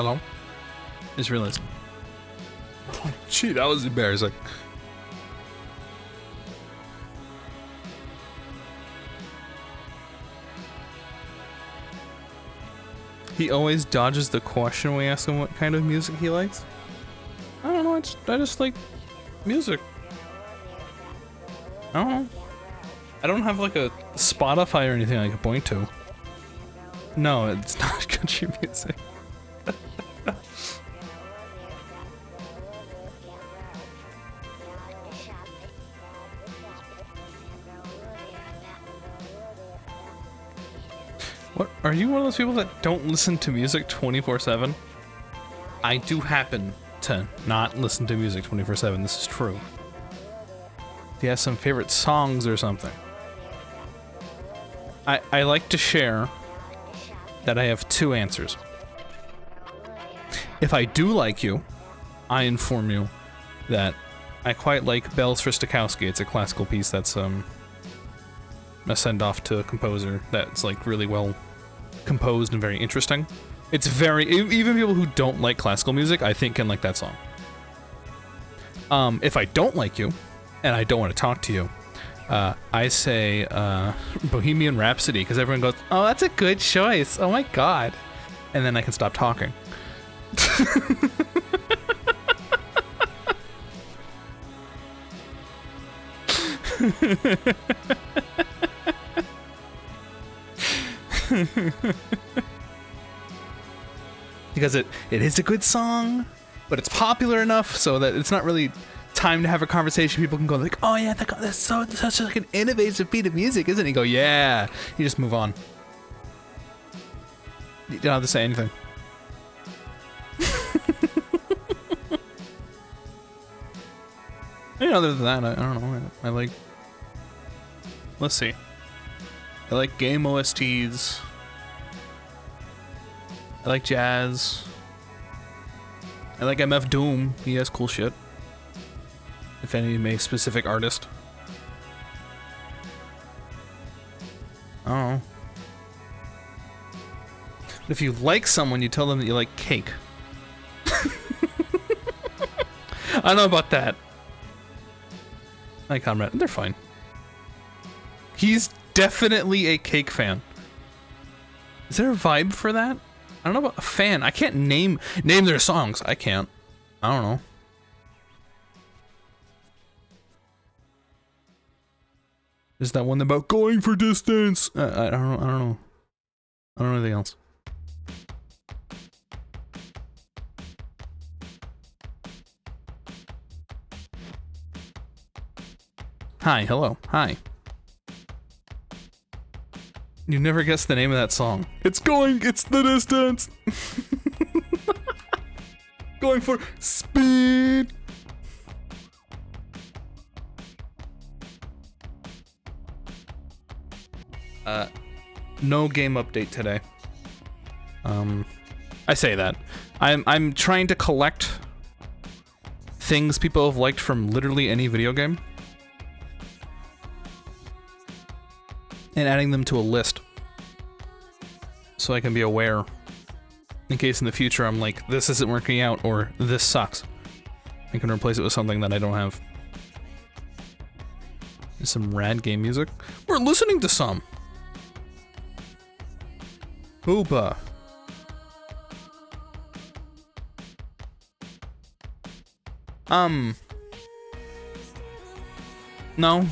Hello? Just realized. Oh, gee, that was embarrassing. He always dodges the question when we ask him what kind of music he likes. I don't know, I just like music. I don't know. I don't have like a Spotify or anything I can point to. No, it's not country music. What, are you one of those people that don't listen to music 24/7? I do happen to not listen to music 24/7, this is true. Do you have some favorite songs or something? I like to share that I have two answers. If I do like you, I inform you that I quite like Bells for Stokowski. It's a classical piece that's a send-off to a composer that's like really well composed and very interesting. It's very, even people who don't like classical music, I think can like that song. If I don't like you, and I don't want to talk to you, I say Bohemian Rhapsody, because everyone goes, oh, that's a good choice, oh my god. And then I can stop talking. Because it is a good song, but it's popular enough so that it's not really time to have a conversation. People can go like, oh yeah, that's such like an innovative beat of music, isn't it? You go, yeah. You just move on. You don't have to say anything. And other than that, I don't know. I like, let's see. I like game OSTs. I like jazz. I like MF Doom. He has cool shit. If any may specific artist. I don't know. But if you like someone, you tell them that you like cake. I don't know about that. I like Conrad. They're fine. He's definitely a cake fan. Is there a vibe for that? I don't know about a fan. I can't name their songs. I can't. I don't know. Is that one about going for distance? I don't know. I don't know. I don't know anything else. Hi, hello, hi. You never guessed the name of that song. It's the distance. Going for speed. No game update today. I say that. I'm trying to collect things people have liked from literally any video game. And adding them to a list. So I can be aware. In case in the future I'm like, this isn't working out, or this sucks. I can replace it with something that I don't have. There's some rad game music. We're listening to some. Hoopa. No.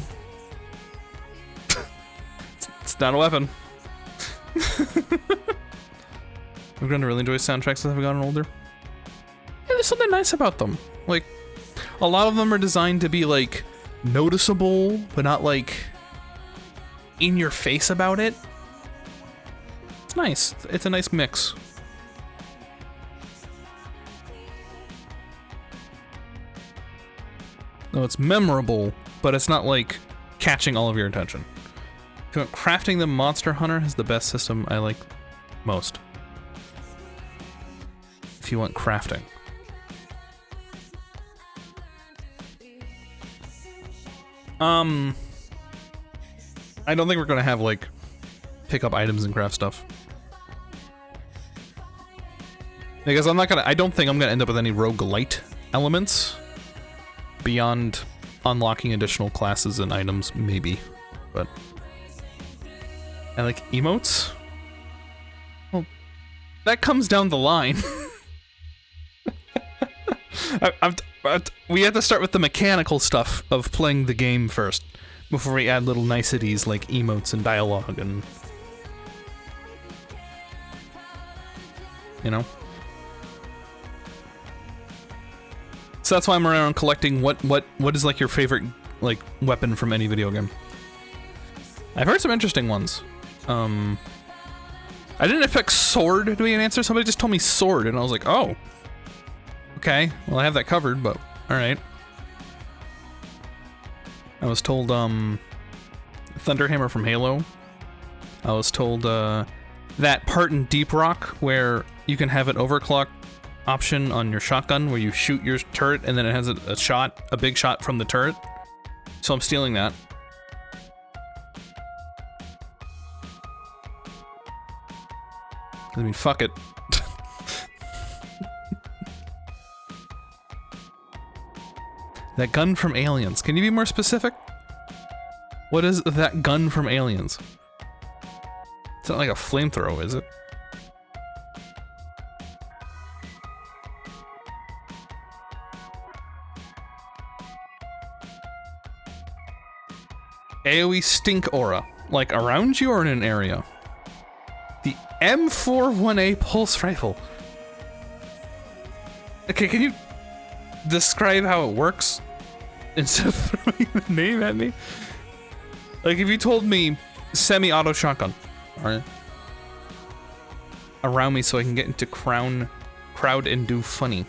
It's not a weapon. I'm going to really enjoy soundtracks as I've gotten older. Yeah, there's something nice about them. Like, a lot of them are designed to be, like, noticeable, but not, like, in your face about it. It's nice. It's a nice mix. No, it's memorable, but it's not, like, catching all of your attention. If you want crafting them, Monster Hunter has the best system I like most. If you want crafting. I don't think we're gonna have, like, pick up items and craft stuff. Because I don't think I'm gonna end up with any roguelite elements beyond unlocking additional classes and items, maybe. But I like emotes. Well, that comes down the line. We have to start with the mechanical stuff of playing the game first, before we add little niceties like emotes and dialogue and... you know? So that's why I'm around collecting what is like your favorite like weapon from any video game. I've heard some interesting ones. I didn't expect sword to be an answer. Somebody just told me sword and I was like, oh. Okay, well I have that covered, but alright. I was told Thunderhammer from Halo. I was told that part in Deep Rock where you can have an overclock option on your shotgun where you shoot your turret and then it has a big shot from the turret. So I'm stealing that. I mean, fuck it. That gun from Aliens. Can you be more specific? What is that gun from Aliens? It's not like a flamethrower, is it? AoE stink aura. Like around you or in an area? The M41A pulse rifle. Okay, can you describe how it works? Instead of throwing the name at me? Like if you told me semi-auto shotgun. Alright. Around me so I can get into crowd and do funny.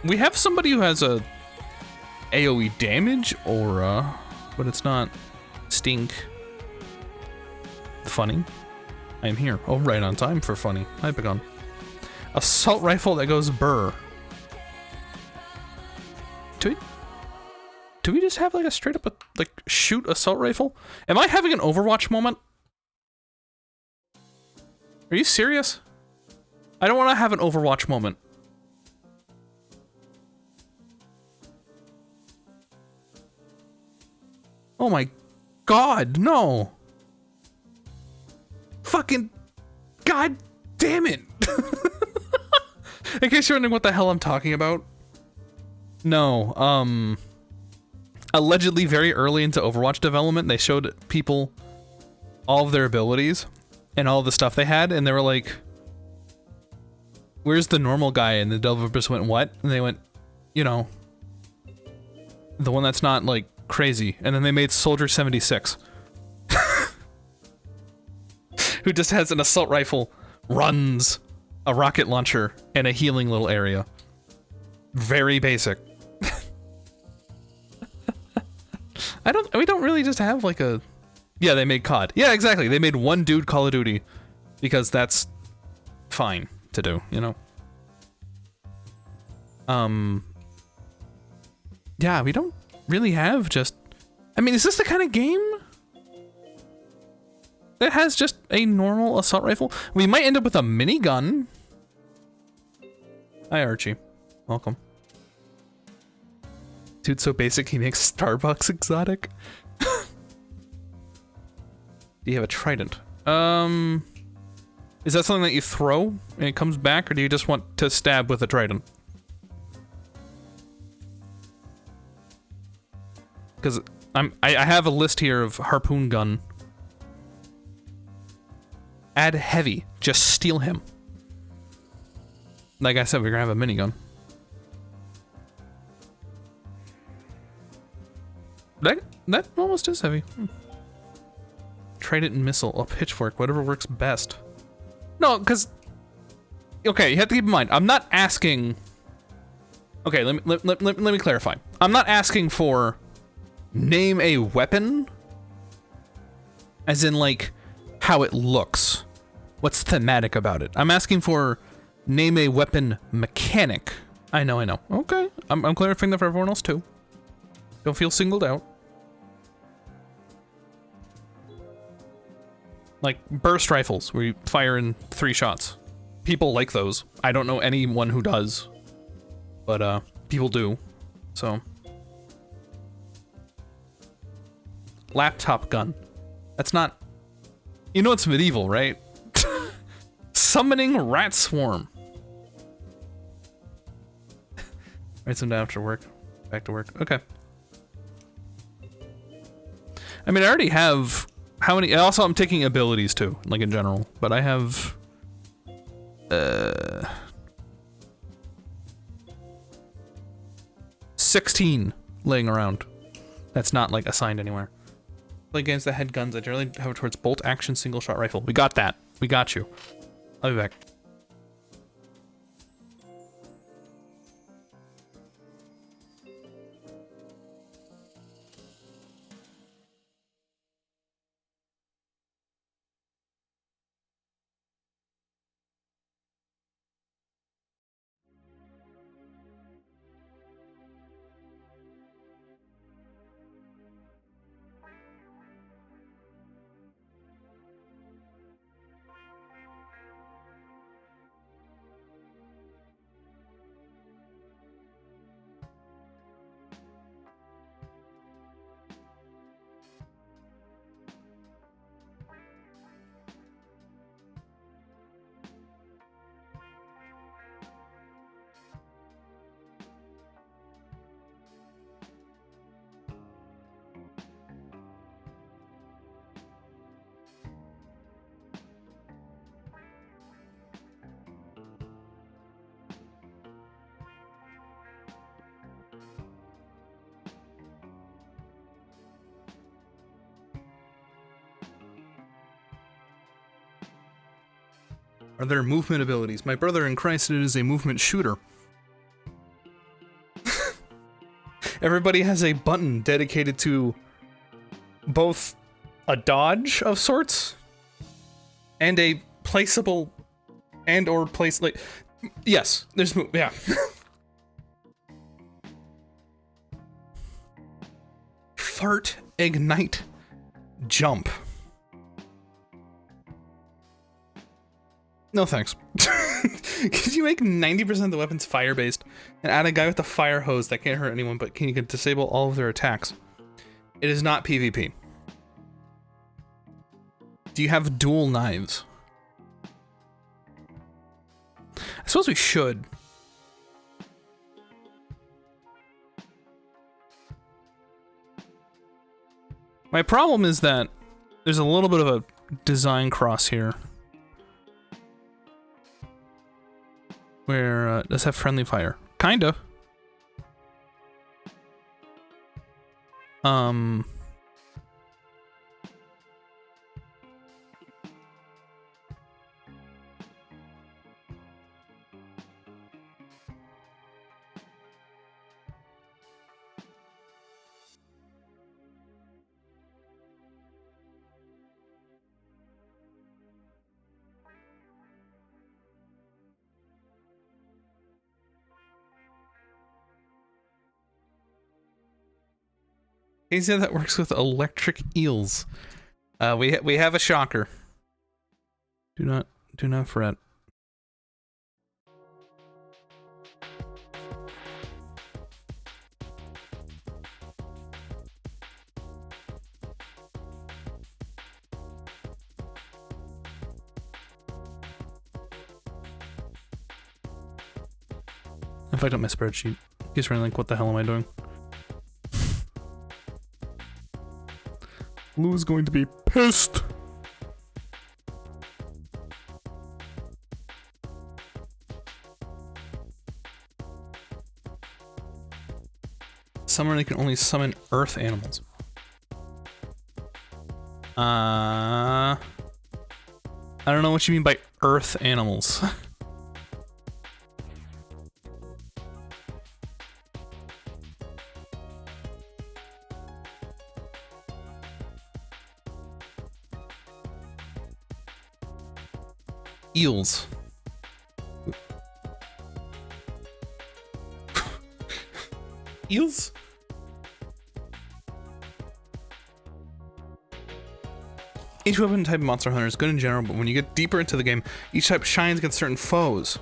We have somebody who has a AoE damage aura, but it's not stink. Funny. I am here. Oh, right on time for funny. Hi, Pagon. Assault rifle that goes burr. Do we just have like a straight up like shoot assault rifle? Am I having an Overwatch moment? Are you serious? I don't want to have an Overwatch moment. Oh my god, no. Fucking god damn it. In case you're wondering what the hell I'm talking about. No, allegedly very early into Overwatch development, they showed people all of their abilities and all the stuff they had, and they were like, where's the normal guy? And the developers went, what? And they went, you know, the one that's not, like, crazy. And then they made Soldier 76. Who just has an assault rifle, runs, a rocket launcher, and a healing little area. Very basic. We don't really just have like a... Yeah, they made COD. Yeah, exactly. They made one dude Call of Duty. Because that's fine to do, you know? Yeah, we don't really have just... I mean, is this the kind of game that has just a normal assault rifle? We might end up with a minigun. Hi, Archie. Welcome. Dude's so basic he makes Starbucks exotic. Do you have a trident? Is that something that you throw and it comes back, or do you just want to stab with a trident? Because I have a list here of harpoon gun. Add heavy. Just steal him. Like I said, we're gonna have a minigun. That almost is heavy. Trident and missile. A pitchfork. Whatever works best. No, because... Okay, you have to keep in mind, I'm not asking... Okay, let me clarify. I'm not asking for... Name a weapon? As in, like, how it looks. What's thematic about it? I'm asking for... Name a weapon mechanic. I know. Okay, I'm clarifying that for everyone else, too. Don't feel singled out. Like burst rifles, where you fire in 3 shots. People like those. I don't know anyone who does, but people do. So, laptop gun. That's not. You know it's medieval, right? Summoning rat swarm. Write some down after work. Back to work. Okay. I mean, I already have how many? Also, I'm taking abilities too, like in general. But I have 16 laying around. That's not like assigned anywhere. Against the head guns, I generally have it towards bolt action single shot rifle. We got that. We got you. I'll be back. Are there movement abilities? My brother in Christ is a movement shooter. Everybody has a button dedicated to both a dodge of sorts and a placeable and or place like yes, there's yeah. Fart, ignite, jump. No thanks. Could you make 90% of the weapons fire-based and add a guy with a fire hose that can't hurt anyone but can disable all of their attacks? It is not PvP. Do you have dual knives? I suppose we should. My problem is that there's a little bit of a design cross here. Where, does have friendly fire? Kinda. He said that works with electric eels. We have a shocker. Do not fret. If I don't my spreadsheet, he's running like, what the hell am I doing? Lou's going to be pissed. Summoner can only summon earth animals. I don't know what you mean by earth animals. Eels. Eels? Each weapon type in Monster Hunter is good in general, but when you get deeper into the game, each type shines against certain foes.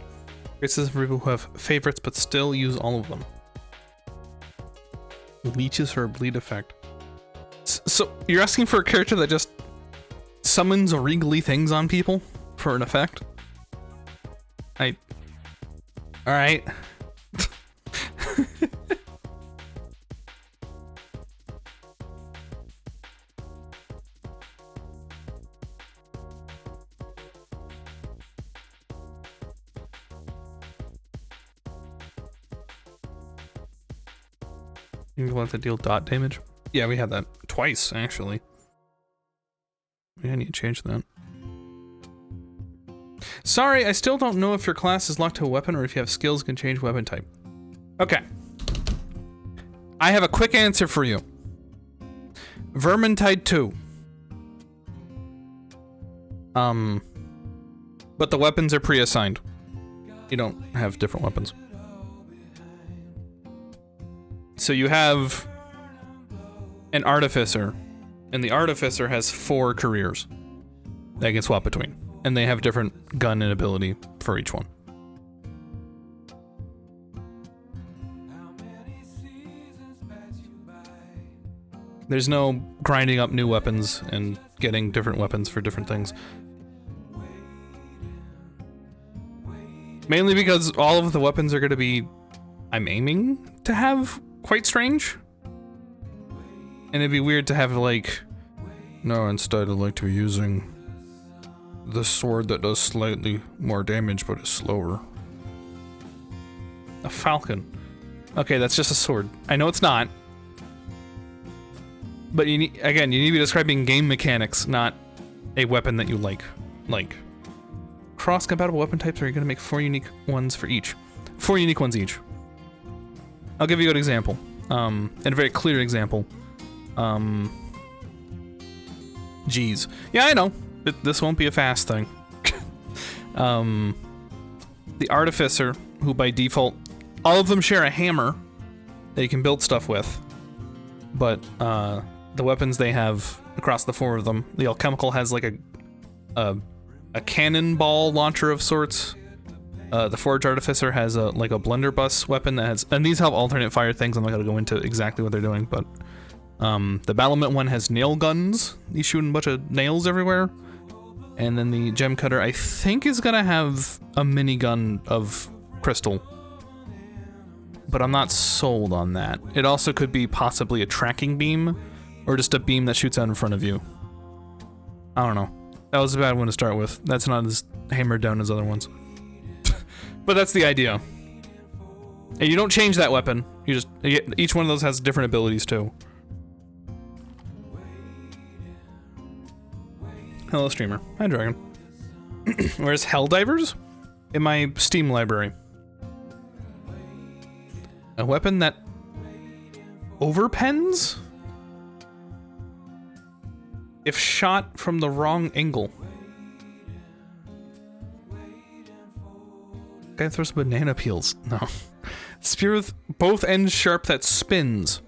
Great system for people who have favorites but still use all of them. Leeches for a bleed effect. So you're asking for a character that just summons regally things on people for an effect? Alright. You can let that deal dot damage. Yeah, we had that twice, actually. I need to change that. Sorry, I still don't know if your class is locked to a weapon or if you have skills can change weapon type. Okay. I have a quick answer for you. Vermintide 2. But the weapons are pre-assigned. You don't have different weapons. So you have an Artificer, and the Artificer has 4 careers they can swap between, and they have different gun and ability for each one. There's no grinding up new weapons and getting different weapons for different things. Mainly because all of the weapons are going to be, I'm aiming to have quite strange. And it'd be weird to have like, no, instead I'd like to be using the sword that does slightly more damage but is slower. A falcon. Okay, that's just a sword. I know it's not. But you need, again, you need to be describing game mechanics, not a weapon that you like. Like, cross-compatible weapon types are going to make 4 unique ones for each. 4 unique ones each. I'll give you a good example. And a very clear example. Geez. Yeah, I know. This won't be a fast thing. The Artificer, who by default, all of them share a hammer that you can build stuff with. But, the weapons they have across the 4 of them, the Alchemical has like a cannonball launcher of sorts. The Forge Artificer has like a blunderbuss weapon that has, and these have alternate fire things. I'm not gonna go into exactly what they're doing, but the Battlement one has nail guns. He's shooting a bunch of nails everywhere. And then the Gem Cutter, I think, is gonna have a minigun of crystal. But I'm not sold on that. It also could be possibly a tracking beam, or just a beam that shoots out in front of you. I don't know. That was a bad one to start with. That's not as hammered down as other ones. But that's the idea. And you don't change that weapon. You just, each one of those has different abilities too. Hello, streamer. Hi, Dragon. Where's Helldivers? In my Steam library. A weapon that overpens? If shot from the wrong angle. Guy throws banana peels. No. Spear with both ends sharp that spins.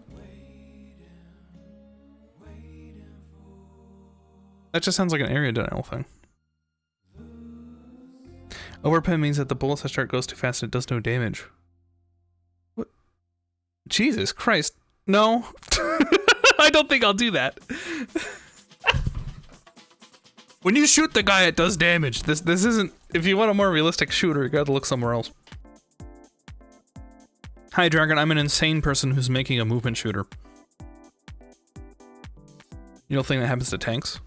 That just sounds like an area denial thing. Overpen means that the bullet start goes too fast and it does no damage. What? Jesus Christ. No. I don't think I'll do that. When you shoot the guy, it does damage. This isn't... If you want a more realistic shooter, you gotta look somewhere else. Hi, Dragon. I'm an insane person who's making a movement shooter. You don't think that happens to tanks?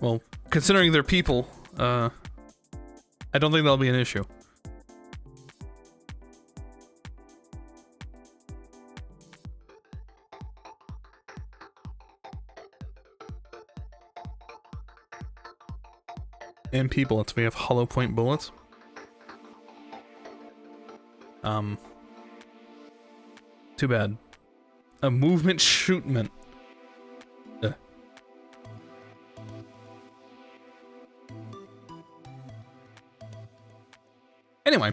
Well, considering they're people, I don't think that'll be an issue. MP bullets. We have hollow point bullets. Too bad. A movement shootment. Anyway.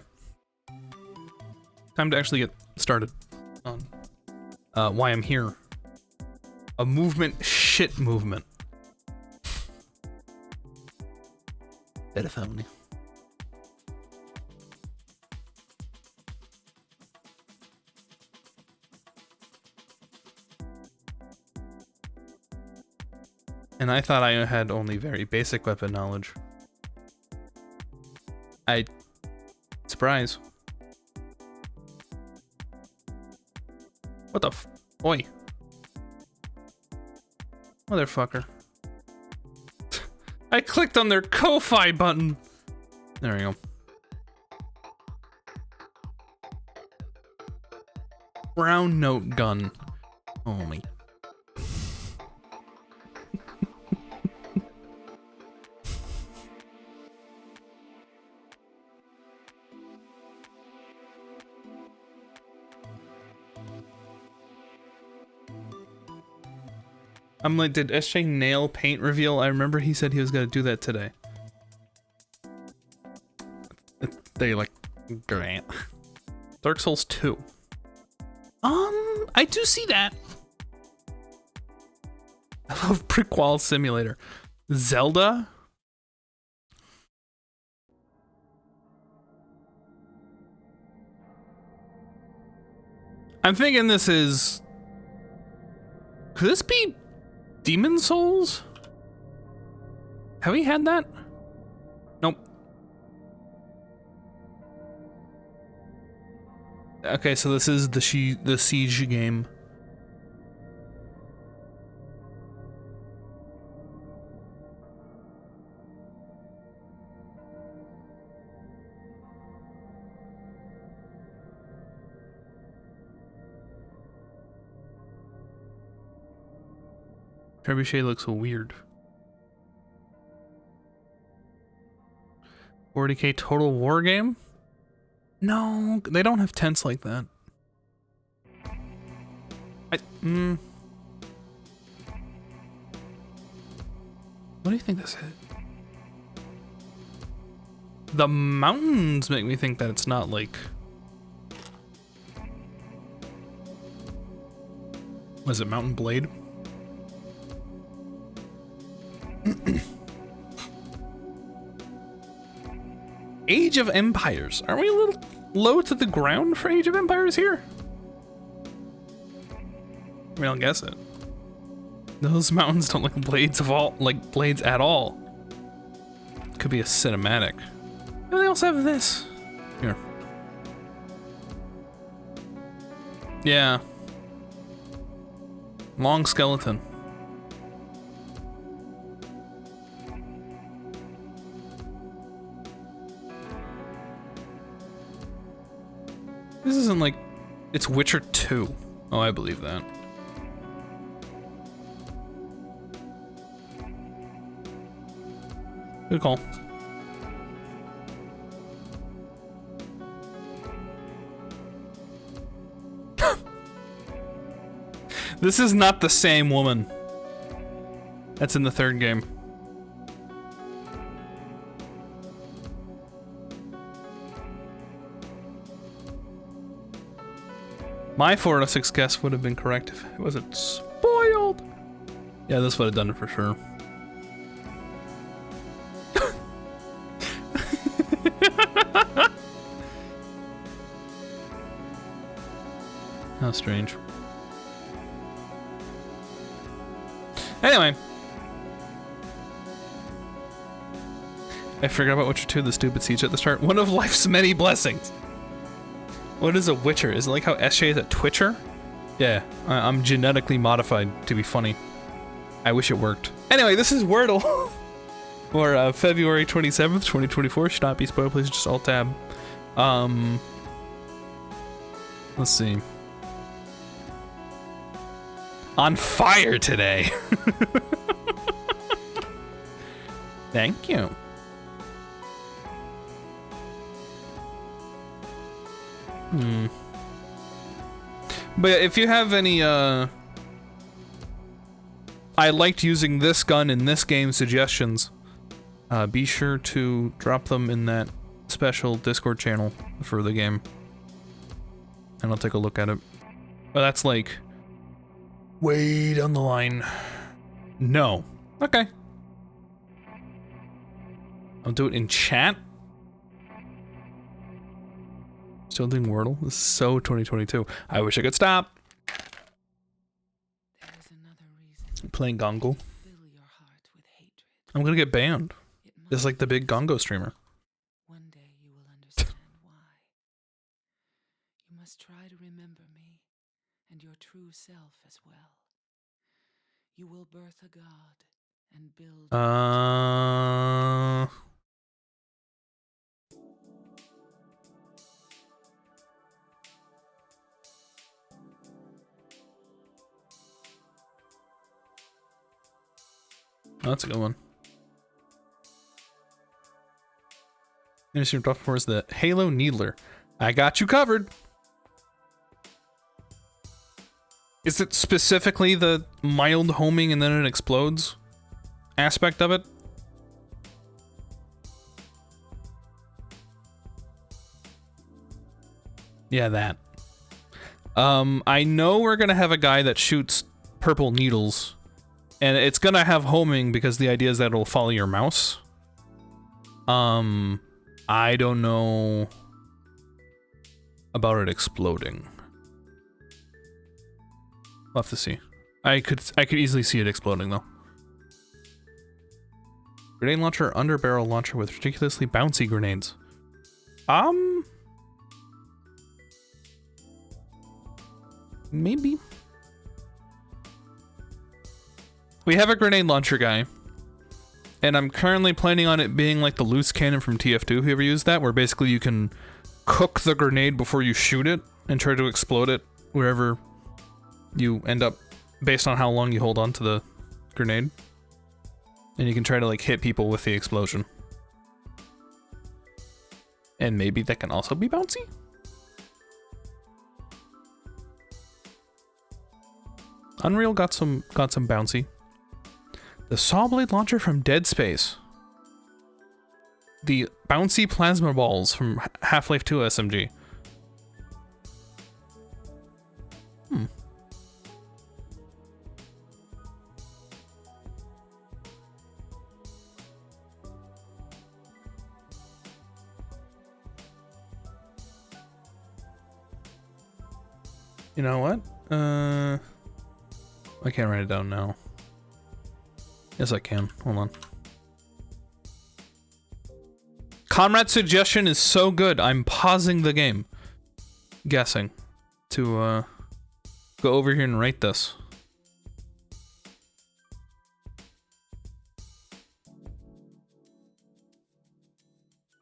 Time to actually get started on why I'm here. A movement shit movement. Better family. And I thought I had only very basic weapon knowledge. Surprise. What the f- Oi. Motherfucker. I clicked on their Ko-Fi button. There we go. Brown note gun. Oh my. I'm like, did SJ nail paint reveal? I remember he said he was gonna do that today. They like, Grant. Dark Souls 2. I do see that. I love Brick Wall Simulator. Zelda? I'm thinking this is... Could this be Demon Souls? Have we had that? Nope. Okay, so this is the Siege game. Trebuchet looks weird. 40K total war game? No, they don't have tents like that. What do you think this is? The mountains make me think that it's not like... Was it Mountain Blade? Age of Empires. Are we a little low to the ground for Age of Empires here? I mean, I'll guess it. Those mountains don't look blades at all. Could be a cinematic. Oh, they also have this. Here. Yeah. Long skeleton. This isn't like... It's Witcher 2. Oh, I believe that. Good call. This is not the same woman. That's in the third game. My 4 out of 6 guess would have been correct if it wasn't spoiled. Yeah, this would have done it for sure. How strange. Anyway. I forgot about Witcher 2, the stupid siege at the start. One of life's many blessings. What is a Witcher? Is it like how SJ is a Twitcher? Yeah, I'm genetically modified to be funny. I wish it worked. Anyway, this is Wordle. For February 27th, 2024. Should not be spoiled, please just alt tab. Let's see. On fire today. Thank you. But if you have any, I liked using this gun in this game suggestions, be sure to drop them in that special Discord channel for the game. And I'll take a look at it. But that's like way down the line. No. Okay. I'll do it in chat. Still doing Wordle? This is so 2022. I wish I could stop. I'm playing Gongo. I'm gonna get banned. Just like the big Gongo streamer. One day you will understand why. You must try to remember me and your true self as well. You will birth a god and build Oh, that's a good one. Interesting stuff for is the Halo Needler. I got you covered. Is it specifically the mild homing and then it explodes aspect of it? Yeah, that. I know we're gonna have a guy that shoots purple needles, and it's gonna have homing because the idea is that it'll follow your mouse. I don't know about it exploding. We'll have to see. I could easily see it exploding though. Grenade launcher, underbarrel launcher with ridiculously bouncy grenades. Maybe. We have a grenade launcher guy. And I'm currently planning on it being like the loose cannon from TF2, if you ever used that, where basically you can cook the grenade before you shoot it and try to explode it wherever you end up based on how long you hold on to the grenade. And you can try to like hit people with the explosion. And maybe that can also be bouncy? Unreal got some bouncy. The saw blade launcher from Dead Space. The bouncy plasma balls from Half-Life 2 SMG. You know what? I can't write it down now. Yes, I can. Hold on. Conrad's suggestion is so good, I'm pausing the game. Guessing. To, go over here and write this.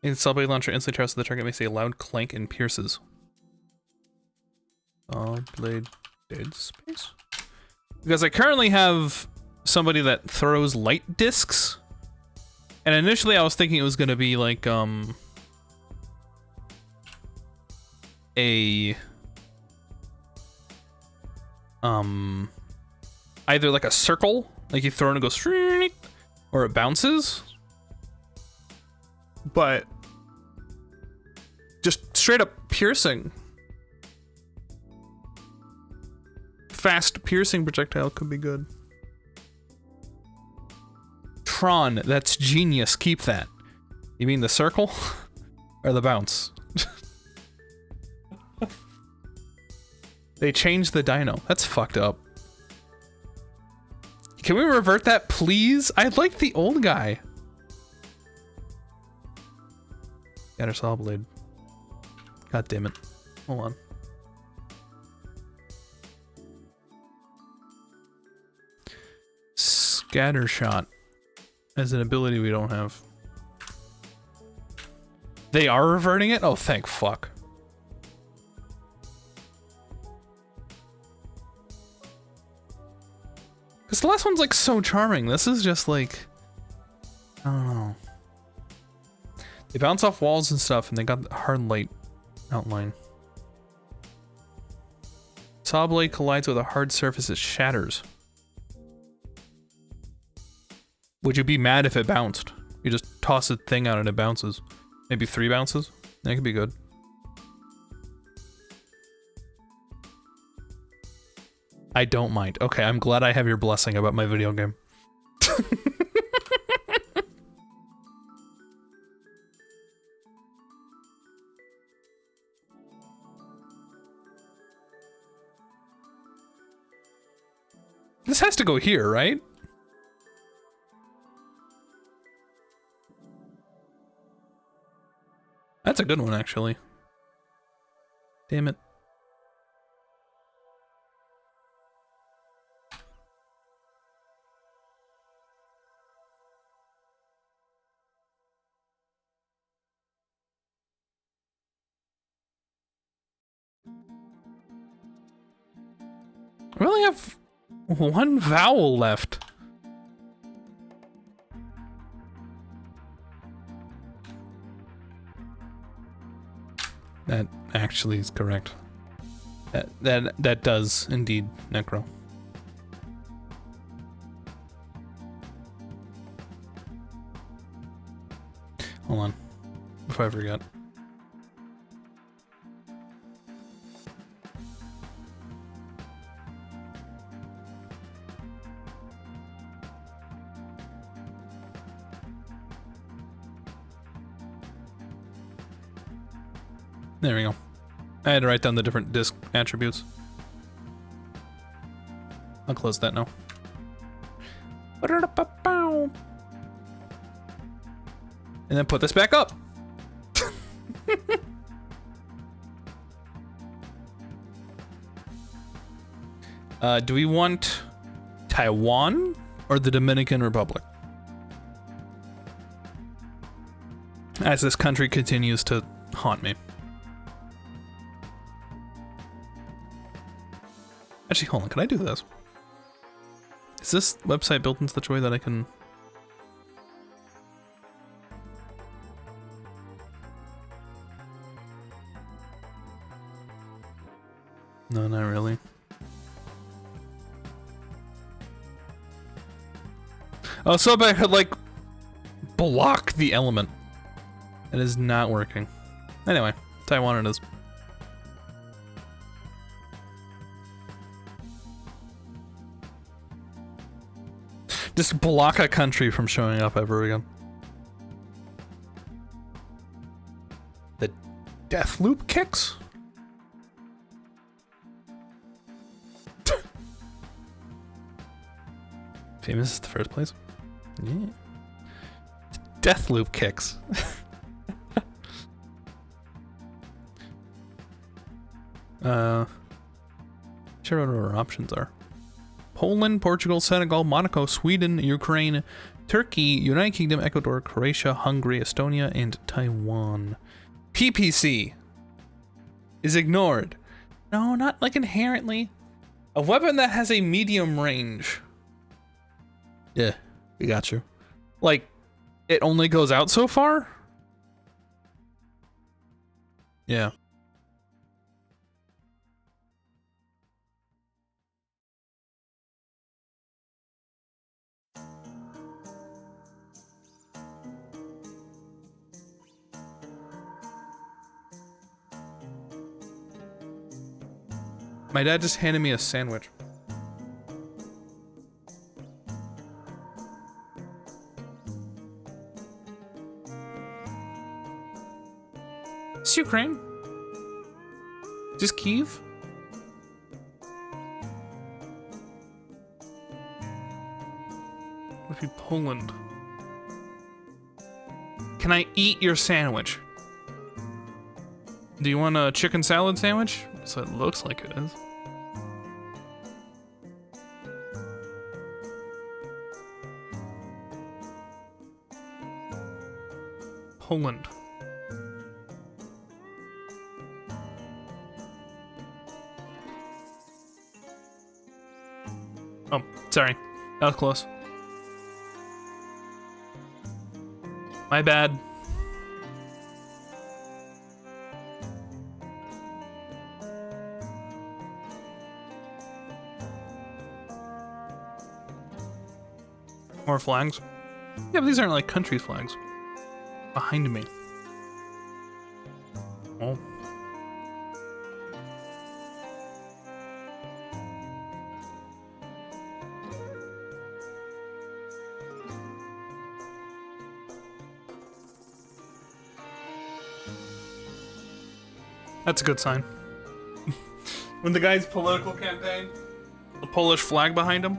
In Saw blade launcher instantly tries the target makes a loud clank and pierces. Saw blade Dead Space? Because I currently have somebody that throws light discs, and initially I was thinking it was gonna be like either like a circle, like you throw it and it goes, or it bounces, but just straight up piercing. Fast piercing projectile could be good. Tron, that's genius. Keep that. You mean the circle? Or the bounce? They changed the dino. That's fucked up. Can we revert that, please? I like the old guy. Got her saw blade. God damn it. Hold on. Scatter shot as an ability we don't have. They are reverting it? Oh, thank fuck. Because the last one's like so charming. This is just like, I don't know. They bounce off walls and stuff, and they got the hard light outline. Saw blade collides with a hard surface, it shatters. Would you be mad if it bounced? You just toss a thing out and it bounces. Maybe 3 bounces? That could be good. I don't mind. Okay, I'm glad I have your blessing about my video game. This has to go here, right? That's a good one, actually. Damn it. We only have one vowel left. That actually is correct. That does indeed necro. Hold on, before I forget. There we go. I had to write down the different disk attributes. I'll close that now. And then put this back up. Do we want Taiwan or the Dominican Republic? As this country continues to haunt me. Actually, hold on, can I do this? Is this website built in such a way that I can... No, not really. Oh, so I could, like, block the element. It is not working. Anyway, Taiwan it is. Just block a country from showing up ever again. The death loop kicks? Famous is the first place? Yeah. Death loop kicks. Sure what our options are. Poland, Portugal, Senegal, Monaco, Sweden, Ukraine, Turkey, United Kingdom, Ecuador, Croatia, Hungary, Estonia, and Taiwan. PPC is ignored. No, not like inherently. A weapon that has a medium range. Yeah, we got you. Like, it only goes out so far? Yeah. My dad just handed me a sandwich. Is this Ukraine? Is this Kyiv? Would be Poland. Can I eat your sandwich? Do you want a chicken salad sandwich? So it looks like it is. Poland. Oh, sorry. That was close. My bad. More flags? Yeah, but these aren't like country flags. Behind me. Oh. That's a good sign. When the guy's political campaign, the Polish flag behind him.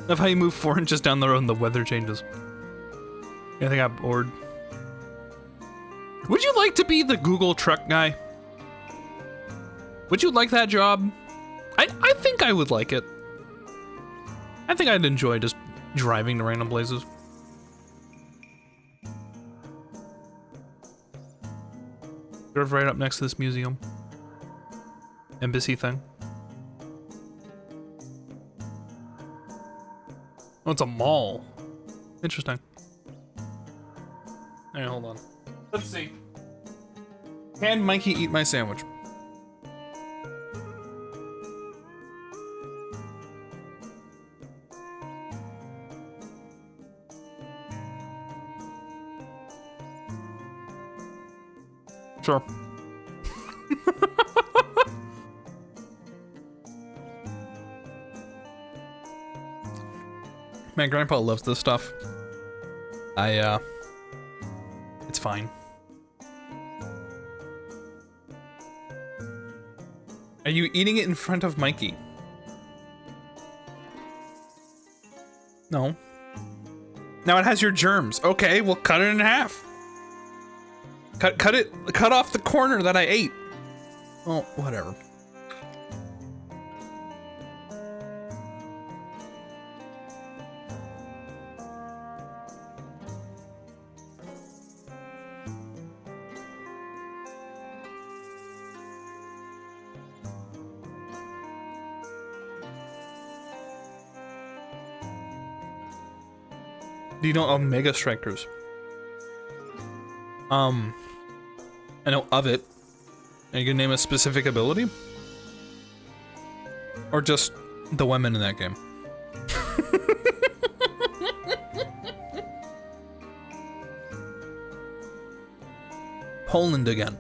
Of how you move 4 inches down the road and the weather changes. Yeah, I think I got bored. Would you like to be the Google truck guy? Would you like that job? I think I would like it. I think I'd enjoy just driving to random places. Drove right up next to this museum. Embassy thing. Oh, it's a mall. Interesting. Alright, hold on. Let's see. Can Mikey eat my sandwich? Sure. Man, Grandpa loves this stuff. It's fine. Are you eating it in front of Mikey? No. Now it has your germs. Okay, we'll cut it in half. Cut off the corner that I ate. Oh, whatever. Do you know Omega Strikers? I know of it. Are you gonna name a specific ability? Or just the women in that game? Poland again.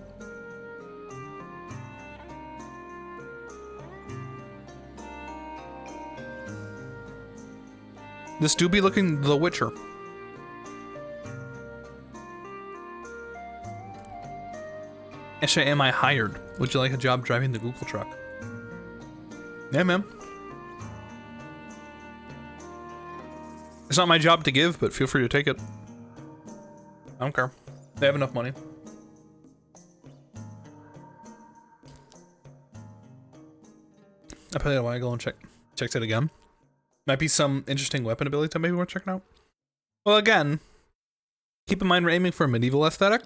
This do be looking The Witcher. Actually, am I hired? Would you like a job driving the Google truck? Yeah, ma'am. It's not my job to give, but feel free to take it. I don't care. They have enough money. I probably want to go and check it again. Might be some interesting weapon ability that maybe worth checking out. Well, again, keep in mind we're aiming for a medieval aesthetic.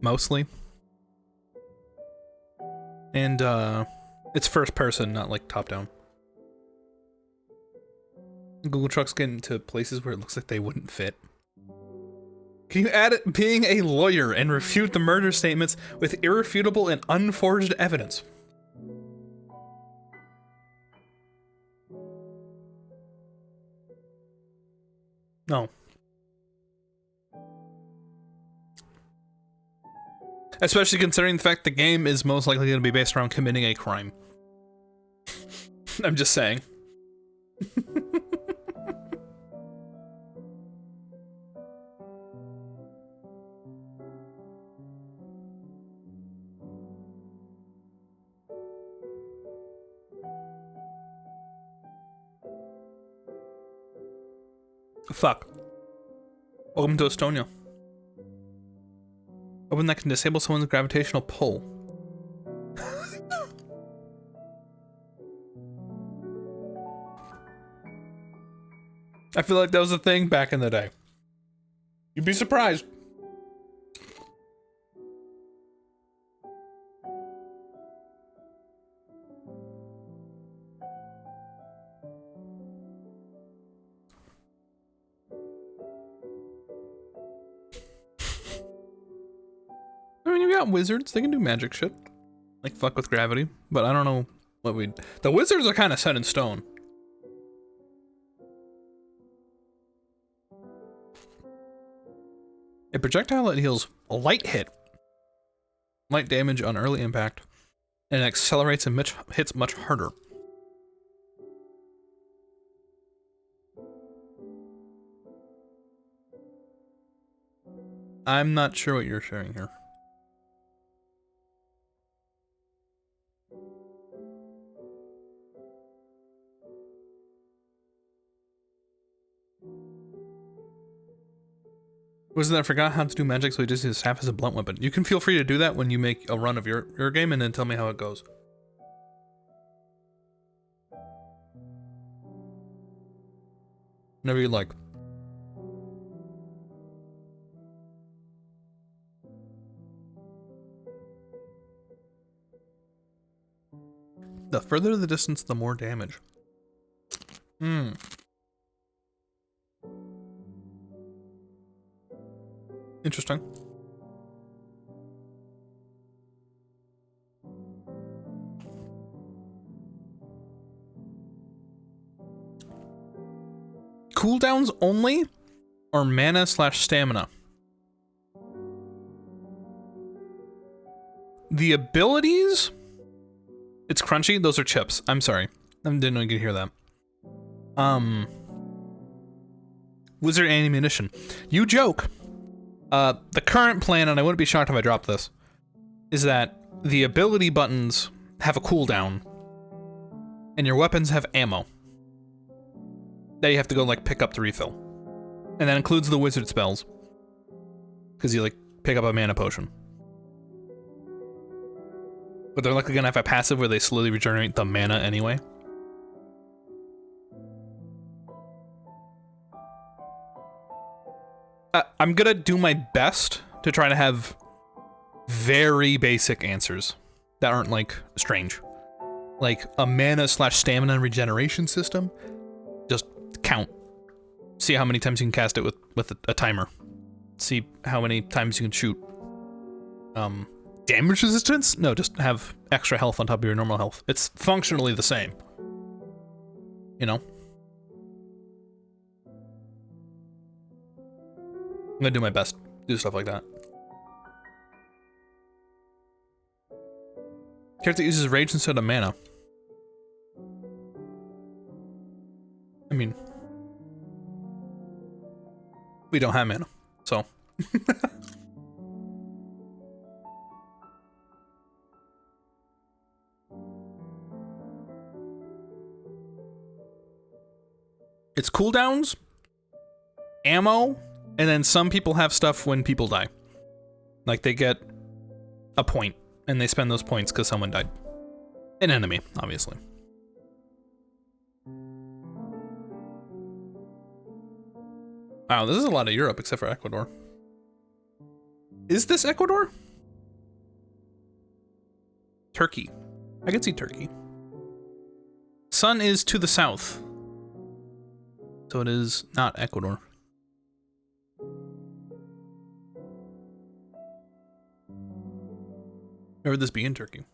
Mostly. And, it's first person, not like top down. Google trucks get into places where it looks like they wouldn't fit. Can you add it being a lawyer and refute the murder statements with irrefutable and unforged evidence? No. Especially considering the fact the game is most likely going to be based around committing a crime. I'm just saying. Fuck. Welcome to Estonia. Open that can disable someone's gravitational pull. I feel like that was a thing back in the day. You'd be surprised. I mean, you got wizards. They can do magic shit. Like fuck with gravity. But I don't know what we'd... The wizards are kind of set in stone. A projectile that heals a light hit. Light damage on early impact. And it accelerates and hits much harder. I'm not sure what you're sharing here. Wasn't that I forgot how to do magic, so he just uses staff as a blunt weapon. You can feel free to do that when you make a run of your game and then tell me how it goes. Whenever you like. The further the distance, the more damage. Interesting. Cooldowns only, or mana / stamina? The abilities? It's crunchy? Those are chips. I'm sorry. I didn't know you could hear that. Wizard ammunition. You joke. The current plan, and I wouldn't be shocked if I dropped this, is that the ability buttons have a cooldown, and your weapons have ammo that you have to go, like, pick up to refill. And that includes the wizard spells, because you, like, pick up a mana potion. But they're likely gonna have a passive where they slowly regenerate the mana anyway. I'm gonna do my best to try to have very basic answers that aren't, like, strange. Like, a mana / stamina regeneration system. Just count. See how many times you can cast it with a timer. See how many times you can shoot. Damage resistance? No, just have extra health on top of your normal health. It's functionally the same. You know? I'm gonna do my best. Do stuff like that. Character uses rage instead of mana. I mean, we don't have mana, so. It's cooldowns, ammo, and then some people have stuff when people die. Like, they get a point, and they spend those points because someone died. An enemy, obviously. Wow, this is a lot of Europe, except for Ecuador. Is this Ecuador? Turkey. I can see Turkey. Sun is to the south. So it is not Ecuador. Where would this be in Turkey?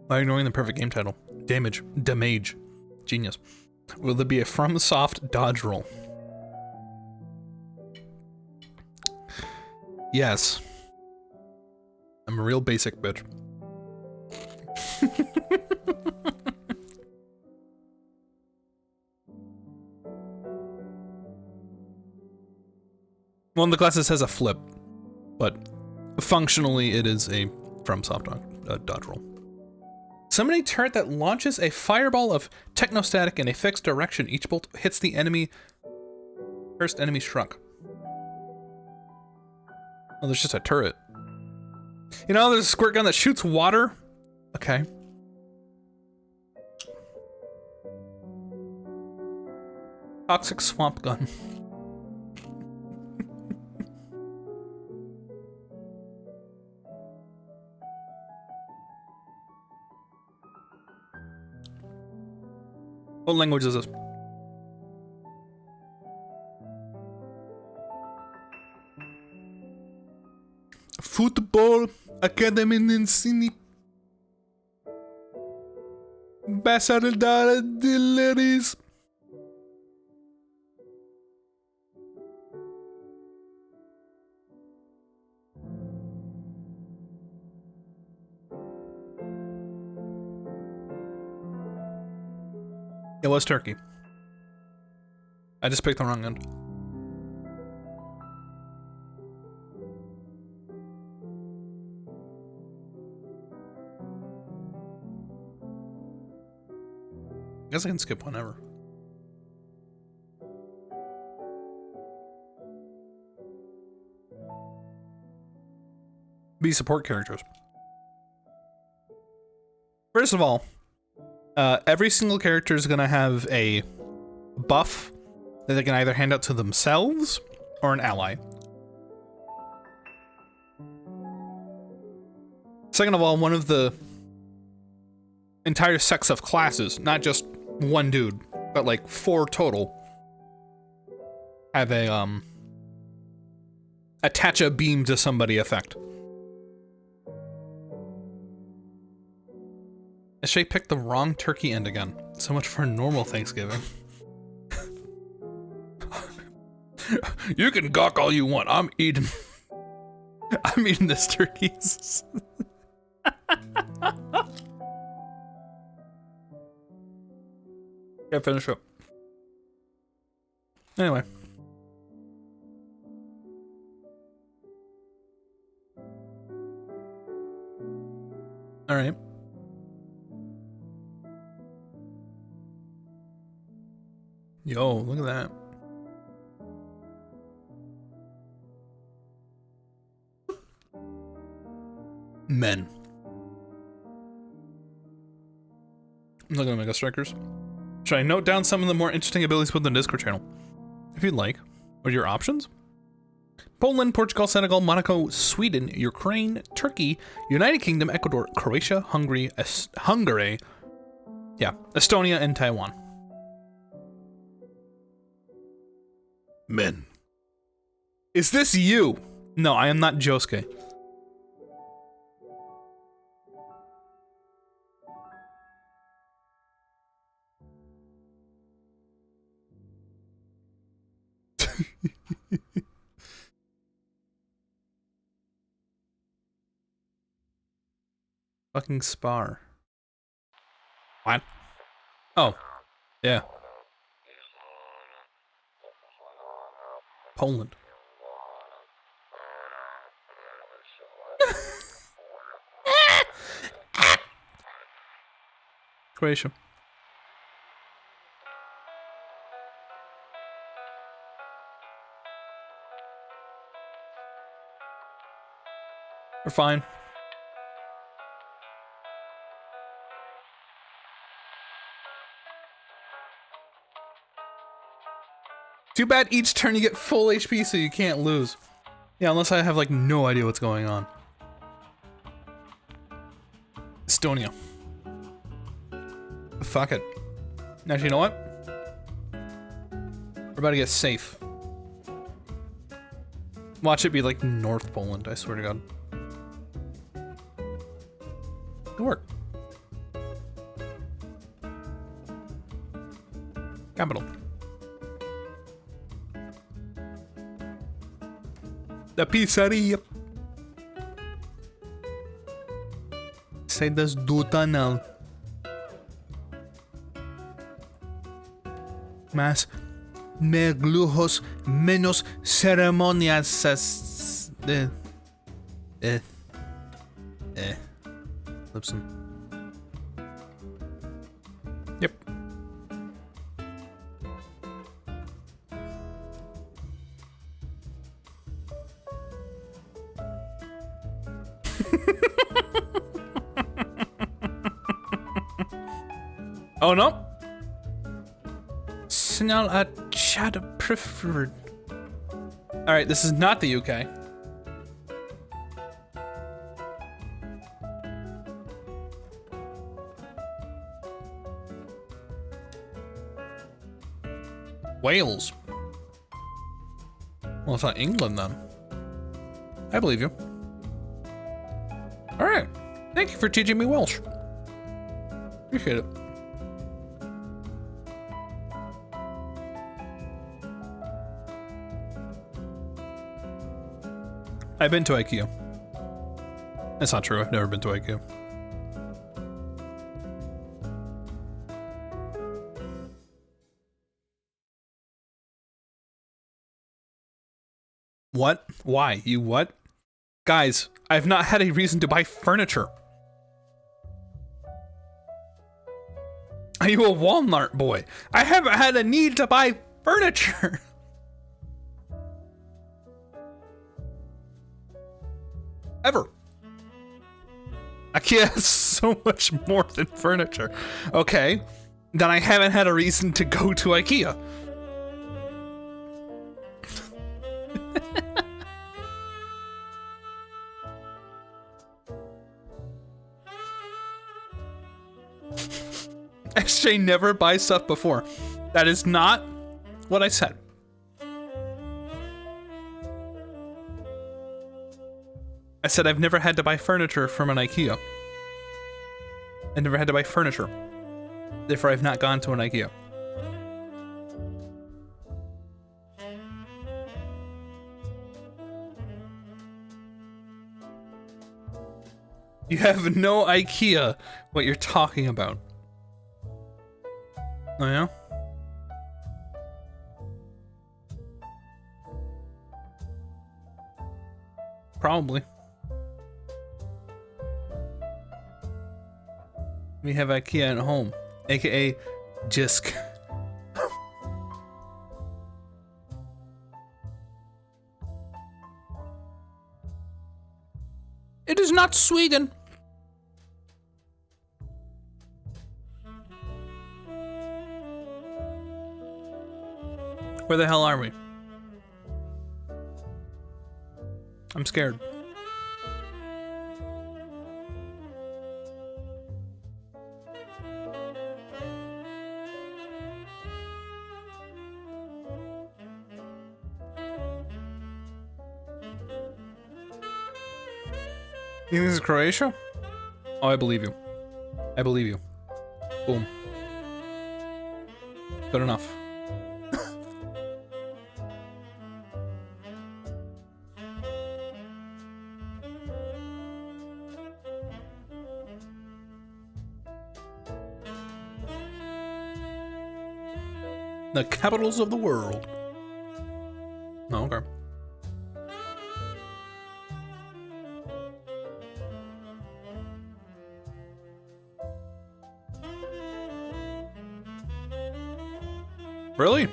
By ignoring the perfect game title. Damage. Genius. Will there be a FromSoft dodge roll? Yes. I'm a real basic bitch. One of the classes has a flip, but functionally it is a FromSoft dodge roll. Summon a turret that launches a fireball of technostatic in a fixed direction. Each bolt hits the enemy. First enemy struck. Oh, there's just a turret. You know, there's a squirt gun that shoots water. Okay. Toxic swamp gun. What language is this? Football Academy Ninsini Basardara Dilleries. It was Turkey. I just picked the wrong end. I guess I can skip whenever. Be support characters. First of all, every single character is gonna have a buff that they can either hand out to themselves or an ally. Second of all, one of the entire sets of classes, not just one dude, but like 4 total, have a attach a beam to somebody effect. Shay picked the wrong turkey end again. So much for normal Thanksgiving. You can gawk all you want. I'm eating this turkey. Yeah, finish up. Anyway. All right. Yo, look at that. Men. I'm looking at Mega Strikers. Should I note down some of the more interesting abilities with the Discord channel? If you'd like. What are your options? Poland, Portugal, Senegal, Monaco, Sweden, Ukraine, Turkey, United Kingdom, Ecuador, Croatia, Hungary, Estonia, and Taiwan. Men. Is this you? No, I am not Josuke. Fucking spar. What? Oh. Yeah. Poland. Croatia. We're fine. Too bad each turn you get full HP so you can't lose. Yeah, unless I have like no idea what's going on. Estonia. Fuck it. Actually, you know what? We're about to get safe. Watch it be like North Poland, I swear to God. Good work. Capital. The pizzeria. Saidas do tunnel. Más lujos, menos ceremonias. Lipson. Yep. Oh no. Signal a chat preferred. Alright, this is not the UK. Wales. Well, it's not England then. I believe you. Alright. Thank you for teaching me Welsh. Appreciate it. I've been to IKEA. That's not true. I've never been to IKEA. What? Why? You what? Guys, I've not had a reason to buy furniture. Are you a Walmart boy? I haven't had a need to buy furniture. Ever. IKEA is so much more than furniture. Okay, then I haven't had a reason to go to IKEA. SJ never buys stuff before. That is not what I said. I said I've never had to buy furniture from an IKEA. I never had to buy furniture. Therefore, I've not gone to an IKEA. You have no IKEA what you're talking about. Oh yeah? Probably. We have IKEA at home, aka Jisk. It is not Sweden. Where the hell are we? I'm scared. You think this is Croatia? Oh, I believe you. I believe you. Boom. Good enough. The capitals of the world. Oh, okay. Really?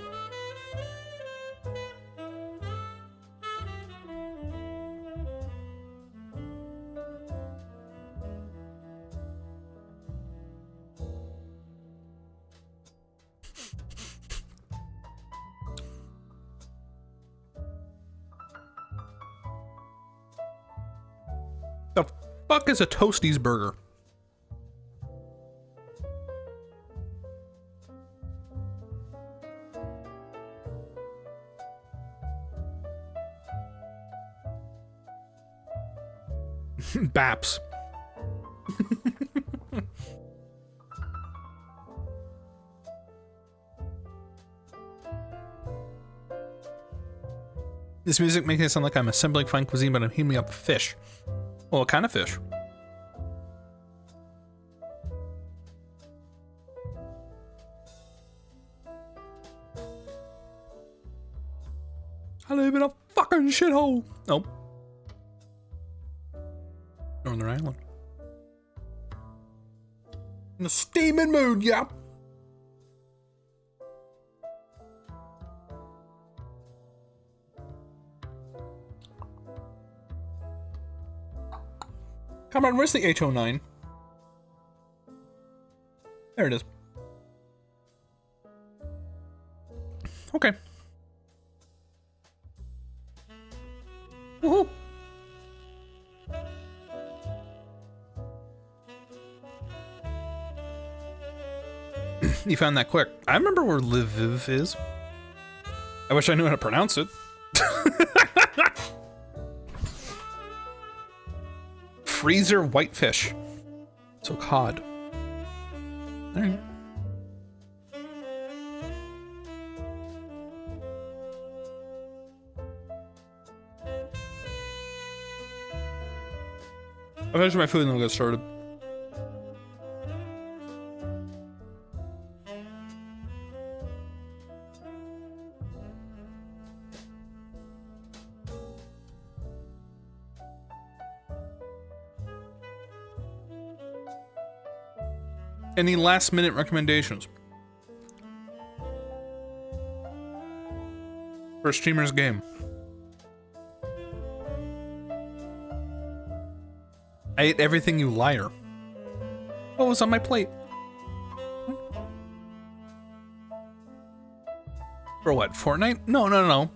The fuck is a Toasties burger? Baps. This music makes it sound like I'm assembling fine cuisine, but I'm heating up fish. Well, what kind of fish? I live in a fucking shithole. Nope. Northern Ireland. In a steaming mood, yeah. Come on, where's the H09? There it is. Okay. Woohoo! You found that quick. I remember where Lviv is. I wish I knew how to pronounce it. Freezer whitefish. So cod. Alright. I'll finish my food and then we'll get started. Any last minute recommendations for a streamer's game? I ate everything, you liar. What was on my plate? For what? Fortnite? No.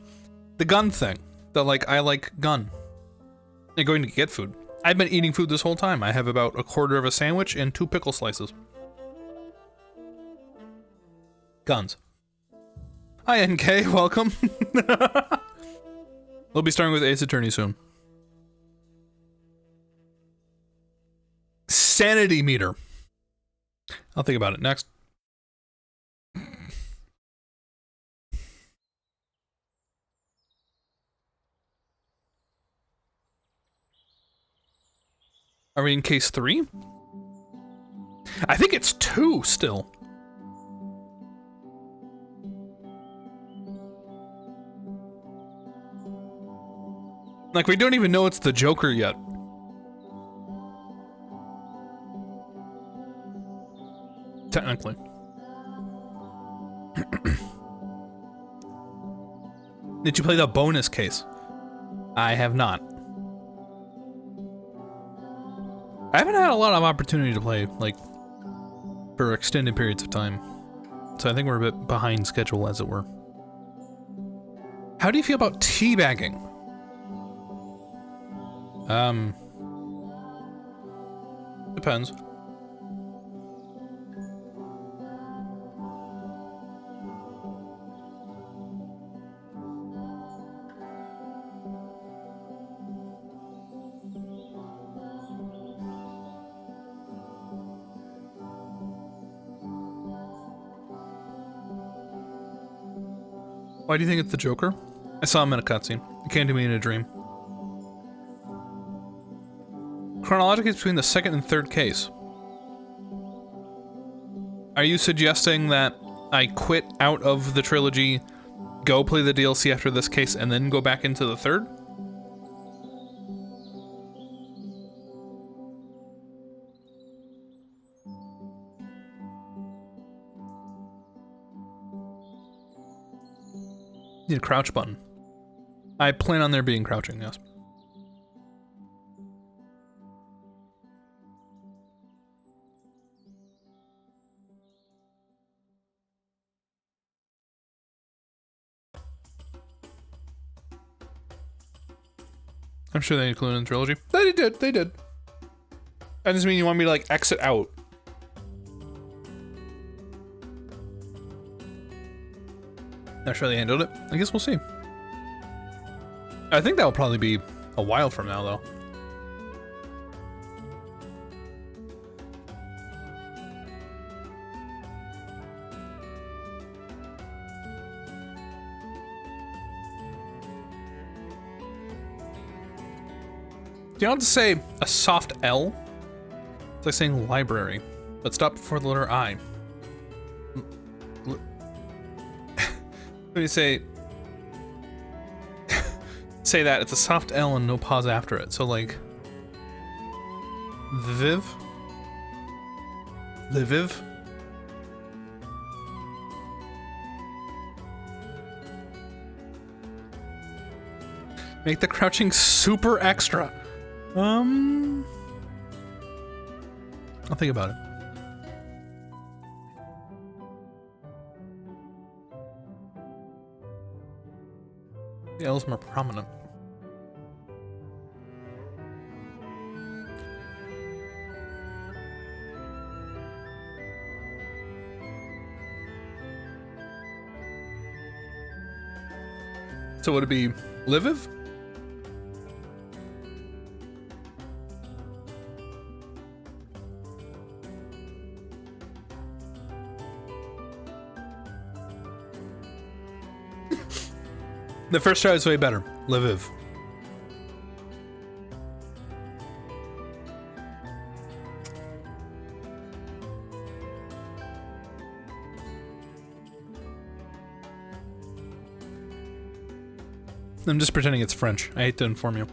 The gun thing. The I like gun. And going to get food. I've been eating food this whole time. I have about a quarter of a sandwich and 2 pickle slices. Guns. Hi, NK. Welcome. We'll be starting with Ace Attorney soon. Sanity meter. I'll think about it. Next. Are we in case 3? I think it's 2 still. Like, we don't even know it's the Joker yet. Technically. Did you play the bonus case? I have not. I haven't had a lot of opportunity to play, like, for extended periods of time. So I think we're a bit behind schedule, as it were. How do you feel about teabagging? Depends. Why do you think it's the Joker? I saw him in a cutscene. It came to me in a dream. Chronologically, it's between the second and third case. Are you suggesting that I quit out of the trilogy, go play the DLC after this case, and then go back into the third? Need a crouch button. I plan on there being crouching, yes. I'm sure they included it in the trilogy. They did, they did. That doesn't mean you want me to, like, exit out. Not sure they handled it. I guess we'll see. I think that will probably be a while from now, though. Do you know how to say a soft L? It's like saying library, but stop before the letter I. When you say say that, it's a soft L and no pause after it. So like Viv? Lviv? Make the crouching super extra. I'll think about it. The L is more prominent. So would it be Lviv? The first try was way better. Lviv. I'm just pretending it's French. I hate to inform you.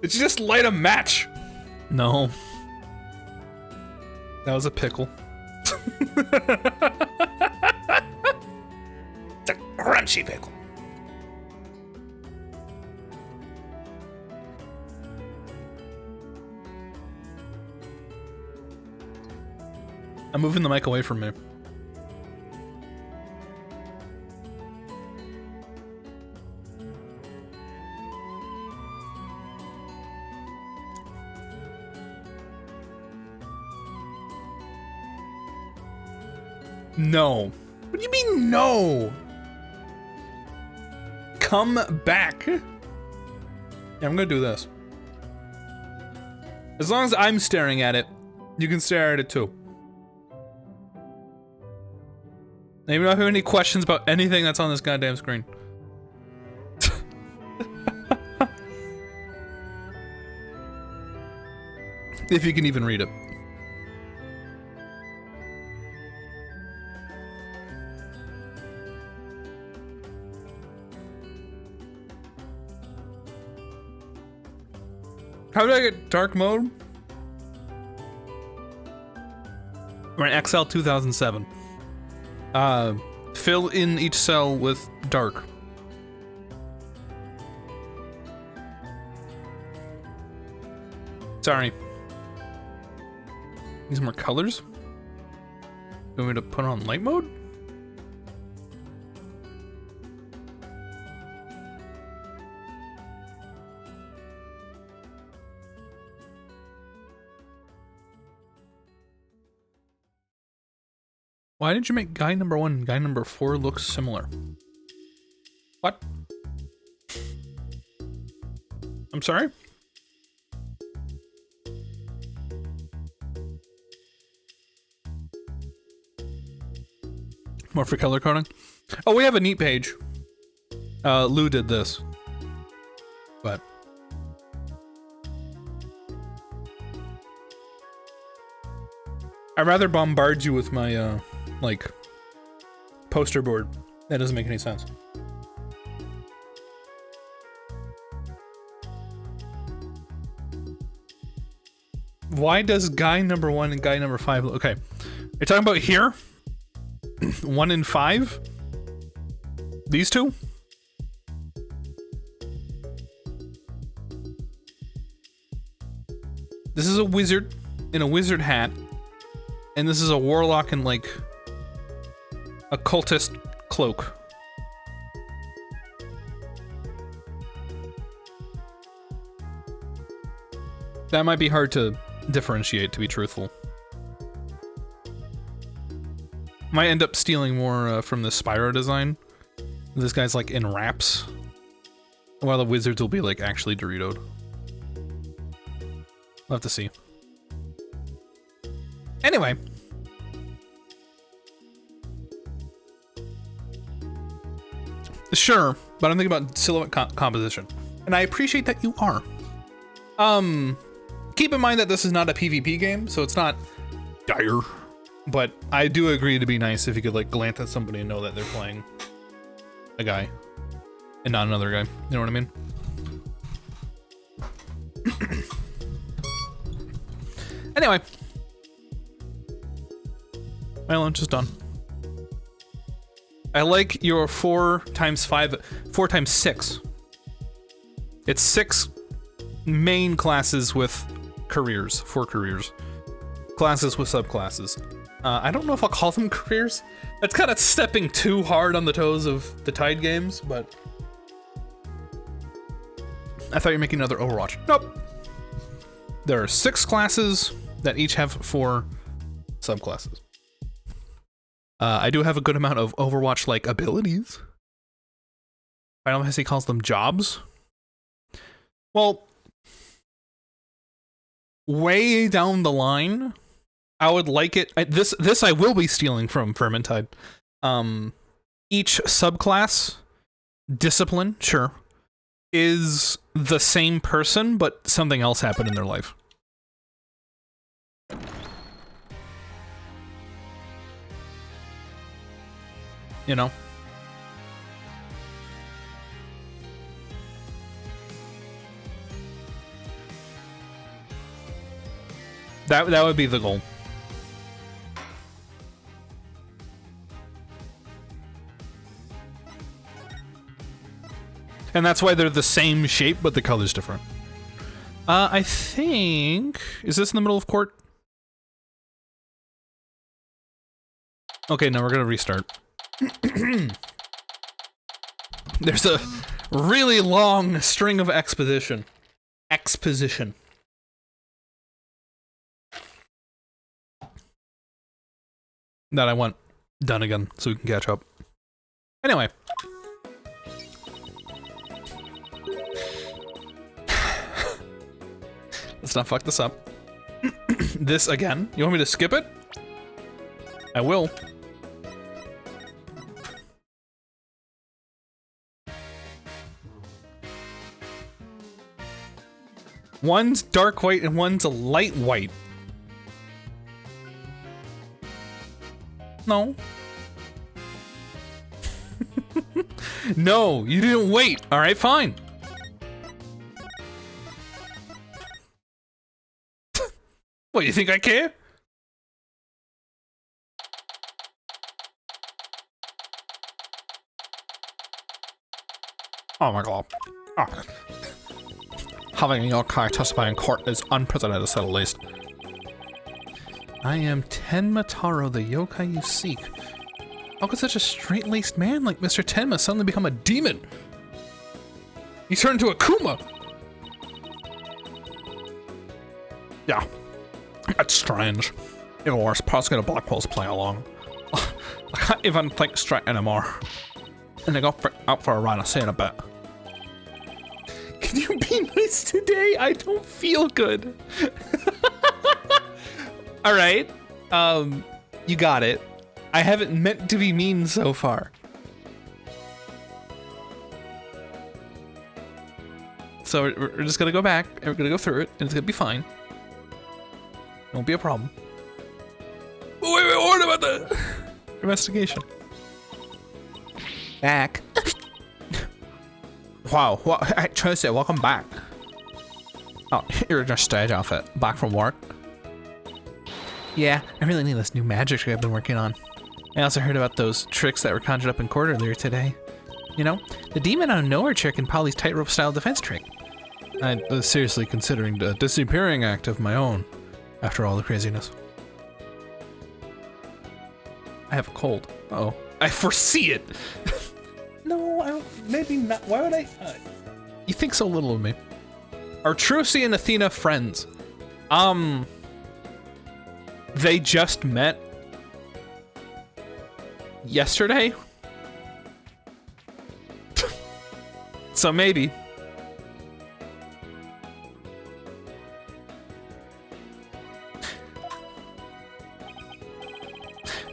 Did you just light a match? No. That was a pickle. It's a crunchy pickle. I'm moving the mic away from me. No. What do you mean no? Come back. Yeah, I'm gonna do this. As long as I'm staring at it, you can stare at it too. Let me know if you have any questions about anything that's on this goddamn screen. If you can even read it. How do I get dark mode? We're in XL 2007. Fill in each cell with dark. Sorry. Need some more colors? You want me to put on light mode? Why did you make guy number 1 and guy number 4 look similar? What? I'm sorry? More for color coding? Oh, we have a neat page. Lou did this. But I'd rather bombard you with my, like, poster board. That doesn't make any sense. Why does guy number 1 and guy number 5... Okay. You're talking about here? 1 and 5? These two? This is a wizard in a wizard hat. And this is a warlock in, like, a cultist cloak. That might be hard to differentiate, to be truthful. Might end up stealing more from the Spyro design. This guy's, like, in wraps. While the wizards will be, like, actually Doritoed. We'll have to see. Anyway. Sure, but I'm thinking about silhouette composition. And I appreciate that you are. Keep in mind that this is not a PvP game, so it's not dire. But I do agree it'd be nice if you could, like, glance at somebody and know that they're playing a guy. And not another guy. You know what I mean? Anyway. My lunch is done. I like your 4 times 6. It's 6 main classes with careers, 4 careers. Classes with subclasses. I don't know if I'll call them careers. That's kind of stepping too hard on the toes of the Tide games, but... I thought you were making another Overwatch. Nope. There are 6 classes that each have 4 subclasses. I do have a good amount of Overwatch-like abilities. Final Fantasy calls them jobs. Well, way down the line, I would like it. This I will be stealing from Vermintide. Each subclass, discipline, sure, is the same person, but something else happened in their life. You know? That would be the goal. And that's why they're the same shape, but the color's different. I think... Is this in the middle of court? Okay, no, we're gonna restart. There's a really long string of exposition. That I want done again, so we can catch up. Anyway. Let's not fuck this up. This again? You want me to skip it? I will. One's dark white and one's a light white. No. No, you didn't wait. All right, fine. What, you think I care? Oh my god. Oh. Having a yokai testify in court is unprecedented, to say the least. I am Tenma Taro, the yokai you seek. How could such a straight-laced man like Mr. Tenma suddenly become a demon? He turned into a Kuma! Yeah. That's strange. Even worse, Prosecute Blackwell's playing along. I can't even think straight anymore. And I go out for a run, I'll see you in a bit. Can you be nice today? I don't feel good. Alright. You got it. I haven't meant to be mean so far. So we're just gonna go back, and we're gonna go through it, and it's gonna be fine. Won't be a problem. Oh, wait, what about the investigation? Back. Wow, hey, Tracy, welcome back. Oh, you're in your stage outfit. Back from work? Yeah, I really need this new magic trick I've been working on. I also heard about those tricks that were conjured up in court earlier today. You know, the demon out of nowhere trick and Polly's tightrope style defense trick. I'm seriously considering the disappearing act of my own, after all the craziness. I have a cold. Uh-oh. I foresee it! No, I don't, maybe not. Why would I? You think so little of me. Are Trucy and Athena friends? They just met yesterday? So maybe.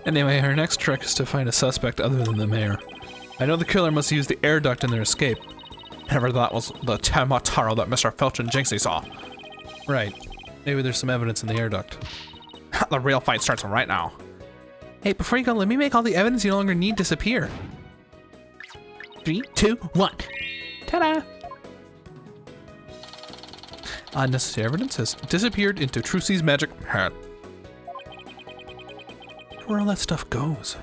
Anyway, our next trick is to find a suspect other than the mayor. I know the killer must have used the air duct in their escape. Never that was the Tenma Taro that Mr. Filch and Jinxie saw. Right. Maybe there's some evidence in the air duct. The real fight starts right now. Hey, before you go, let me make all the evidence you no longer need disappear. 3, 2, 1. Ta-da! Unnecessary evidence has disappeared into Trucy's magic hat. Where all that stuff goes.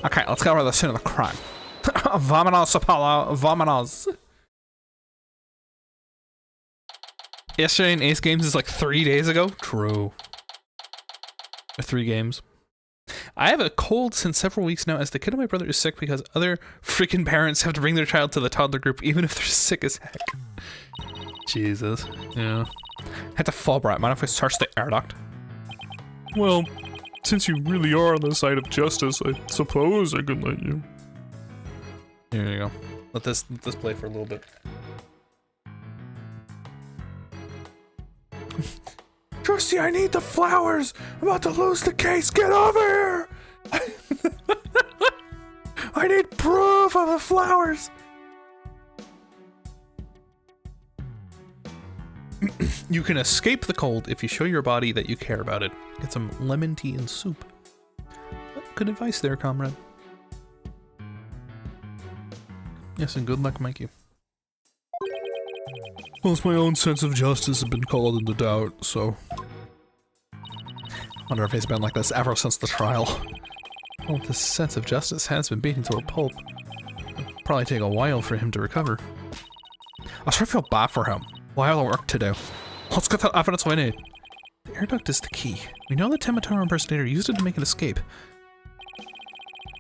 Okay, let's go over the scene of the crime. Vamonos, Apollo, vamonos. Yesterday in Ace Games is like 3 days ago? True. Or 3 games. I have a cold since several weeks now as the kid of my brother is sick because other freaking parents have to bring their child to the toddler group even if they're sick as heck. Jesus. Yeah. Had to fall bright. Mind if I search the air duct? Well, since you really are on the side of justice, I suppose I could let you. Here you go. Let this play for a little bit. Trusty, I need the flowers! I'm about to lose the case! Get over here! I need proof of the flowers! You can escape the cold if you show your body that you care about it. Get some lemon tea and soup. Good advice there, comrade. Yes, and good luck, Mikey. Well, my own sense of justice has been called into doubt, so... Wonder if he's been like this ever since the trial. Well, this sense of justice has been beaten to a pulp. It'll probably take a while for him to recover. I sure feel bad for him. We'll have work to do. Let's get that evidence we need. The air duct is the key. We know the Timotaro impersonator used it to make an escape.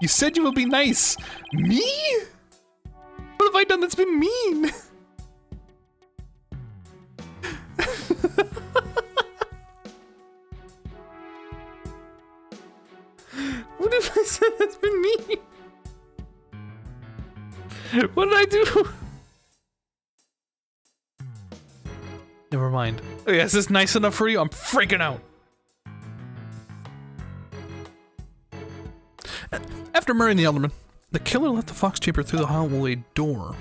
You said you will be nice! Me? What have I done that's been mean? What have I said that's been mean? What did I do? Never mind. Oh, yeah, is this nice enough for you? I'm freaking out. After murdering the Elderman, the killer left the fox chamber through the hallway door.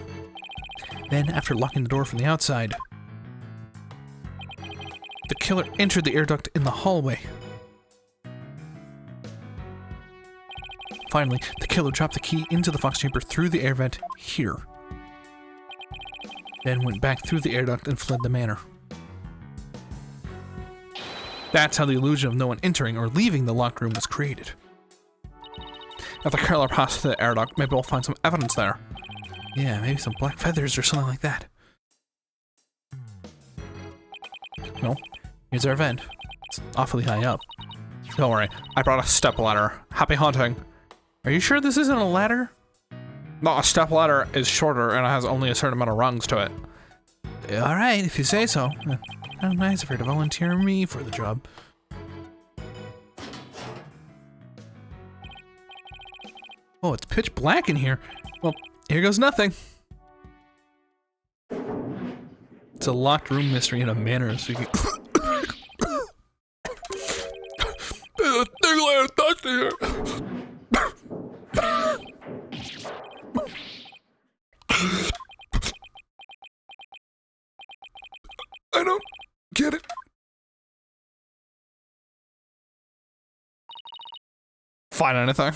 Then, after locking the door from the outside, the killer entered the air duct in the hallway. Finally, the killer dropped the key into the fox chamber through the air vent here. Then went back through the air duct and fled the manor. That's how the illusion of no one entering or leaving the locked room was created. If the killer passed through the air duct, maybe we'll find some evidence there. Yeah, maybe some black feathers or something like that. No, here's our vent. It's awfully high up. Don't worry, I brought a stepladder. Happy hunting. Are you sure this isn't a ladder? No, a stepladder is shorter and it has only a certain amount of rungs to it. Alright, if you say so. How nice of her to volunteer me for the job. Oh, it's pitch black in here. Well, here goes nothing. It's a locked room mystery in a manor, so you can... There's a thing like a dust in here. I don't get it. Find anything?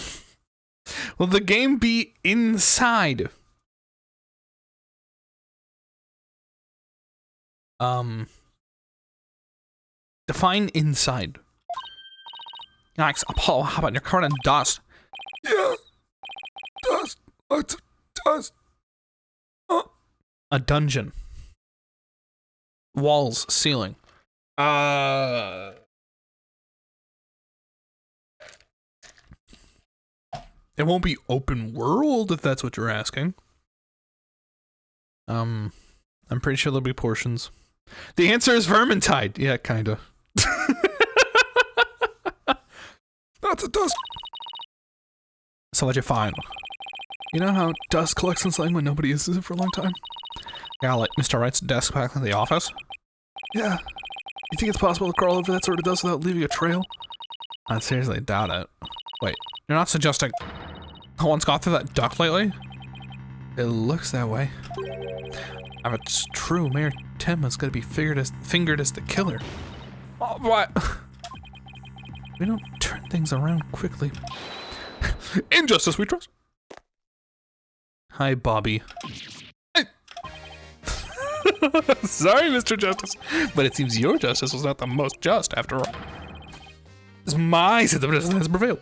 Will the game be inside? Define inside. Yikes, Apollo, how about your covered in dust? Yeah, dust. Lots of dust. A dungeon. Walls, ceiling. It won't be open world if that's what you're asking. I'm pretty sure there'll be portions. The answer is Vermintide. Yeah, kinda. That's a dust. So what'd you find? You know how dust collects in something when nobody uses it for a long time? Yeah, like Mr. Wright's desk back in the office? Yeah. You think it's possible to crawl over that sort of dust without leaving a trail? I seriously doubt it. Wait, you're not suggesting no one's gone through that duct lately? It looks that way. If it's true, Mayor Tim is gonna be fingered as the killer. Oh, what? We don't turn things around quickly. Injustice we trust. Hi, Bobby. Hey. Sorry, Mr. Justice, but it seems your justice was not the most just after all. It's my sense of justice has prevailed.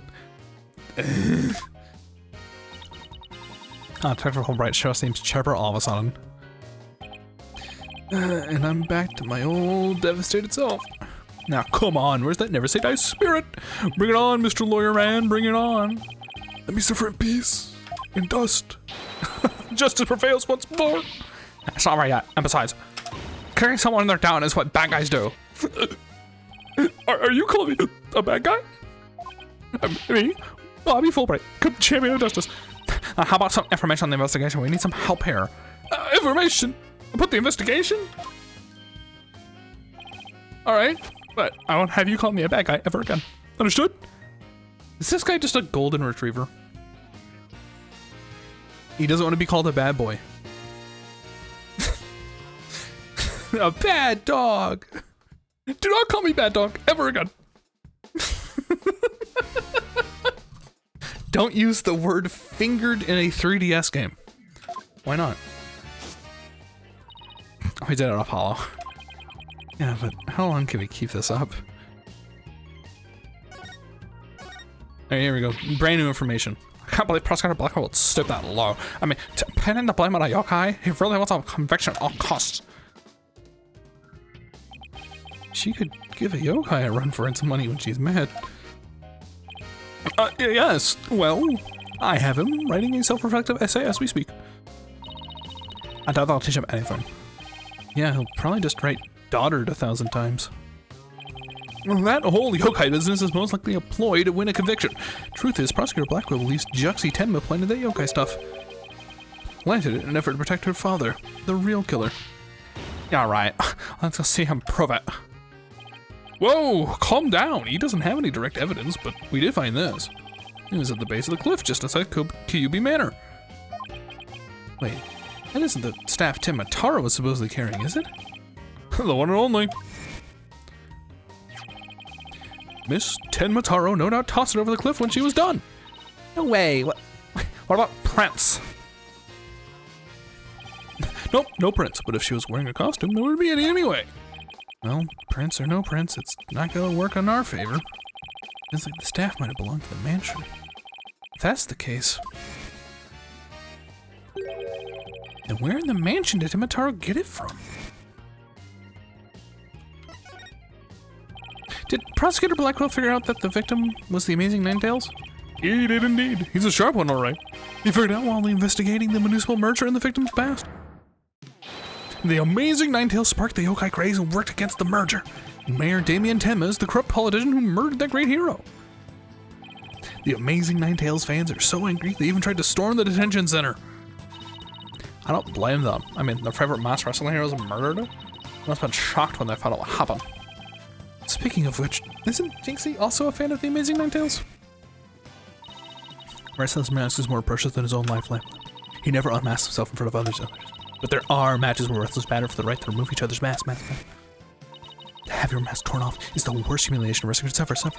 Detective Fulbright show seems chipper all of a sudden. And I'm back to my old devastated self. Now, come on, where's that never say die spirit? Bring it on, Mr. Lawyer Man, bring it on. Let me suffer in peace, in dust. Justice prevails once more. It's not right yet, and besides, carrying someone in their down is what bad guys do. Are you calling me a bad guy? Me, Bobby Fulbright, champion of justice. How about some information on the investigation? We need some help here. Information? Put the investigation? Alright, but I won't have you call me a bad guy ever again. Understood? Is this guy just a golden retriever? He doesn't want to be called a bad boy. A bad dog! Do not call me bad dog ever again. Don't use the word fingered in a 3DS game. Why not? Oh, we did it, Apollo. Yeah, but how long can we keep this up? Alright, here we go. Brand new information. I can't believe Prosecutor Blackwell would stoop that low. I mean, pinning the blame on a yokai? He really wants a conviction at all costs. She could give a yokai a run for its money when she's mad. Yes, well, I have him writing a self-reflective essay as we speak. I doubt that'll teach him anything. Yeah, he'll probably just write "daughter" 1,000 times. That whole yokai business is most likely a ploy to win a conviction. Truth is, Prosecutor Blackwell believes Juxie Tenma planted that yokai stuff. Planted it in an effort to protect her father, the real killer. Yeah, right. Let's go see him prove it. Whoa, calm down. He doesn't have any direct evidence, but we did find this. It was at the base of the cliff just outside Kyubi Manor. Wait, that isn't the staff Tim Mataro was supposedly carrying, is it? The one and only. Miss Tenmataro no doubt tossed it over the cliff when she was done. No way. What about Prince? Nope, no Prince. But if she was wearing a costume, there would be any anyway. Well, Prince or no Prince, it's not gonna work in our favor. It's like the staff might have belonged to the mansion. If that's the case, then where in the mansion did Tenmataro get it from? Did Prosecutor Blackwell figure out that the victim was the Amazing Ninetales? He did indeed. He's a sharp one, all right. He figured out while investigating the municipal merger in the victim's past. The Amazing Ninetales sparked the yokai craze and worked against the merger. Mayor Damien Tenma is the corrupt politician who murdered that great hero. The Amazing Ninetales fans are so angry they even tried to storm the detention center. I don't blame them. I mean, their favorite mass wrestling heroes murdered it. They must have been shocked when they found out what happened. Speaking of which, isn't Jinxie also a fan of the Amazing Ninetales? Wrestling's mask is more precious than his own lifeline. He never unmasks himself in front of others. But there are matches where wrestlers battle for the right to remove each other's mask. To have your mask torn off is the worst humiliation a wrestler could suffer.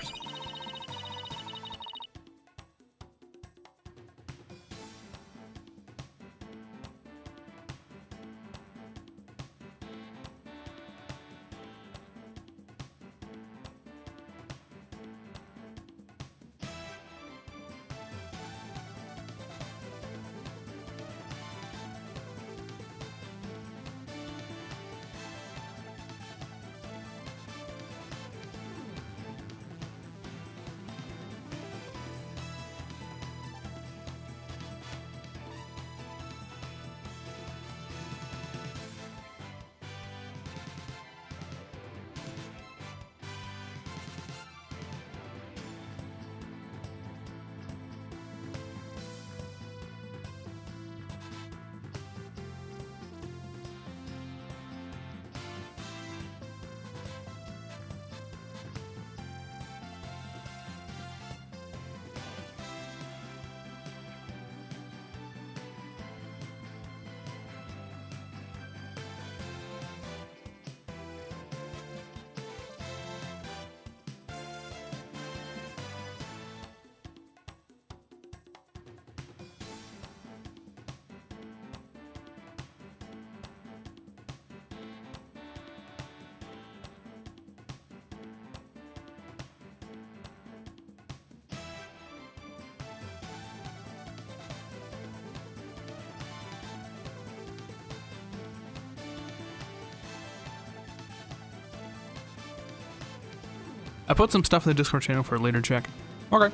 I put some stuff in the Discord channel for a later check. Okay.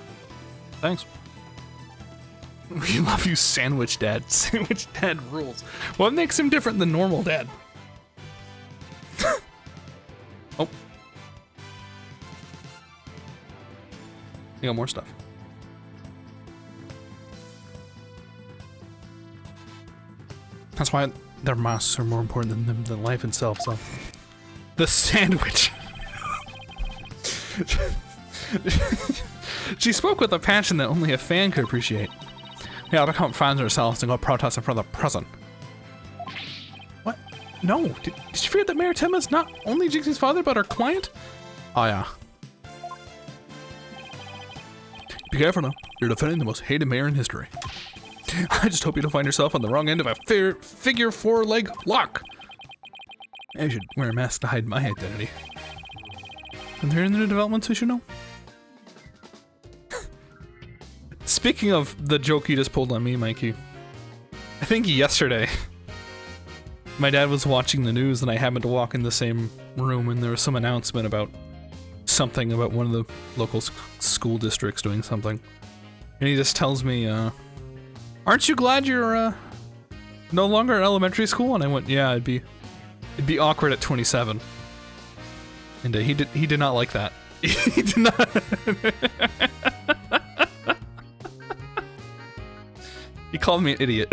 Thanks. We love you, Sandwich Dad. Sandwich Dad rules. What makes him different than normal dad? Oh. You got more stuff. That's why their masks are more important than life itself, so. The sandwich. She spoke with a passion that only a fan could appreciate. Yeah, I'll become fans herself and go protest in front of the prison. What? No. Did she forget that Mayor Tenma's not only Jinxie's father, but her client? Oh, yeah. Be careful now. You're defending the most hated mayor in history. I just hope you don't find yourself on the wrong end of a figure 4-leg lock. I should wear a mask to hide my identity. Are there any new developments we should know? Speaking of the joke you just pulled on me, Mikey, I think yesterday, my dad was watching the news and I happened to walk in the same room and there was some announcement about something about one of the local school districts doing something. And he just tells me, aren't you glad you're, no longer in elementary school? And I went, yeah, it'd be awkward at 27. And he did not like that. He did not. He called me an idiot.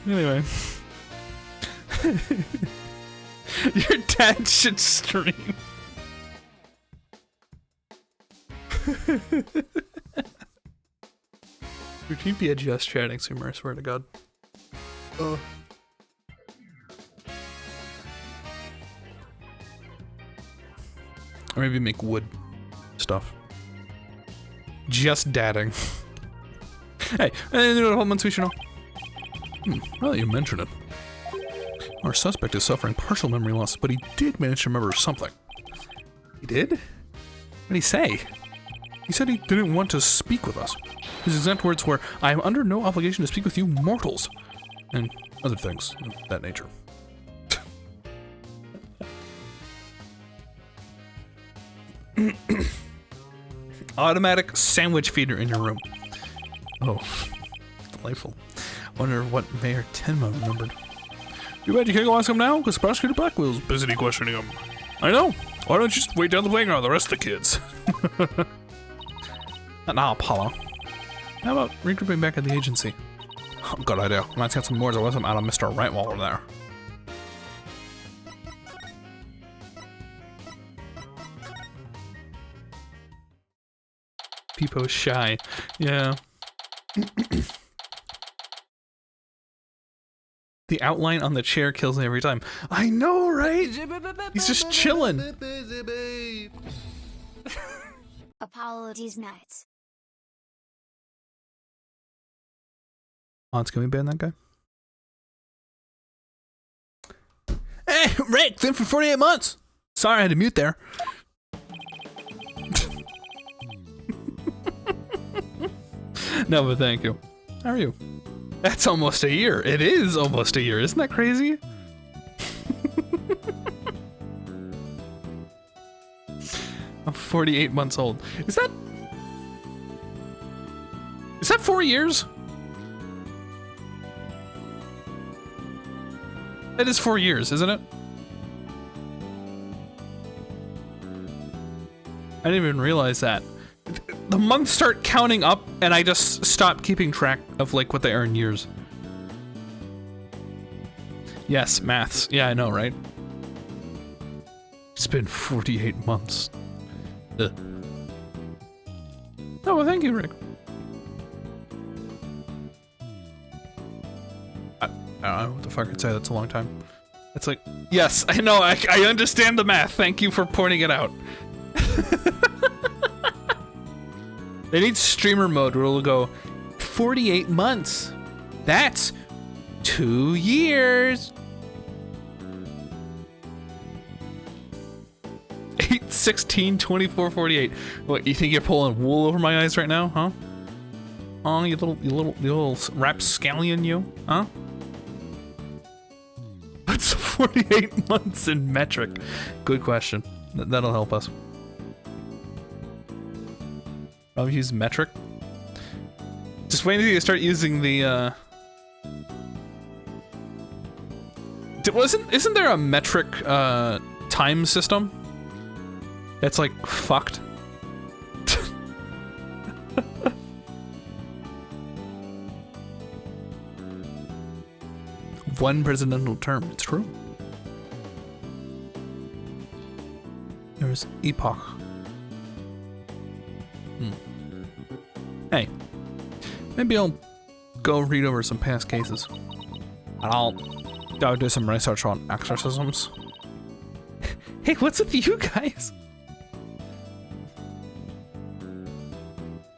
Anyway. Your dad should stream. Routine BGS chatting Sumer, I swear to God. Or maybe make wood stuff. Just dadding. Hey, any new developments we should know? Well, you mentioned it. Our suspect is suffering partial memory loss, but he did manage to remember something. He did? What did he say? He said he didn't want to speak with us. His exact words were, "I am under no obligation to speak with you mortals," and other things of that nature. Automatic sandwich feeder in your room. Oh, delightful. Wonder what Mayor Tenma remembered. You bet you can't go ask him now, because Prosecutor Blackwell's busy questioning him. I know. Why don't you just wait down the playground with the rest of the kids? Not now, Apollo. How about regrouping back at the agency? Oh, good idea. Might get some more as I wasn't out of Mr. Right while we're there. Peepo's shy. Yeah. The outline on the chair kills me every time. I know, right? He's just chilling. Apologies, nuts. Hans, can we ban that guy? Hey, Rick, it's in for 48 months. Sorry, I had to mute there. No, but thank you. How are you? That's almost a year. It is almost a year. Isn't that crazy? I'm 48 months old. Is that 4 years? That is 4 years, isn't it? I didn't even realize that. The months start counting up, and I just stop keeping track of like what they are in years. Yes, maths. Yeah, I know, right? It's been 48 months. Ugh. Oh, well, thank you, Rick. I don't know what the fuck I'd say. That's a long time. It's like, yes, I know. I understand the math. Thank you for pointing it out. They need streamer mode where it'll go 48 months. That's 2 years. 8, 16, 24, 48. What, you think you're pulling wool over my eyes right now, huh? Oh, you little rapscallion, you, huh? What's 48 months in metric? Good question. That'll help us. I'll use metric. Just wait until you start using the, isn't there a metric, time system? That's like, fucked. One presidential term, it's true. There's epoch. Hey, maybe I'll go read over some past cases. And I'll I'll do some research on exorcisms. Hey, what's with you guys?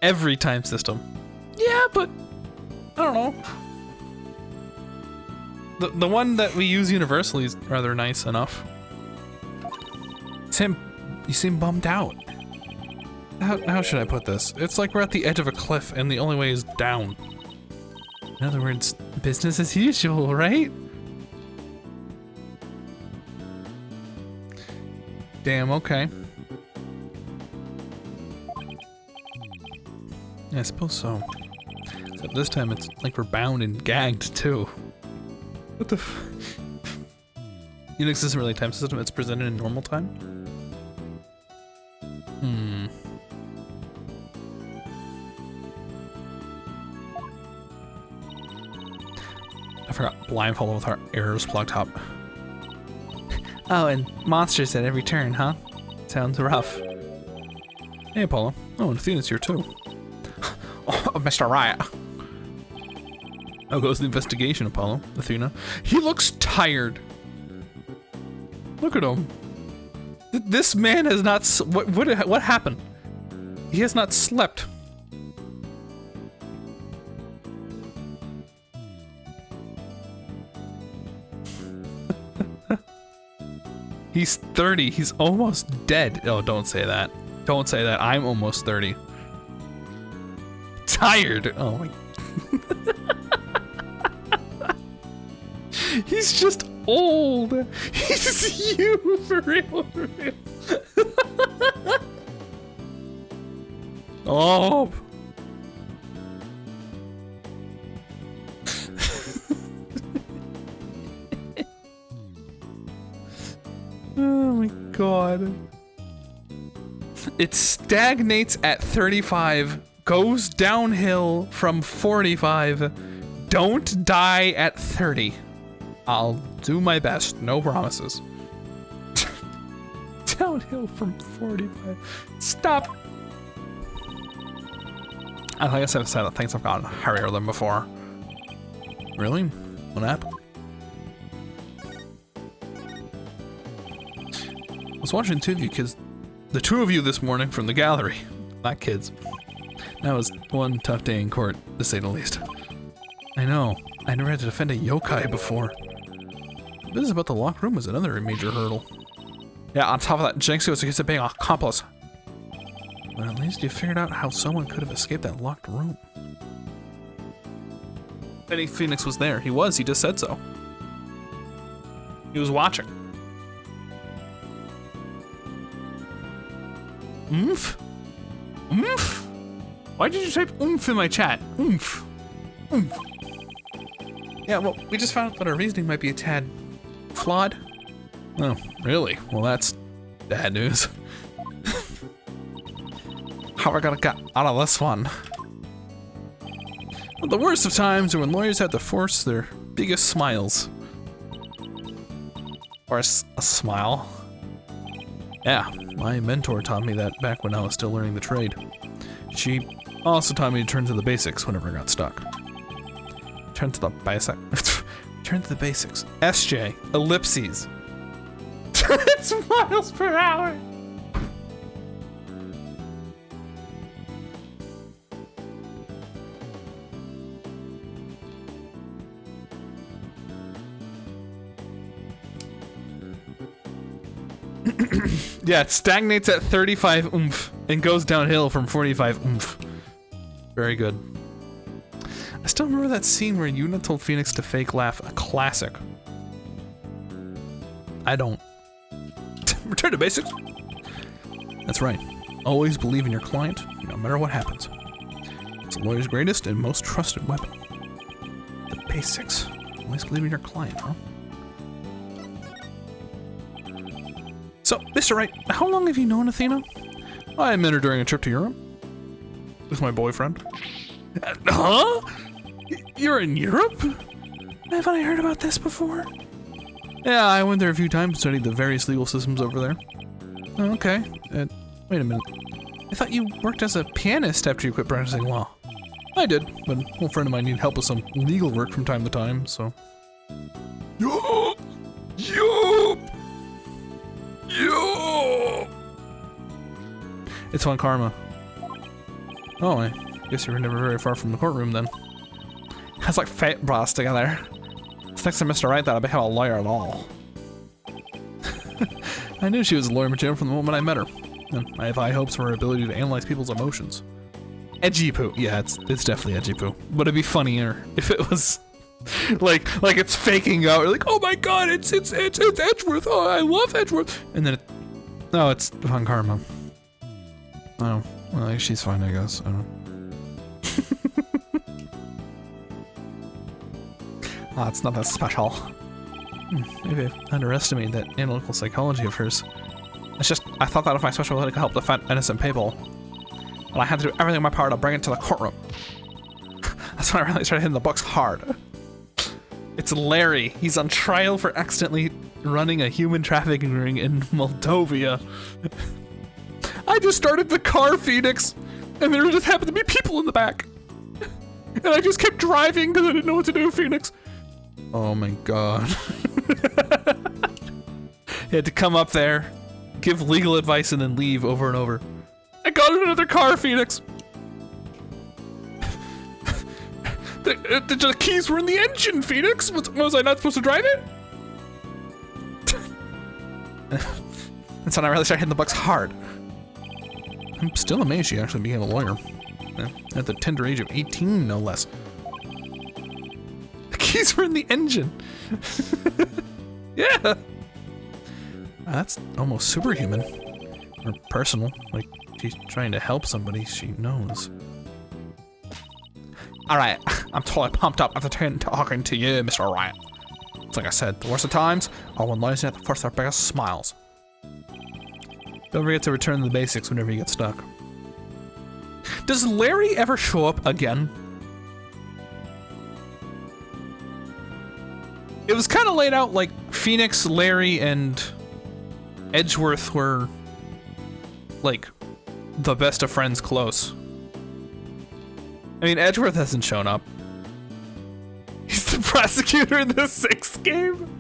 Every time system. Yeah, but I don't know. The one that we use universally is rather nice enough. Tim, you seem bummed out. How should I put this? It's like we're at the edge of a cliff and the only way is down. In other words, business as usual, right? Damn, okay. Yeah, I suppose so. Except this time it's like we're bound and gagged too. What the f- Unix isn't really a time system, it's presented in normal time? I forgot blindfolded with our errors plugged up. Oh, and monsters at every turn, huh? Sounds rough. Hey, Apollo. Oh, and Athena's here too. Oh, Mr. Riot. How goes the investigation, Apollo? Athena. He looks tired. Look at him. This man has not. What happened? He has not slept. He's 30. He's almost dead. Oh, don't say that. Don't say that. I'm almost 30. Tired. Oh my. He's just old. He's you for real. For real. Oh. Oh my god. It stagnates at 35, goes downhill from 45. Don't die at 30. I'll do my best, no promises. Downhill from 45. Stop. I guess I've said things have gotten hairier than before. Really? What happened? I was watching the two of you this morning from the gallery. Not kids. That was one tough day in court, to say the least. I know. I never had to defend a yokai before. The business about the locked room was another major hurdle. Yeah, on top of that, Jinxie was accused of being an accomplice. But at least you figured out how someone could have escaped that locked room. I think Phoenix was there. He just said so. He was watching. Oomph? Oomph? Why did you type oomph in my chat? Oomph. Oomph. Yeah, well, we just found out that our reasoning might be a tad flawed. Oh, really? Well, that's bad news. How are we gonna get out of this one? Well, the worst of times are when lawyers have to force their biggest smiles. Or a smile. Yeah, my mentor taught me that back when I was still learning the trade. She also taught me to turn to the basics whenever I got stuck. Turn to the basics. Turn to the basics. SJ, ellipses. It's miles per hour. Yeah, it stagnates at 35 oomph and goes downhill from 45 oomph. Very good. I still remember that scene where Yuna told Phoenix to fake laugh, a classic. I don't. Return to basics. That's right. Always believe in your client, no matter what happens. It's a lawyer's greatest and most trusted weapon. The basics. Always believe in your client, huh? So, Mr. Wright, how long have you known Athena? I met her during a trip to Europe. With my boyfriend. Huh? You're in Europe? Haven't I heard about this before? Yeah, I went there a few times and studied the various legal systems over there. Oh, okay. Wait a minute. I thought you worked as a pianist after you quit practicing law. I did, but a friend of mine needed help with some legal work from time to time, so... Yup! Yup! Yup! It's on Karma. Oh, I guess you were never very far from the courtroom then. It's like fate brought us together. It's next to Mr. Right that I became a lawyer at all. I knew she was a lawyer material from the moment I met her. And I have high hopes for her ability to analyze people's emotions. Edgy poo. Yeah, it's definitely edgy poo. But it'd be funnier if it was like it's faking out. You're like, oh my god, it's Edgeworth. Oh, I love Edgeworth. And then it's Von Karma. Oh, well, she's fine, I guess. I don't know. Ah, it's not that special. Maybe I underestimated that analytical psychology of hers. It's just, I thought that if my special ability could help defend innocent people, and I had to do everything in my power to bring it to the courtroom. That's when I really started hitting the books hard. It's Larry. He's on trial for accidentally running a human trafficking ring in Moldova. I just started the car, Phoenix, and there just happened to be people in the back. And I just kept driving because I didn't know what to do, Phoenix. Oh my god. He had to come up there, give legal advice, and then leave over and over. I got in another car, Phoenix. The keys were in the engine, Phoenix. Was I not supposed to drive it? That's when I really started hitting the books hard. I'm still amazed she actually became a lawyer. At the tender age of 18, no less. The keys were in the engine. Yeah. That's almost superhuman. Or personal. Like, she's trying to help somebody she knows. Alright, I'm totally pumped up after talking to you, Mr. Wright. It's like I said, the worst of times are when lives at the first our biggest smiles. Don't forget to return to the basics whenever you get stuck. Does Larry ever show up again? It was kind of laid out like Phoenix, Larry, and Edgeworth were like the best of friends close. I mean, Edgeworth hasn't shown up. He's the prosecutor in the 6th game.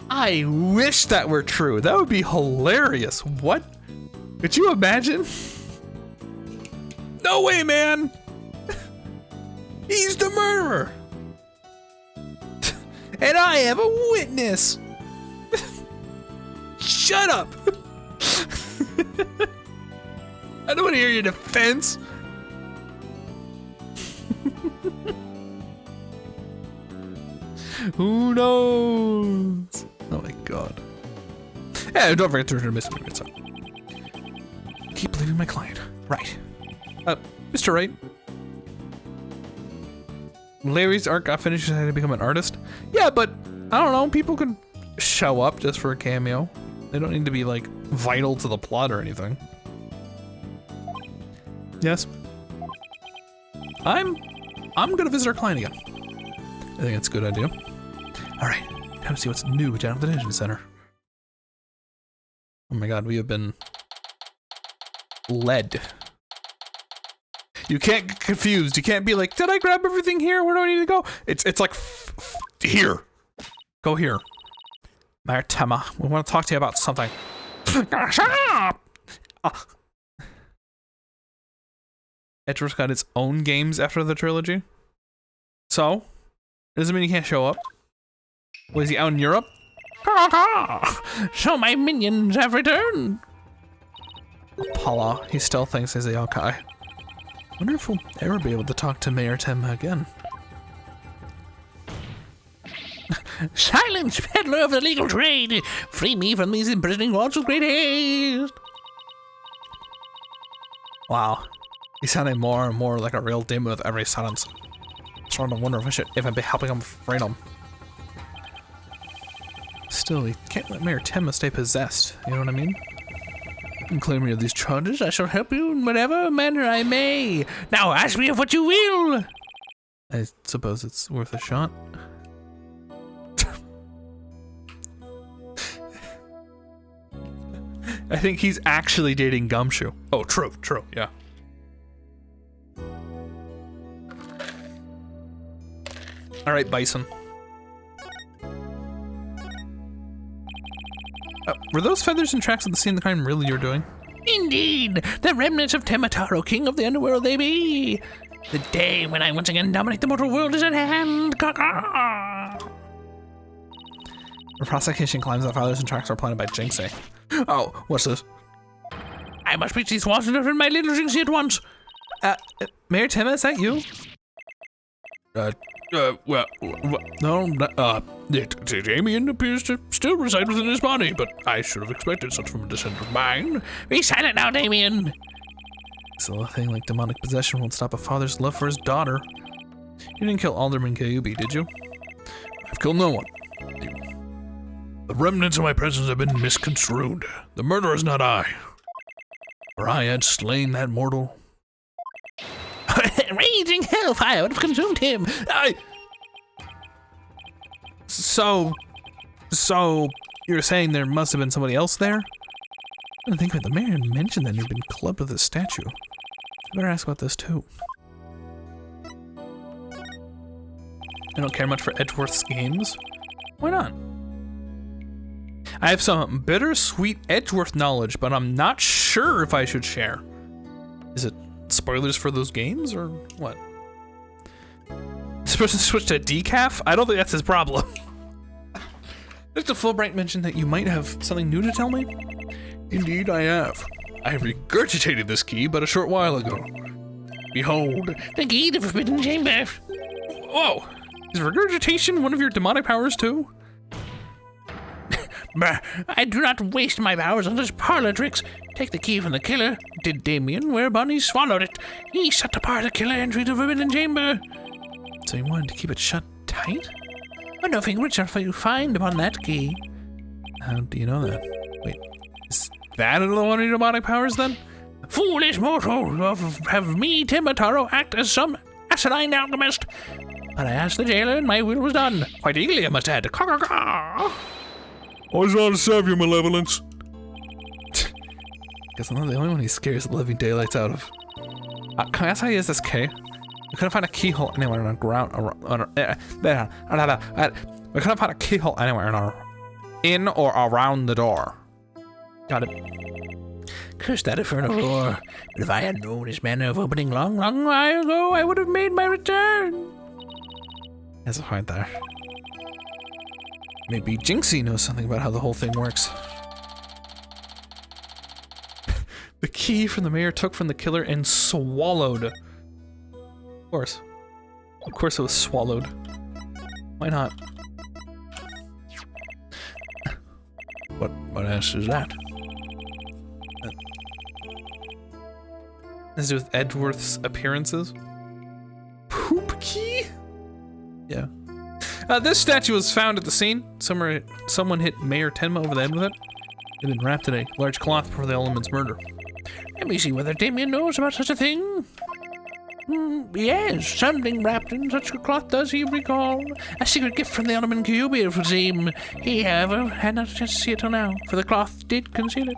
I wish that were true. That would be hilarious. What? Could you imagine? No way, man. He's the murderer. And I have a witness. Shut up. I don't want to hear your defense. Who knows? Oh my god. Yeah, don't forget to return Mr. Wright. Keep believing my client. Right. Mr. Wright. Larry's art got finished and had to become an artist? Yeah, but I don't know. People can show up just for a cameo. They don't need to be like vital to the plot or anything. Yes. I'm gonna visit our client again. I think it's a good idea. Alright, time to see what's new down at the detention center. Oh my god, we have been led. You can't get confused. You can't be like, did I grab everything here? Where do I need to go? It's like, here. Go here. Mayor Tema, we want to talk to you about something. Shut up! Edgeworth's got its own games after the trilogy. So, doesn't mean he can't show up. Was he out in Europe? So my minions have returned. Paula, he still thinks he's a yokai. Wonder if we'll ever be able to talk to Mayor Tema again. Silence, peddler of the legal trade! Free me from these imprisoning walls with great haste! Wow. He's sounding more and more like a real demon with every sentence. I'm starting to wonder if I should even be helping him free him. Still, he can't let Mayor Tema stay possessed, you know what I mean? You can clear me of these charges, I shall help you in whatever manner I may. Now ask me of what you will! I suppose it's worth a shot. I think he's actually dating Gumshoe. Oh, true, yeah. All right, Bison. were those feathers and tracks of the scene the crime really you're doing? Indeed, the remnants of Temataro, king of the underworld they be. The day when I once again dominate the mortal world is at hand. The prosecution claims that feathers and tracks are planted by Jinxie. Oh, what's this? I must reach these walls and open my little Jinxie at once. Mayor Tema, is that you? Damien appears to still reside within his body, but I should have expected such from a descendant of mine. Be silent now, Damien! So a thing like demonic possession won't stop a father's love for his daughter. You didn't kill Alderman Kyubi, did you? I've killed no one. The remnants of my presence have been misconstrued. The murderer is not I. For I had slain that mortal. Raging hellfire would have consumed him. So you're saying there must have been somebody else there? I didn't think of it. The mayor mentioned that he'd been clubbed with a statue. I better ask about this too. I don't care much for Edgeworth's games. Why not? I have some bittersweet Edgeworth knowledge, but I'm not sure if I should share. Is it spoilers for those games or what? This person switched to decaf? I don't think that's his problem. Dr. Fulbright mentioned that you might have something new to tell me? Indeed, I have. I regurgitated this key but a short while ago. Behold, the key to the Forbidden Chamber. Whoa! Is regurgitation one of your demonic powers too? I do not waste my powers on such parlor tricks. Take the key from the killer, did Damien, whereupon he swallowed it. He set apart the killer entry to the Forbidden Chamber. So you wanted to keep it shut tight? But no fingerprints are you find upon that key. How do you know that? Wait, is that another one of your demonic powers then? Foolish mortal, have me, Temataro, act as some asinine alchemist. But I asked the jailer and my will was done. Quite eagerly, I must add. I was on to serve your malevolence. Guess I'm not the only one he scares the living daylights out of. Can I ask how you use this key? We couldn't find a keyhole anywhere on the ground. We couldn't find a keyhole anywhere in or around the door. Got it. Curse that infernal roar. But if I had known his manner of opening long while ago, I would have made my return. There's a point there. Maybe Jinxie knows something about how the whole thing works. The key from the mayor took from the killer and swallowed. Of course. Of course it was swallowed. Why not? What else is that? Has to do with Edgeworth's appearances? Poop key? Yeah. This statue was found at the scene. Someone hit Mayor Tenma over the head with it. It had been wrapped in a large cloth before the Element's murder. Let me see whether Damien knows about such a thing. Yes, something wrapped in such a cloth does he recall. A secret gift from the Alderman Kyubi, it would seem. He, however, had not a chance to see it till now, for the cloth did conceal it.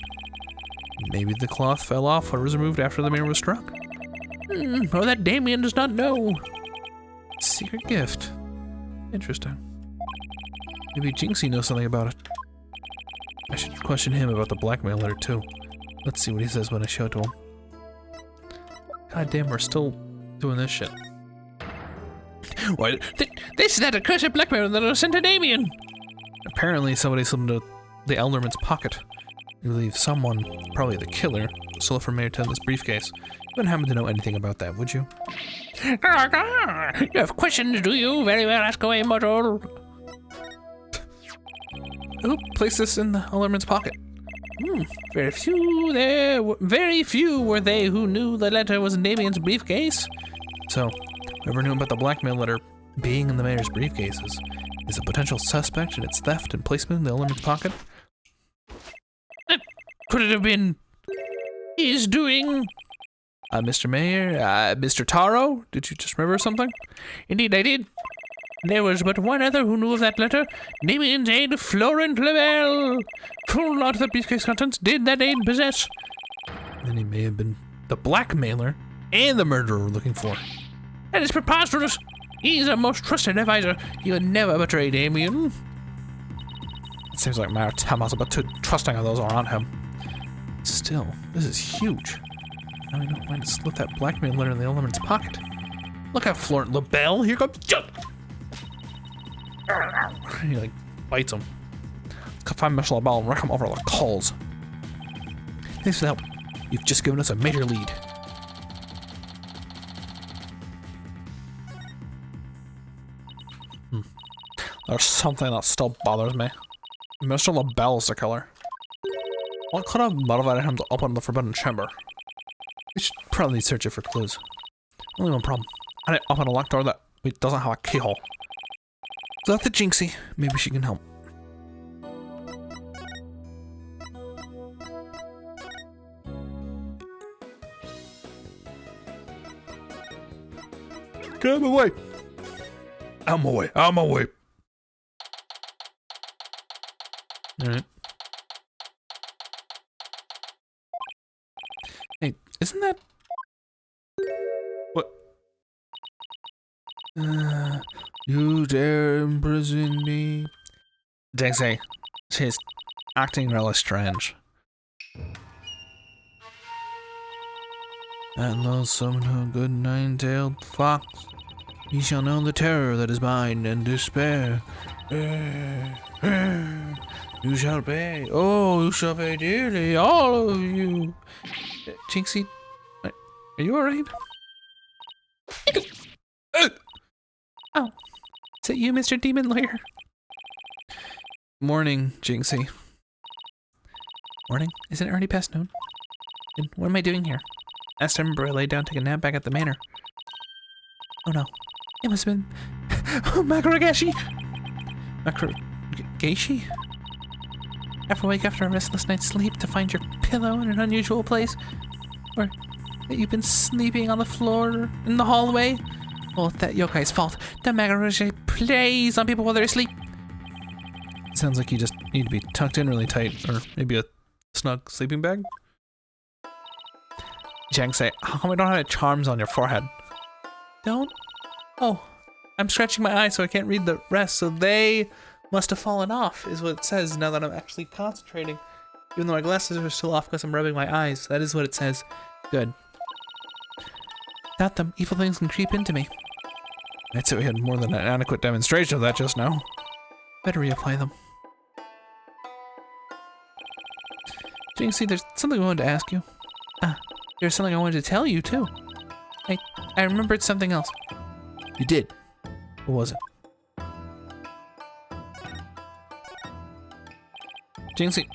Maybe the cloth fell off or was removed after the mayor was struck. Or that Damien does not know. Secret gift. Interesting. Maybe Jinxie knows something about it. I should question him about the blackmail letter too. Let's see what he says when I show it to him. God damn, we're still doing this shit. Why, this is that accursed blackmail that was sent to Damien! Apparently somebody slipped into the Elderman's pocket. You believe someone, probably the killer, stole it from Mayor Tenma's briefcase. You wouldn't happen to know anything about that, would you? You have questions, do you? Very well, ask away, mortal. Who placed this in the Elderman's pocket? Very few were they who knew the letter was in Damien's briefcase. So, whoever knew about the blackmail letter being in the mayor's briefcases is a potential suspect in its theft and placement in the Elderman's pocket? Could it have been his doing? Mr. Mayor, Mr. Taro, did you just remember something? Indeed I did. There was but one other who knew of that letter. Damien's aide, Florent Lavelle. Full lot of the briefcase contents did that aide possess. Then he may have been the blackmailer and the murderer we're looking for. That is preposterous. He's a most trusted advisor. He would never betray Damien. seems like Mayor Tem was a bit too trusting of those around him. Still, this is huge. Now we know when to slip that blackmail letter in the Alderman's pocket. Look out, Florent LaBelle! Here comes Jump! He like bites him. Let's find Mr. LaBelle and wreck him over like coals. Thanks for the help. You've just given us a major lead. There's something that still bothers me. Mr. LaBelle is the killer. What could have motivated him to open the Forbidden Chamber? We should probably search it for clues. Only one problem. I didn't open a locked door that doesn't have a keyhole. So that's the Jinxie. Maybe she can help. Come away. I'm away. I'm away. Alright. Hey, isn't that... What? You dare imprison me? Jinxie, she's acting really strange. At last summon her good nine-tailed fox. Ye shall know the terror that is mine and despair. You shall pay. Oh, you shall pay dearly, all of you. Jinxie, are you alright? Oh, is it you, Mr. Demon Lawyer? Morning, Jinxie. Morning? Isn't it already past noon? And what am I doing here? Last time I remember I laid down to take a nap back at the manor. Oh no. It must have been... Makaragashi! Makaragashi? Ever wake after a restless night's sleep to find your pillow in an unusual place? Or that you've been sleeping on the floor in the hallway? Well, it's that yokai's fault. The Makaragashi plays on people while they're asleep. Sounds like you just need to be tucked in really tight, or maybe a snug sleeping bag? Jinxie, how come I don't have any charms on your forehead? Don't? Oh, I'm scratching my eye so I can't read the rest, so they must have fallen off, is what it says now that I'm actually concentrating. Even though my glasses are still off because I'm rubbing my eyes. That is what it says. Good. Without them, evil things can creep into me. I'd say we had more than an adequate demonstration of that just now. Better reapply them. Jinxie, there's something I wanted to ask you. There's something I wanted to tell you, too. I remembered something else. You did? What was it? Jinxie,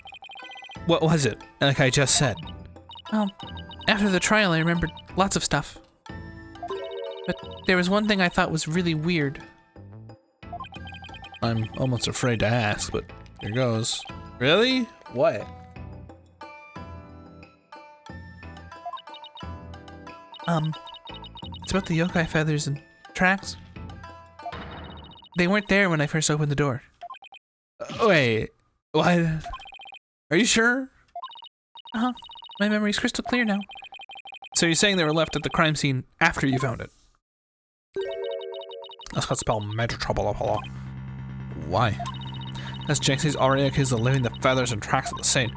what was it? Like I just said. After the trial, I remembered lots of stuff. But there was one thing I thought was really weird. I'm almost afraid to ask, but here goes. Really? What? It's about the yokai feathers and tracks. They weren't there when I first opened the door. Wait, what? Are you sure? Uh-huh. My memory's crystal clear now. So you're saying they were left at the crime scene after you found it? That's gonna spell major trouble up below. Why? As Jinxie's already accused of leaving the feathers and tracks at the scene.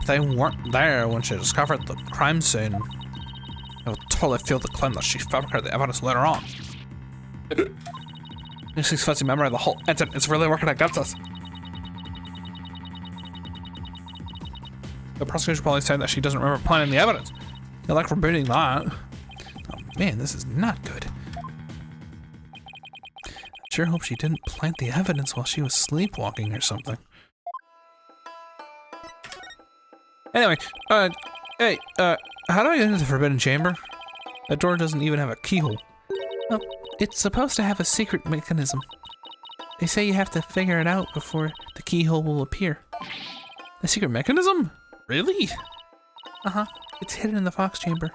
If they weren't there when she discovered the crime scene, it would totally feel the claim that she fabricated the evidence later on. Jinxie's fuzzy memory of the whole incident is really working against us. The prosecution probably saying that she doesn't remember planting the evidence. You're like forbidding that. Oh man, this is not good. I sure hope she didn't plant the evidence while she was sleepwalking or something. Anyway, hey, how do I get into the Forbidden Chamber? That door doesn't even have a keyhole. Well, it's supposed to have a secret mechanism. They say you have to figure it out before the keyhole will appear. A secret mechanism? Really? Uh-huh. It's hidden in the Fox Chamber.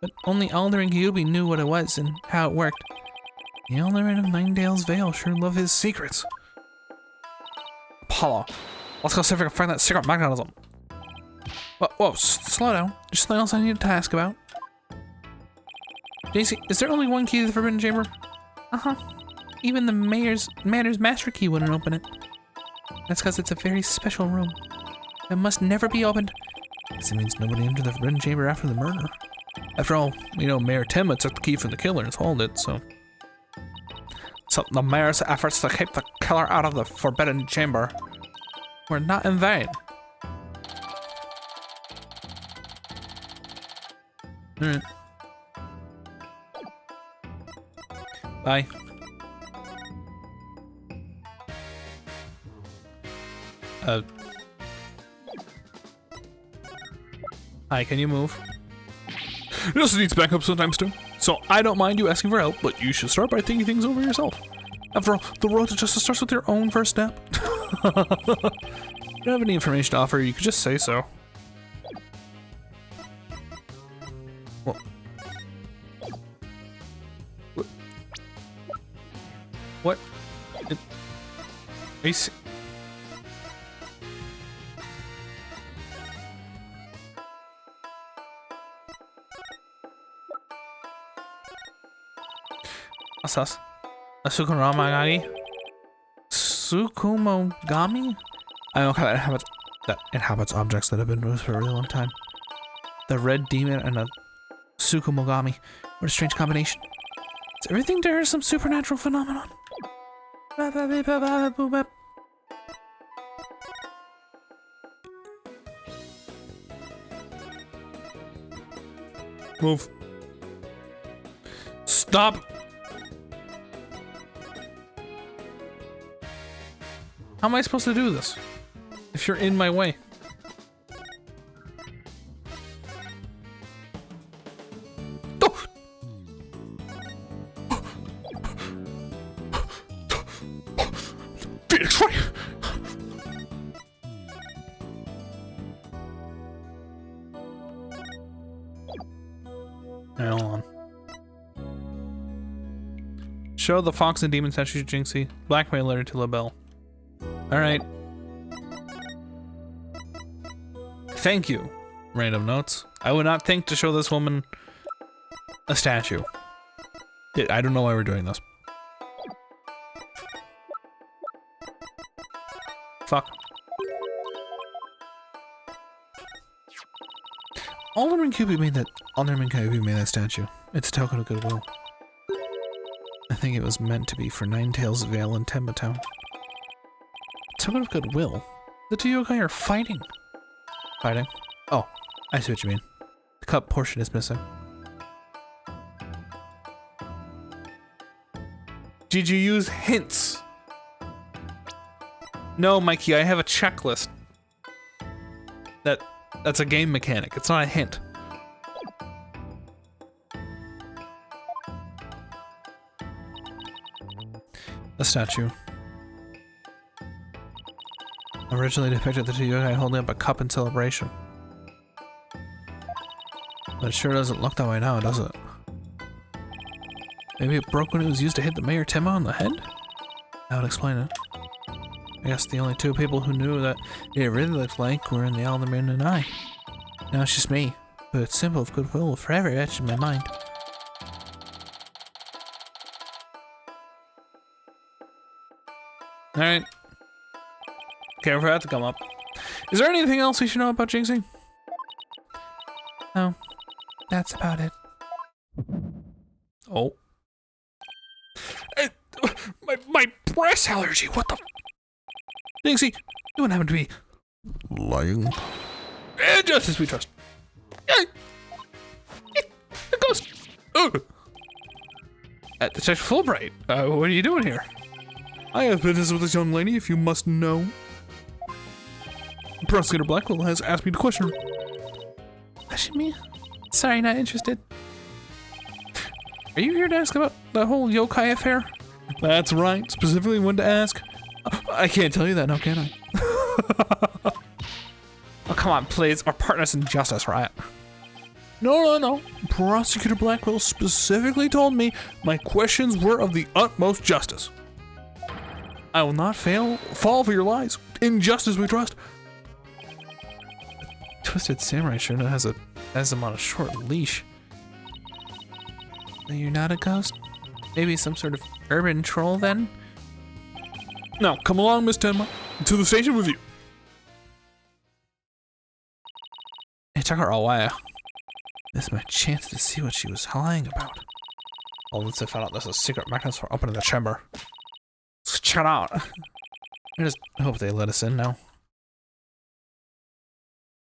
But only Alder and Kyubi knew what it was and how it worked. The Alderman of Ninedale's Vale sure love his secrets. Apollo, let's go see if we can find that secret mechanism. Whoa, slow down. There's something else I need to ask about. Jinxie, is there only one key to the Forbidden Chamber? Uh-huh. Even the mayor's master key wouldn't open it. That's because it's a very special room. It must never be opened. This means nobody entered the forbidden chamber after the murder. After all, you know, Mayor Timma took the key from the killer and sold it, so... So the mayor's efforts to keep the killer out of the forbidden chamber were not in vain. Alright. Bye. Hi, can you move? It also needs backup sometimes too. So I don't mind you asking for help, but you should start by thinking things over yourself. After all, the road to justice starts with your own first step. If you don't have any information to offer, you could just say so. Well, what? Are you What's this? A Sukumogami? Sukumogami? I know that inhabits objects that have been moved for a really long time. The red demon and a Sukumogami. What a strange combination. Is everything there some supernatural phenomenon? Move. Stop! How am I supposed to do this? If you're in my way. Oh! Phoenix Wright! Hold on. Show the fox and demon statue to Jinxie. Blackmail letter to LaBelle. Alright. Thank you. Random notes. I would not think to show this woman a statue. I don't know why we're doing this. Fuck. Alderman Kyubi made that statue. It's a token of goodwill. I think it was meant to be for Ninetales Vale and Tenma Town. Token of goodwill? The two yokai are fighting. Fighting? Oh, I see what you mean. The cup portion is missing. Did you use hints? No, Mikey, I have a checklist. That's a game mechanic. It's not a hint. The statue. Originally depicted the two yokai holding up a cup in celebration. But it sure doesn't look that way now, does it? Maybe it broke when it was used to hit the Mayor Timma on the head? That would explain it. I guess the only two people who knew that it really looked like were in the Alderman and I. Now it's just me, but its symbol of goodwill will forever etch in my mind. Alright. Okay, we're about to come up. Is there anything else we should know about Jinxie? No. That's about it. Oh. My breast allergy, what the Jinxie, you wouldn't happen to be Lying. Justice we trust. The ghost. Detective Fulbright, what are you doing here? I have business with this young lady, if you must know. Prosecutor Blackwell has asked me to question her. Question me? Sorry, not interested. Are you here to ask about the whole yokai affair? That's right, specifically wanted to ask. I can't tell you that now, can I? Oh, come on, please. Our partner's in justice, right? No. Prosecutor Blackwell specifically told me my questions were of the utmost justice. I will not fall for your lies. In justice we trust. Twisted Samurai sure has him on a short leash. You're not a ghost? Maybe some sort of urban troll then? Now, come along, Miss Tenma, to the station with you. It took her a while. This is my chance to see what she was lying about. Well, once I found out there's a secret mechanism for opening the chamber. Let's check it out. I just hope they let us in now.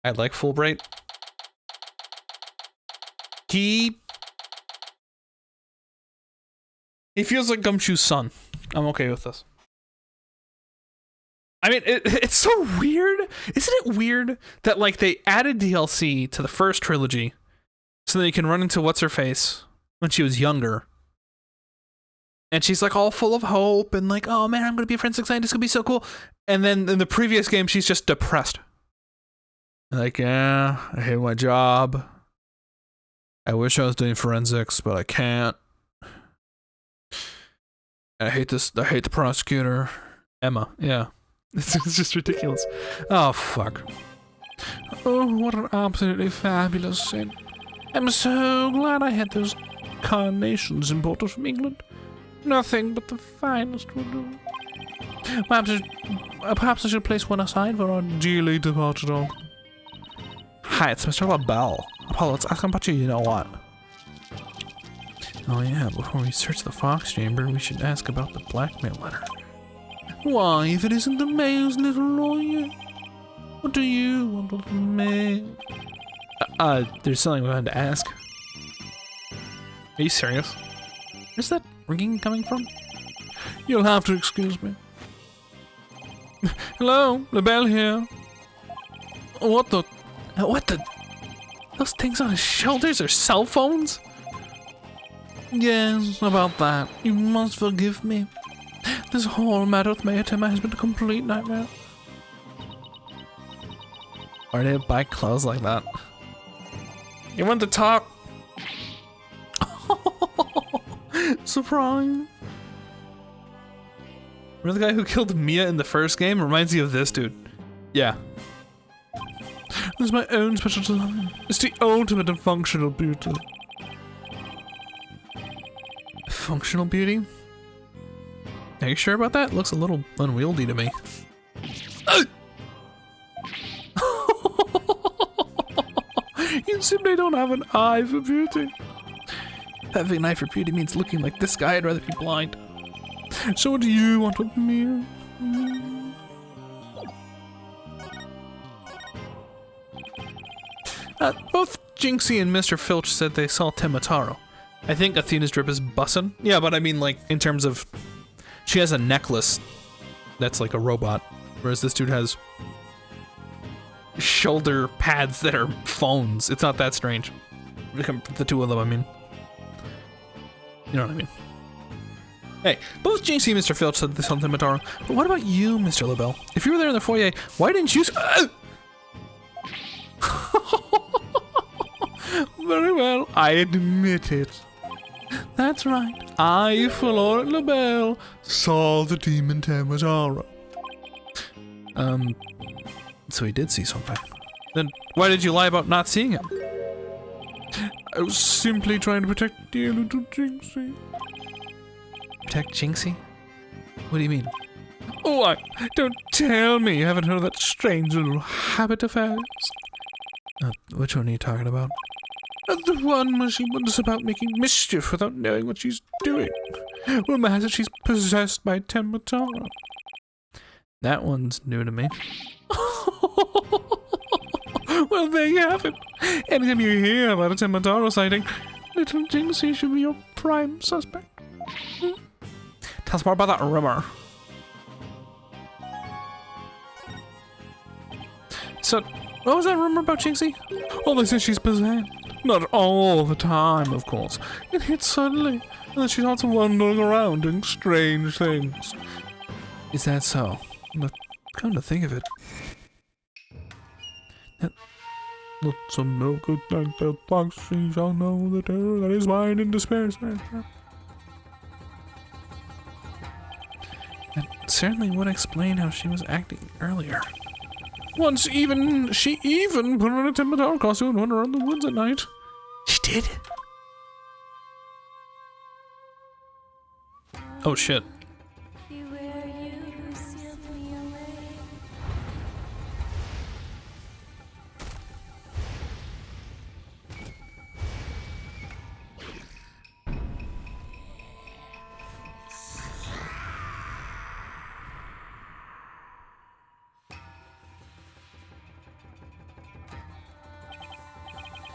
I'd like Fulbright. He feels like Gumshoe's son. I'm okay with this. I mean, it's so weird. Isn't it weird that, like, they added DLC to the first trilogy so that you can run into What's-Her-Face when she was younger? And she's, like, all full of hope and, like, oh, man, I'm going to be a forensic scientist. It's going to be so cool. And then in the previous game, she's just depressed. Like, yeah, I hate my job. I wish I was doing forensics, but I can't. I hate this. I hate the prosecutor. Emma, yeah. It's just ridiculous. Oh, fuck. Oh, what an absolutely fabulous scene. I'm so glad I had those carnations imported from England. Nothing but the finest will do. Perhaps I should place one aside for our dearly departed dog. Hi, it's Mr. LaBelle. Apollo, let's ask him about you, you know what? Oh yeah, before we search the Fox Chamber, we should ask about the blackmail letter. Why, if it isn't the mayor's little lawyer? What do you want with the mayor? There's something we had to ask. Are you serious? Where's that ringing coming from? You'll have to excuse me. Hello, LaBelle here. What the... Those things on his shoulders are cell phones? Yes, about that. You must forgive me. This whole matter with Mayor Tenma has been a complete nightmare. Why do they buy clothes like that? You want to talk? Surprise. Remember the guy who killed Mia in the first game? Reminds me of this dude. Yeah. This is my own special design. It's the ultimate in functional beauty. Functional beauty? Are you sure about that? It looks a little unwieldy to me. You simply don't have an eye for beauty. Having an eye for beauty means looking like this guy. I'd rather be blind. So what do you want with me? Both Jinxie and Mr. Filch said they saw Tenma Taro. I think Athena's drip is bussin'. Yeah, but I mean, like, in terms of... She has a necklace that's like a robot, whereas this dude has shoulder pads that are phones. It's not that strange. The two of them, I mean. You know what I mean. Hey, both Jinxie and Mr. Filch said this on Tenma Taro, but what about you, Mr. LaBelle? If you were there in the foyer, why didn't you... Very well, I admit it. That's right. I, Florent LaBelle, saw the demon Tenma Taro. So he did see something. Then why did you lie about not seeing him? I was simply trying to protect dear little Jinxie. Protect Jinxie? What do you mean? Oh, don't tell me you haven't heard of that strange little habit of hers. Which one are you talking about? The one where she wonders about making mischief without knowing what she's doing. Rumor has it she's possessed by Tenma Taro. That one's new to me. Well, there you have it. Anytime you hear about a Tenma Taro sighting, little Jinxie should be your prime suspect. Tell us more about that rumor. So, what was that rumor about Jinxie? Oh, they say she's possessed. Not all the time, of course. It hits suddenly, and then she starts wandering around doing strange things. Is that so? But come to think of it, lots of no good like that box. She shall know the terror that is mine in despair. That certainly would explain how she was acting earlier. Once she even put on a Tenma Taro costume and went around the woods at night. She did? Oh shit.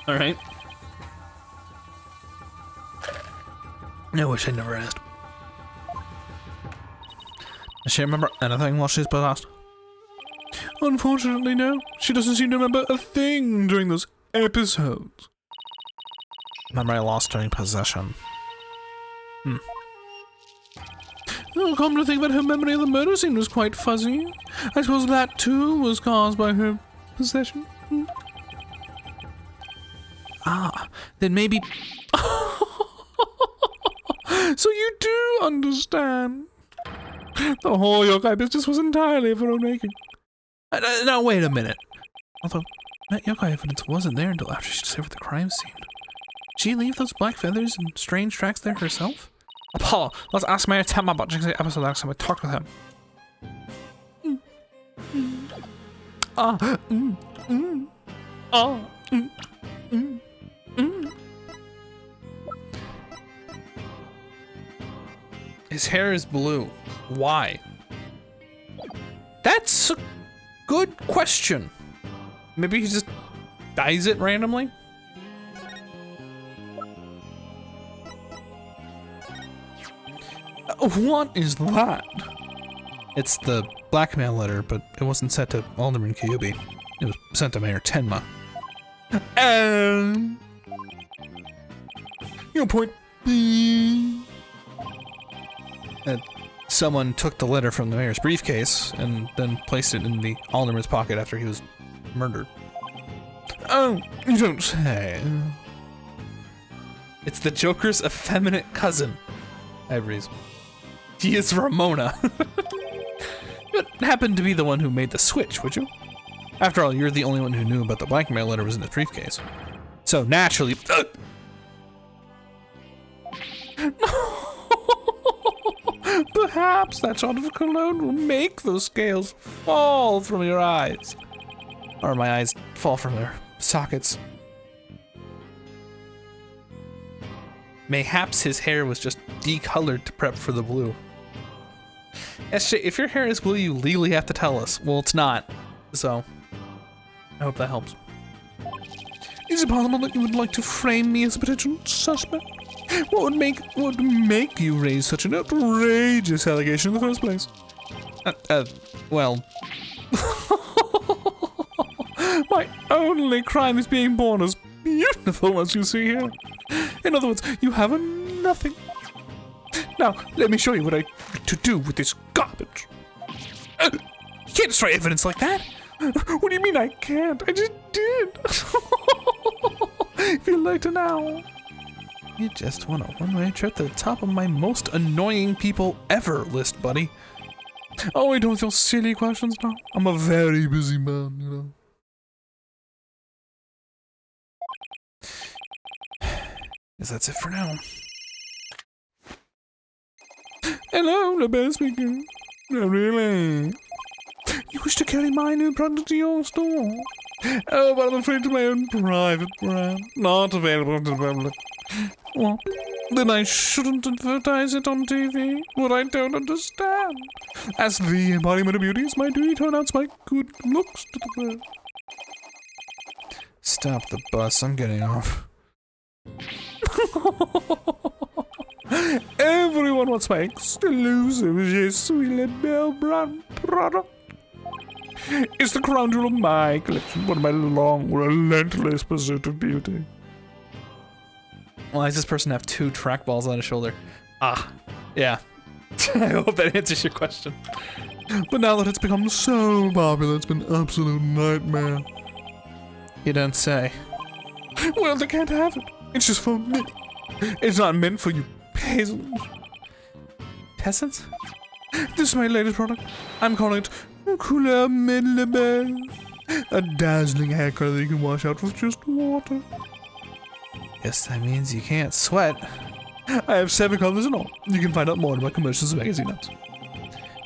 All right. I wish I'd never asked. Does she remember anything while she's possessed? Unfortunately, no. She doesn't seem to remember a thing during those episodes. Memory lost during possession. Oh, come to think that her memory of the murder scene was quite fuzzy. I suppose that too was caused by her possession. Ah, then maybe... So you do understand. The whole yokai business was entirely of her own making. Now, wait a minute. Although, that yokai evidence wasn't there until after she discovered the crime scene. Did she leave those black feathers and strange tracks there herself? Apollo, let's ask Mayor Temma about the episode last time I talked with him. His hair is blue. Why? That's a good question. Maybe he just dyes it randomly? What is that? It's the blackmail letter, but it wasn't sent to Alderman Kyubi. It was sent to Mayor Tenma. And your point B. Someone took the letter from the mayor's briefcase and then placed it in the alderman's pocket after he was murdered. Oh, you don't say. It's the Joker's effeminate cousin. Ivory's. He is Ramona. It happened to be the one who made the switch, would you? After all, you're the only one who knew about the blackmail letter was in the briefcase. So naturally... Perhaps that shot of cologne will make those scales fall from your eyes. Or my eyes fall from their sockets. Mayhaps his hair was just decolored to prep for the blue. SJ, if your hair is blue, you legally have to tell us. Well, it's not. So, I hope that helps. Is it possible that you would like to frame me as a potential suspect? What would make you raise such an outrageous allegation in the first place? Well... My only crime is being born as beautiful as you see here. In other words, you have a nothing. Now, let me show you what I to do with this garbage. You can't destroy evidence like that. What do you mean I can't? I just did. Feel lighter now. You just won a one-way trip to the top of my most annoying people ever list, buddy. Oh, I don't feel silly questions now. I'm a very busy man, you know. Guess that's it for now. Hello, LaBelle speaking. Oh, really? You wish to carry my new product to your store? Oh, but I'm afraid it's my own private brand. Not available to the public. Well, then I shouldn't advertise it on TV. What I don't understand. As the embodiment of beauty, it's my duty to announce my good looks to the world. Stop the bus, I'm getting off. Everyone wants my exclusive Je suis la Belle brand product. It's the crown jewel of my collection, one of my long, relentless pursuit of beauty. Why does this person have 2 trackballs on his shoulder? Ah, yeah. I hope that answers your question. But now that it's become so popular, it's been an absolute nightmare. You don't say. Well, they can't have it. It's just for me. It's not meant for you peasants. Peasants? This is my latest product. I'm calling it Couleur Mid-Lebel. A dazzling hair color that you can wash out with just water. Guess that means you can't sweat. I have 7 colors in all. You can find out more in my commercials and magazine notes.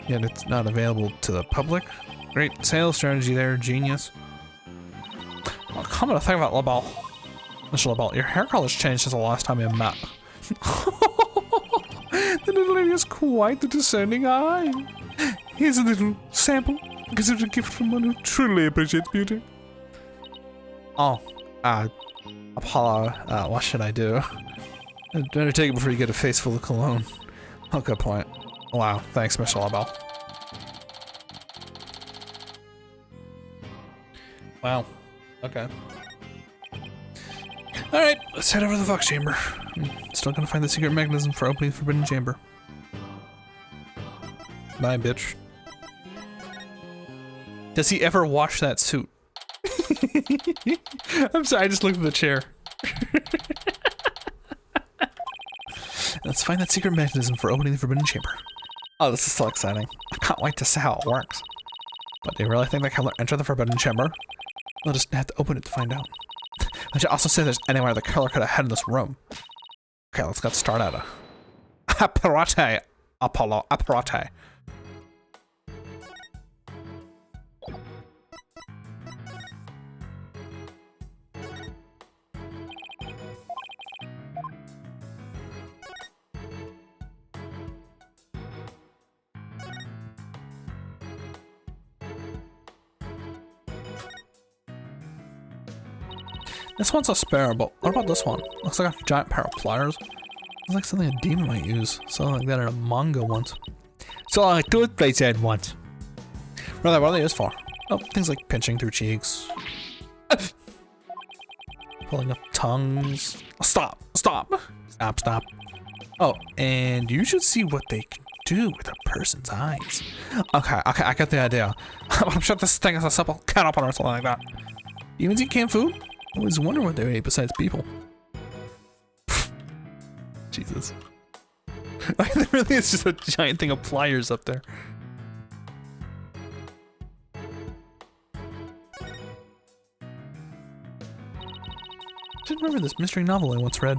Yet it's not available to the public? Great sales strategy there, genius. Well, come to think about LaBelle. Mr. LaBelle, your hair color's changed since the last time we met. The little lady has quite the discerning eye. Here's a little sample. Consider a gift from one who truly appreciates beauty. Oh, Apollo, what should I do? Better take it before you get a face full of cologne. Oh, good point. Wow, thanks, Miss Labelle. Wow. Okay. Alright, let's head over to the Fox Chamber. Still gonna find the secret mechanism for opening the Forbidden Chamber. Bye, bitch. Does he ever wash that suit? I'm sorry, I just looked at the chair. Let's find that secret mechanism for opening the Forbidden Chamber. Oh, this is so exciting. I can't wait to see how it works. But do you really think they can enter the Forbidden Chamber? We'll just have to open it to find out. I should also say there's anywhere the killer could have had in this room. Okay, let's get started. Apparate, Apollo, apparate. This one's a spare, but what about this one? Looks like a giant pair of pliers. Looks like something a demon might use. Something like that in a manga once. So like toothpaste had once. What are they used for? Oh, things like pinching through cheeks. Pulling up tongues. Oh, stop! Stop! Stop, stop. Oh, and you should see what they can do with a person's eyes. Okay, I get the idea. I'm sure this thing is a simple cat opener or something like that. Demons eat canned food? I always wonder what they eat besides people. Jesus. There really is just a giant thing of pliers up there. I remember this mystery novel I once read.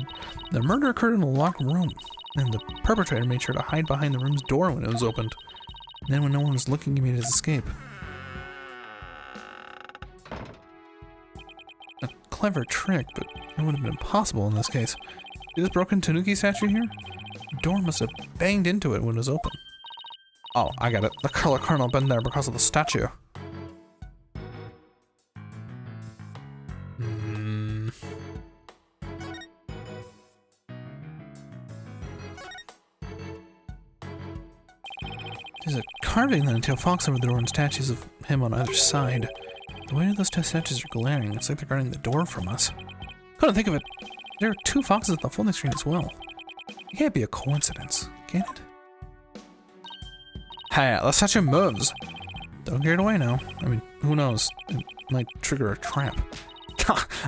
The murder occurred in a locked room, and the perpetrator made sure to hide behind the room's door when it was opened. And then when no one was looking, he made his escape. A clever trick, but it would have been impossible in this case. See this broken Tanuki statue here? The door must have banged into it when it was open. Oh, I get it. The color kernel been there because of the statue. There's a carving that entail fox over the door and statues of him on either side. The way those two statues are glaring, it's like they're guarding the door from us. Couldn't think of it. There are two foxes at the folding screen as well. It can't be a coincidence, can it? Hey, the statue moves. Don't get it away now. I mean, who knows? It might trigger a trap.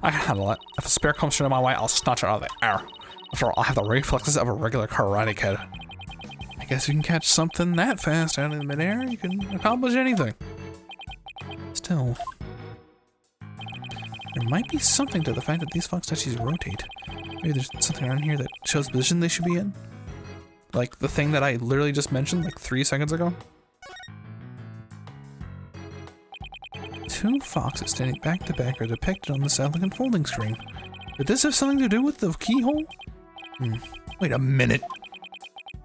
I can handle it. If a spear comes through my way, I'll snatch it out of the air. After all, I have the reflexes of a regular karate kid. I guess you can catch something that fast out in midair, you can accomplish anything. Still, there might be something to the fact that these fox statues rotate. Maybe there's something around here that shows the position they should be in. Like the thing that I literally just mentioned like 3 seconds ago. Two foxes standing back to back are depicted on the side-looking folding screen. Did this have something to do with the keyhole? Wait a minute.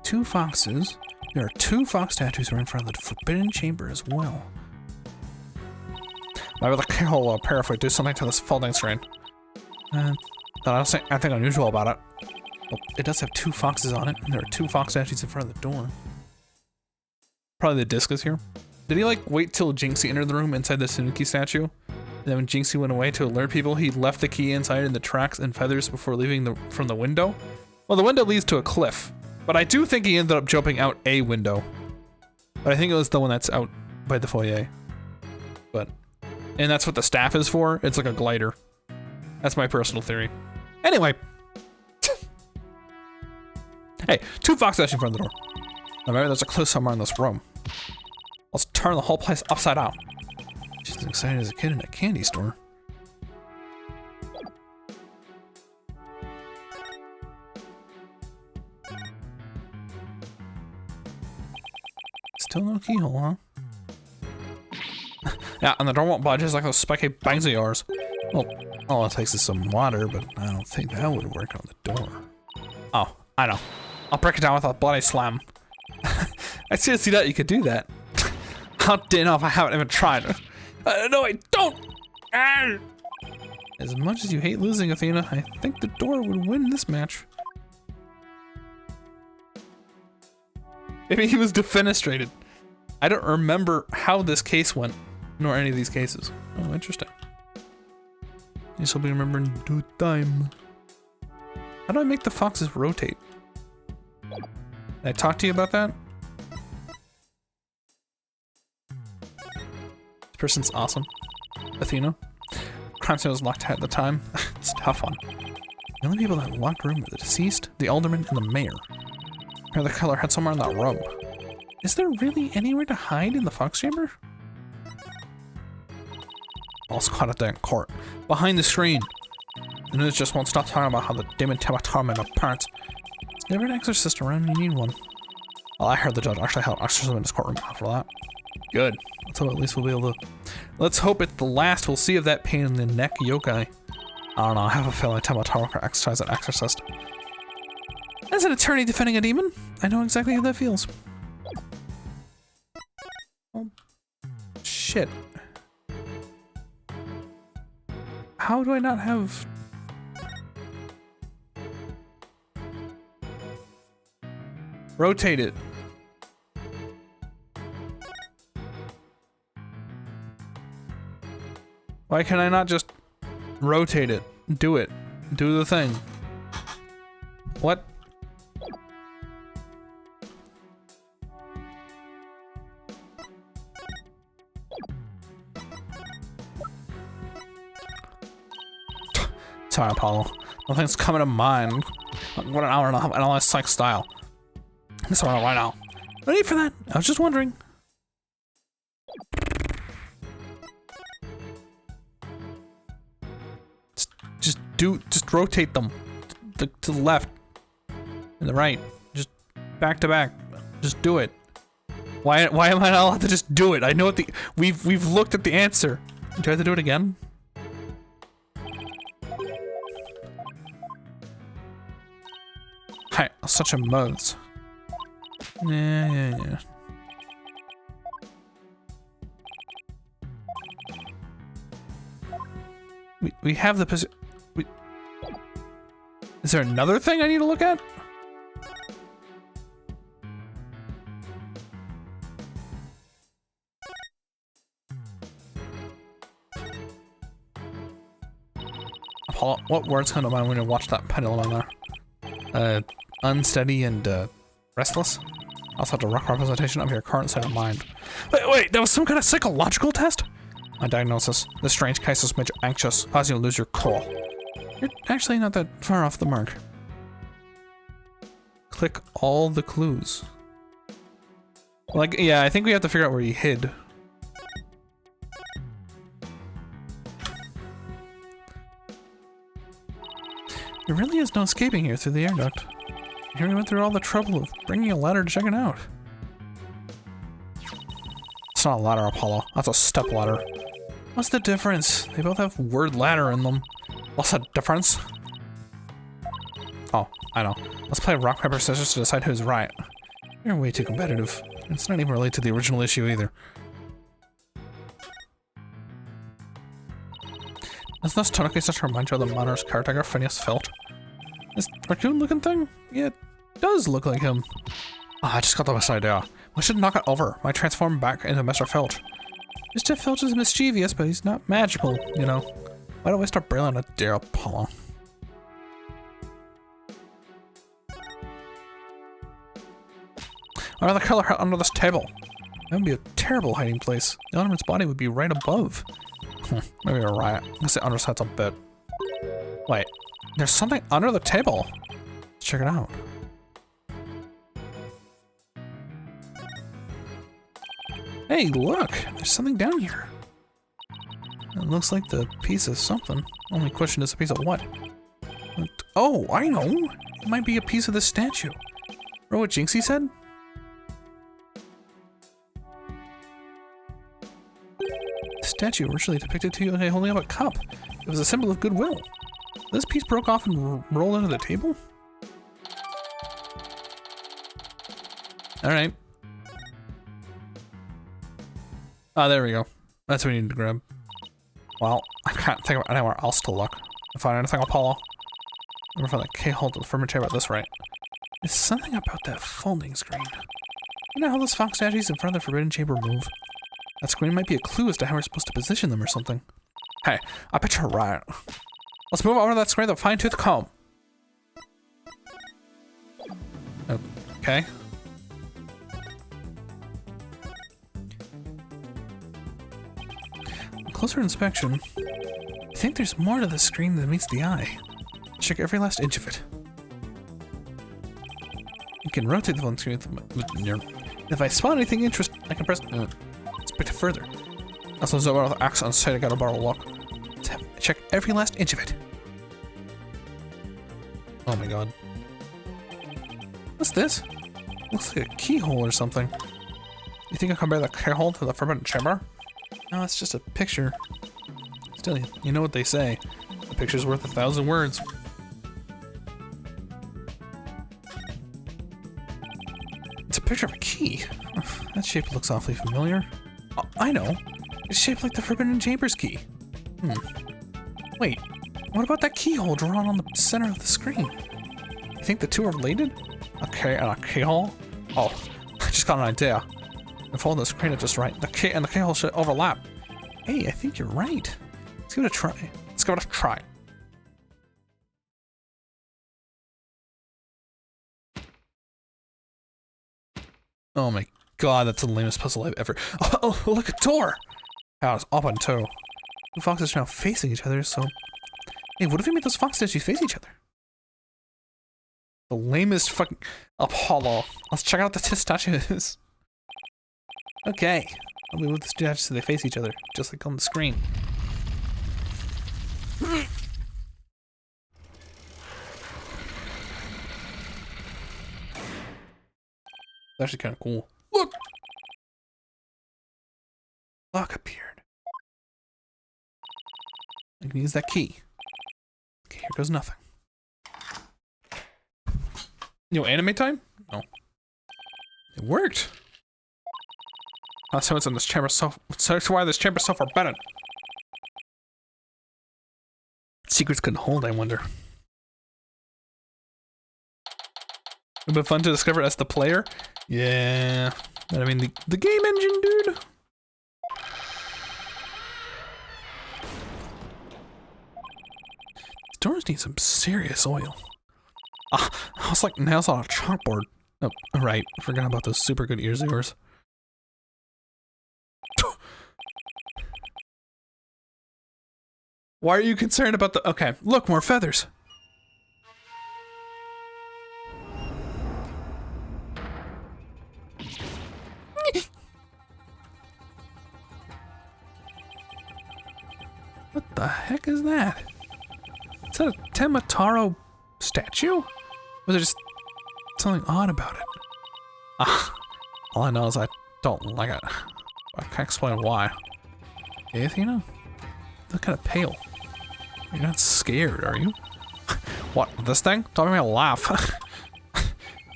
Two foxes. There are two fox statues right in front of the Forbidden Chamber as well. Maybe the keyhole will appear if we do something to this folding screen. I don't see anything unusual about it. Well, it does have two foxes on it, and there are two fox statues in front of the door. Probably the disc is here. Did he like wait till Jinxie entered the room inside the Tanuki statue? And then when Jinxie went away to alert people, he left the key inside in the tracks and feathers before leaving from the window? Well, the window leads to a cliff. But I do think he ended up jumping out a window. But I think it was the one that's out by the foyer. And that's what the staff is for. It's like a glider. That's my personal theory. Anyway. Hey, two fox statues in front of the door. Now maybe there's a clue somewhere in this room. Let's turn the whole place upside down. She's as excited as a kid in a candy store. Still no keyhole, huh? Yeah, and the door won't budge, it's like those spiky bangs of yours. Well, all it takes is some water, but I don't think that would work on the door. Oh, I know. I'll break it down with a bloody slam. I seriously doubt you could do that. How do you know if I haven't even tried? No, I don't! Ah! As much as you hate losing, Athena, I think the door would win this match. Maybe he was defenestrated. I don't remember how this case went, nor any of these cases. Oh, interesting. This will be remembered in due time. How do I make the foxes rotate? Did I talk to you about that? This person's awesome. Athena. Crime scene was locked at the time. It's a tough one. The only people in that locked room were the deceased, the alderman, and the mayor. Or the color had somewhere in that room. Is there really anywhere to hide in the fox chamber? Also caught it there in court. Behind the screen. The news just won't stop talking about how the demon Tamatarma and parents. There's never an exorcist around, you need one. Well, I heard the judge actually held exorcism in his courtroom after that. Good. Let's hope at least we'll be able to... Let's hope it's the last we'll see of that pain in the neck yokai. I don't know, I have a feeling Tamatarma could exercise an exorcist. As an attorney defending a demon, I know exactly how that feels. Oh, shit. How do I not have... Rotate it. Why can I not just rotate it? Do it. Do the thing. What? Sorry, Apollo. Nothing's coming to mind. What an hour and a half, and all that psych style. This one right now. No need for that. I was just wondering. Just rotate them to the left and the right. Just back to back. Just do it. Why am I not allowed to just do it? I know what the we've looked at the answer. Do I have to do it again? Hi, such a muzz. Yeah. We have the position. Is there another thing I need to look at? Apollo, what words come to mind when you watch that pendulum on there? Unsteady and restless. Also have a rough representation of your current state of mind. Wait, that was some kind of psychological test? My diagnosis: this strange case has made you anxious, causing you to lose your cool. You're actually not that far off the mark. Click all the clues. Like, yeah, I think we have to figure out where he hid. There really is no escaping here through the air duct. Here we went through all the trouble of bringing a ladder to check it out. It's not a ladder, Apollo. That's a step ladder. What's the difference? They both have word ladder in them. What's the difference? Oh, I know. Let's play rock, paper, scissors to decide who's right. You're way too competitive. It's not even related to the original issue either. Isn't this totally such a reminder of the Manor's caretaker, Phineas Filch? This raccoon-looking thing? Yeah, it does look like him. I just got the best idea. We should knock it over. Might transform back into Mr. Filch. Mr. Filch is mischievous, but he's not magical, you know. Why don't we start brailing at dear Apollo? I'd rather color her under this table. That would be a terrible hiding place. The ornament's body would be right above. Maybe you're right. I guess the underside's a bit. Wait, there's something under the table. Let's check it out. Hey, look! There's something down here. It looks like the piece of something. Only question is a piece of what? Oh, I know! It might be a piece of this statue. Remember what Jinxie said? The statue originally depicted Tiote holding up a cup. It was a symbol of goodwill. This piece broke off and rolled under the table? Alright. Ah, there we go. That's what we need to grab. Well, I can't think of anywhere else to look. Find anything, Apollo? Never find the keyhole to the Forbidden Chamber at this rate. There's something about that folding screen. You know how those fox statues in front of the Forbidden Chamber move? That screen might be a clue as to how we're supposed to position them or something. Hey, I bet you're right. Let's move over to that screen with a fine-tooth comb. Okay. On closer inspection, I think there's more to the screen than meets the eye. Check every last inch of it. You can rotate the phone screen if I spot anything interesting, I can press inspect it further. Also zoom out with the axe on site, I gotta borrow a look. Check every last inch of it. Oh my god. What's this? Looks like a keyhole or something. You think I can bear the keyhole to the Forbidden Chamber? No, it's just a picture. Still, you know what they say. A picture's worth 1,000 words. It's a picture of a key. That shape looks awfully familiar. Oh, I know. It's shaped like the Forbidden Chamber's key. Wait, what about that keyhole drawn on the center of the screen? You think the two are related? Okay, and a keyhole? Oh, I just got an idea. If fold the screen at just right, the key and the keyhole should overlap. Hey, I think you're right. Let's give it a try. Let's give it a try. Oh my god, that's the lamest puzzle I've ever... Oh, look, a door! Oh, it's open too. The foxes are now facing each other, so... Hey, what if we made those fox statues face each other? The lamest fucking... Apollo. Let's check out the two statues. Okay. I'll move the statues so they face each other, just like on the screen. It's actually kind of cool. Look! Lock appeared. I can use that key. Okay, here goes nothing. You know, anime time? No. It worked. That's how it's in this chamber that's why this chamber's so forbidden. Secrets couldn't hold, I wonder. It'd been fun to discover as the player. Yeah. But I mean, the game engine, dude. These doors need some serious oil. I was like nails on a chalkboard. Oh, right. I forgot about those super good ears of yours. Why are you concerned about the... Okay, look, more feathers. What the heck is that? Is that a Temataro statue? Or is there just something odd about it? All I know is I don't like it. I can't explain why. Hey, Athena? You look kind of pale. You're not scared, are you? What, this thing? Don't make me laugh.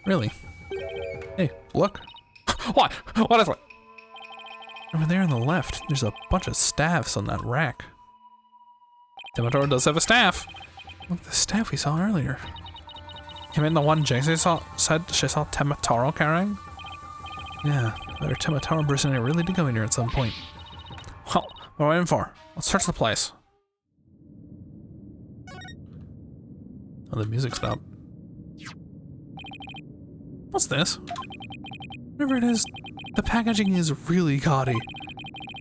Really? Hey, look. What? What is it? Over there on the left, there's a bunch of staffs on that rack. Temataro does have a staff. Look, the staff we saw earlier. You mean the one Jaycee said she saw Temataro carrying? Yeah, better Temataro impersonator really did go in here at some point. Well, what are we waiting for? Let's search the place. Oh, the music stopped. What's this? Whatever it is, the packaging is really gaudy.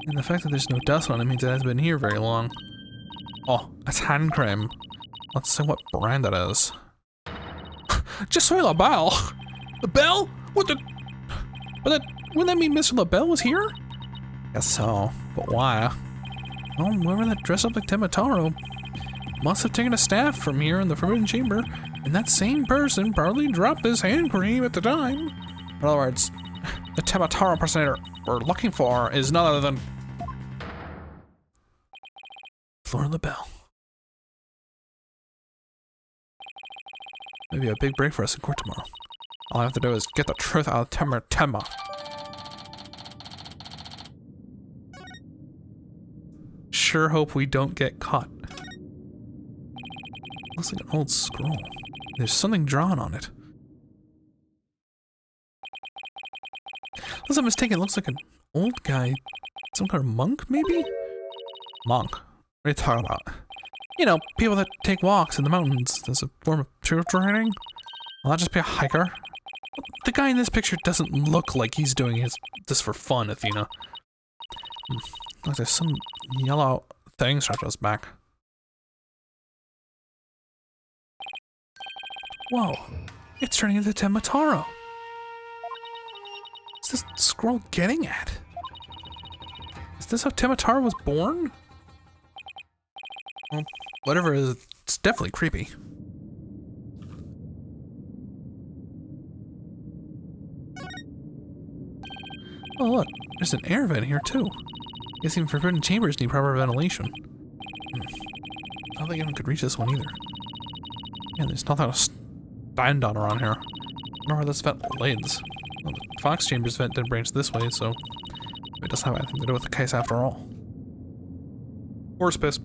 And the fact that there's no dust on it means it hasn't been here very long. Oh, it's hand cream. Let's see what brand it is. Just say LaBelle! LaBelle? What the... Wouldn't that mean Mr. LaBelle was here? Guess so, but why? Well, whoever that dressed up like Temataro must have taken a staff from here in the Forbidden Chamber, and that same person probably dropped this hand cream at the time. In other words, the Temataro impersonator we're looking for is none other than... Flora LaBelle. Maybe a big break for us in court tomorrow. All I have to do is get the truth out of Temma. sure hope we don't get caught. Looks like an old scroll. There's something drawn on it. Unless I'm mistaken, it looks like an old guy. Some kind of monk, maybe? Monk? What are you talking about? You know, people that take walks in the mountains as a form of spiritual training. Will that just be a hiker? The guy in this picture doesn't look like he's doing this for fun, Athena. Look, there's some yellow thing strapped to his back. Whoa, it's turning into Temataro. What's this scroll getting at? Is this how Temataro was born? Well, whatever it is, it's definitely creepy. Oh look, there's an air vent here too. Guess even forbidden chambers need proper ventilation. I don't think anyone could reach this one either. Yeah, there's nothing to stand on around here. I don't know where this vent leads. Well, the Fox Chambers vent did branch this way, so it doesn't have anything to do with the case after all. Horse piss.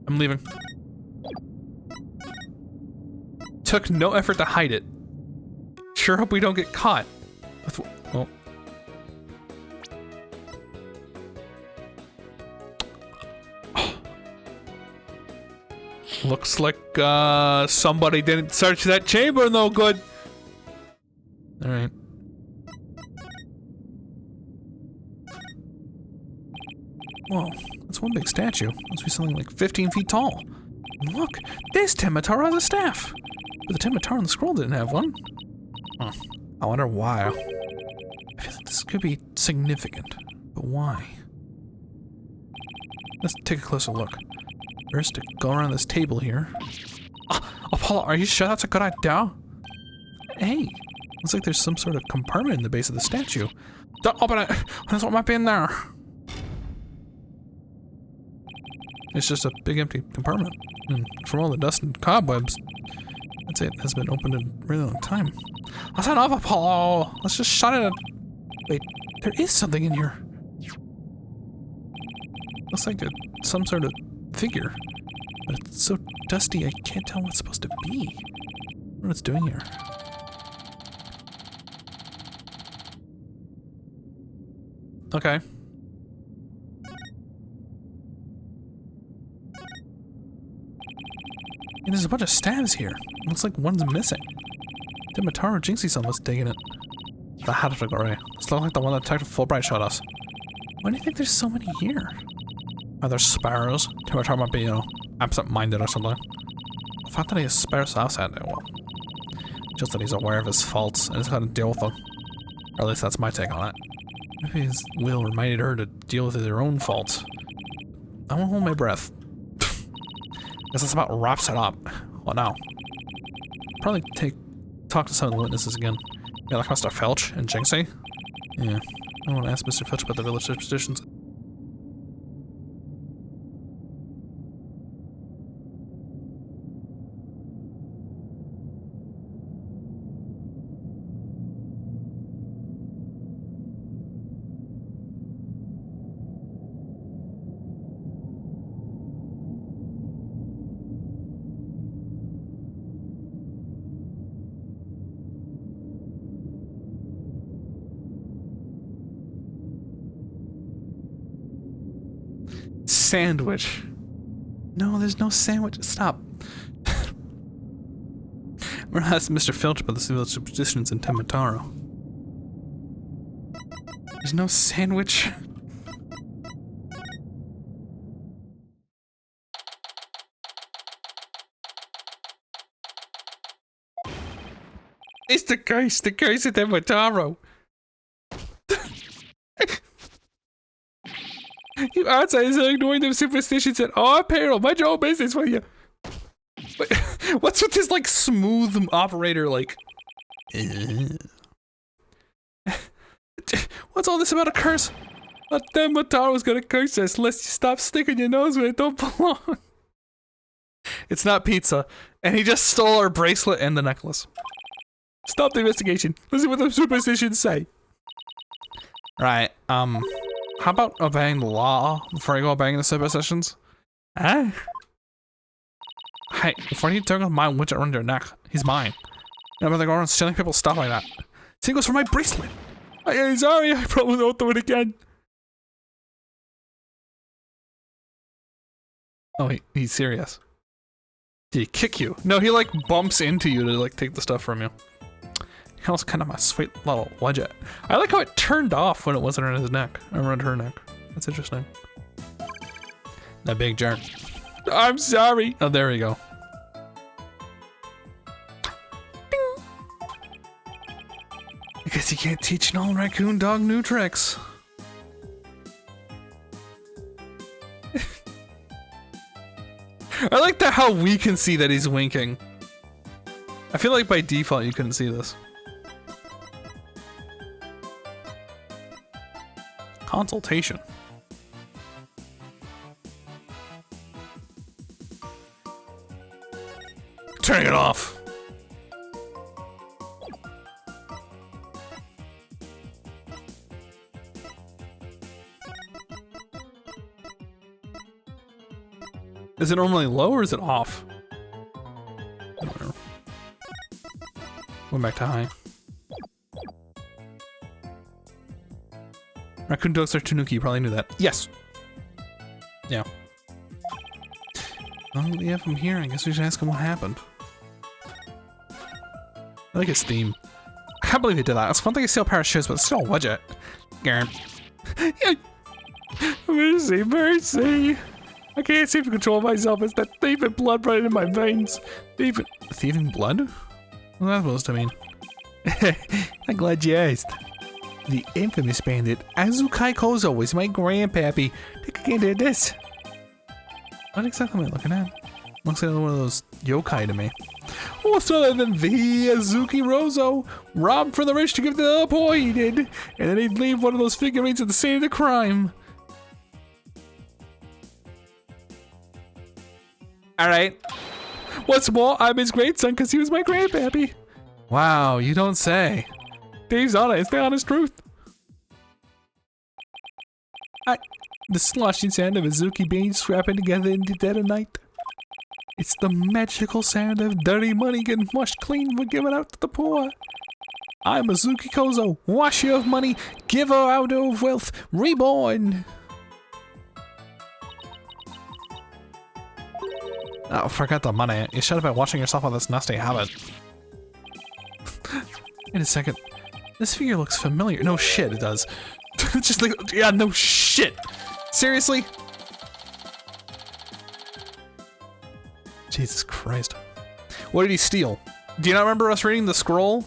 I'm leaving. Took no effort to hide it. Sure hope we don't get caught. Oh. Looks like somebody didn't search that chamber no good. Alright. Whoa, that's one big statue. Must be something like 15 feet tall. And look, this Temataro has a staff. But the Temataro on the scroll didn't have one. Huh. I wonder why. I feel like this could be significant, but why? Let's take a closer look. First, to go around this table here. Apollo, are you sure that's a good idea? Hey, looks like there's some sort of compartment in the base of the statue. Don't open it! That's what might be in there. It's just a big empty compartment. And from all the dust and cobwebs, I'd say it has been opened in a really long time. That's enough, Apollo! Let's just shut it. Wait, there is something in here. Looks like some sort of figure. But it's so dusty I can't tell what it's supposed to be. I wonder what it's doing here. Okay. And there's a bunch of stabs here. Looks like one's missing. Temataro Jinxie's almost digging it. The category. It's not like the one that Detective Fulbright showed us. Why do you think there's so many here? Are there sparrows? Temataro might be, you know, absent-minded or something. The fact that he has sparrows outside, well, just that he's aware of his faults and he's got to deal with them. Or at least that's my take on it. Maybe his will reminded her to deal with her own faults. I won't hold my breath. Guess that's about wraps it up. Well, now. Probably talk to some of the witnesses again. Yeah, like Mr. Filch and Jinxie. Yeah, I want to ask Mr. Filch about the village superstitions. Sandwich. No, there's no sandwich. Stop. We're gonna ask Mr. Filch about the village superstitions in Temataro. There's no sandwich. It's the curse of Temataro. You outsiders are ignoring them superstitions at our peril. Mind your own business, will you? What's with this, like, smooth operator, like... What's all this about a curse? A Temataro's gonna curse us unless you stop sticking your nose where it don't belong. It's not pizza. And he just stole our bracelet and the necklace. Stop the investigation. Listen what the superstitions say. Right, How about obeying the law before you go banging the superstitions? Huh? Hey, before you turn my widget around your neck, he's mine. I'm about to go around stealing people's stuff like that. Same goes for my bracelet. I'm sorry, I probably won't do it again. Oh, he's serious. Did he kick you? No, he like bumps into you to like take the stuff from you. He was kind of my sweet little widget. I like how it turned off when it wasn't around his neck, or around her neck. That's interesting. That big jerk. I'm sorry. Oh, there we go. Ding. I guess you can't teach an old raccoon dog new tricks. I like that how we can see that he's winking. I feel like by default you couldn't see this. Consultation. Turning it off. Is it normally low or is it off? Whatever. Went back to high. Raccoon dogs are Tanuki, you probably knew that. Yes. Yeah. Well, we have him here. I guess we should ask him what happened. I like his theme. I can't believe he did that. It's one thing to steal a pair of shoes, but it's still a widget. Mercy, mercy. I can't seem to control myself. It's that thieving blood running in my veins. Thieving blood? What's that supposed to mean? I'm glad you asked. The infamous bandit Azukai Kozo was my grandpappy. Take a gander at this. What exactly am I looking at? Looks like one of those yokai to me. What's other than the Azuki Rozo? Robbed from the rich to give to the poor, he did. And then he'd leave one of those figurines at the scene of the crime. Alright. What's more, I'm his grandson because he was my grandpappy. Wow, you don't say. Dave's honest, the honest truth. The sloshing sound of Azuki beans scrapping together in the dead of night. It's the magical sound of dirty money getting washed clean for giving out to the poor. I'm Azuki Kozo, washer of money, giver out of wealth, reborn. Oh, forget the money. You should have been watching yourself on this nasty habit. Wait a second. This figure looks familiar. No shit, it does. Just like, yeah, no shit. Seriously? Jesus Christ. What did he steal? Do you not remember us reading the scroll?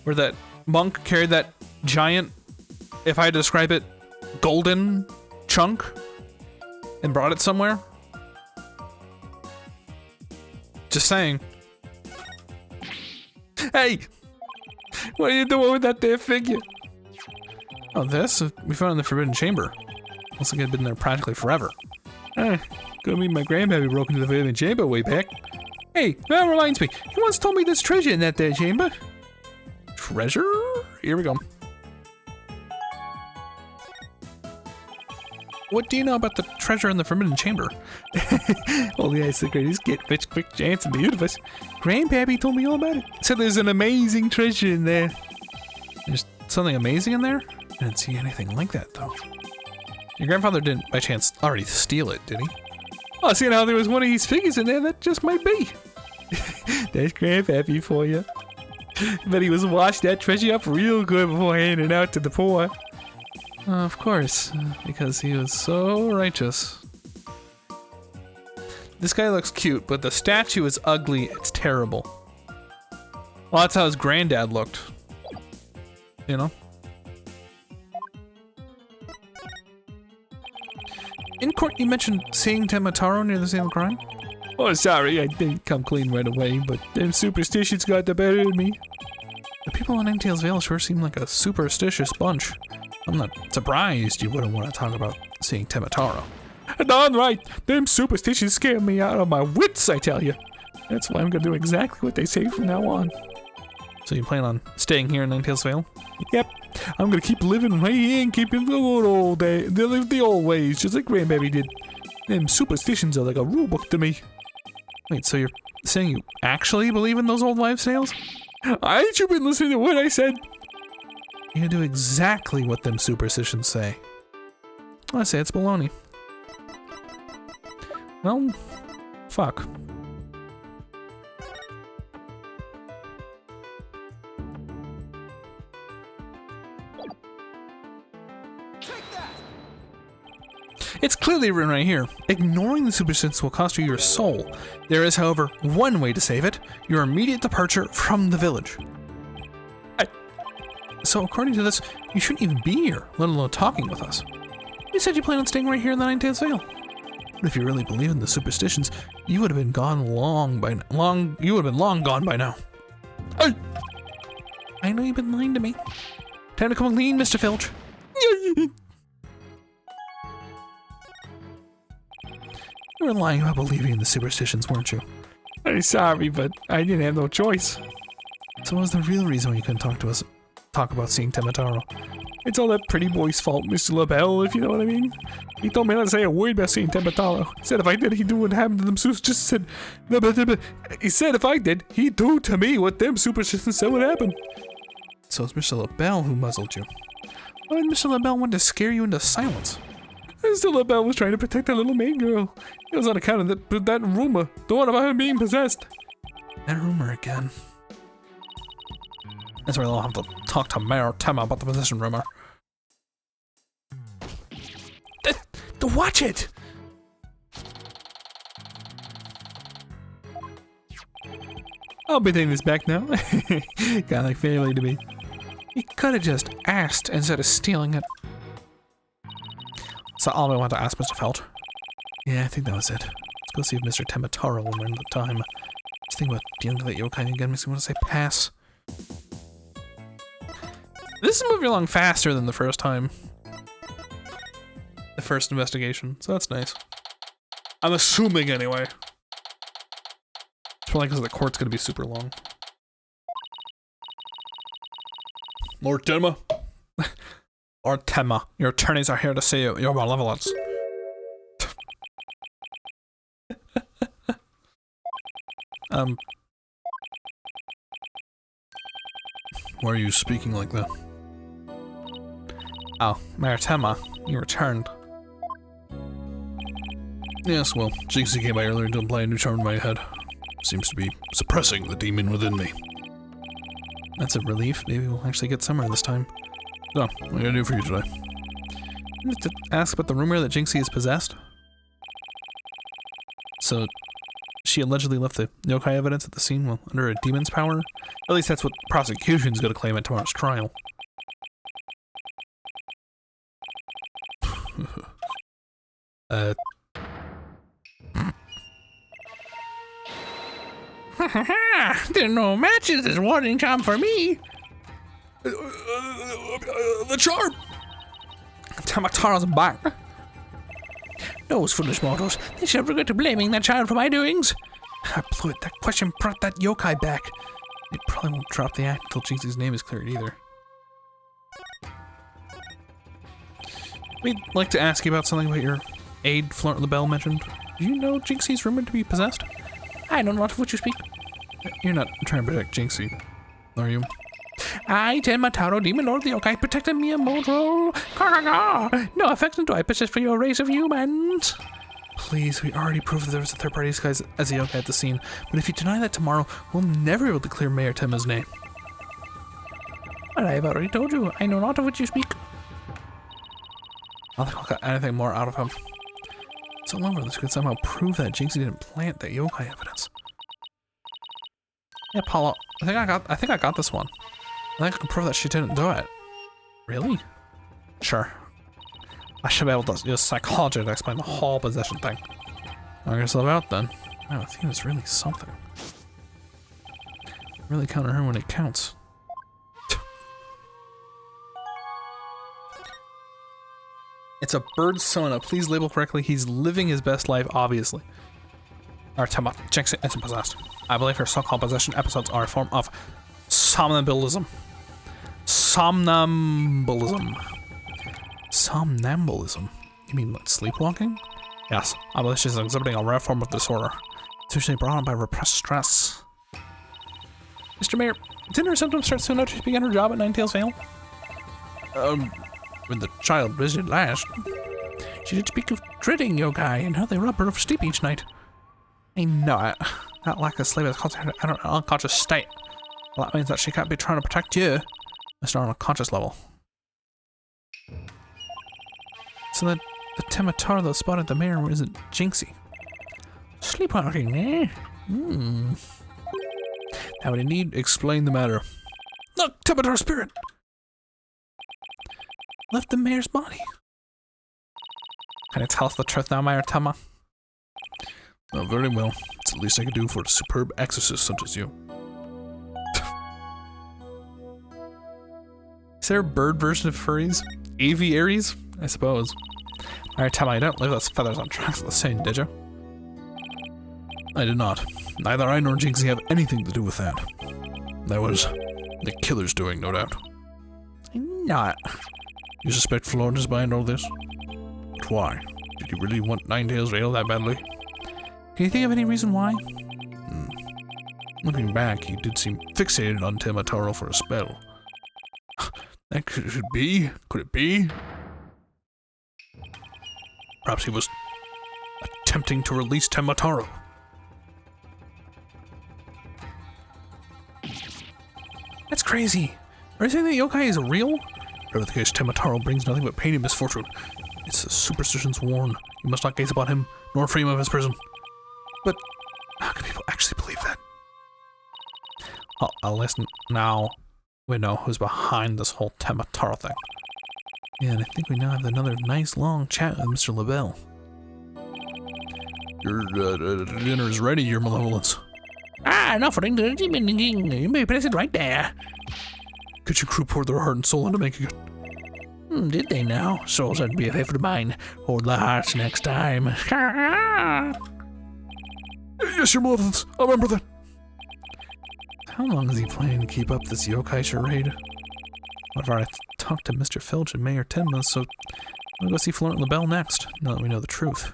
Where that monk carried that giant, if I had to describe it, golden chunk and brought it somewhere? Just saying. Hey! What are you doing with that there figure? Oh, this? We found it in the Forbidden Chamber. Looks like it had been there practically forever. Could mean my grandpappy broke into the Forbidden Chamber way back. Hey, that reminds me. He once told me there's treasure in that there chamber. Treasure? Here we go. What do you know about the treasure in the Forbidden Chamber? Only it's the greatest get rich quick chance in the universe. Grandpappy told me all about it. Said there's an amazing treasure in there. There's something amazing in there? I didn't see anything like that, though. Your grandfather didn't, by chance, already steal it, did he? Oh, seeing how there was one of his figures in there, that just might be. That's grandpappy for you. But he was washed that treasure up real good before handing it out to the poor. Of course, because he was so righteous. This guy looks cute, but the statue is ugly. It's terrible. Well, that's how his granddad looked. You know? In court, you mentioned seeing Temataro near the scene of the crime? Oh, sorry, I didn't come clean right away, but them superstitions got the better of me. The people in Ninetales Vale sure seem like a superstitious bunch. I'm not surprised you wouldn't want to talk about seeing Temataro. Darn right, them superstitions scare me out of my wits, I tell you. That's why I'm gonna do exactly what they say from now on. So you plan on staying here in Ninetales Vale? Yep. I'm gonna keep living right here and keeping the good old day, the old ways, just like Grandbaby did. Them superstitions are like a rule book to me. Wait, so you're saying you actually believe in those old wives' tales? Ain't you been listening to what I said? You do exactly what them superstitions say. I say it's baloney. Well, fuck. It's clearly written right here. Ignoring the superstitions will cost you your soul. There is, however, one way to save it: your immediate departure from the village. So according to this, you shouldn't even be here, let alone talking with us. You said you plan on staying right here in the Ninetales Vale. But if you really believe in the superstitions, you would have been gone long gone by now. I know you've been lying to me. Time to come clean, Mr. Filch. You were lying about believing in the superstitions, weren't you? I'm sorry, but I didn't have no choice. So what was the real reason why you couldn't talk about seeing Temataro? It's all that pretty boy's fault, Mr. LaBelle, if you know what I mean. He told me not to say a word about seeing Temataro. He said if I did, he'd do what happened to them just said... He said if I did, he'd do to me what them superstitions said would happen. So it's Mr. LaBelle who muzzled you. Why did Mr. LaBelle want to scare you into silence? Mr. LaBelle was trying to protect that little maid girl. It was on account of that rumor, the one about her being possessed. That rumor again. That's where they'll have to talk to Mayor Tema about the possession rumor. Watch it! I'll be taking this back now. Kinda like family to me. He could have just asked instead of stealing it. So all I want to ask Mr. Felt. Yeah, I think that was it. Let's go see if Mr. Temataro will remember the time. Just think about dealing with that yokai again, makes me want to say pass. This is moving along faster than the first time. The first investigation, so that's nice. I'm assuming anyway. It's probably because the court's gonna be super long. Lord Tema. Lord Tema, your attorneys are here to see you. Your malevolence. Why are you speaking like that? Oh, Mayor Tema, you returned. Yes, well, Jinxie came by earlier to apply a new charm in my head. Seems to be suppressing the demon within me. That's a relief. Maybe we'll actually get somewhere this time. So, what can I do for you today? I need to ask about the rumor that Jinxie is possessed. So, she allegedly left the yokai evidence at the scene while under a demon's power? At least that's what prosecution's gonna claim at tomorrow's trial. There are no matches as warning charm for me. The charm! Temataro's back. Those foolish mortals, they shall regret blaming that child for my doings. I blew it. That question brought that yokai back. They probably won't drop the act until Jinxie's name is cleared either. We'd like to ask you about something about your aide, Florent LaBelle mentioned. Do you know Jinxie's rumored to be possessed? I know not of what you speak. You're not trying to protect Jinxie, are you? I, Temataro, Demon Lord of the Yokai, protected me immortal. No affection do I possess for your race of humans. Please, we already proved that there was a third party disguise as a yokai at the scene, but if you deny that tomorrow, we'll never be able to clear Mayor Tema's name. But I have already told you, I know not of what you speak. I don't think I'll get anything more out of him. So long this could somehow prove that Jinxie didn't plant that yokai evidence. Yeah, Paula, I think I got this one. I think I can prove that she didn't do it. Really? Sure. I should be able to use psychology to explain the whole possession thing. Knock yourself out then. Wow, I think it's really something. Really counter her when it counts. It's a bird Sona. Please label correctly. He's living his best life, obviously. Jinxie isn't possessed. I believe her so-called possession episodes are a form of somnambulism. Somnambulism. Somnambulism? You mean like sleepwalking? Yes, I believe she's exhibiting a rare form of disorder. It's usually brought on by repressed stress. Mr. Mayor, didn't her symptoms start soon after she began her job at Ninetales Vale? When the child visited last, she did speak of dreading yokai and how they rob her of sleep each night. I know it. That lack of sleep has caused her to enter an unconscious state. Well, that means that she can't be trying to protect you. It's not on a conscious level. So that the Temataro that spotted the mayor isn't Jinxie. Sleepwalking, eh? That would indeed explain the matter. Look, Temataro spirit! Left the mayor's body. Can you tell us the truth now, Mayor Tama? Oh, very well. It's the least I can do for a superb exorcist such as you. Is there a bird version of furries? Aviaries? I suppose. Mayor Tama, you don't leave those feathers on tracks of the same, did you? I did not. Neither I nor Jinxie have anything to do with that. That was the killer's doing, no doubt. Not. You suspect Florence is behind all this? But why? Did you really want Ninetales Vale that badly? Can you think of any reason why? Looking back, he did seem fixated on Temataro for a spell. That could it be? Could it be? Perhaps he was attempting to release Temataro. That's crazy. Are you saying that yokai is real? Whatever the case, Temataro brings nothing but pain and misfortune. It's a superstition's warn. You must not gaze upon him, nor free him of his prison. But how can people actually believe that? I'll listen now. We know who's behind this whole Temataro thing. Yeah, and I think we now have another nice long chat with Mr. LaBelle. Your dinner is ready, Your Malevolence. Ah, an offering to the Demon King. You may place it right there. Could your crew pour their heart and soul into making it? Did they now? Souls would be a favorite of mine. Hold the hearts next time. Yes, Your Malevolence. I'll remember that. How long is he planning to keep up this yokai charade? However, I talked to Mr. Filch and Mayor Tenma, so we'll go see Florent LaBelle next, now that we know the truth.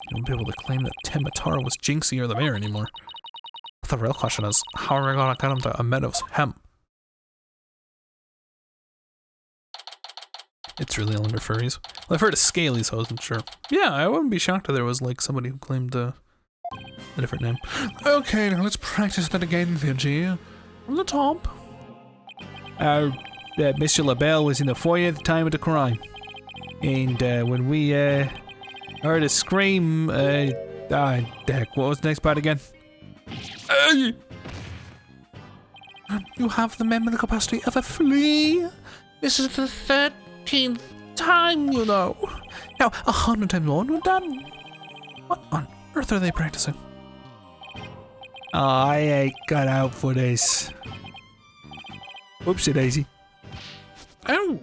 You won't be able to claim that Temataro was Jinxie or the mayor anymore. But the real question is, how are we gonna get him to Meadows Hemp? It's really under furries. Well, I've heard of Scaly, so I wasn't sure. Yeah, I wouldn't be shocked if there was like somebody who claimed a different name. Okay, now let's practice that again, Virgie. From the top. Mr. LaBelle was in the foyer at the time of the crime. And when we heard a scream, what was the next part again? You have the mental capacity of a flea. This is the 13th time, you know. Now, 100 times more and we're done. What on earth are they practicing? Oh, I ain't cut out for this. Whoopsie daisy. Oh!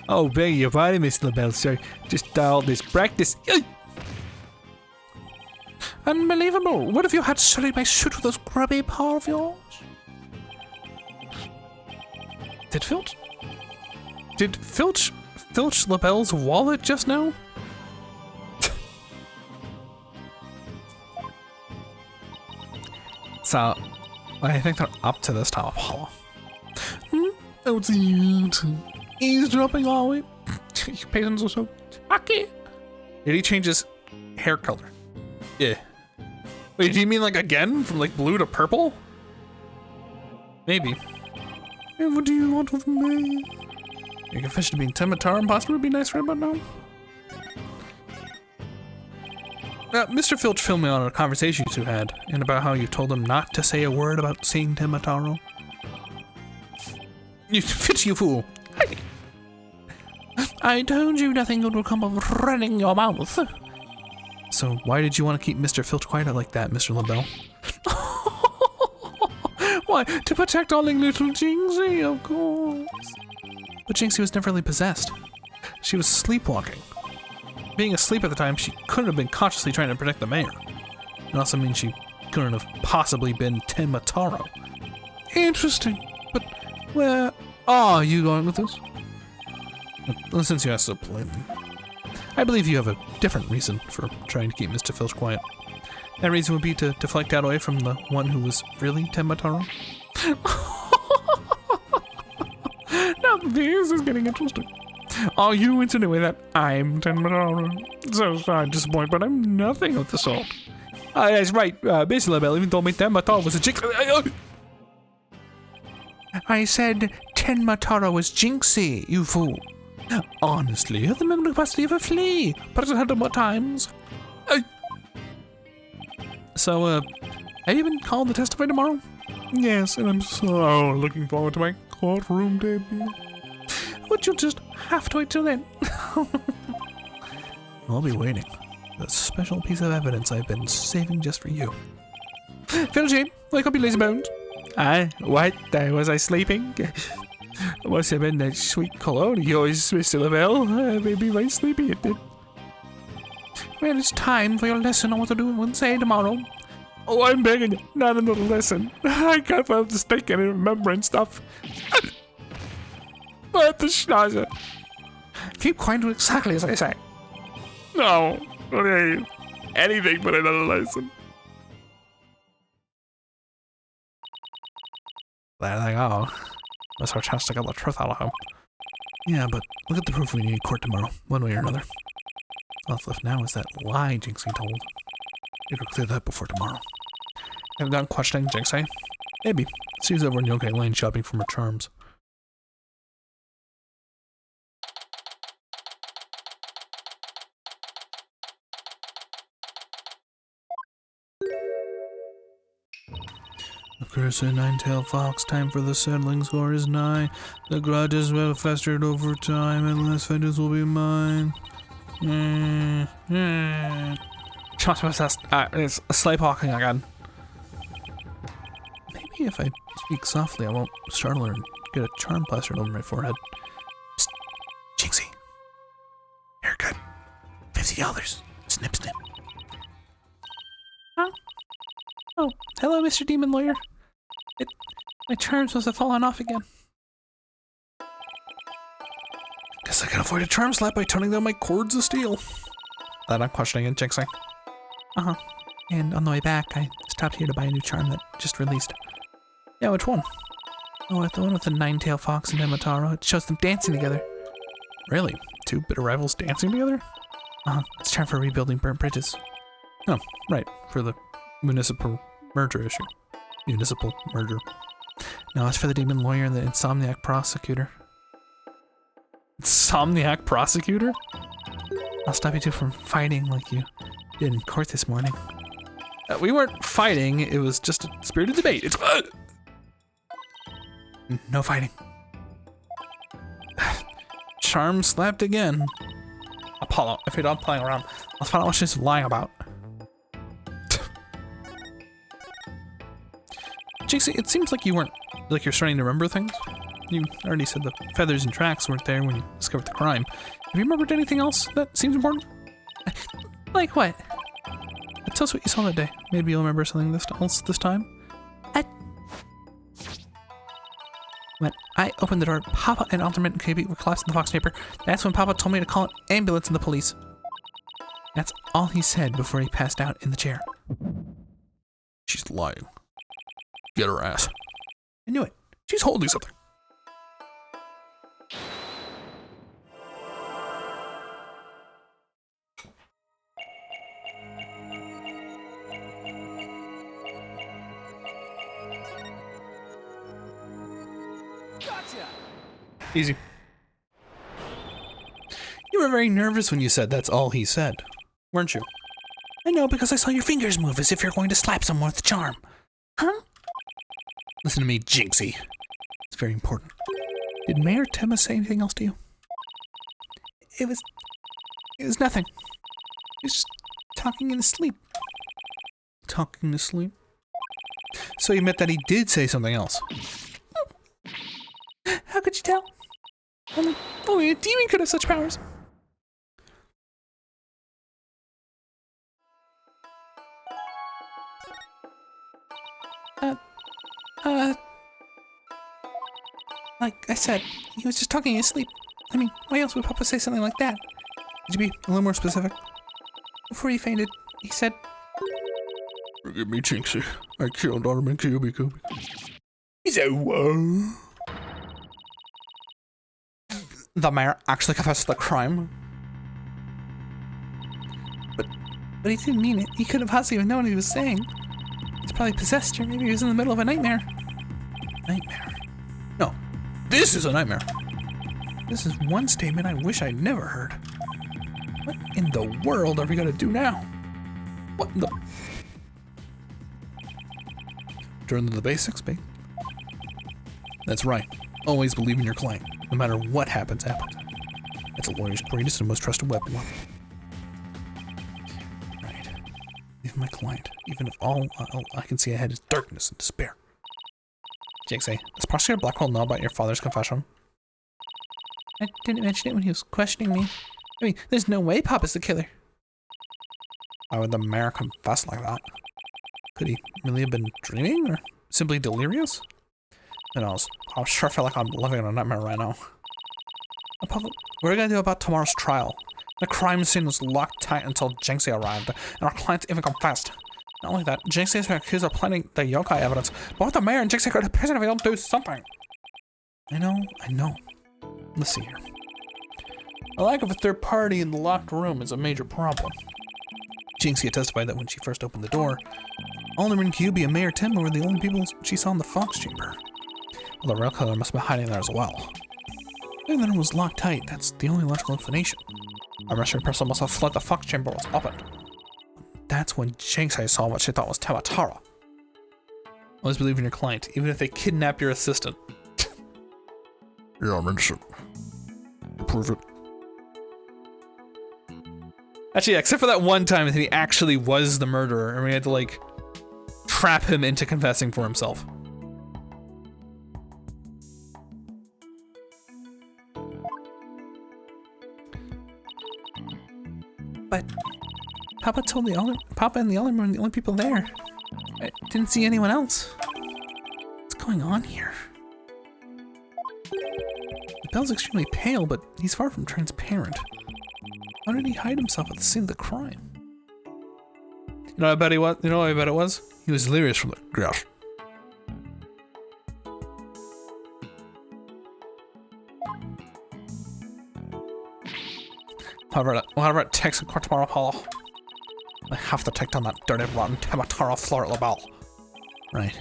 Oh, beg your pardon, Mr. LaBelle, sir. Just all this practice. Unbelievable. What have you had sullied my suit with those grubby paw of yours? Did Filch LaBelle's wallet just now? So, I think they're up to this time, Apollo. Oh, it's eavesdropping, are we? You patients are so tacky. Did he change his hair color? Yeah. Wait, do you mean like again? From like blue to purple? Maybe. And what do you want with me? You confess to being Temataro and possibly would be nice right about now? Mr. Filch filled me on a conversation you two had, and about how you told him not to say a word about seeing Temataro. You Filch, you fool! I told you nothing good will come of running your mouth. So why did you want to keep Mr. Filch quiet like that, Mr. LaBelle? Why, to protect darling little Jinxie, of course. But Jinxie was never really possessed. She was sleepwalking. Being asleep at the time, she couldn't have been consciously trying to protect the mayor. It also means she couldn't have possibly been Temataro. Interesting. But where are you going with this? Well, since you asked so politely, I believe you have a different reason for trying to keep Mr. Filch quiet. That reason would be to deflect out away from the one who was really Tenmataro. Now this is getting interesting. Are you insinuating that I'm Tenmataro? So sorry to disappoint, but I'm nothing of the sort. That's right. Miss LaBelle even told me Tenmataro was a jinx. I said Tenmataro was Jinxie, you fool. Honestly, you have the mental capacity of a flea. But I've had more times. So, have you been called to testify tomorrow? Yes, and I'm so looking forward to my courtroom debut. Would you just have to wait till then? I'll be waiting. The special piece of evidence I've been saving just for you. Filchy, wake up, you lazy bones. What? Was I sleeping? Must have been that sweet cologne of yours, Mr. Lavelle. Made me very sleepy, it did. Well, it's time for your lesson on what to do and say tomorrow. Oh, I'm begging you, not another lesson. I can't find the stake and remembering stuff. What the schnauzer? Keep quiet, do exactly as I say. No, please. Anything but another lesson. There they go. That's our chance to get the truth out of him. Yeah, but look at the proof we need in court tomorrow, one way or another. All that's left now is that lie Jinxie told. You could clear that before tomorrow. Haven't gone questioning Jinxie? Maybe. See who's over in Yokai Lane shopping for more charms. The cursed nine-tailed fox, time for the settling score is nigh. The grudges will have festered over time, and less vengeance will be mine. Charms possessed. It's sleepwalking again. Maybe if I speak softly, I won't startle her and get a charm plastered over my forehead. Psst. Jinxie. Haircut. $50. Snip, snip. Huh? Oh, hello, Mr. Demon Lawyer. My charms must have fallen off again. Guess I can avoid a charm slap by turning down my cords of steel. That I'm questioning it, Jinxie. Uh-huh. And on the way back, I stopped here to buy a new charm that just released. Yeah, which one? Oh, the one with the nine-tailed fox and Tenmataro. It shows them dancing together. Really? Two bitter rivals dancing together? Uh-huh. It's time for rebuilding burnt bridges. Oh, right. For the municipal merger issue. Municipal merger. No, it's for the Demon Lawyer and the Insomniac Prosecutor. Insomniac Prosecutor? I'll stop you two from fighting like you did in court this morning. We weren't fighting, it was just a spirited debate. It's no fighting. Charm slapped again. Apollo, if you're done playing around, let's find out what she's lying about. Jinxie, it seems like you're starting to remember things. You already said the feathers and tracks weren't there when you discovered the crime. Have you remembered anything else that seems important? Like what? Tell us what you saw that day. Maybe you'll remember something else this time. When I opened the door, Papa and Alderman and KB were collapsed in the Fox paper. That's when Papa told me to call an ambulance and the police. That's all he said before he passed out in the chair. She's lying. Get her ass. I knew it. She's holding something. Easy. You were very nervous when you said that's all he said, weren't you? I know, because I saw your fingers move as if you're going to slap someone with the charm. Huh? Listen to me, Jinxie. It's very important. Did Mayor Tema say anything else to you? It was nothing. He was just talking in his sleep. Talking to sleep? So you meant that he did say something else? How could you tell? Only a demon could have such powers. like I said, he was just talking in his sleep. I mean, why else would Papa say something like that? Could you be a little more specific? Before he fainted, he said, Forgive me, Jinxie. I killed Alderman Kyubi Kubi. he said, whoa. The mayor actually confessed the crime. But he didn't mean it. He couldn't have possibly even known what he was saying. He's probably possessed, or maybe he was in the middle of a nightmare. Nightmare? No, this is a nightmare. This is one statement I wish I never heard. What in the world are we gonna do now? What in the... Turn to the basics, babe. That's right. Always believe in your client. No matter what happens. That's a lawyer's greatest and most trusted weapon. Right. Even my client. Even if all I can see ahead is darkness and despair. Jinxie, does Prosecutor Blackwell know about your father's confession? I didn't mention it when he was questioning me. I mean, there's no way Papa's the killer. Why would the mayor confess like that? Could he really have been dreaming or simply delirious? Who knows? I'm sure I feel like I'm living in a nightmare right now. Papa, what are we gonna do about tomorrow's trial? The crime scene was locked tight until Jinxie arrived, and our client even confessed. Not only that, Jinxie has been accused of planting the yokai evidence. Both the mayor and Jinxie go to prison if we don't do something. I know. Let's see here. The lack of a third party in the locked room is a major problem. Jinxie testified that when she first opened the door, Alderman Kyubi and Mayor Tenma were the only people she saw in the Fox Chamber. Well, the real killer must have been hiding there as well. And then it was locked tight. That's the only logical explanation. A mystery person must have fled the Fox Chamber was opened. That's when Jinxie saw what she thought was Tamatara. Always believe in your client, even if they kidnap your assistant. Yeah, I'm innocent. Prove it. Actually, yeah, except for that one time that he actually was the murderer, and we had to, like, trap him into confessing for himself. But Papa told Papa and the Alderman were the only people there. I didn't see anyone else. What's going on here? The Bell's extremely pale, but he's far from transparent. How did he hide himself at the scene of the crime? You know what I bet he was? You know what I bet it was? He was delirious from the gas. What about Tex and Cortamara Apollo? I have to take down that dirty, rotten Tamatara floor at LaBelle. Right.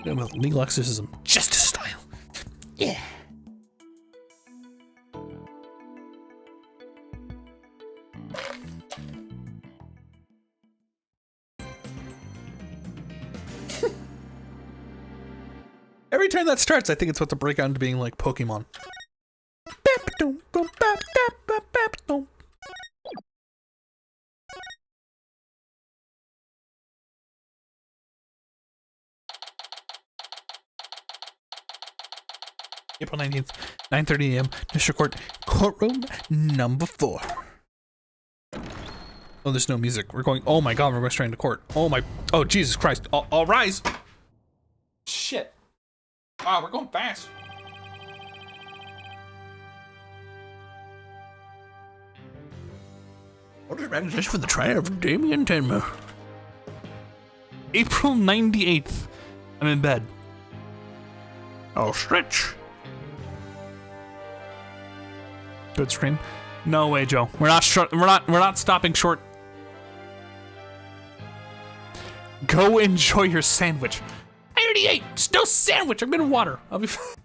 With legal exorcism, justice style. Yeah. Every time that starts, I think it's about to break out into being like Pokemon. April 19th, 9:30 a.m. District Court, courtroom number 4. Oh, there's no music. We're going. Oh my God, we're going straight into court. Oh Jesus Christ! I'll rise. Shit. Wow, we're going fast. Order of access for the trial of Damien Tenma. April 98th. I'm in bed. I'll stretch. Good scream. No way, Joe. We're not stopping short. Go enjoy your sandwich. I already ate. It's no sandwich. I'm gonna water. I'll be fine.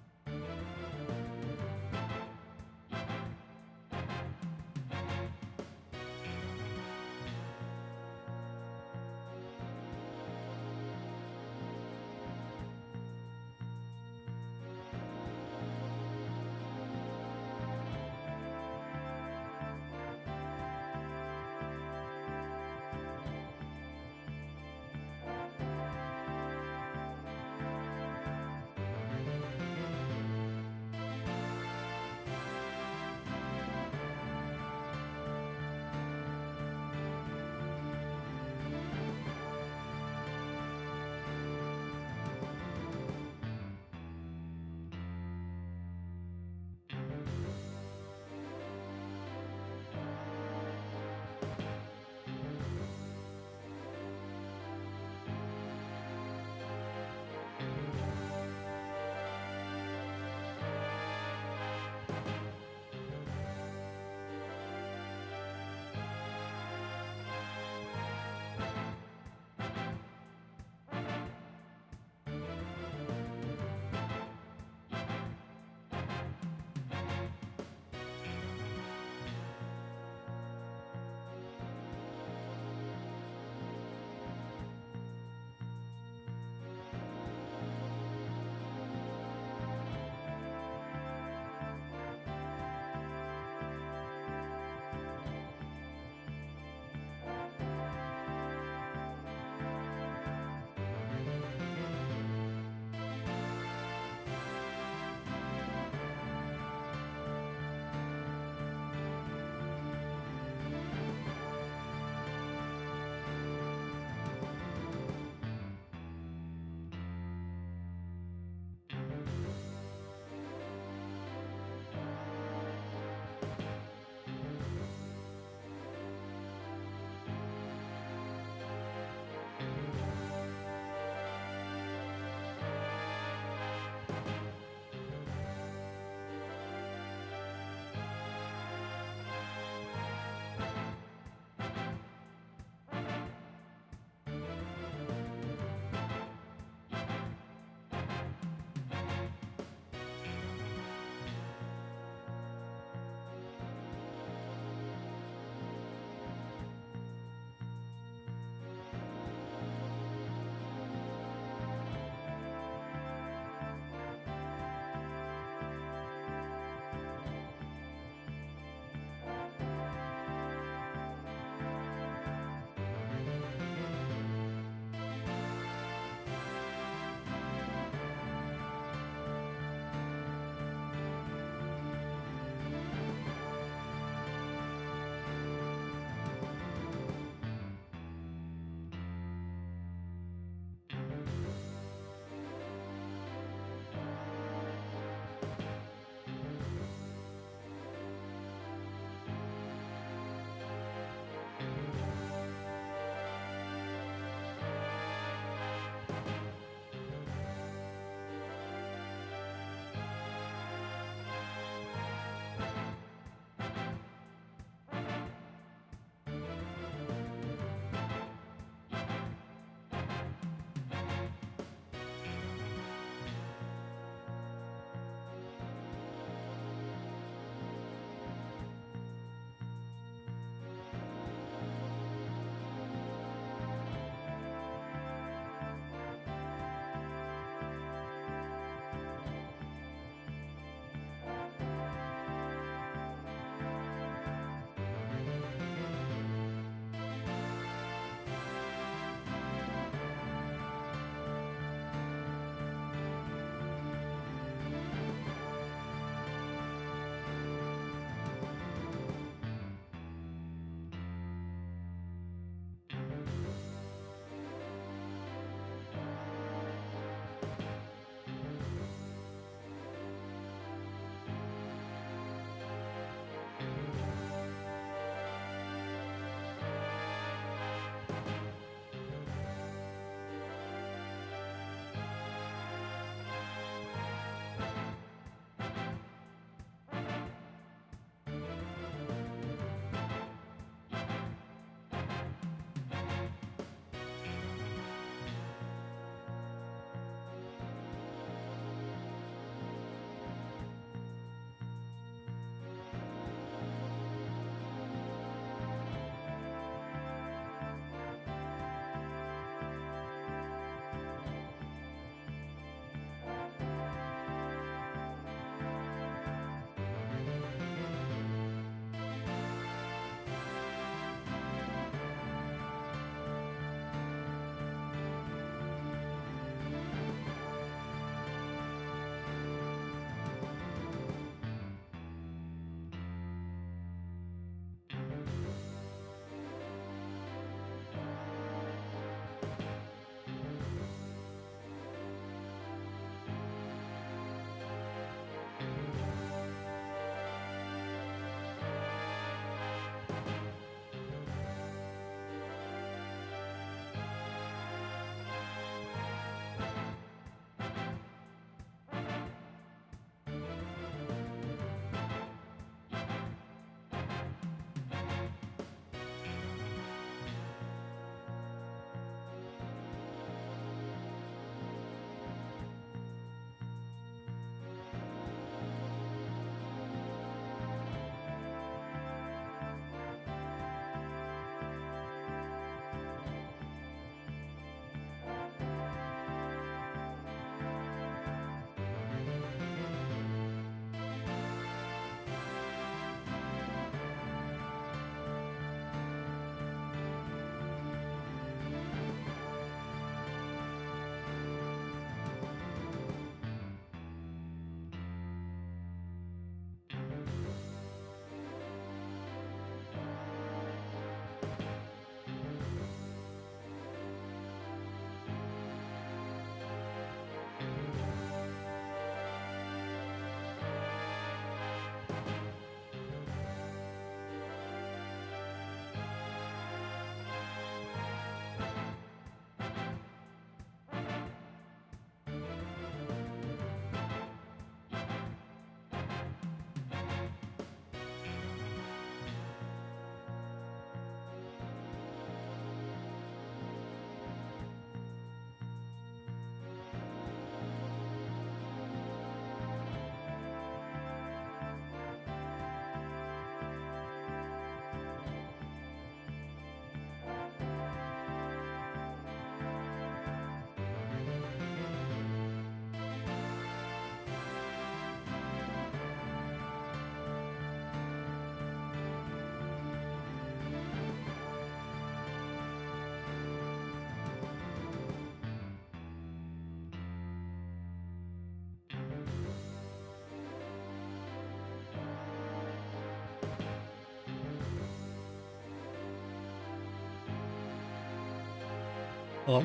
Hello?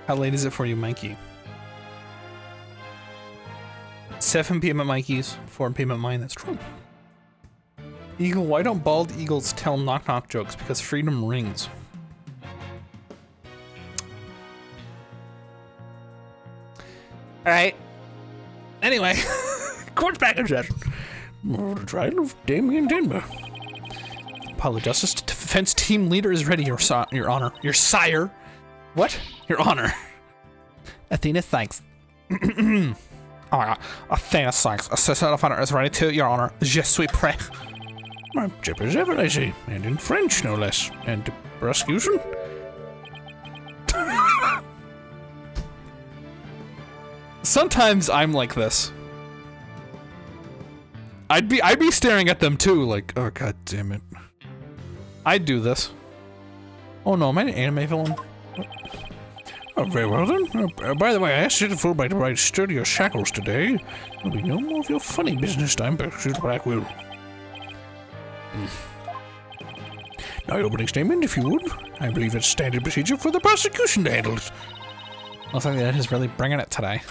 How late is it for you, Mikey? 7 p.m. at Mikey's, 4 p.m. at mine. That's true. Eagle, why don't bald eagles tell knock-knock jokes? Because freedom rings. Alright. Anyway. Court's back in session. The trial of Damien Denver. Apollo Justice Defense Team Leader is ready, Your Honor. Your sire. What? Your Honor. Athena, thanks. Athena, thanks. Assistant of Honor is ready too, Your Honor. Je suis prêt. My chip is ever, I see, and in French, no less. And to prosecution? Sometimes I'm like this. I'd be staring at them too, like, oh god damn it. I'd do this. Oh no, am I an anime villain? Oh, very well then. By the way, I asked you to fool by the right sturdier shackles today. There'll be no more of your funny business time back to the Black Will. Now, your opening statement, if you would. I believe it's standard procedure for the prosecution to handle it. Looks like the edit is really bringing it today.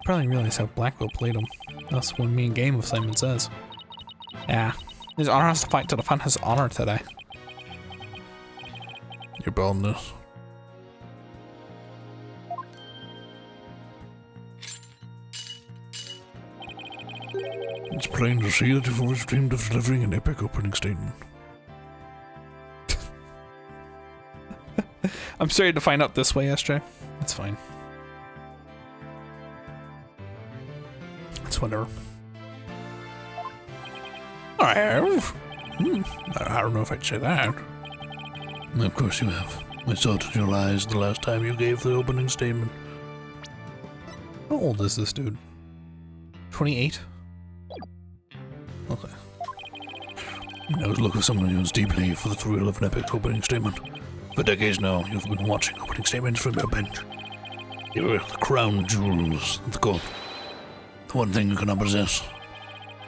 Probably realize how Blackwell played him. That's what me and Game of Simon says. Yeah, his honor has to fight to defend his honor today. You're baldness. It's plain to see that you've always dreamed of delivering an epic opening statement. I'm sorry to find out this way, SJ. It's fine. It's whatever. I have? I don't know if I'd say that. Of course you have. I saw it in your eyes the last time you gave the opening statement. How old is this dude? 28? Okay. I was looking for someone who's deeply for the thrill of an epic opening statement. For decades now, you've been watching opening statements from your bench. You're the crown jewels of the court. The one thing you cannot possess.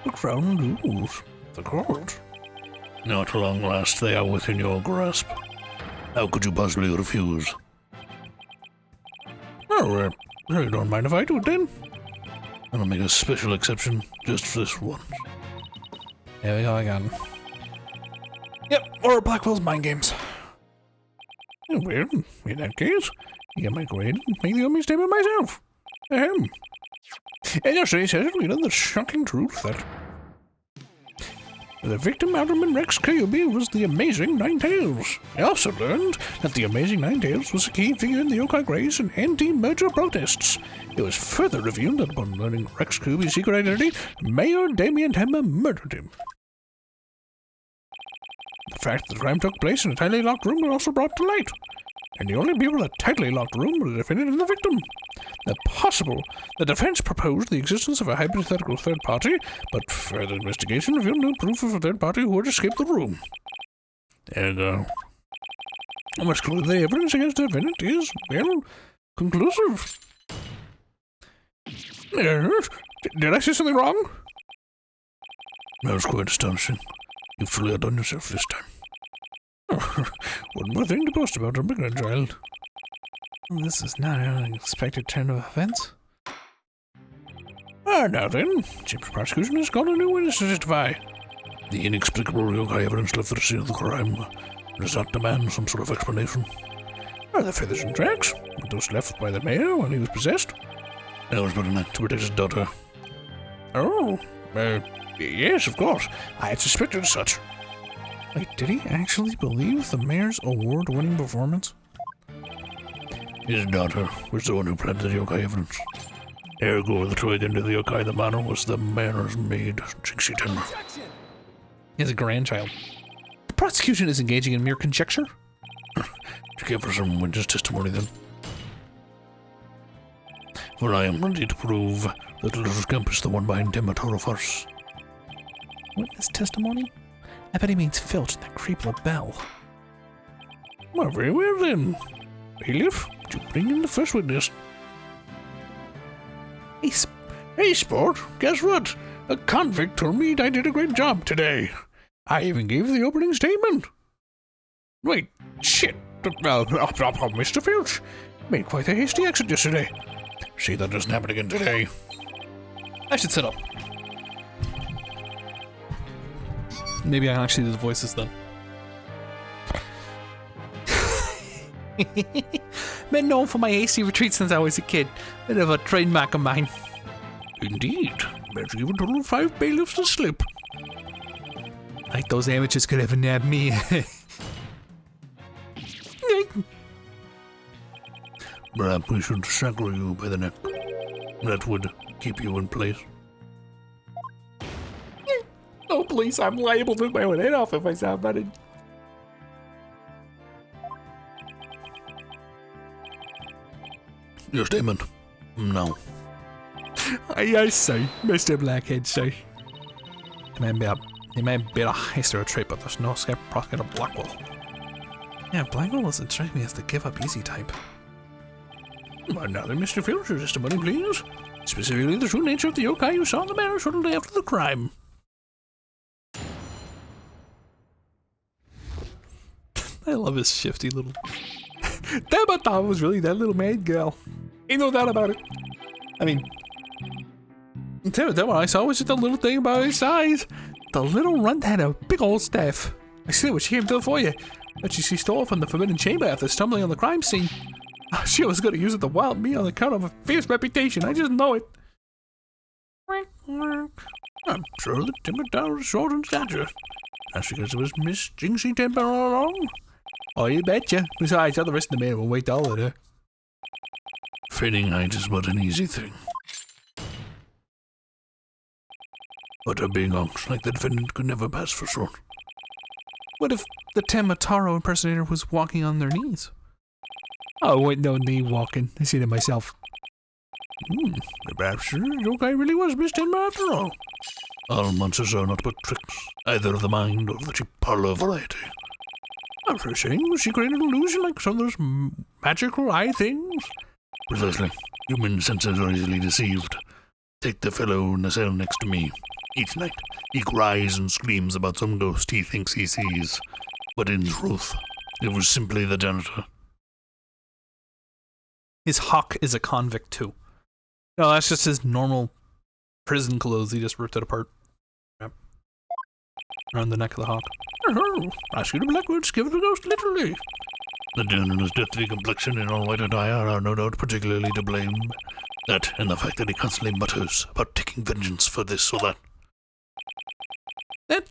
The crown jewels of the court. Now, at long last, they are within your grasp. How could you possibly refuse? Oh, you don't mind if I do it then? I'll make a special exception just for this once. Here we go again. Yep, or Blackwell's mind games. Well, in that case, you might go ahead and make the opening statement myself. Ahem. And yesterday says we learned the shocking truth that the victim Alderman Rex Kyuubi was the Amazing Ninetales. I also learned that the Amazing Ninetales was a key figure in the Yokai Grace and anti-merger protests. It was further revealed that upon learning Rex Kyuubi's secret identity, Mayor Damien Tenma murdered him. The fact that the crime took place in a tightly locked room was also brought to light. And the only people in the tightly locked room were the defendant and the victim. The defense proposed the existence of a hypothetical third party, but further investigation revealed no proof of a third party who had escaped the room. And, I must conclude the evidence against the defendant is, well, conclusive. Did I say something wrong? That was quite astonishing. You've truly outdone yourself this time. One more thing to boast about, my grandchild. This is not an unexpected turn of events. Now then, Chip's prosecution has got a new witness to testify. The inexplicable yokai evidence left at the scene of the crime does not demand some sort of explanation. Are the feathers and tracks? Were those left by the mayor when he was possessed? That was but an act to protect his daughter. Oh, yes, of course. I had suspected as such. Wait, did he actually believe the mayor's award-winning performance? His daughter was the one who planted the yokai evidence. Ergo, the true identity of the yokai the manor was the mayor's maid, Jinxie Tenma. He has a grandchild. The prosecution is engaging in mere conjecture? To give her some witness testimony then. For I am ready to prove that Little Scamp is the one behind Tenma Toro Farce. Witness testimony? I bet he means Filch and that creep LaBelle. Well, very well then. Bailiff, would you bring in the first witness? Hey, Hey, sport, guess what? A convict told me I did a great job today. I even gave the opening statement. Wait, shit. Mr. Filch made quite a hasty exit yesterday. See, that doesn't happen again today. I should sit up. Maybe I can actually do the voices then. Been known for my hasty retreat since I was a kid. Bit of a trademark of mine. Indeed. Better give a total of 5 bailiffs to slip. Like those amateurs could ever nab me. Perhaps we should shackle you by the neck. That would keep you in place. Oh, please, I'm liable to rip my own head off if I sound bad. Your statement. No. Aye, sir. Mr. Blackhead, sir. He may be a hastler trait, but there's no escape prosecutor Blackwell. Yeah, Blackwell doesn't strike me as the give up easy type. Another Mr. Filch, your testimony, please. Specifically, the true nature of the yokai you saw in the manor shortly after the crime. I love his shifty little... Tabata was really that little maid girl. Ain't no doubt about it. I mean, what I saw was just a little thing about his size. The little runt had a big old staff. I see what she came to for you. But she stole from the Forbidden Chamber after stumbling on the crime scene. She was going to use it to wild me on account of a fierce reputation. I just know it. I'm sure that Timothy was short in stature. That's because of his Miss Jinxie temper all along. Oh, you betcha. Besides, all the rest of the men will wait all of her. Feigning height is but an easy thing. But her being honest like the defendant could never pass for short. What if the Tamataro impersonator was walking on their knees? Oh, wait, no knee walking. I seen it myself. Perhaps your yokai really was Miss Timber after all. All monsters are not but tricks, either of the mind or of the cheap parlor variety. As for saying, she created an illusion like some of those magical eye things? Precisely. Human senses are easily deceived. Take the fellow in the cell next to me. Each night, he cries and screams about some ghost he thinks he sees. But in truth, it was simply the janitor. His hawk is a convict too. No, that's just his normal prison clothes. He just ripped it apart. Yep. Around the neck of the hawk. Prosecutor Blackwood's given the ghost literally. The janitor's deathly complexion and all white attire are no doubt particularly to blame. That and the fact that he constantly mutters about taking vengeance for this or that. That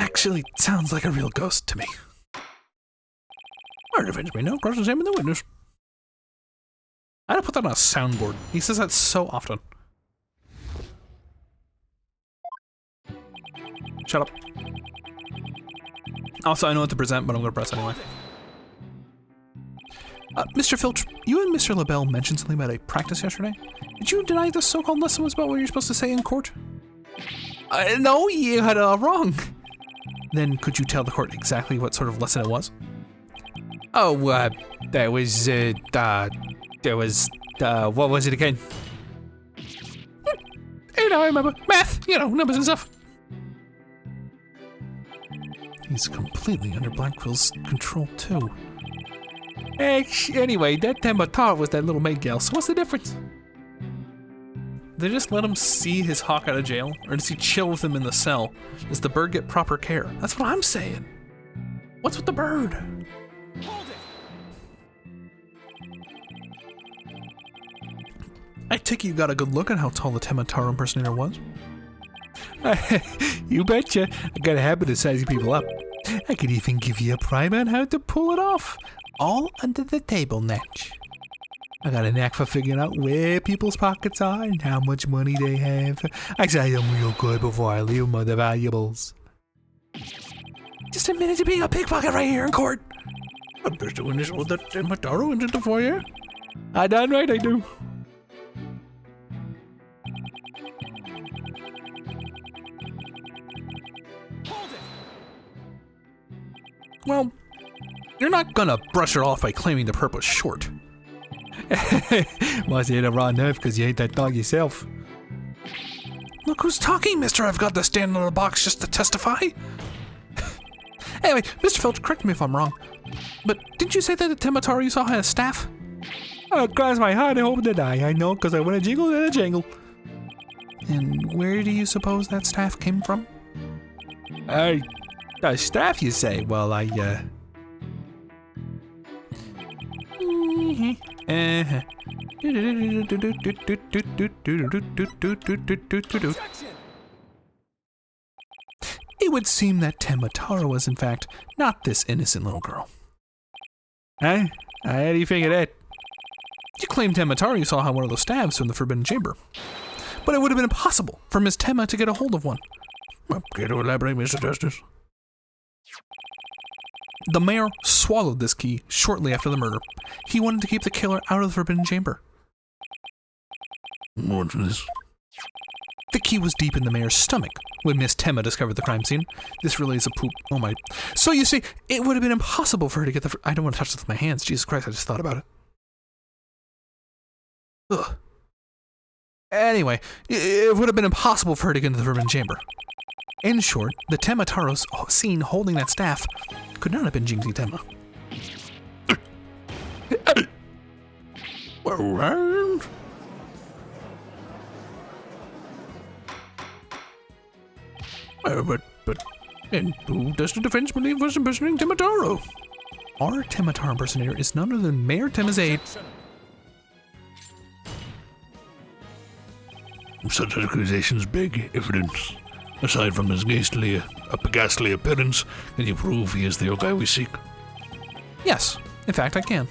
actually sounds like a real ghost to me. Our defense may now cross-examine the witness. I gotta put that on a soundboard. He says that so often. Shut up. Also, I know what to present, but I'm gonna press anyway. Mr. Filch, you and Mr. LaBelle mentioned something about a practice yesterday. Did you deny the so-called lesson was about what you're supposed to say in court? No, you had it all wrong. Then could you tell the court exactly what sort of lesson it was? Oh, there was, what was it again? You know, I remember. Math, you know, numbers and stuff. He's completely under Blackwell's control, too. Anyway, that Tamataro was that little maid gal, so what's the difference? They just let him see his hawk out of jail, or does he chill with him in the cell? Does the bird get proper care? That's what I'm saying. What's with the bird? Hold it. I take it you got a good look at how tall the Tamataro impersonator was. You betcha. I got a habit of sizing people up. I could even give you a primer on how to pull it off. All under the table, Natch. I got a knack for figuring out where people's pockets are and how much money they have. I size them real good before I leave them with the valuables. Just admitted to being a pickpocket right here in court. I'm just doing this with that Tamataro into the foyer. I done right, I do. Well, you're not gonna brush it off by claiming the perp was short. Must hit a raw nerve because you ate that dog yourself. Look who's talking, mister. I've got to stand in the box just to testify. Anyway, Mr. Filch, correct me if I'm wrong, but didn't you say that the Temotaro you saw had a staff? Oh, cross my heart, I hope to die. I know, because I want a jingle and a jangle. And where do you suppose that staff came from? A staff, you say? Well, It would seem that Temotaro was, in fact, not this innocent little girl. Huh? How do you figure that? You claim Temotaro saw how one of those staves from the Forbidden Chamber. But it would have been impossible for Miss Temma to get a hold of one. Care to elaborate, Mr. Justice? The mayor swallowed this key shortly after the murder. He wanted to keep the killer out of the Forbidden Chamber. What's this? The key was deep in the mayor's stomach when Miss Temma discovered the crime scene. This really is a poop. Oh my. So you see, it would have been impossible for her to get the. I don't want to touch this with my hands. Jesus Christ, I just thought about it. Ugh. Anyway, it would have been impossible for her to get into the Forbidden Chamber. In short, the Temotaro's seen holding that staff could not have been Jinxie Temma. Well, but, and who does the defense believe was impersonating Temotaro? Our Temotaro impersonator is none other than Mayor Temma's aide. Such accusations beg evidence. Aside from his ghastly appearance, can you prove he is the yokai we seek? Yes, in fact I can.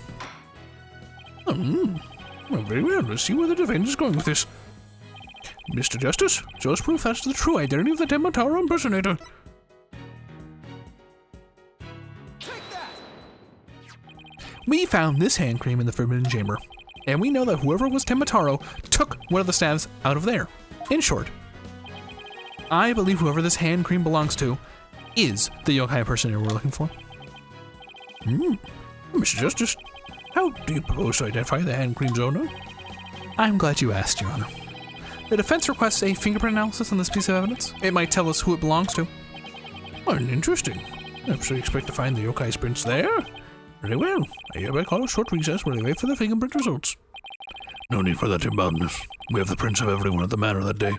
Well, very well. Let's see where the defense is going with this. Mr. Justice, show us proof as to the true identity of the Temotaro impersonator. We found this hand cream in the Forbidden Chamber, and we know that whoever was Temotaro took one of the staves out of there. In short, I believe whoever this hand cream belongs to is the yokai impersonator we're looking for. Mr. Justice, how do you propose to identify the hand cream's owner? I'm glad you asked, Your Honor. The defense requests a fingerprint analysis on this piece of evidence. It might tell us who it belongs to. Interesting. Perhaps we expect to find the yokai's prints there. Very well. I hereby call a short recess while we wait for the fingerprint results. No need for that inboundness. We have the prints of everyone at the manor that day.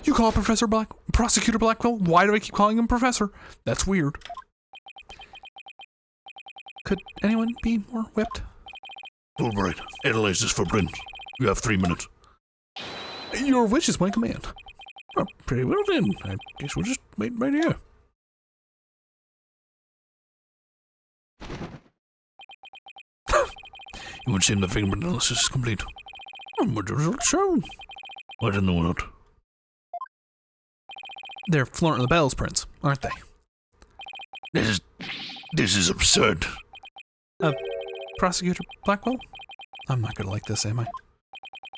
You call Prosecutor Blackwell? Why do I keep calling him Professor? That's weird. Could anyone be more whipped? Fulbright, analyze this for prints. You have 3 minutes. Your wish is my command. Oh, pretty well then. I guess we'll just wait right here. It would seem the fingerprint analysis is complete. What the results show? What in the world? They're Florent LaBelle's prints, aren't they? This is absurd. Prosecutor Blackwell? I'm not gonna like this, am I?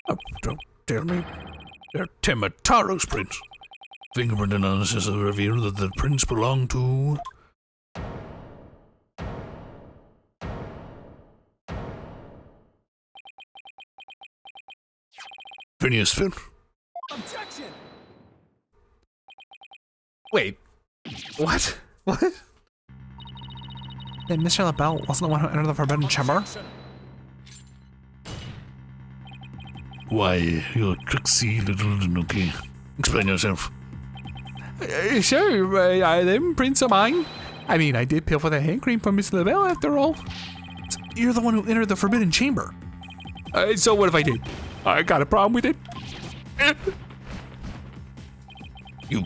Oh, don't tell me. They're Temotaro's prints. Fingerprint analysis has revealed that the prints belong to... Phineas Filch. Objection! Wait. What? What? Then Mr. LaBelle wasn't the one who entered the Forbidden Chamber? Why, you tricksy little Tanuki. Explain yourself. Sure, them prints are mine. I mean, I did pay for the hand cream from Mr. LaBelle after all. You're the one who entered the Forbidden Chamber. So what if I did? I got a problem with it. You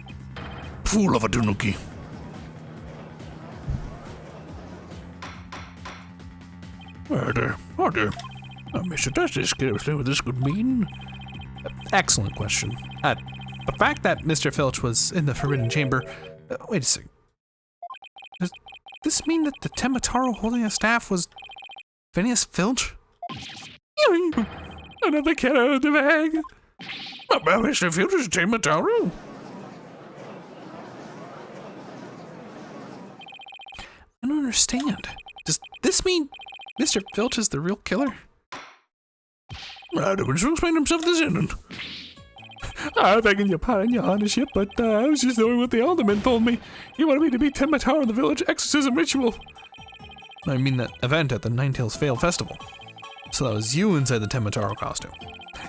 fool of a Tanuki. Order. Mr. Justice, can you explain what this could mean? Excellent question. The fact that Mr. Filch was in the Forbidden Chamber... wait a second. Does this mean that the Temotaro holding a staff was Phineas Filch? Another cat out of the bag. Well, Mr. Filch is Temotaro. I don't understand. Does this mean Mr. Filch is the real killer? Adam will explain himself this ending. I begging your pardon, your highnessship, but I was just doing what the alderman told me. He wanted me to be Tembatara in the village exorcism ritual. I mean that event at the Ninetales Vale Festival. So that was you inside the Temataro costume.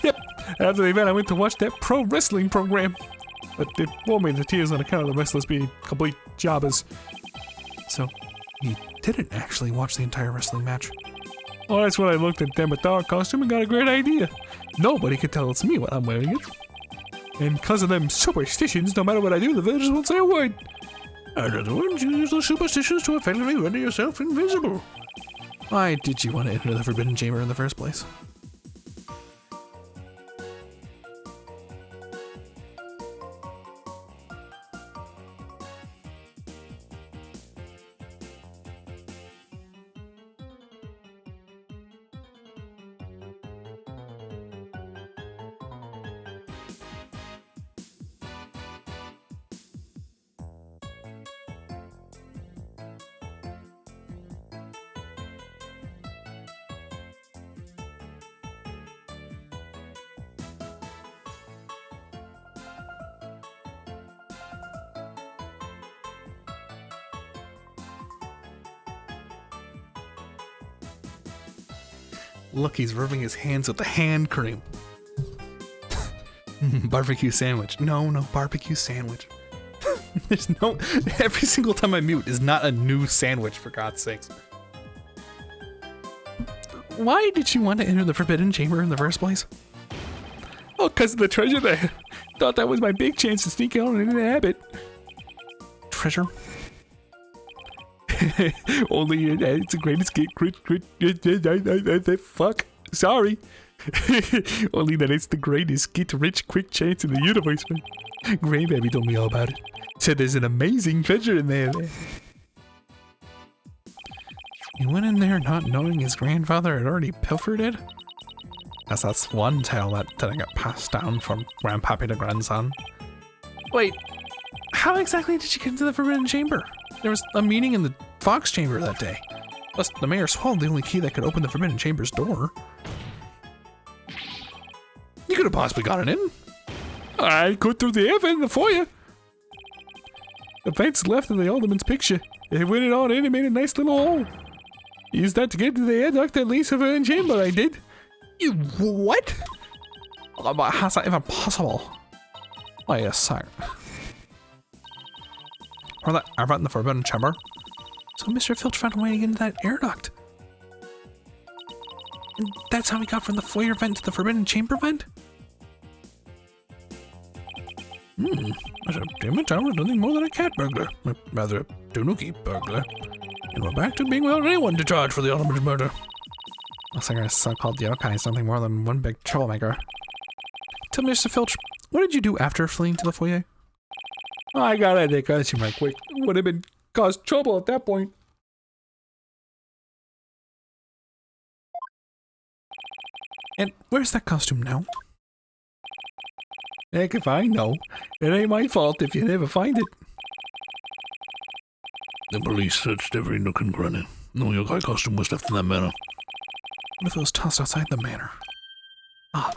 Yep, after the event I went to watch that pro wrestling program. But they bore me to tears on account of the wrestlers being complete jobbers. So, you didn't actually watch the entire wrestling match? Well, that's when I looked at Tembatara costume and got a great idea. Nobody can tell it's me when I'm wearing it. And because of them superstitions, no matter what I do, the villagers won't say a word. In other words, you use those superstitions to effectively render yourself invisible. Why did you want to enter the Forbidden Chamber in the first place? Look, he's rubbing his hands with the hand cream. Barbecue sandwich. No, barbecue sandwich. There's no... Every single time I mute is not a new sandwich, for God's sakes. Why did you want to enter the Forbidden Chamber in the first place? Oh, because of the treasure there. Thought that was my big chance to sneak out and inhabit. Treasure? Only it's the greatest fuck. Sorry. Only that it's the greatest get rich quick chance in the universe, man. Grandbaby told me all about it. Said there's an amazing treasure in there. You went in there not knowing his grandfather had already pilfered it? Guess that's one tale that didn't get passed down from grandpappy to grandson. Wait, how exactly did you get into the Forbidden Chamber? There was a meeting in the Fox Chamber that day. Plus, the mayor swallowed the only key that could open the Forbidden Chamber's door. You could have possibly gotten in. I go through the air vent in the foyer. The vent's left in the alderman's picture. They went it on in and made a nice little hole. Used that to get to the air duct that leads to the Forbidden Chamber, I did. You what? How's that even possible? Wait a sec. Or that air vent in the Forbidden Chamber? So Mr. Filch found a way to get into that air duct. And that's how we got from the foyer vent to the Forbidden Chamber vent? As a damage, I was nothing more than a cat burglar. Rather, a Tanuki burglar. And we're back to being without anyone to charge for the alderman's murder. Looks like our so-called yokai is nothing more than one big troublemaker. Tell me, Mr. Filch, what did you do after fleeing to the foyer? I got out of that costume right quick. Would have been caused trouble at that point. And where's that costume now? Heck if I know. It ain't my fault if you never find it. The police searched every nook and cranny. No yokai costume was left in that manor. What if it was tossed outside the manor? Ah.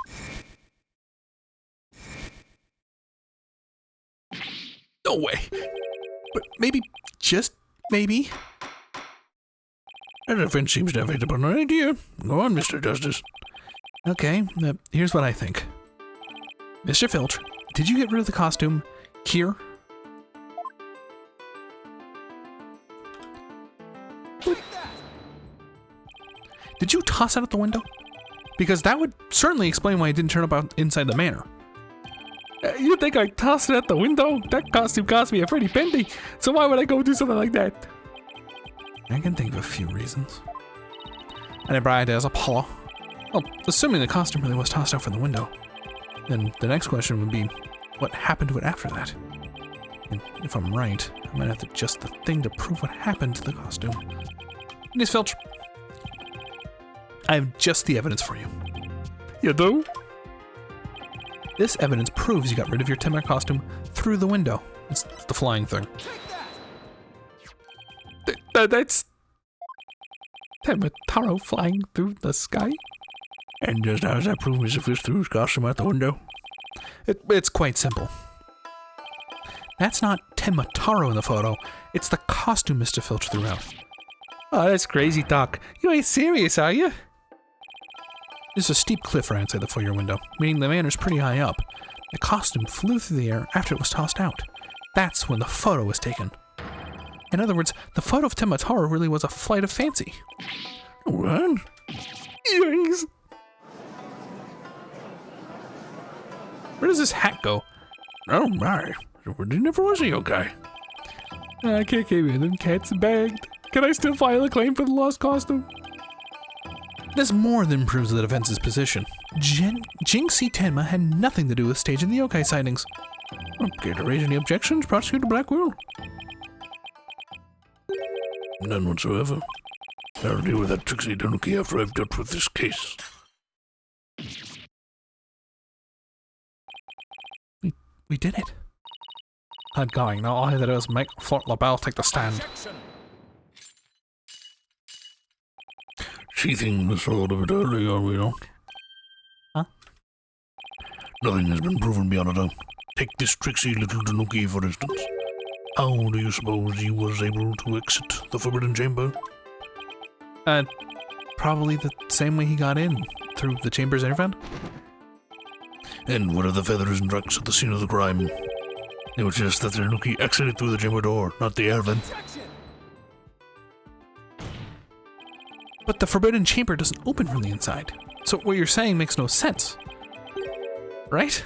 No way. But maybe, just maybe. That defense seems to have hit upon an idea. Go on, Mr. Justice. Okay, here's what I think. Mr. Filch, did you get rid of the costume here? Did you toss it out the window? Because that would certainly explain why it didn't turn up out inside the manor. You think I tossed it out the window? That costume cost me a pretty penny, so why would I go do something like that? I can think of a few reasons. And I brought it as Apollo. Well, assuming the costume really was tossed out from the window, then the next question would be, what happened to it after that? And if I'm right, I might have just the thing to prove what happened to the costume. Miss Filch, I have just the evidence for you. You do? This evidence proves you got rid of your Temur costume through the window. It's the flying thing. That's Temutaro flying through the sky? And just how does that prove Mr. Fish threw his costume out the window? It's quite simple. That's not Temotaro in the photo. It's the costume Mr. Filch threw out. Oh, that's crazy talk. You ain't serious, are you? There's a steep cliff right outside the foyer window, meaning the manor's pretty high up. The costume flew through the air after it was tossed out. That's when the photo was taken. In other words, the photo of Temotaro really was a flight of fancy. What? Yikes. Where does this hat go? Oh my. It never was a yokai. I can't keep it. Them cats are bagged. Can I still file a claim for the lost costume? This more than proves the defense's position. Jinxie Tenma had nothing to do with staging the yokai sightings. Okay, to raise any objections, Prosecutor Blackwell? None whatsoever. I'll deal with that Trixie Tanuki after I've dealt with this case. We did it. I'm going. Now all I had to do is make Fort LaBelle take the stand. Sheathing the sword a bit early, are we not? Huh? Nothing has been proven beyond a doubt. Take this tricksy little Tanuki, for instance. How do you suppose he was able to exit the Forbidden Chamber? Probably the same way he got in, through the chamber's air vent. And what are the feathers and tracks at the scene of the crime? It was just that the Tanuki exited through the chamber door, not the air vent. But the Forbidden Chamber doesn't open from the inside. So what you're saying makes no sense. Right?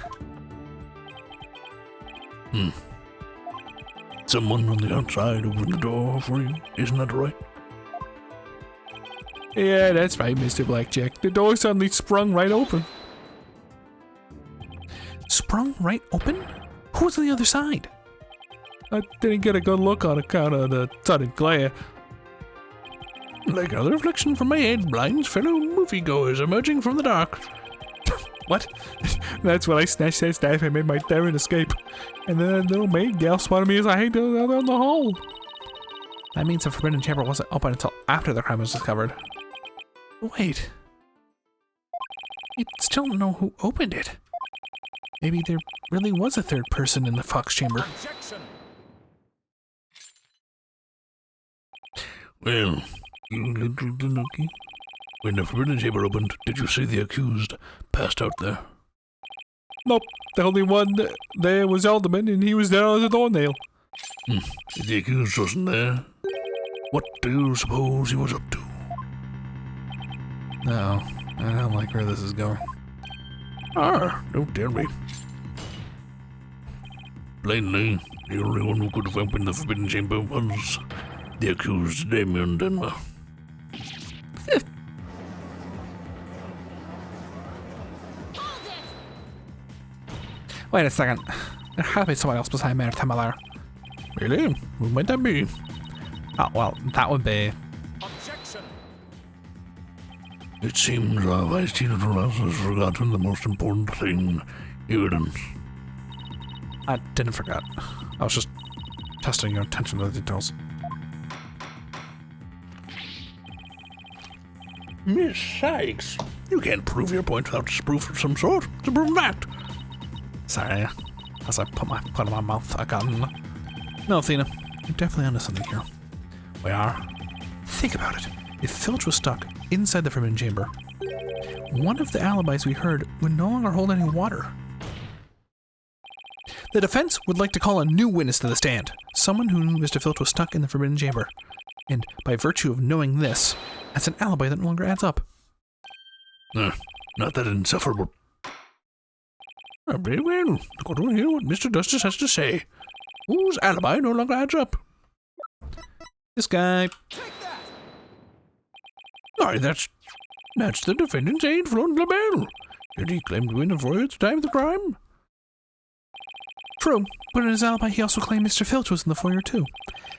Someone on the outside opened the door for you, isn't that right? Yeah, that's right, Mr. Blackjack. The door suddenly sprung right open. Sprung right open? Who was on the other side? I didn't get a good look on account of the sudden glare. Like another reflection from my head, blinds fellow moviegoers emerging from the dark. What? That's when I snatched that staff and made my daring escape. And then that little maid gal spotted me as I hid down the hall. That means the Forbidden Chamber wasn't open until after the crime was discovered. Wait. We still don't know who opened it. Maybe there really was a third person in the Fox Chamber. Well, you little Tanuki. When the Forbidden Chamber opened, did you see the accused passed out there? Nope. The only one there was Alderman, and he was there as a doornail. If the accused wasn't there, what do you suppose he was up to? No, I don't like where this is going. Don't tell me. Plainly, the only one who could have opened the Forbidden Chamber was the accused Damien Denver. Wait a second. There had to be someone else beside Mayor Temotaro. Really? Who might that be? Oh, well, that would be... It seems our Vice Tina Torres has forgotten the most important thing, evidence. I didn't forget. I was just testing your attention to the details. Miss Sykes, you can't prove your point without proof of some sort. To prove that. Sorry, as I put my foot in my mouth, I got... No, Athena, you're definitely onto something here. We are. Think about it. If Filch was stuck inside the Forbidden Chamber, one of the alibis we heard would no longer hold any water. The defense would like to call a new witness to the stand, someone who knew Mr. Filch was stuck in the Forbidden Chamber. And by virtue of knowing this, that's an alibi that no longer adds up. Not that insufferable. Very well. Go to hear what Mr. Justice has to say. Whose alibi no longer adds up? This guy. Aye, that's the defendant's aide, Florent LaBelle. Did he claim to be in the foyer at the time of the crime? True, but in his alibi he also claimed Mr. Filch was in the foyer too.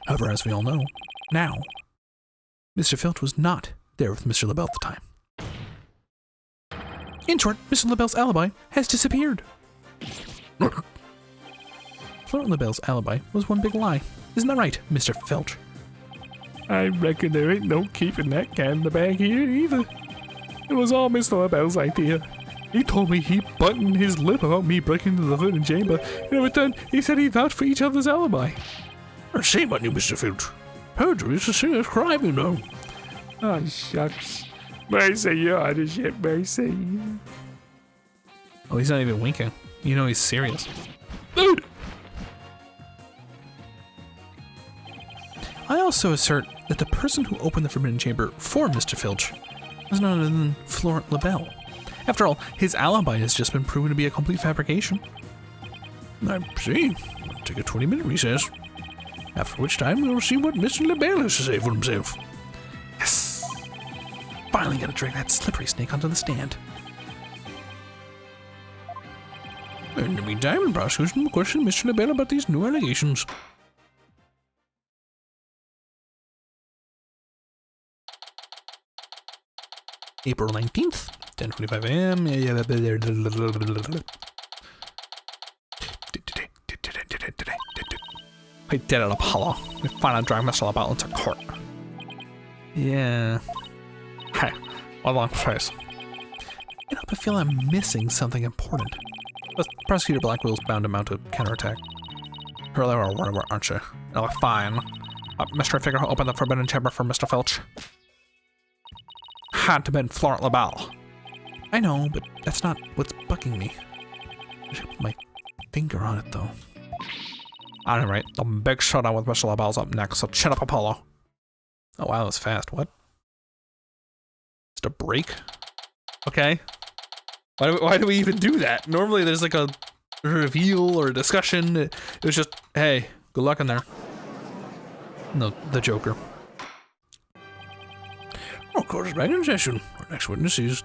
However, as we all know, now, Mr. Filch was not there with Mr. LaBelle at the time. In short, Mr. LaBelle's alibi has disappeared. Florent LaBelle's alibi was one big lie. Isn't that right, Mr. Filch? I reckon there ain't no keeping that cat in the bag here either. It was all Mr. LaBelle's idea. He told me he buttoned his lip about me breaking into the voting chamber. But then he said he vouched for each other's alibi. Shame on you, Mr. Filch. Perjury is a serious crime, you know. Oh, shucks. Mercy, you're on the shit, Mercy. Oh, he's not even winking. You know he's serious. Dude! I also assert that the person who opened the Forbidden Chamber for Mr. Filch was none other than Florent LaBelle. After all, his alibi has just been proven to be a complete fabrication. I see. I'll take a 20-minute recess. After which time we'll see what Mr. LaBelle has to say for himself. Yes! Finally gotta drag that slippery snake onto the stand. In the meantime, the prosecution will question Mr. LaBelle about these new allegations. April 19th, 10:25 a.m. I did it, Apollo. We finally drag Mr. LaBelle into court. Yeah. Hey, what a long phrase. I hope I feel I'm missing something important. But Prosecutor Blackwell's bound to mount a counterattack. Earlier or whatever, aren't you? Oh, fine. Mystery figure who opened the Forbidden Chamber for Mr. Filch. Had to have been Florent LaBelle. I know, but that's not what's bugging me. I should put my finger on it, though. Alright, the big showdown with Mr. LaBelle's up next, so chin up, Apollo. Oh wow, that was fast. What? Just a break? Okay. Why do we even do that? Normally there's like a reveal or a discussion. It was just, hey, good luck in there. No, the Joker. Of course, back in session. Our next witness is...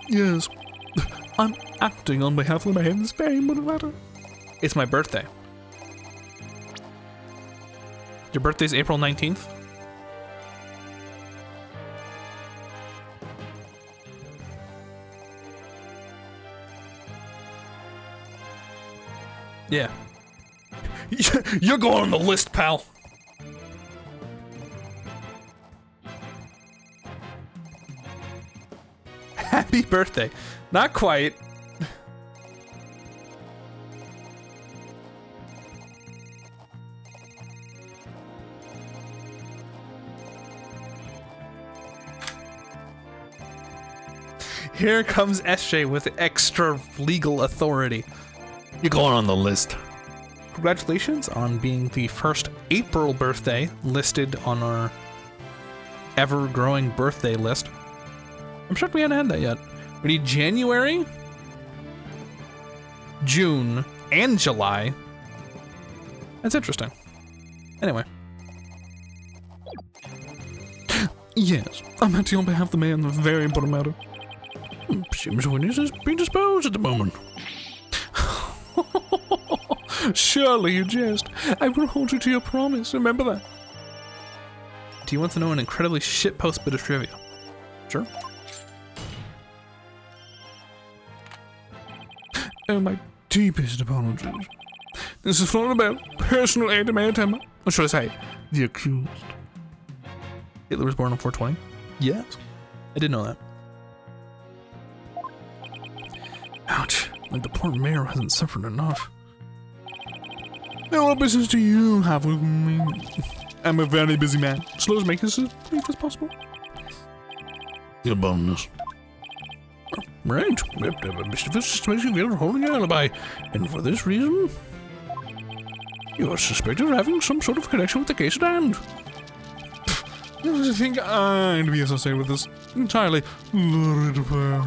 Yes. I'm acting on behalf of the man in Spain, what matter? It's my birthday. Your birthday's April 19th? Yeah. You're going on the list, pal. Happy birthday. Not quite. Here comes SJ with extra legal authority. You're going on the list. Congratulations on being the first April birthday listed on our ever-growing birthday list. I'm shocked we hadn't had that yet. We need January, June, and July. That's interesting. Anyway. Yes, I'm acting on behalf of the man in a very important matter. Seems witness is predisposed at the moment. Surely you jest. I will hold you to your promise, remember that. Do you want to know an incredibly shitpost bit of trivia? Sure. Oh, my deepest apologies. This is Florent LaBelle, personal aide to Maritime, or should I say, the accused. Hitler was born on 420? Yes. I didn't know that. Ouch, like the poor mayor hasn't suffered enough. Now what business do you have with me? I'm a very busy man, so let's make this as brief as possible. Your bonus. Right, we have to have a mischievous situation here holding an alibi, and for this reason, you are suspected of having some sort of connection with the case at hand. I think I'd be associated with this entirely lurid affair.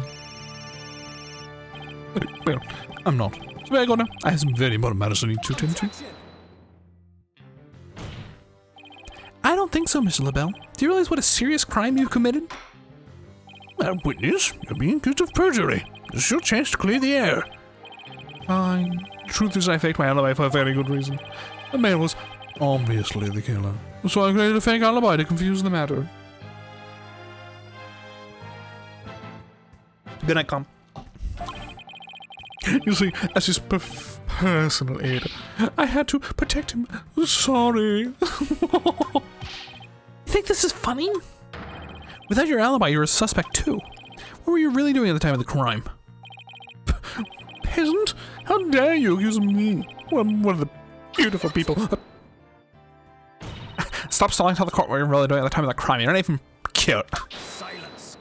Well, I'm not. So I go now. I have some very important matters I need to attend to. I don't think so, Mr. LaBelle. Do you realize what a serious crime you've committed? Witness, you're being accused of perjury. This is your chance to clear the air. Fine. Truth is, I faked my alibi for a very good reason. The man was obviously the killer, so I created a fake alibi to confuse the matter. Good night, Com. You see, as his personal aide, I had to protect him. Sorry. You think this is funny? Without your alibi, you're a suspect too. What were you really doing at the time of the crime? Peasant? How dare you accuse me? One of the beautiful people. Stop stalling, tell the court what you're really doing at the time of the crime. You're not even cute. Silence.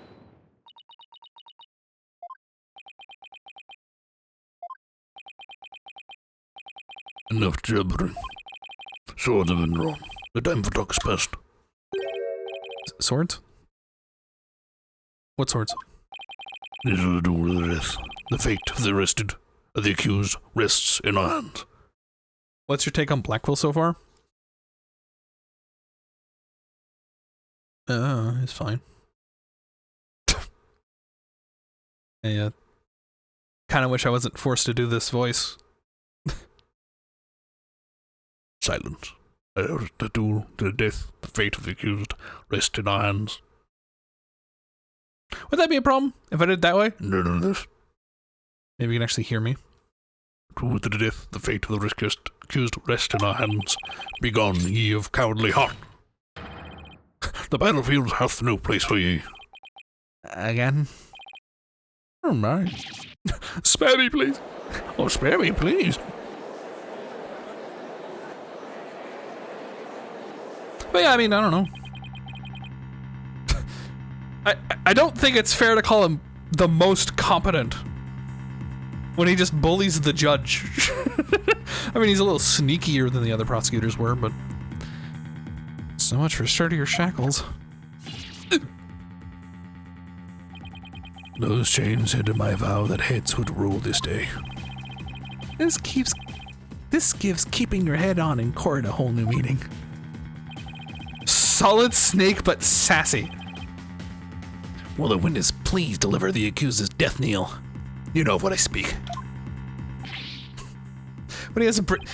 Enough jabbering. Swords have been drawn. The time for talk is past. Swords? What swords? This will do with the death. The fate of the arrested, of the accused, rests in our hands. What's your take on Blackwell so far? It's fine. Yeah. Kind of wish I wasn't forced to do this voice. Silence. The duel to the death, the fate of the accused, rest in our hands. Would that be a problem if I did it that way? None of this. Maybe you can actually hear me. Duel to the death, the fate of the accused, rest in our hands. Begone, ye of cowardly heart. The battlefield hath no place for ye. Again? Oh my. Spare me, please. Oh, spare me, please. But yeah, I mean, I don't know. I don't think it's fair to call him the most competent when he just bullies the judge. I mean, he's a little sneakier than the other prosecutors were, but so much for sturdier shackles. Those chains hinted my vow that heads would rule this day. This gives keeping your head on in court a whole new meaning. Solid snake, but sassy. Will the witness please deliver the accused's death knell? You know of what I speak. But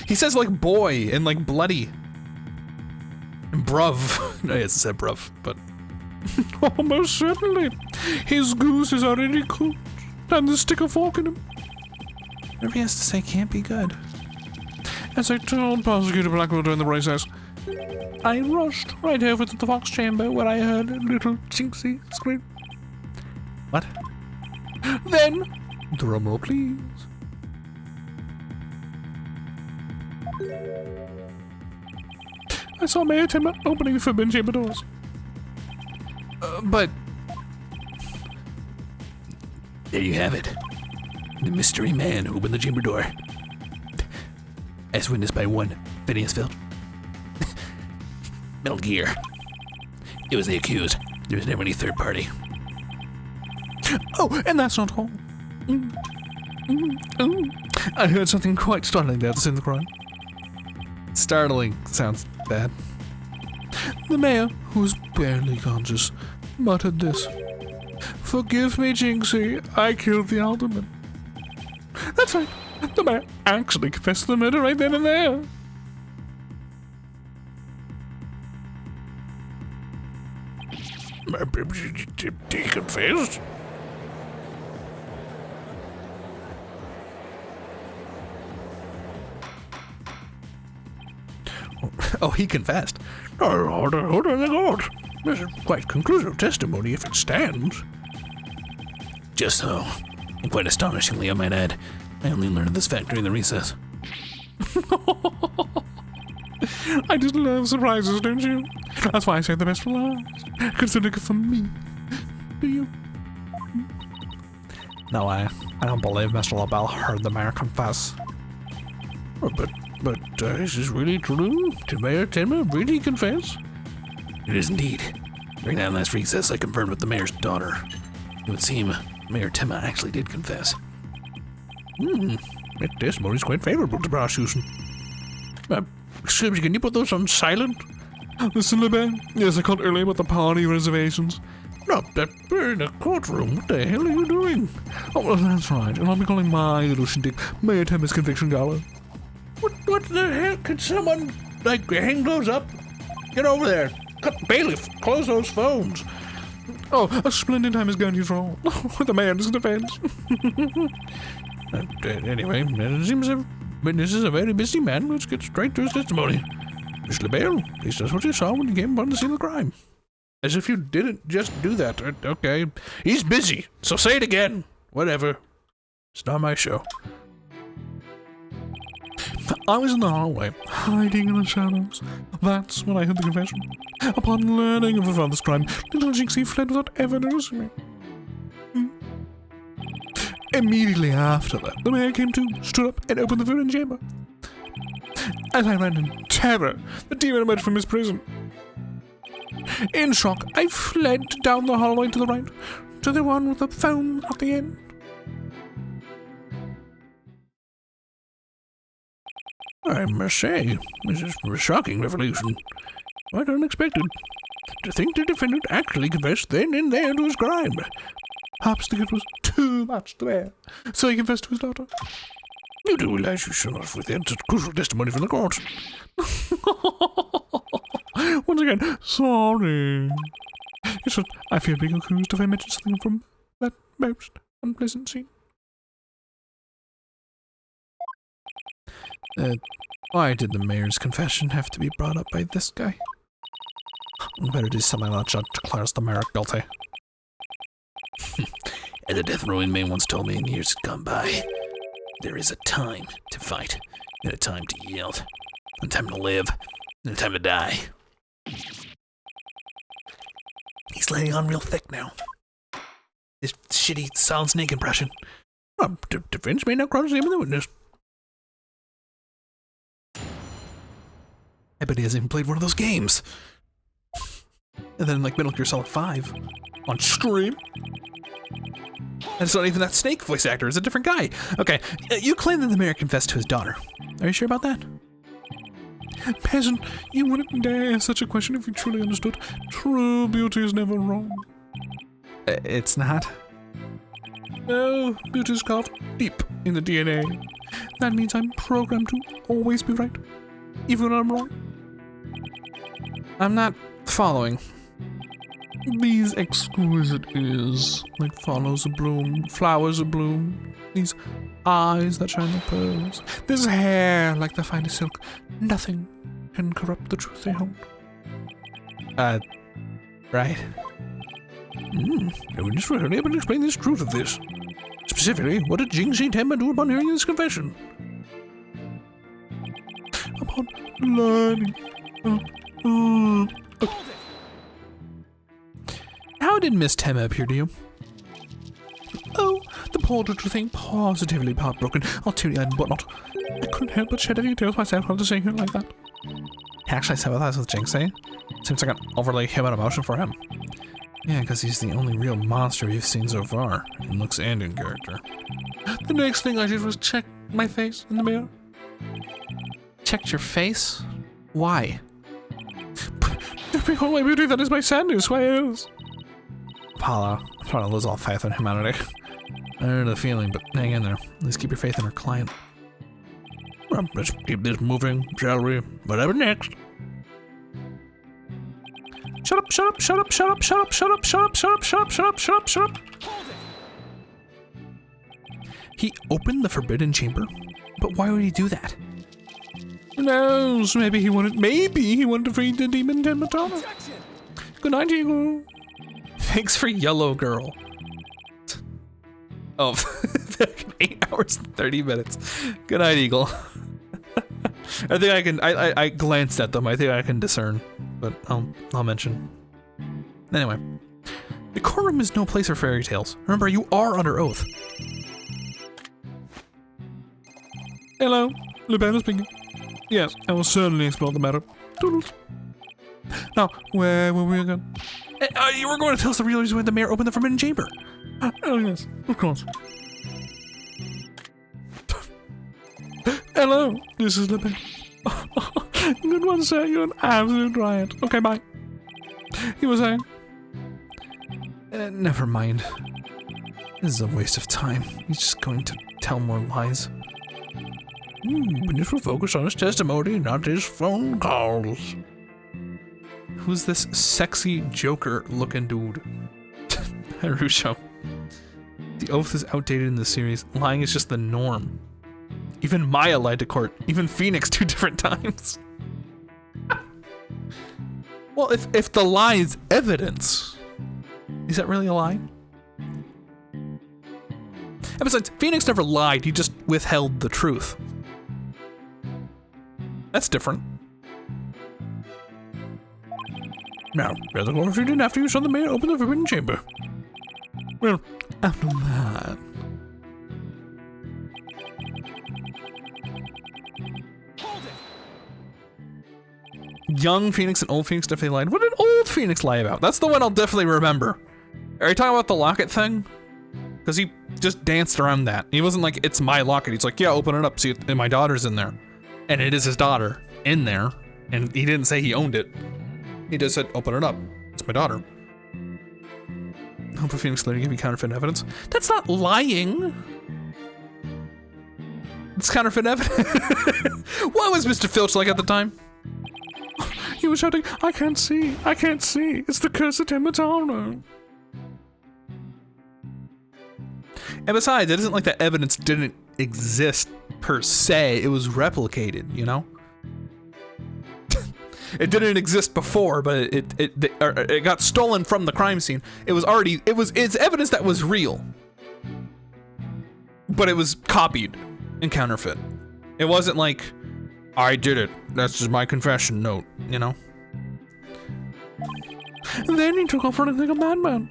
he says like boy and like bloody. And bruv. No, he hasn't said bruv, but. Oh, most certainly. His goose is already cooked. Time to stick a fork in him. Whatever he has to say can't be good. As I told Prosecutor Blackwell during the process, I rushed right over to the Fox chamber where I heard a little Jinxie scream. What? Then, drum roll please. I saw Mayor Timmer opening the forbidden chamber doors. But there you have it. The mystery man who opened the chamber door. As witnessed by one Phineas Filch. Metal Gear. It was the accused. There was never any third party. oh, and that's not all. I heard something quite startling there at the scene of the crime. Startling sounds bad. The mayor, who was barely conscious, muttered this. Forgive me, Jinxie, I killed the alderman. That's right, the mayor actually confessed to the murder right then and there. He confessed? Oh, he confessed. Hold on the court. This is quite conclusive testimony if it stands. Just so. And quite astonishingly, I might add. I only learned of this fact during the recess. I just love surprises, don't you? That's why I say the best for last. Consider it for me. Do you? No, I don't believe Mr. LaBelle heard the mayor confess. Oh, but is this really true? Did Mayor Timmer really confess? It is indeed. During that last recess, I confirmed with the mayor's daughter. It would seem Mayor Timmer actually did confess. That testimony is quite favorable to prosecution. Excuse me, can you put those on silent? Listen, LeBelle. Yes, I called earlier about the party reservations. Not that we're in a courtroom. What the hell are you doing? Oh, well, that's right. And I'll be calling my little shindig Mayor Timmer's conviction gala. What the hell? Can someone, like, hang those up? Get over there. Bailiff, close those phones. Oh, a splendid time is going to for all. With the mayor's defense. Anyway, it seems a witness is a very busy man. Let's get straight to his testimony. Miss LaBelle, please tell us what you saw when you came upon the scene of the crime. As if you didn't just do that. Okay. He's busy, so say it again. Whatever. It's not my show. I was in the hallway, hiding in the shadows. That's when I heard the confession. Upon learning of her father's crime, little Jinxie fled without ever noticing me. Immediately after that, the mayor came to, stood up, and opened the forbidden chamber. As I ran in terror, the demon emerged from his prison. In shock, I fled down the hallway to the right, to the one with the phone at the end. I must say, this is a shocking revelation. Quite unexpected. To think the defendant actually confessed then and there to his crime. Perhaps the gift was too much to bear, so he confessed to his daughter. You do realize you should not withhold such crucial testimony from the court. Once again, sorry. It's just, I feel being accused if I mention something from that most unpleasant scene. Why did the mayor's confession have to be brought up by this guy? I better do something that judge declares the mayor guilty. As a death row inmate once told me in years gone by, there is a time to fight, and a time to yield, a time to live, and a time to die. He's laying on real thick now. This shitty Solid Snake impression. Defense may not cross-examine the witness. I bet he hasn't even played one of those games. And then like Metal Gear Solid 5 on stream. And it's not even that Snake voice actor, it's a different guy. Okay, you claim that the mayor confessed to his daughter. Are you sure about that? Peasant, you wouldn't dare ask such a question if you truly understood. True beauty is never wrong. It's not. No, beauty is carved deep in the DNA. That means I'm programmed to always be right, even when I'm wrong. I'm not following. These exquisite ears, like follows a bloom, flowers a bloom. These eyes that shine like pearls. This hair like the finest silk. Nothing can corrupt the truth they hold. Right. No witness were unable to explain this truth of this. Specifically, what did Jinxie Tenma do upon hearing this confession? Upon learning. How did Miss Tenma appear to you? Oh, the poor little thing positively heartbroken, teary-eyed and whatnot. I couldn't help but shed a few tears myself after seeing her like that. Actually sympathize with Jinxie. Seems like an overly human emotion for him. Yeah, because he's the only real monster we've seen so far, in looks and in character. The next thing I did was check my face in the mirror. Checked your face? Why? Behold my beauty, that is my sadness, why else? Paula, I'm trying to lose all faith in humanity. I know the feeling, but hang in there. At least keep your faith in our client. Well, let's keep this moving, shall we? Whatever next. Shut up, shut up, shut up, shut up, shut up, shut up, shut up, shut up, shut up, shut up, shut up, shut up. He opened the forbidden chamber? But why would he do that? Who knows? Maybe he wanted to free the demon Tenmatana. Good night, Eagle. Thanks for Yellow Girl. Oh, 8 hours and 30 minutes. Good night, Eagle. I think I can. I glanced at them. I think I can discern, but I'll mention. Anyway, the courtroom is no place for fairy tales. Remember, you are under oath. Hello, Lupin speaking. Yes, I will certainly explore the matter. Toodles. Now, where were we again? You were going to tell us the real reason why the mayor opened the forbidden chamber. Oh yes, of course. Hello, this is Lupin. Good one, sir. You're an absolute riot. Okay, bye. You were saying? Never mind. This is a waste of time. He's just going to tell more lies. Witness will focus on his testimony, not his phone calls. Who's this sexy Joker-looking dude? Harucho. The oath is outdated in the series. Lying is just the norm. Even Maya lied to court. Even Phoenix 2 different times. Well, Well, if the lie is evidence, is that really a lie? And besides, Phoenix never lied, he just withheld the truth. That's different. Now, where the Glorious did after you saw the mayor open the Forbidden Chamber? Well, after that... Young Phoenix and old Phoenix definitely lied. What did old Phoenix lie about? That's the one I'll definitely remember. Are you talking about the locket thing? Because he just danced around that. He wasn't like, it's my locket. He's like, yeah, open it up. See, and my daughter's in there. And it is his daughter in there. And he didn't say he owned it. He just said, open it up. It's my daughter. Hope a Phoenix later give you counterfeit evidence. That's not lying. It's counterfeit evidence. What was Mr. Filch like at the time? He was shouting, I can't see, I can't see. It's the cursed Temataro. And besides, it isn't like the evidence didn't exist per se. It was replicated, you know? It didn't exist before, but it got stolen from the crime scene. It's evidence that was real. But it was copied and counterfeit. It wasn't like, I did it. That's just my confession note, you know? And then he took off running like a madman.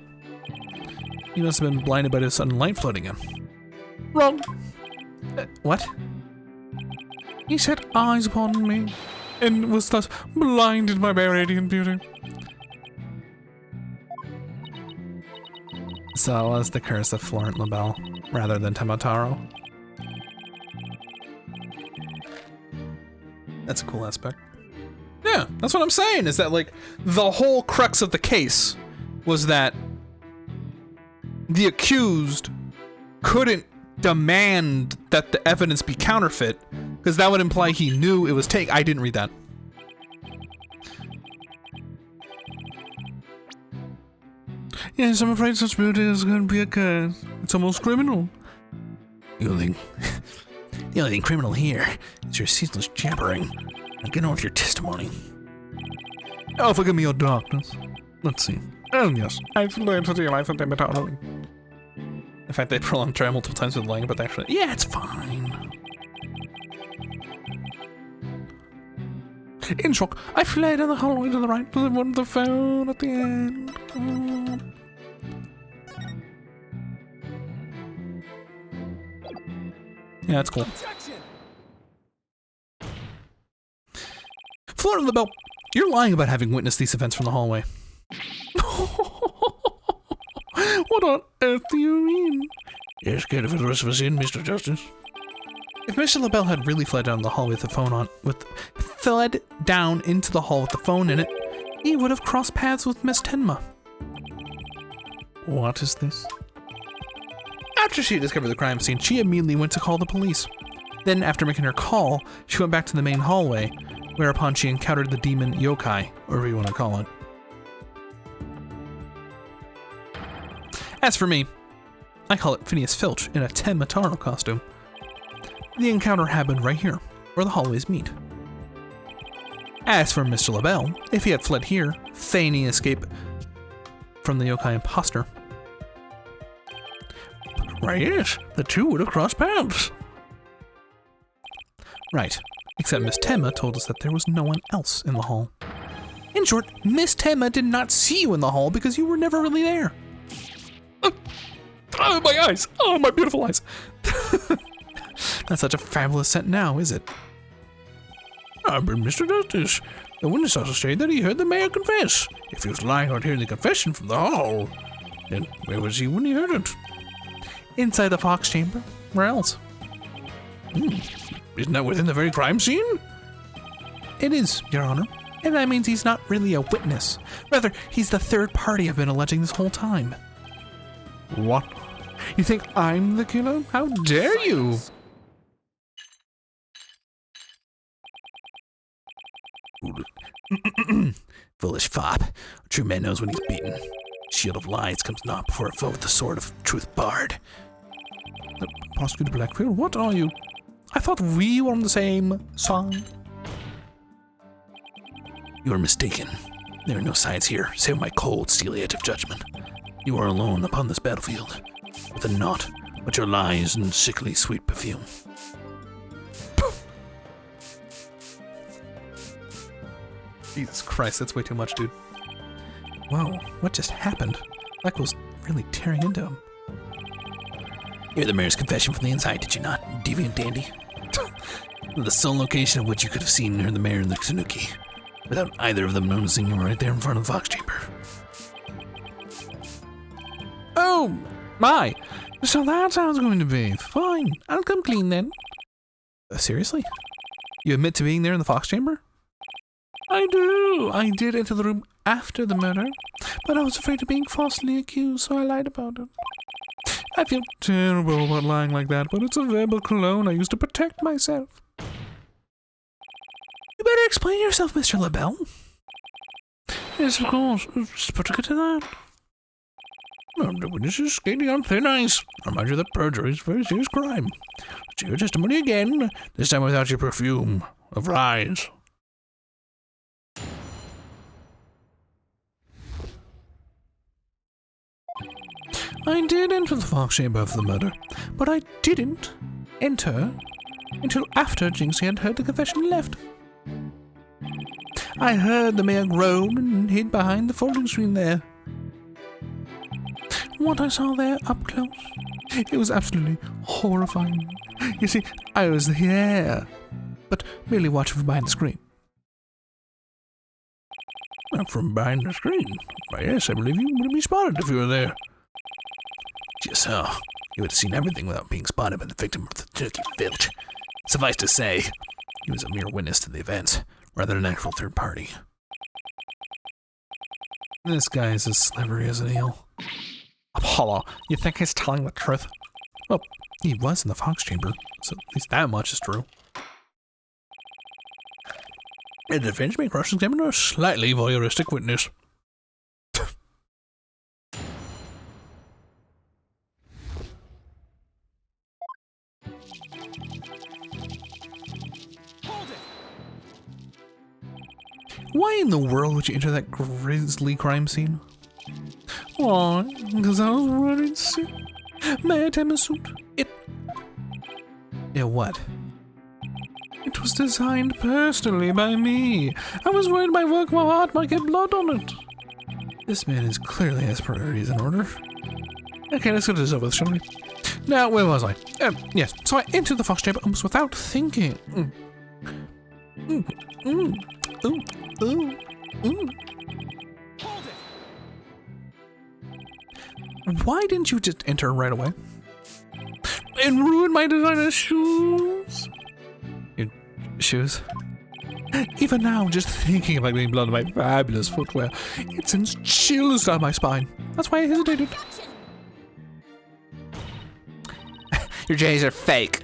He must have been blinded by the sudden light flooding in. Wrong. What? He set eyes upon me, and was thus blinded by my radiant beauty. So it was the curse of Florent LaBelle, rather than Temataro. That's a cool aspect. Yeah, that's what I'm saying, is that like, the whole crux of the case was that the accused couldn't demand that the evidence be counterfeit, because that would imply he knew it was I didn't read that. Yes, I'm afraid such beauty is going to be a curse. It's almost criminal. The only thing criminal here is your ceaseless jabbering. Now get on with your testimony. Oh, forgive me your darkness. Let's see. Oh, yes. I've learned to realize that Temataro. In fact, they prolonged try multiple times with lying, but actually, yeah, it's fine. In shock, I fled down the hallway to the right to the one with the phone at the end. Yeah, that's cool. Florent LaBelle, you're lying about having witnessed these events from the hallway. What on earth do you mean? You're scared of the rest of us in, Mr. Justice? If Mr. LaBelle had really fled down the hall with the phone fled down into the hall with the phone in it, he would have crossed paths with Miss Tenma. What is this? After she discovered the crime scene, she immediately went to call the police. Then, after making her call, she went back to the main hallway, whereupon she encountered the demon yokai, or whatever you want to call it. As for me, I call it Phineas Filch in a Temataro costume. The encounter happened right here, where the hallways meet. As for Mr. LaBelle, if he had fled here, feigning escape from the yokai imposter. Why, yes, the two would have crossed paths. Right, except Miss Tenma told us that there was no one else in the hall. In short, Miss Tenma did not see you in the hall because you were never really there. Oh, my eyes! Oh, my beautiful eyes! Not such a fabulous scent now, is it? Ah, but Mr. Justice, the witness also stated that he heard the mayor confess. If he was lying about hearing the confession from the hall, then where was he when he heard it? Inside the Fox chamber. Where else? Isn't that within the very crime scene? It is, Your Honor. And that means he's not really a witness. Rather, he's the third party I've been alleging this whole time. What? You think I'm the killer? How dare you? Foolish fop. A true man knows when he's beaten. Shield of lies comes not before a foe with the sword of truth barred. Prosecutor Blackfield, what are you? I thought we were on the same side. You are mistaken. There are no sides here, save my cold, steely edge of judgment. You are alone upon this battlefield, with a naught but your lies and sickly sweet perfume. Jesus Christ, that's way too much, dude. Whoa, what just happened? Black was really tearing into him. You're the mayor's confession from the inside, did you not, deviant dandy? The sole location of which you could have seen her, the mayor and the Tanuki, without either of them noticing you were right there in front of the Fox Chamber. Oh, my! So that's how it's going to be. Fine, I'll come clean then. Seriously? You admit to being there in the Fox Chamber? I do. I did enter the room after the murder, but I was afraid of being falsely accused, so I lied about it. I feel terrible about lying like that, but it's a verbal cologne I used to protect myself. You better explain yourself, Mr. LaBelle. Yes, of course. Just put to get to that. The witness is skating on thin ice. I remind you that perjury is a very serious crime. See your testimony again, this time without your perfume of lies. I did enter the Fox Chamber of the murder, but I didn't enter until after Jinxie had heard the confession and left. I heard the mayor groan and hid behind the folding screen there. What I saw there up close, it was absolutely horrifying. You see, I was there, but merely watching from behind the screen. From behind the screen? Why, yes, I believe you would be spotted if you were there. Just so, you would have seen everything without being spotted by the victim of the turkey filch. Suffice to say, he was a mere witness to the events, rather than an actual third party. This guy is as slippery as an eel. Apollo, you think he's telling the truth? Well, he was in the Fox Chamber, so at least that much is true. The defense may cross-examine a slightly voyeuristic witness. Why in the world would you enter that grisly crime scene? Why? Because I was running suit. May I take my suit? Yeah, what? It was designed personally by me. I was worried my work of art might get blood on it. This man is clearly has priorities in order. Okay, let's get this over with, shall we? Now, where was I? Yes, so I entered the Fox Chamber almost without thinking. Why didn't you just enter right away? And ruin my designer shoes? Your shoes? Even now, just thinking about getting blood on my fabulous footwear, it sends chills down my spine. That's why I hesitated. Your J's are fake.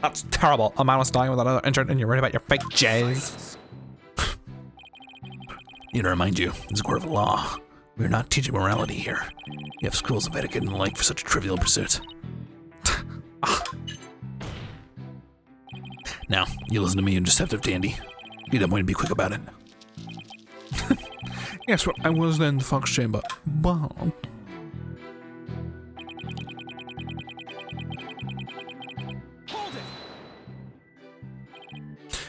That's terrible. A man was dying with another intern and you're worried about your fake J's. Need to remind you, this is a court of law. We're not teaching morality here. You have schools of etiquette and the like for such trivial pursuits. Now, you listen to me, you deceptive dandy. You don't want to be quick about it. Yes, well, I was then in the Fox Chamber. Wow.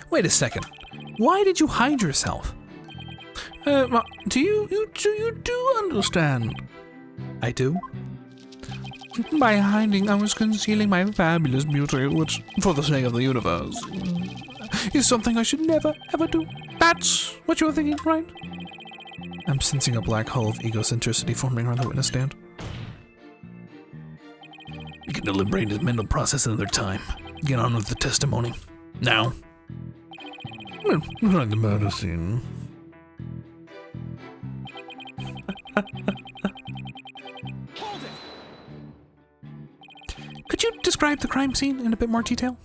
Wait a second. Why did you hide yourself? Do you do understand? I do. By hiding, I was concealing my fabulous beauty, which, for the sake of the universe, is something I should never, ever do. That's what you're thinking, right? I'm sensing a black hole of egocentricity forming around the witness stand. You can deliberate his mental process another time. Get on with the testimony. Now. Like the murder scene. Could you describe the crime scene in a bit more detail?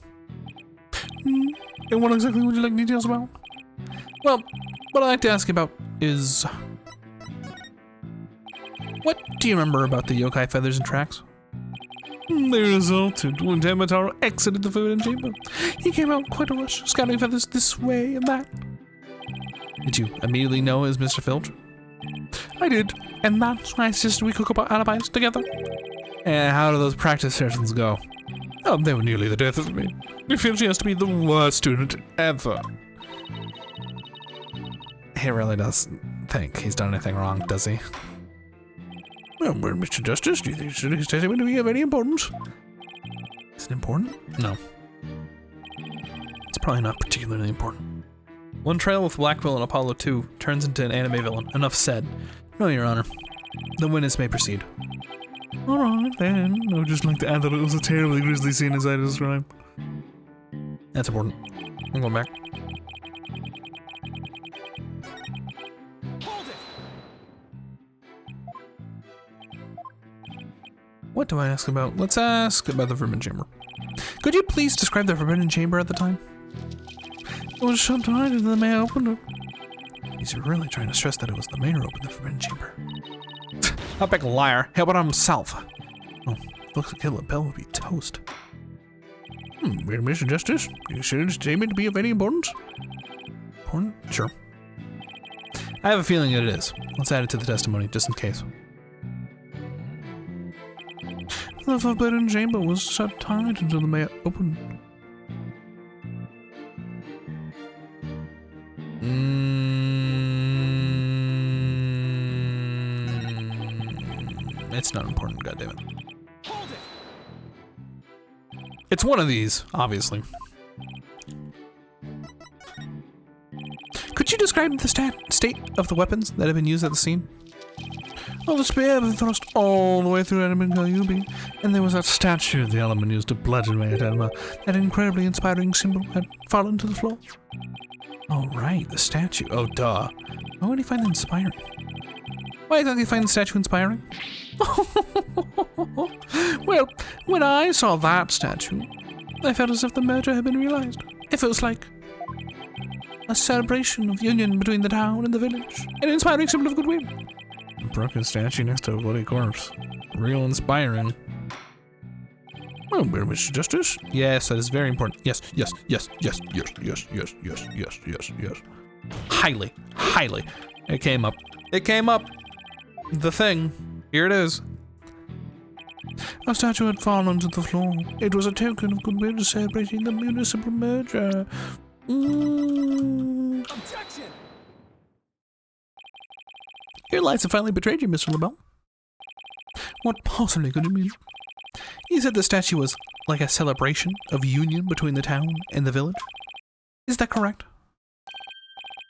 And what exactly would you like details about? Well, what I'd like to ask you about is... what do you remember about the yokai feathers and tracks? They resulted when Demetaro exited the forbidden chamber. He came out quite a rush, scattering feathers this way and that. Did you immediately know it was Mr. Filch? I did, and that's why I insisted we cook up our alibis together. And how do those practice sessions go? Oh, they were nearly the death of me. Filch has to be the worst student ever. He really doesn't think he's done anything wrong, does he? Well, Mr. Justice, do you think his testimony of any importance? Is it important? No. It's probably not particularly important. One trial with Blackwell in Apollo 2 turns into an anime villain. Enough said. No, Your Honor. The witness may proceed. Alright then. I would just like to add that it was a terribly grisly scene as I described. That's important. I'm going back. What do I ask about? Let's ask about the Forbidden Chamber. Could you please describe the Forbidden Chamber at the time? It was shut tight and the mayor opened it. He's really trying to stress that it was the mayor who opened the Forbidden Chamber. A big liar. How about himself? Oh, looks like Hitler Bell would be toast. Well, Mr. Justice, you consider this statement to be of any importance? Important? Sure. I have a feeling that it is. Let's add it to the testimony, just in case. The Forbidden Chamber was shut tight until the mayor opened. It's not important, goddammit. It's one of these, obviously. Could you describe the state of the weapons that have been used at the scene? Well, the spear had been thrust all the way through Edmund Cayubi, and there was that statue the element used to bludgeon Mayor Tenma. That incredibly inspiring symbol had fallen to the floor. Oh, right, the statue. Oh, duh. Why would he find it inspiring? Why did he find the statue inspiring? Well, when I saw that statue, I felt as if the merger had been realized. It feels like a celebration of union between the town and the village, an inspiring symbol of goodwill. A broken statue next to a bloody corpse. Real inspiring. Well, Mr. Justice? Yes, that is very important. Yes. Highly. It came up. The thing. Here it is. A statue had fallen to the floor. It was a token of goodwill celebrating the municipal merger. Objection! Your lies have finally betrayed you, Mr. LaBelle. What possibly could it mean? You said the statue was like a celebration of union between the town and the village. Is that correct?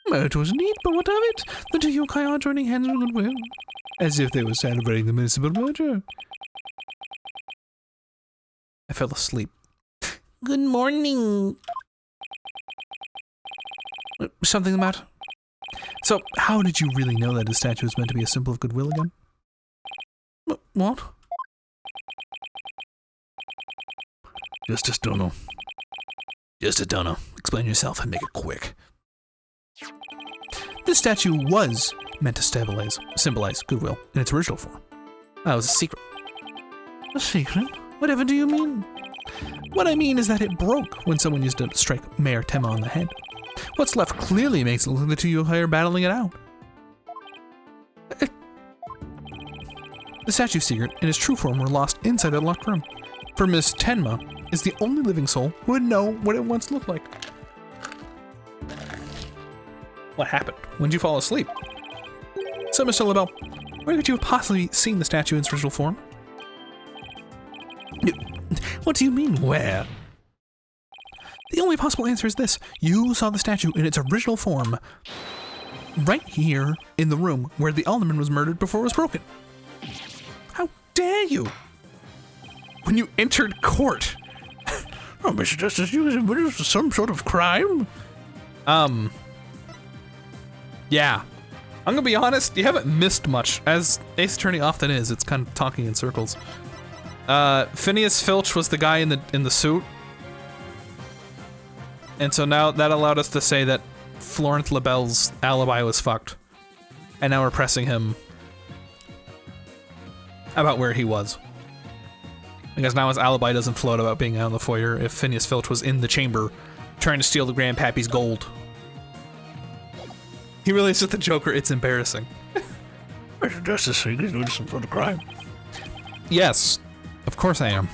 It was neat, but what of it? The two yokai are joining hands in goodwill. As if they were celebrating the municipal merger. I fell asleep. Good morning. Something the matter? So, how did you really know that a statue was meant to be a symbol of goodwill again? What? Justice Dono. Explain yourself and make it quick. This statue was meant to symbolize goodwill in its original form. That was a secret. A secret? Whatever do you mean? What I mean is that it broke when someone used to strike Mayor Tenma on the head. What's left clearly makes it look like the two yokai are battling it out. The statue's secret and its true form were lost inside that locked room. For Miss Tenma is the only living soul who would know what it once looked like. What happened? When did you fall asleep? So, Mr. LaBelle, where could you have possibly seen the statue in its original form? What do you mean, where? The only possible answer is this. You saw the statue in its original form right here in the room where the alderman was murdered before it was broken. How dare you? When you entered court. Oh, Mr. Justice, you was involved in some sort of crime? Yeah. I'm gonna be honest, you haven't missed much. As Ace Attorney often is, it's kind of talking in circles. Phineas Filch was the guy in the suit. And so now that allowed us to say that Florence LaBelle's alibi was fucked. And now we're pressing him about where he was. Because now his alibi doesn't float about being out in the foyer if Phineas Filch was in the chamber trying to steal the Grandpappy's gold. He relates with the Joker. It's embarrassing. Mr. Justice, are you going to do some sort of crime? Yes, of course I am.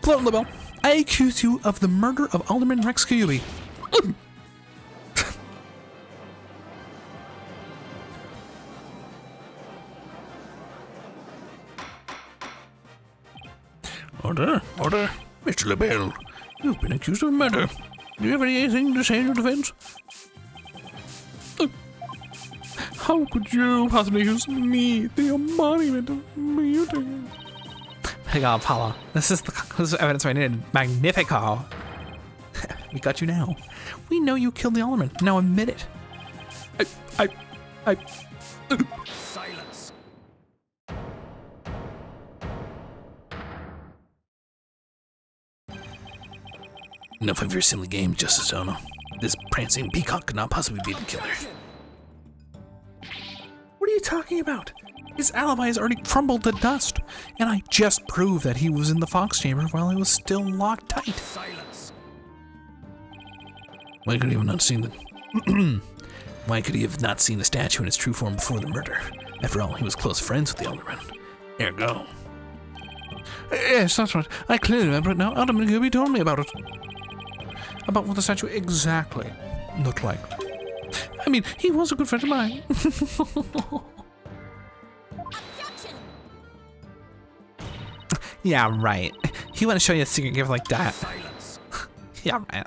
Float on the bell. I accuse you of the murder of Alderman Rex Kyubi. Order, order. Mr. LaBelle, you've been accused of murder. Do you have anything to say in your defense? How could you possibly use me, the embodiment of muting? Hang on, Paula. This is evidence I needed. Magnifico. We got you now. We know you killed the Alderman. Now admit it. I. Silence. Enough of your silly games, Justice Ono. This prancing peacock could not possibly be the killer. What are you talking about? His alibi has already crumbled to dust, and I just proved that he was in the Fox Chamber while it was still locked tight. Silence. Why could he have not seen the... Why could he have not seen the statue in its true form before the murder? After all, he was close friends with the Alderman. Ergo. Yes, that's right. I clearly remember it now. Alderman Kyubi told me about it. About what the statue exactly looked like. I mean, he was a good friend of mine. Yeah, right. He want to show you a secret gift like that. Silence. Yeah, right.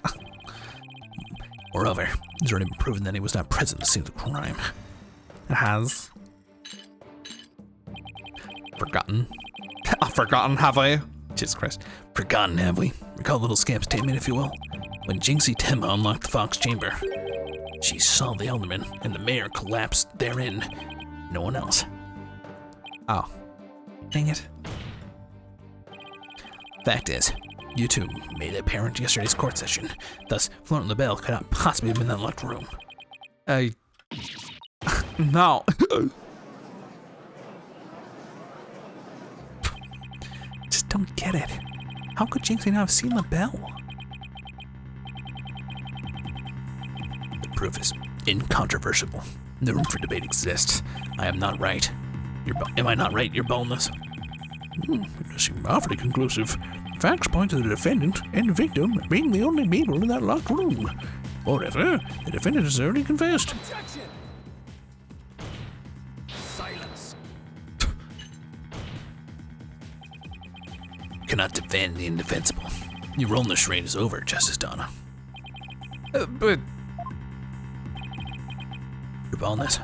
Moreover, it's already been proven that he was not present at the scene of the crime. It has. Forgotten. Forgotten, have I? Jesus Christ. Forgotten, have we? Recall little Scamp's statement, if you will. When Jinxie Tenma unlocked the Fox Chamber, she saw the Alderman, and the mayor collapsed therein. No one else. Oh. Dang it. Fact is, you two made it apparent yesterday's court session. Thus, Florent LaBelle could not possibly have been in that locked room. No. Just don't get it. How could Jinxie not have seen LaBelle? The proof is incontrovertible. No room for debate exists. I am not right. Am I not right, your boldness? It does seem awfully conclusive. Facts point to the defendant and the victim being the only people in that locked room. Moreover, the defendant has already confessed. Objection! Silence. Cannot defend the indefensible. Your role in the charade is over, Justice Donna. But Your boldness.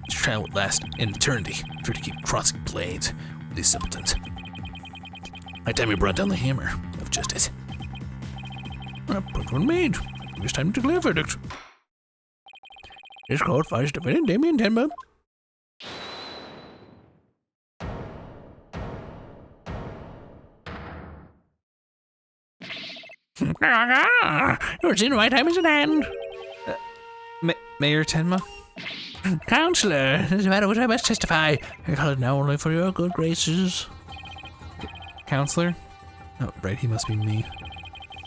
This trial would last an eternity for you to keep crossing blades with these simpletons. My time you brought down the hammer of justice. Point one made. It was time to declare verdict. This court finds defendant Damien Tenma. You're seeing my time is at hand. Mayor Tenma? Counselor, it doesn't matter what I must testify. I call it now only for your good graces. Counselor? Oh, right, he must be me.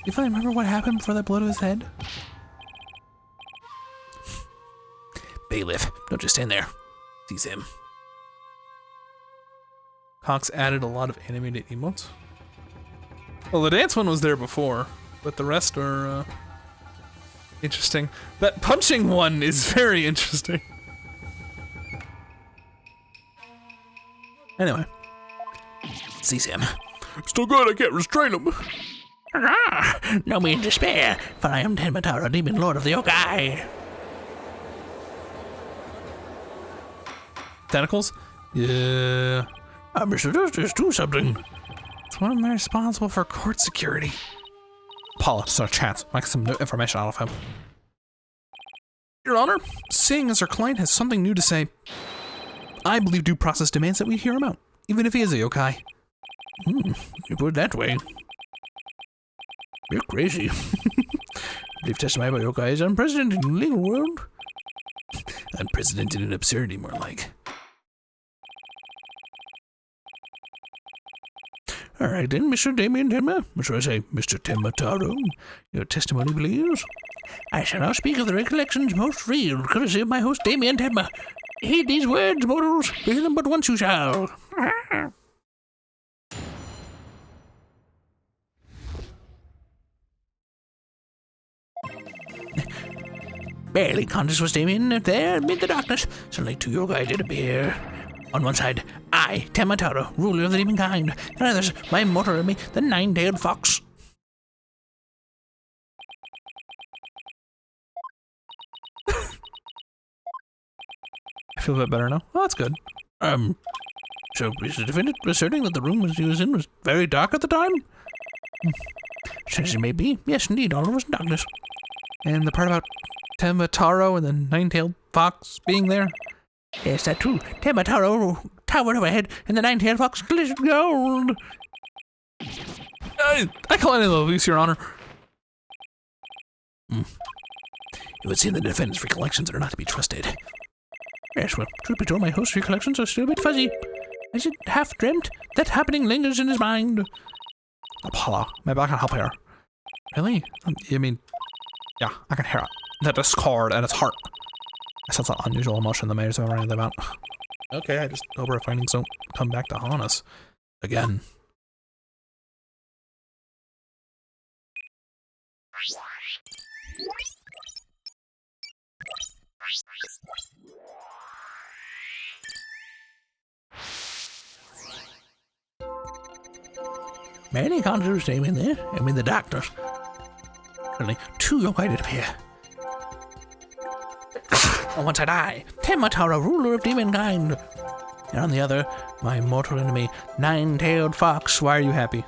You finally remember what happened before that blow to his head? Bailiff, don't just stand there. Seize him. Cox added a lot of animated emotes. Well, the dance one was there before, but the rest are interesting. That punching one is very interesting. Anyway. Seize him. Still good, I can't restrain him. No me in despair, for I am Tenmatara, demon lord of the yokai. Tentacles? Yeah. Mr. Justice, do something. It's one of them responsible for court security. Paula, it's our chance. Make some new information out of him. Your Honor, seeing as our client has something new to say, I believe due process demands that we hear him out, even if he is a yokai. You put it that way. You're crazy. Believe testimony about yokai is unprecedented in the legal world. Unprecedented in absurdity, more like. All right then, Mr. Damien Tenma. Or should I say, Mr. Tenma Taro? Your testimony, please. I shall now speak of the recollections most real, courtesy of my host Damien Tenma. Heed these words, mortals. Hear them but once you shall. Barely conscious was Damien there amid the darkness. Suddenly two yokai did appear. On one side, I, Tenma Taro, ruler of the demon kind, and others, my mortal enemy, the nine-tailed fox. I feel a bit better now. Oh, that's good. So is the defendant asserting that the room he was in was very dark at the time? Since it may be, yes, indeed, all was in darkness. And the part about Tenma Taro and the nine-tailed fox being there? Yes, that's true. Tenma Taro towered overhead, and the nine-tailed fox glistened gold. I call any of those, Your Honor. It would seem the defendant's recollections are not to be trusted. Yes, well, truth be told, my host's recollections are still a bit fuzzy. As it half dreamt, that happening lingers in his mind. Apollo, maybe I can help here. Really? You mean, yeah, I can hear it. The discord at its heart. I sense an unusual emotion that matters over anything about. Okay, I just hope our findings don't come back to haunt us again. Many conjurers came in there, and with the doctors. Suddenly, two yokai did appear. On one side, I, Tenma Taro, ruler of demon kind, and on the other, my mortal enemy, nine-tailed fox. Why are you happy?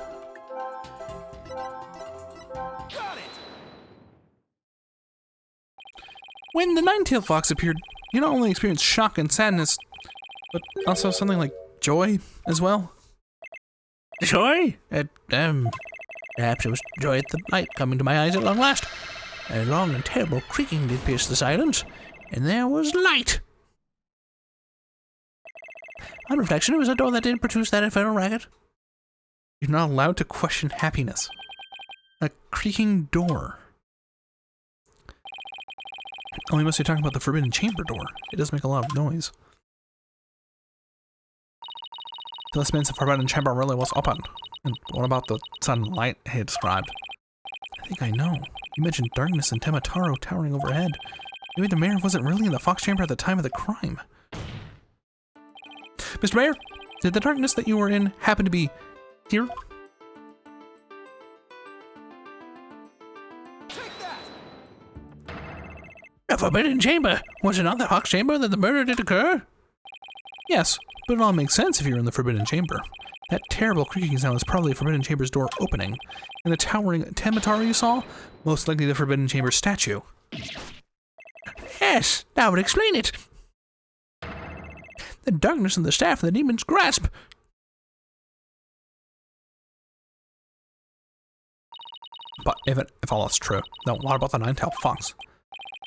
When the nine-tailed fox appeared, you not only experienced shock and sadness, but also something like joy as well. Joy? Perhaps it was joy at the light coming to my eyes at long last. A long and terrible creaking did pierce the silence, and there was light. On reflection, it was a door that did produce that infernal racket. You're not allowed to question happiness. A creaking door. Oh, we must be talking about the Forbidden Chamber door. It does make a lot of noise. This means the Forbidden Chamber really was open. And what about the sudden light he described? I think I know. You mentioned darkness and Tenma Taro towering overhead. Maybe the mayor wasn't really in the Fox Chamber at the time of the crime. Mr. Mayor, did the darkness that you were in happen to be here? The Forbidden Chamber? Was it not the Fox Chamber that the murder did occur? Yes, but it all makes sense if you're in the Forbidden Chamber. That terrible creaking sound was probably the Forbidden Chamber's door opening. And the towering Tenma Taro you saw? Most likely the Forbidden Chamber statue. Yes, that would explain it. The darkness and the staff of the demon's grasp. But if all that's true, then what about the nine-tailed fox?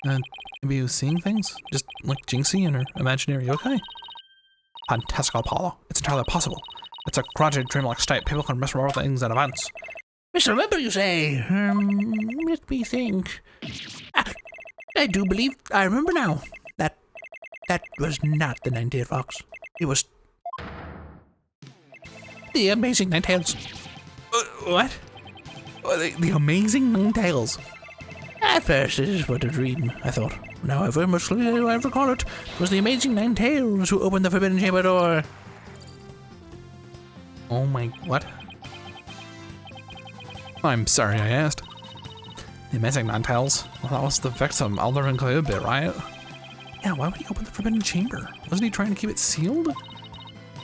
Maybe he was seeing things? Just like Jinxie and her imaginary yokai? Fantastical, Apollo. It's entirely possible. It's a graduated dreamlike state. People can misremember things and events. Misremember, you say? Let me think. I do believe I remember now. That was not the nine-tailed fox. It was the amazing nine-tails. What? The amazing nine-tails. At first, it is but a dream, I thought. However, most clearly I recall it, was the amazing nine-tails who opened the Forbidden Chamber door. Oh my... what? I'm sorry I asked. The amazing nine-tails? Well, that was the victim, Alderman Kyubit, right? Yeah, why would he open the Forbidden Chamber? Wasn't he trying to keep it sealed?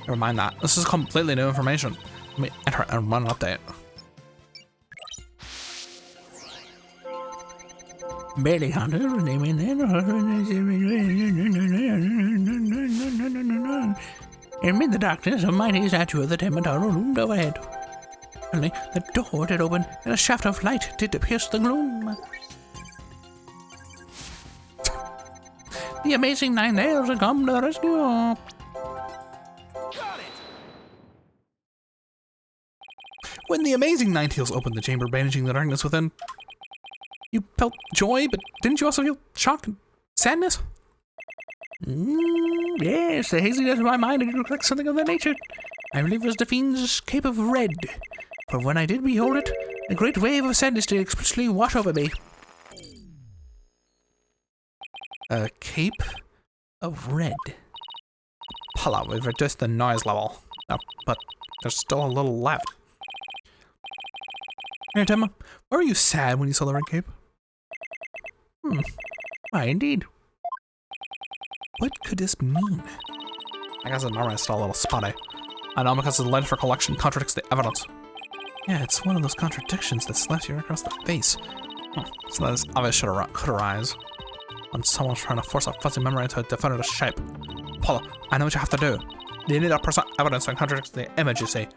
Never mind that. This is completely new information. Let me enter it and run an update. Barely hunter, name in there. Amid the darkness, a mighty statue of the Tenma Taro loomed overhead. Suddenly, the door did open, and a shaft of light did pierce the gloom. The amazing nine-tails had come to the rescue. When the amazing Ninetales opened the chamber, banishing the darkness within, you felt joy, but didn't you also feel shock and sadness? Yes, the haziness of my mind did reflect something of that nature. I believe it was the fiend's cape of red. For when I did behold it, a great wave of sadness did expressly wash over me. A cape of red. Apollo, we've reduced the noise level. Oh, but there's still a little left. Here, Temma, why were you sad when you saw the red cape? Why, indeed. What could this mean? I guess the Norman is still a little spotty. Anomicus' lens for collection contradicts the evidence. Yeah, it's one of those contradictions that slaps you right across the face. So that is obvious could arise when someone's trying to force a fuzzy memory into a definitive shape. Paula, I know what you have to do. You need to present evidence that contradicts the image you see.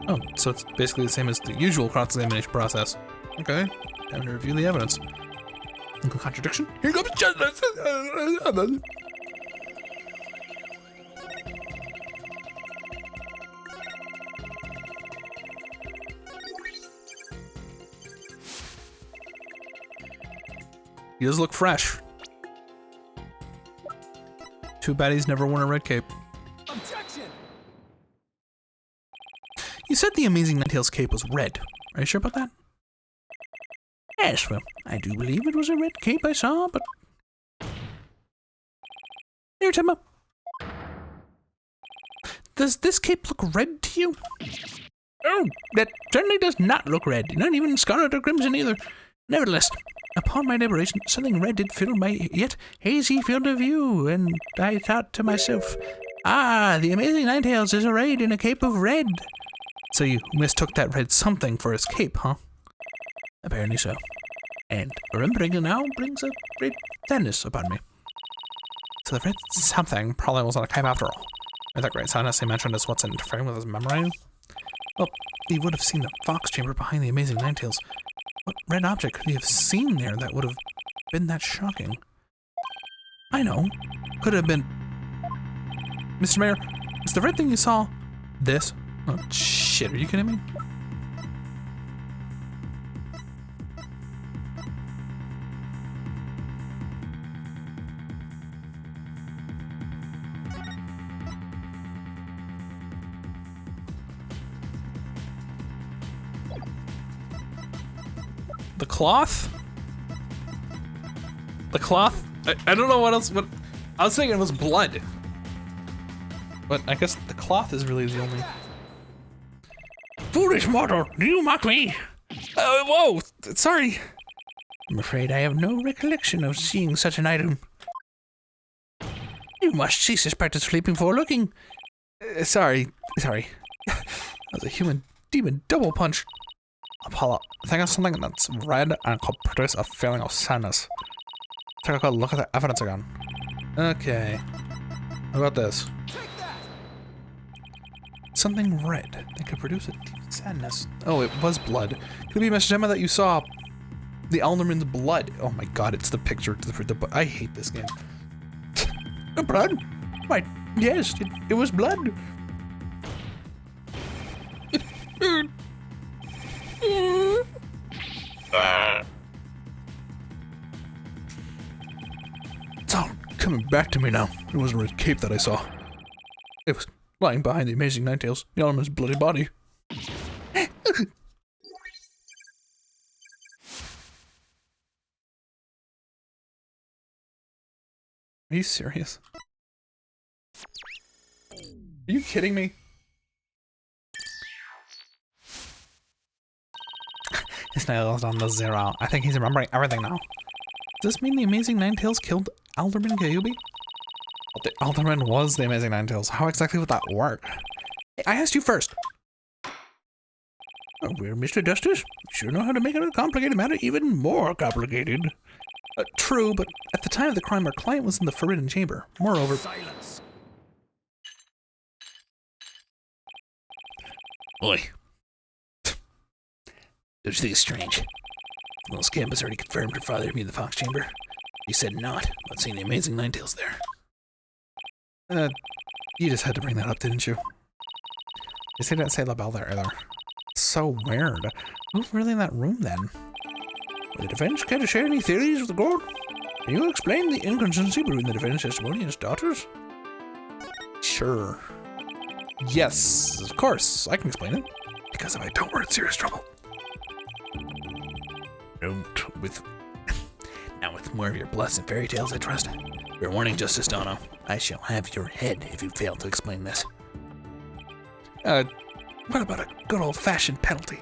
Oh, so it's basically the same as the usual cross-examination process. Okay, time to review the evidence. Contradiction? Here comes justice! He does look fresh. Too bad he's never worn a red cape. Objection! You said the amazing Ninetales cape was red. Are you sure about that? Yes, well, I do believe it was a red cape I saw, but... Here, Temma. Does this cape look red to you? Oh, that certainly does not look red, not even scarlet or crimson either. Nevertheless, upon my liberation, something red did fill my yet hazy field of view, and I thought to myself, ah, the amazing Ninetales is arrayed in a cape of red. So you mistook that red something for his cape, huh? Apparently so. And remembering it now brings a great sadness upon me. So the red something probably wasn't a cape after all. Or that great sadness he mentioned is what's interfering with his memory? Well, he would have seen the fox chamber behind the amazing Ninetales. What red object could he have seen there that would have been that shocking? I know. Could have been... Mr. Mayor, is the red thing you saw this? Oh, shit, are you kidding me? The cloth? The cloth? I don't know what else, but I was thinking it was blood. But I guess the cloth is really the only... Foolish mortal, do you mock me? Whoa, sorry. I'm afraid I have no recollection of seeing such an item. You must cease this practice of leaping before looking. Sorry. That was a human demon double punch. Apollo, think of something that's red and could produce a feeling of sadness. Take a good look at the evidence again. Okay. What about this? Something red that could produce a deep sadness. Oh, it was blood. Could it be Miss Gemma that you saw the Alderman's blood? Oh my god, it's the picture to the I hate this game. Blood? Why, yes, it was blood. It's all coming back to me now. It wasn't a red cape that I saw. It was lying behind the amazing Ninetales, the Alderman's bloody body. Are you serious? Are you kidding me? His nail is on the 0. I think he's remembering everything now. Does this mean the amazing Ninetales killed Alderman Kyubi? Well, the Alderman was the amazing Ninetales. How exactly would that work? I asked you first. Oh, well, Mr. Dustus, you sure know how to make a complicated matter even more complicated. True, but at the time of the crime, our client was in the Forbidden Chamber. Moreover... Silence! Oi. Don't you think it's strange? Well, Scamp has already confirmed her father to be in the Fox Chamber. You said not, but seeing the amazing Ninetales there. You just had to bring that up, didn't you? You didn't say La Belle there either. so weird. Who's really in that room then? Will the defense care to share any theories with the court? Can you explain the inconsistency between the defense testimony and his daughters? Sure. Yes, of course, I can explain it. Because if I don't, we're in serious trouble. Don't with... Now with more of your blessed fairy tales, I trust. Your warning, Justice Dono. I shall have your head if you fail to explain this. What about a good old-fashioned penalty?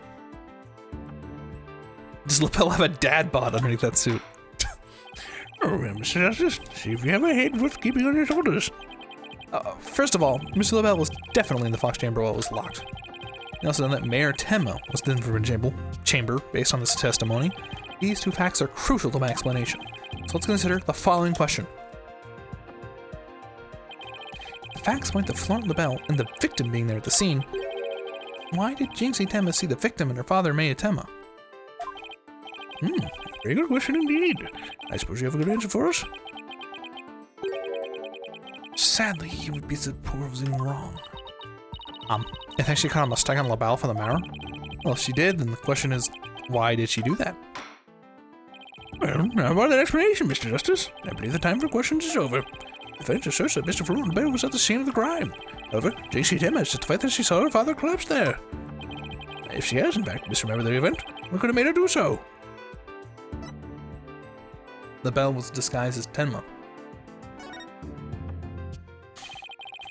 Does Lapel have a dad bod underneath that suit? Oh, Mr. Justice, see if you have a head worth keeping on your shoulders. First of all, Mr. Lapel was definitely in the Fox Chamber while it was locked. You also know that Mayor Tenma was in the Forbidden Chamber based on this testimony. These two facts are crucial to my explanation. So let's consider the following question. The facts point to Florent Labelle and the victim being there at the scene. Why did Jinxie Tenma see the victim and her father, Mayor Tenma? Very good question indeed. I suppose you have a good answer for us? Sadly, he would be supposing wrong. I think she caught a mistake on Labelle for the mirror. Well, if she did, then the question is, why did she do that? Well, how about that explanation, Mr. Justice? I believe the time for questions is over. The defense asserts that Mr. Florent Labelle was at the scene of the crime. However, Jinxie Tenma has testified that she saw her father collapse there. If she has, in fact, misremembered the event, what could have made her do so? Labelle was disguised as Tenma.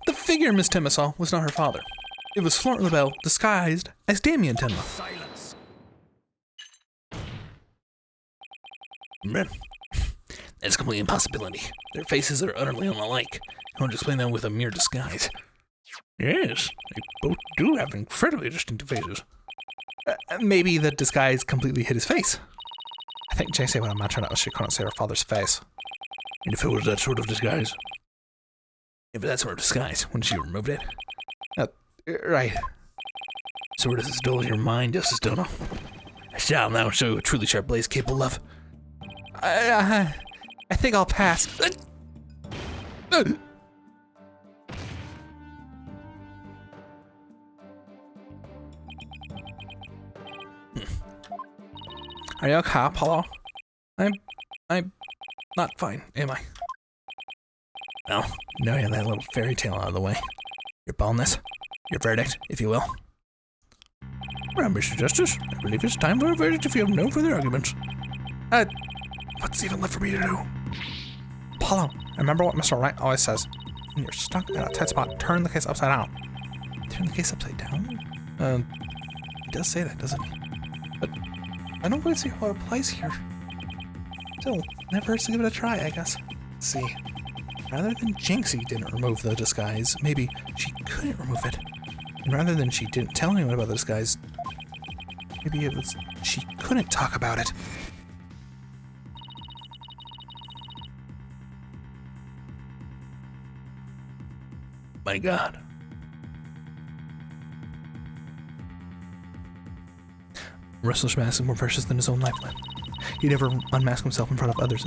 The figure Miss Tenma saw was not her father. It was Florent Labelle disguised as Damien Tenma. Silence. Man, that's a complete impossibility. Their faces are utterly unlike. I won't explain them with a mere disguise. Yes, they both do have incredibly distinctive faces. Maybe the disguise completely hid his face. I think Jay said when I'm not trying to she couldn't see her father's face. And if it was that sort of disguise? If that sort of disguise, when she removed it? Right. So it has stolen your mind, Justice Dono. I shall now show you a truly sharp blade is capable of. I think I'll pass. Are you okay, Apollo? I'm not fine, am I? Well, now you have that little fairy tale out of the way. Your baldness, your verdict, if you will. Well, Mr. Justice, I believe it's time for a verdict if you have no further arguments. What's even left for me to do? Apollo, remember what Mr. Wright always says. When you're stuck in a tight spot, turn the case upside down. Turn the case upside down? He does say that, doesn't he? But I don't really see how it applies here. Still, never hurts to give it a try, I guess. Let's see. Rather than Jinxie didn't remove the disguise, maybe she couldn't remove it. And rather than she didn't tell anyone about the disguise, maybe it was she couldn't talk about it. My God. Russell's mask is more precious than his own lifeline. He never unmasked himself in front of others.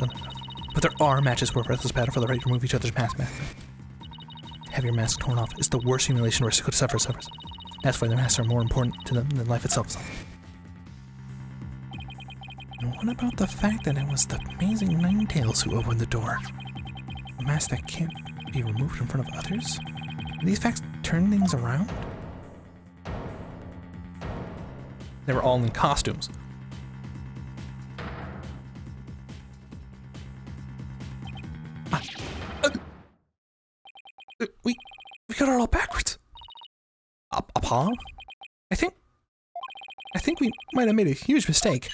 But there are matches where Breathless battle for the right to remove each other's mask. Have your mask torn off is the worst humiliation Russell could suffer. That's why their masks are more important to them than life itself. And what about the fact that it was the amazing Ninetales who opened the door? A mask that can't be removed in front of others? Do these facts turn things around? They were all in costumes. We got it all backwards. Apollo? I think we might have made a huge mistake.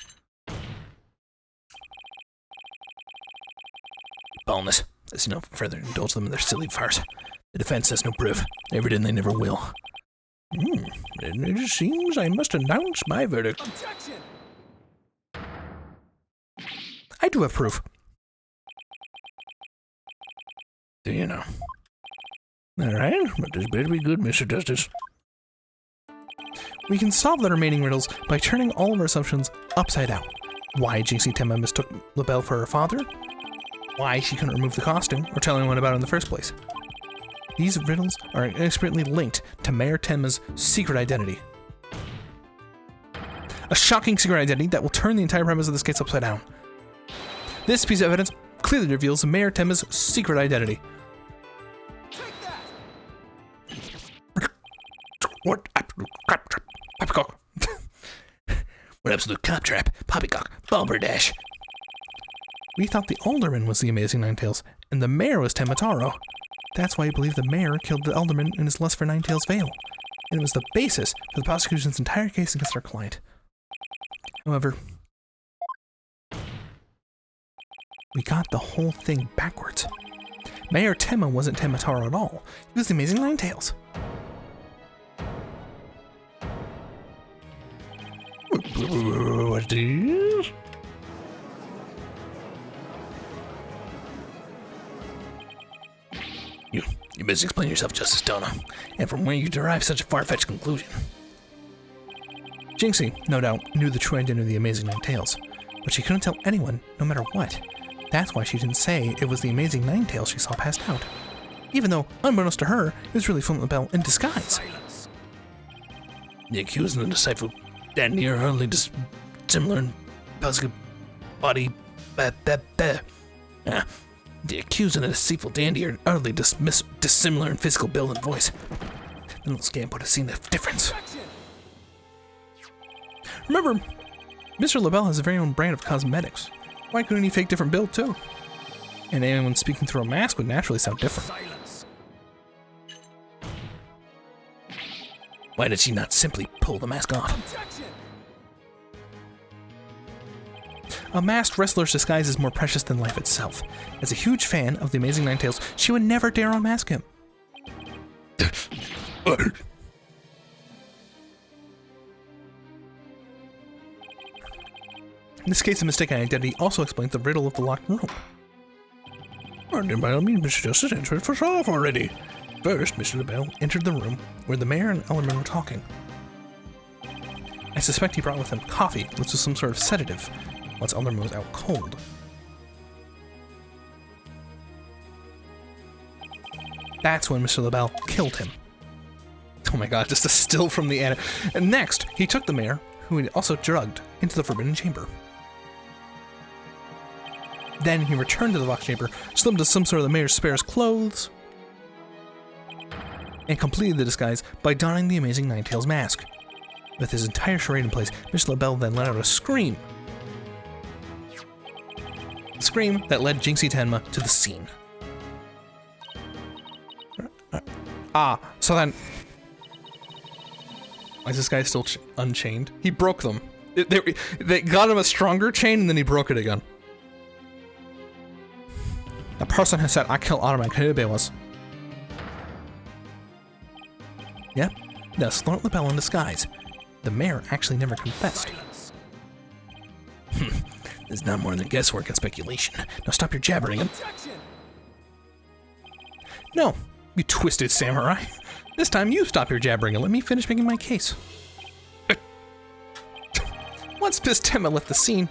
Baldness. There's no further indulge them in their silly farce. The defense has no proof. Never did and they never will. It seems I must announce my verdict. Objection! I do have proof. Do you know? Alright, but this better be good, Mr. Justice. We can solve the remaining riddles by turning all of our assumptions upside down. Why Jinxie Tenma mistook Labelle for her father? Why she couldn't remove the costume or tell anyone about it in the first place. These riddles are inextricably linked to Mayor Tenma's secret identity. A shocking secret identity that will turn the entire premise of this case upside down. This piece of evidence clearly reveals Mayor Temma's secret identity. What absolute claptrap? Poppycock. What absolute claptrap? Poppycock. Balderdash. We thought the alderman was the Amazing Ninetales, and the mayor was Temma-Taro. That's why we believe the mayor killed the alderman in his lust for Ninetales Vale, and it was the basis for the prosecution's entire case against our client. However, we got the whole thing backwards. Mayor Temma wasn't Temma-Taro at all. He was the Amazing Ninetales. What is? You best explain yourself, Justice Donna, and from where you derive such a far-fetched conclusion. Jinxie, no doubt, knew the true identity of the Amazing Ninetales, but she couldn't tell anyone, no matter what. That's why she didn't say it was the Amazing Ninetales she saw passed out. Even though, unbeknownst to her, it was really Flint LaBelle in disguise. The accused and the disciple stand near hardly dissimilar in physical body. The accused and the deceitful dandy are utterly dissimilar in physical build and voice. The little scamp would have seen the difference. Remember, Mr. LaBelle has a very own brand of cosmetics. Why couldn't he fake different build too? And anyone speaking through a mask would naturally sound different. Why did she not simply pull the mask off? A masked wrestler's disguise is more precious than life itself. As a huge fan of the Amazing Ninetales, she would never dare unmask him. In this case, the mistaken identity also explains the riddle of the locked room. Then by all means, Mr. Justice, answer it for solve already. First, Mr. LaBelle entered the room where the mayor and alderman were talking. I suspect he brought with him coffee, which was some sort of sedative, once alderman was out cold. That's when Mr. LaBelle killed him. Oh my god, just a still from the end. And next, he took the mayor, who he also drugged, into the Forbidden Chamber. Then he returned to the Vox Chamber, slipped into some sort of the mayor's spare's clothes, and completed the disguise by donning the Amazing Ninetales mask. With his entire charade in place, Mr. LaBelle then let out a scream. A scream that led Jinxie Tenma to the scene. So then... Why is this guy still unchained? He broke them. They got him a stronger chain and then he broke it again. The person who said I killed Alderman Kyubey was... Yep, that's Flint LaBelle in disguise. The mayor actually never confessed. There's not more than guesswork and speculation. Now stop your jabbering and... No, you twisted samurai. This time you stop your jabbering and let me finish making my case. Once Miss Temma left the scene,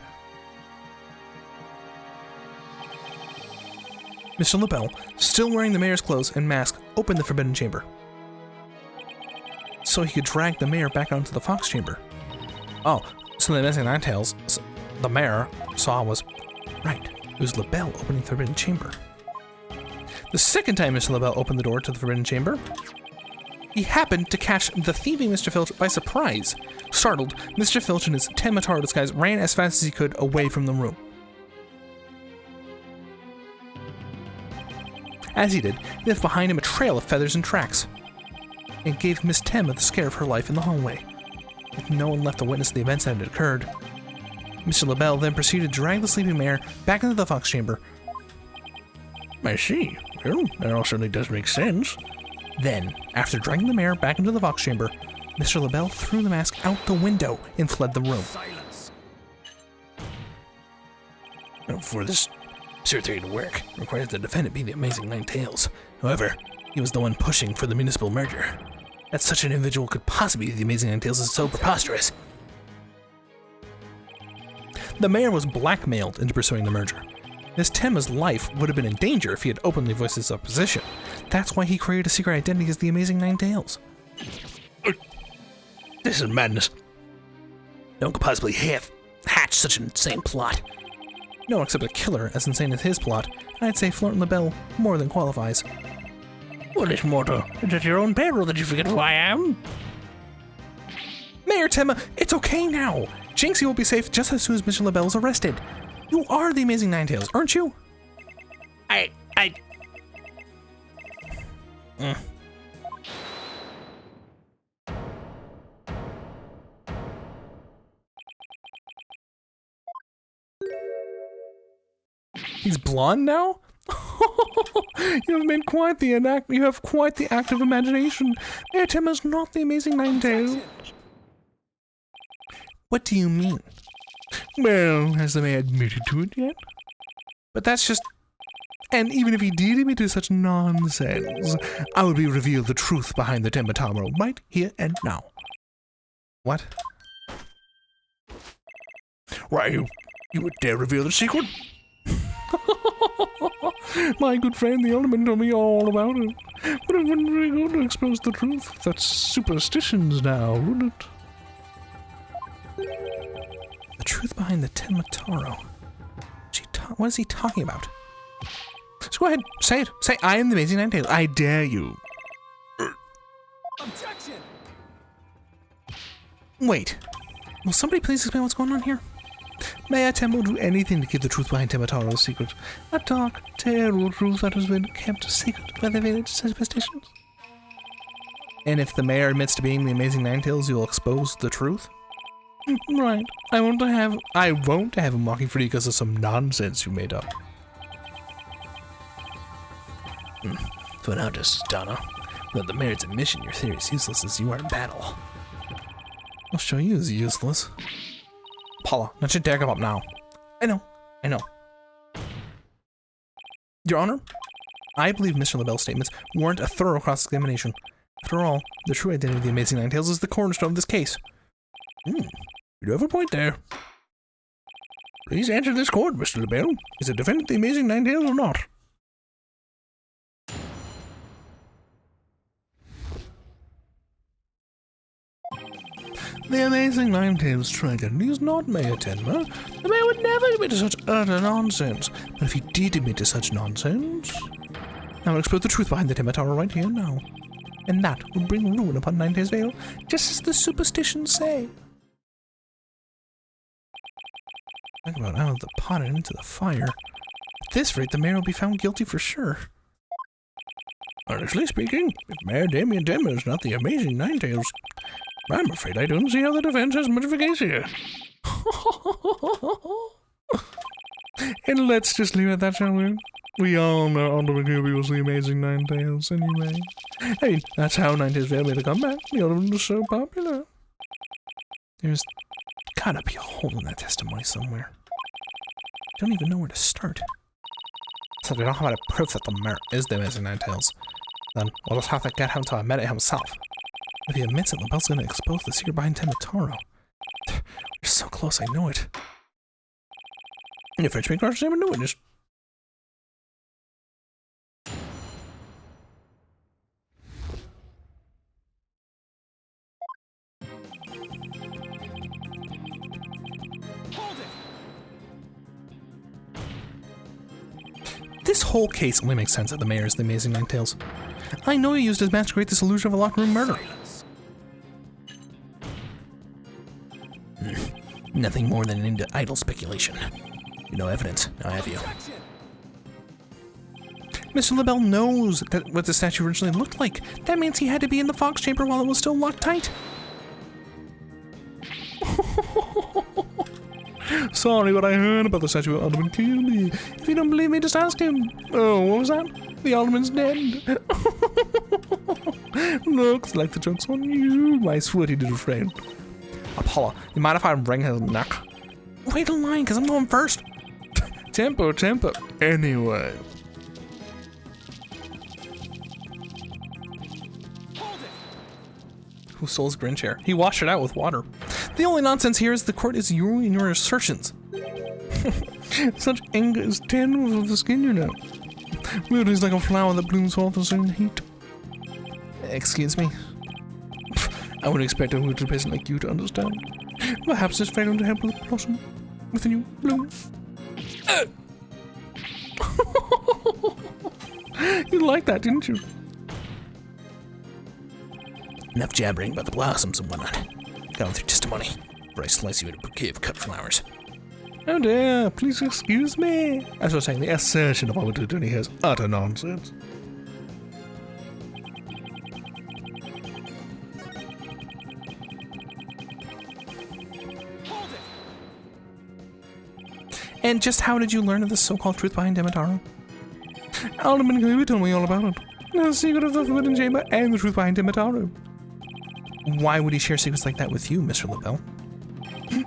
Mr. LaBelle, still wearing the mayor's clothes and mask, opened the Forbidden Chamber, so he could drag the mayor back onto the Fox Chamber. Oh, so the Amazing Ninetales, the mayor saw was right. It was LaBelle opening the Forbidden Chamber. The second time Mr. LaBelle opened the door to the Forbidden Chamber, he happened to catch the thieving Mr. Filch by surprise. Startled, Mr. Filch in his Temma-Taro disguise ran as fast as he could away from the room. As he did, he left behind him a trail of feathers and tracks, and gave Miss Temma the scare of her life in the hallway. With no one left to witness the events that had occurred, Mr. LaBelle then proceeded to drag the sleeping mayor back into the Fox Chamber. I see. Well, that all certainly does make sense. Then, after dragging the mayor back into the Vox Chamber, Mr. LaBelle threw the mask out the window and fled the room. For this absurd theory to work, it requires the defendant be the Amazing Ninetales. However, he was the one pushing for the municipal merger. That such an individual could possibly be the Amazing Ninetales is so preposterous. The mayor was blackmailed into pursuing the merger. Miss Temma's life would have been in danger if he had openly voiced his opposition. That's why he created a secret identity as the Amazing Ninetales. This is madness. No one could possibly hatch such an insane plot. No one except a killer as insane as his plot. I'd say Florent LaBelle more than qualifies. Foolish mortal, it's at your own peril that you forget who I am. Mayor Tenma, it's okay now. Jinxie will be safe just as soon as Mr. LaBelle is arrested. You are the Amazing Ninetales, aren't you? He's blonde now? You have made quite the active imagination. Mayor Tenma is not the Amazing Ninetales. What do you mean? Well, has the mayor admitted to it yet? But that's just... And even if he did admit to such nonsense, I will reveal the truth behind the Temmataro right here and now. What? Why, you would dare reveal the secret? My good friend, the Alderman told me all about it. But it wouldn't be good to expose the truth. That's superstitions now, wouldn't it? The truth behind the Temmataro. What is he talking about? So go ahead, say it. Say, I am the Amazing Ninetales. I dare you. Objection! Wait. Will somebody please explain what's going on here? Mayor Tenma will do anything to keep the truth behind Temmataro a secret. A dark, terrible truth that has been kept secret by the village superstitions. And if the mayor admits to being the Amazing Ninetales, you'll expose the truth? Right. I won't have him walking free because of some nonsense you made up. So now just, Donna, without the mayor's admission, your theory is useless as you are in battle. I'll show you is useless. Paula, not you dare come up now. I know. Your Honor, I believe Mr. LaBelle's statements warrant a thorough cross-examination. After all, the true identity of the Amazing Ninetales is the cornerstone of this case. You do have a point there. Please answer this court, Mr. LaBelle. Is the defendant the Amazing Ninetales or not? The Amazing Ninetales Dragon is not Mayor Tenma. The mayor would never admit to such utter nonsense. But if he did admit to such nonsense, I will expose the truth behind the Temmataro right here and now. And that will bring ruin upon Ninetales Vale, just as the superstitions say. Talk about out of the pot and into the fire. At this rate, the mayor will be found guilty for sure. Honestly speaking, if Mayor Damien Tenma is not the Amazing Ninetales, I'm afraid I don't see how the defense has much of a case here. And let's just leave it at that, shall we? We all know Alderman Kirby was the Amazing Ninetales anyway. I mean, that's how Ninetales Vale made a comeback. The Alderman was so popular. There's gotta be a hole in that testimony somewhere. Don't even know where to start. So we don't have any proof that the mayor is the Amazing Ninetales. Then we'll just have to get him to admit it himself. If he admits it, LaBelle's gonna expose the secret behind Temmataro. We're so close, I know it. And your French may cross examine no witness. This whole case only makes sense that the mayor is the Amazing Ninetales. I know he used his match to create this illusion of a locker room murder. Nothing more than an idle speculation. No evidence, now have you? Mr. LaBelle knows what the statue originally looked like. That means he had to be in the Fox Chamber while it was still locked tight. Sorry, but I heard about the statue of Alderman Kirby. If you don't believe me, just ask him. Oh, what was that? The Alderman's dead. Looks like the joke's on you, my sweaty little friend. Apollo, you mind if I wring his neck? Wait in line, because I'm going first. Tempo. Anyway. Who stole his Grinch hair? He washed it out with water. The only nonsense here is the court is you and your assertions. Such anger is tender of the skin, you know. Beauty is like a flower that blooms forth in certain heat. Excuse me? I would expect a rooted person like you to understand. Perhaps this failed to help with blossom with a new bloom. You liked that, didn't you? Enough jabbering about the blossoms and whatnot. Got on with your testimony, before I slice you in a bouquet of cut flowers. Oh dear, please excuse me. As I was saying, the assertion of our attorney here is utter nonsense. And just how did you learn of the so-called truth behind Demetaro? Alderman Kirby told me all about it. The secret of the Forbidden Chamber and the truth behind Demetaro. Why would he share secrets like that with you, Mr. LaBelle?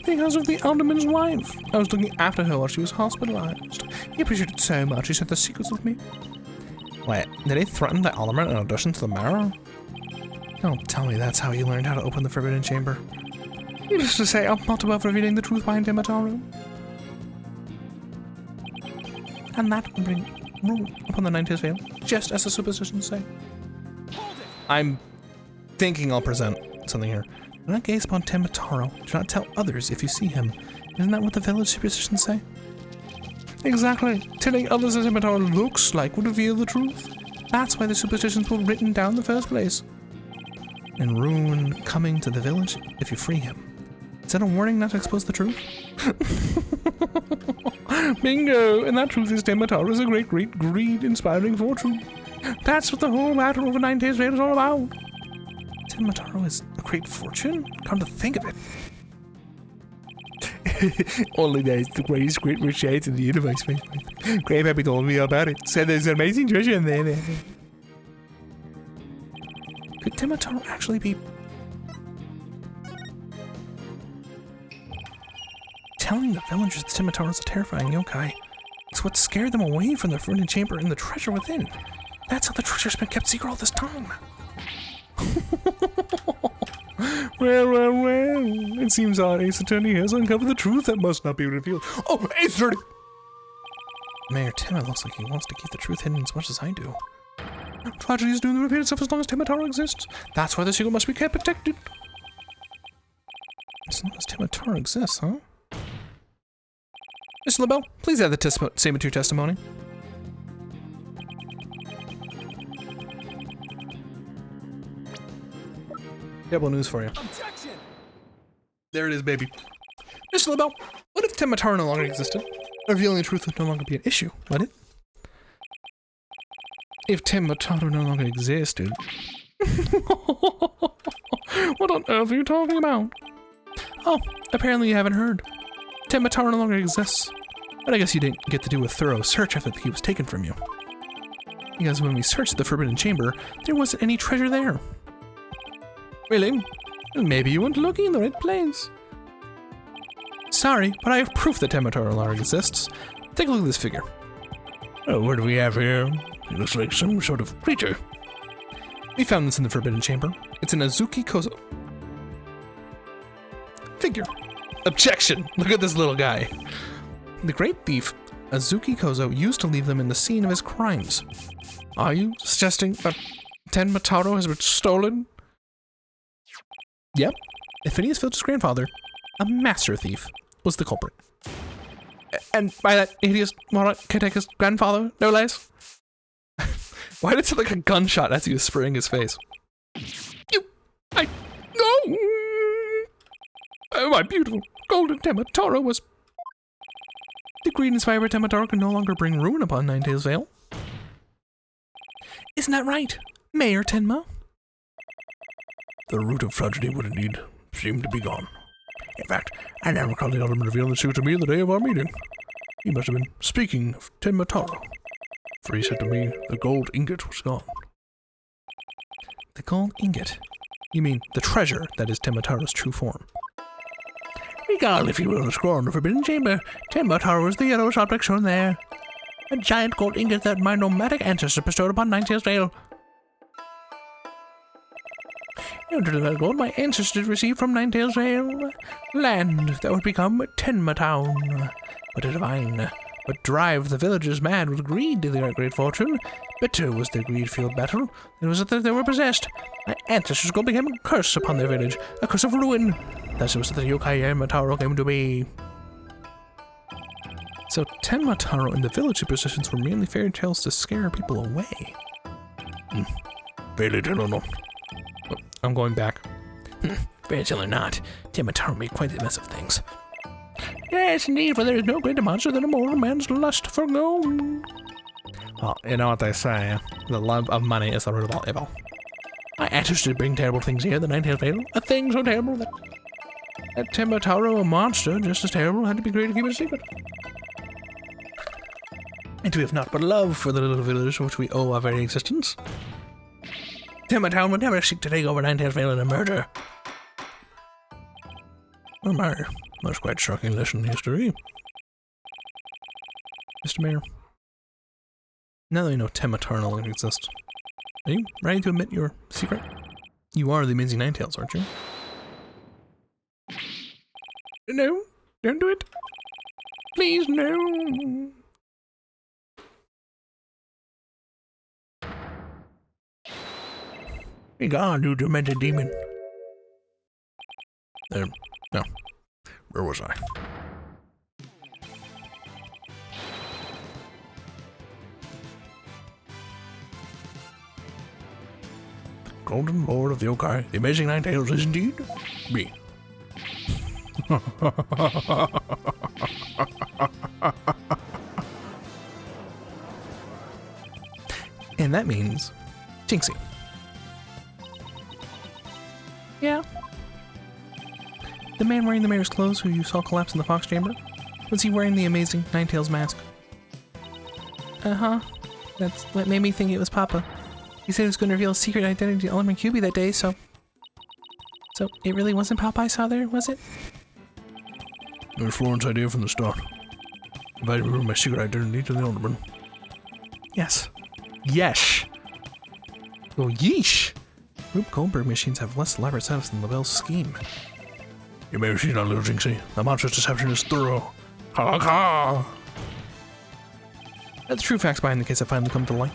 Because of the Alderman's wife. I was looking after her while she was hospitalized. He appreciated it so much he shared the secrets with me. Wait, did he threaten the Alderman in audition to the mayor? Don't tell me that's how he learned how to open the Forbidden Chamber. Needless to say, I'm not above revealing the truth behind Demetaro. And that will bring ruin upon the Ninetales Vale, just as the superstitions say. I'm thinking I'll present something here. Do not gaze upon Demetaro. Do not tell others if you see him. Isn't that what the village superstitions say? Exactly. Telling others that Demetaro looks like would reveal the truth. That's why the superstitions were written down in the first place. And ruin coming to the village if you free him. Is that a warning not to expose the truth? Bingo! And that truth is Demetaro is a great greed-inspiring fortune. That's what the whole matter over Ninetales Vale is all about. Demetaro is a great fortune? Come to think of it. Only there's the greatest great riches in the universe, mate. Grave Happy told me about it. Said there's amazing treasure in there. Could Demetaro actually be... telling the villagers that Demetaro is a terrifying yokai? It's what scared them away from the Forbidden Chamber and the treasure within. That's how the treasure's been kept secret all this time. Well. It seems our ace attorney has uncovered the truth that must not be revealed. Oh, ace attorney! Mayor Timma looks like he wants to keep the truth hidden as much as I do. Tragedy is doing the repeat itself as long as Demetaro exists. That's why the secret must be kept protected. As long as Demetaro exists, huh? Mr. LaBelle, please add the statement to your testimony. Terrible news for you. Objection! There it is, baby. Mr. LaBelle, what if Demetaro no longer existed? Revealing the truth would no longer be an issue, would it? If Demetaro no longer existed... What on earth are you talking about? Oh, apparently you haven't heard. Demetaro no longer exists. But I guess you didn't get to do a thorough search after he was taken from you. Because when we searched the Forbidden Chamber, there wasn't any treasure there. Really? Well, maybe you weren't looking in the right place. Sorry, but I have proof that Demetaro no longer exists. Take a look at this figure. Oh, what do we have here? It looks like some sort of creature. We found this in the Forbidden Chamber. It's an Azuki Kozo figure. Objection! Look at this little guy. The great thief, Azuki Kozo, used to leave them in the scene of his crimes. Are you suggesting that Demetaro has been stolen? Yep. Phineas Filch's grandfather, a master thief, was the culprit. And by that hideous moron caretaker's grandfather, no less? Why did it sound like a gunshot as he was spraying his face? No! Oh, my beautiful golden Demetaro was... The greed-inspired Demetaro can no longer bring ruin upon Ninetales Vale. Isn't that right, Mayor Tenma? The root of tragedy would indeed seem to be gone. In fact, I now recall the Alderman revealed the secret to me the day of our meeting. He must have been speaking of Demetaro, for he said to me the gold ingot was gone. The gold ingot? You mean the treasure that is Demetaro's true form? Regard, if you will, the scroll in the Forbidden Chamber. Demetaro was the yellowish object shown there. A giant gold ingot that my nomadic ancestors bestowed upon Ninetales Vale. In order to that gold, my ancestors received from Ninetales Vale land that would become Tenma Town. But a divine, but drive the villagers mad with greed to their great fortune. Bitter was their greed-filled battle. It was that they were possessed. My ancestors' gold became a curse upon their village, a curse of ruin. That was the yokai Tenmataro came to be. So Tenmataro and the village superstitions were mainly fairy tales to scare people away. Fairy tale or not. Oh, I'm going back. Fairy tale or not, Tenmataro made quite a mess of things. Yes, indeed, for there is no greater monster than a mortal man's lust for gold. Well, you know what they say, the love of money is the root of all evil. I answers to bring terrible things here, the Ninetales Fatal. A thing so terrible that Tenmataro, a monster just as terrible, had to be created to keep it a secret. And we have not but love for the little village which we owe our very existence. Tenmataro would never seek to take over Ninetales Fatal in a murder. Oh my, that's quite shocking lesson in history. Mr. Mayor, now that we know Tenmataro no longer exists, are you ready to admit your secret? You are the Amazing Ninetales, aren't you? No, don't do it. Please, no. God, you demented demon. No. Where was I? Golden Lord of the Yokai, the Amazing Ninetales is indeed me. And that means Jinxie. Yeah. The man wearing the mayor's clothes who you saw collapse in the Fox Chamber? Was he wearing the Amazing Ninetales mask? Uh-huh. That's what made me think it was Papa. He said he was going to reveal a secret identity to Alderman QB that day, so it really wasn't Papa I saw there, was it? It was Florence's idea from the start. If I reveal my secret identity to the Alderman. Yes. Yes. Oh, yeesh. Rube Goldberg machines have less elaborate setups than LaBelle's scheme. You may have seen our little Jinxie. The monster's deception is thorough. Ha ha! The true facts behind the case have finally come to light.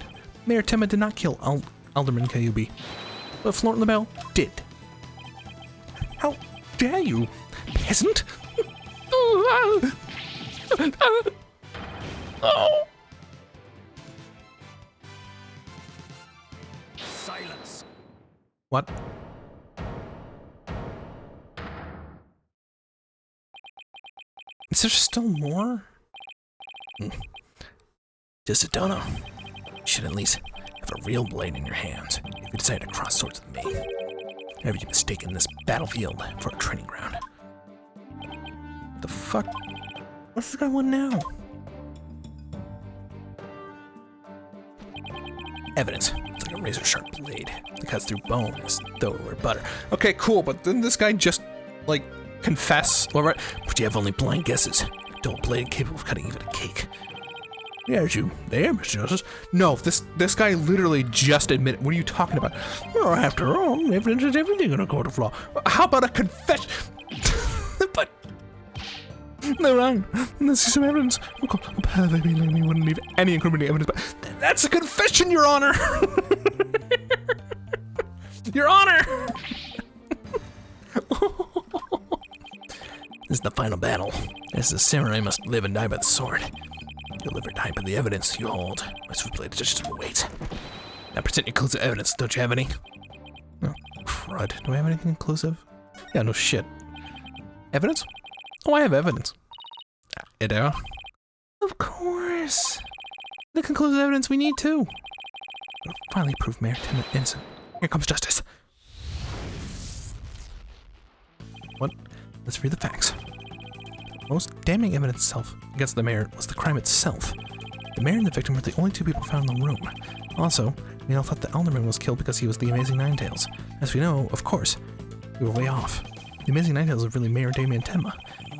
Mayor Tenma did not kill Alderman Kyubi, but Florent LaBelle did. How dare you, peasant? Oh! Silence! What? Is there still more? Just a dono. You should at least have a real blade in your hands if you decide to cross swords with me. Have you mistaken this battlefield for a training ground? The fuck? What's this guy want now? Evidence. It's like a razor-sharp blade that cuts through bone as though it were butter. Okay, cool, but didn't this guy just, like, confess? All right. But you have only blind guesses. Don't blade capable of cutting even a cake. There's you there, Mr. Justice. No, this guy literally just admitted. What are you talking about? Well, after all, evidence is everything in a court of law. How about a confession? But no, Ryan. Let's see some evidence. Perfectly we wouldn't leave any incriminating evidence, but that's a confession, Your Honor. Your Honor. This is the final battle. As the samurai must live and die by the sword. You'll live or die by the evidence you hold. My switchblade just awaits. Now present your clues of evidence. Don't you have any? Oh, crud. Do I have anything inclusive? Yeah, no shit. Evidence? Oh, I have evidence. Idea? Of course. The conclusive evidence we need too. We'll finally prove Mayor Tenma innocent. Here comes justice. What? Let's read the facts. Most damning evidence itself against the mayor was the crime itself. The mayor and the victim were the only two people found in the room. Also, we all thought the alderman was killed because he was the Amazing Ninetales. As we know, of course, we were way off. The Amazing Ninetales is really Mayor Damien Tenma.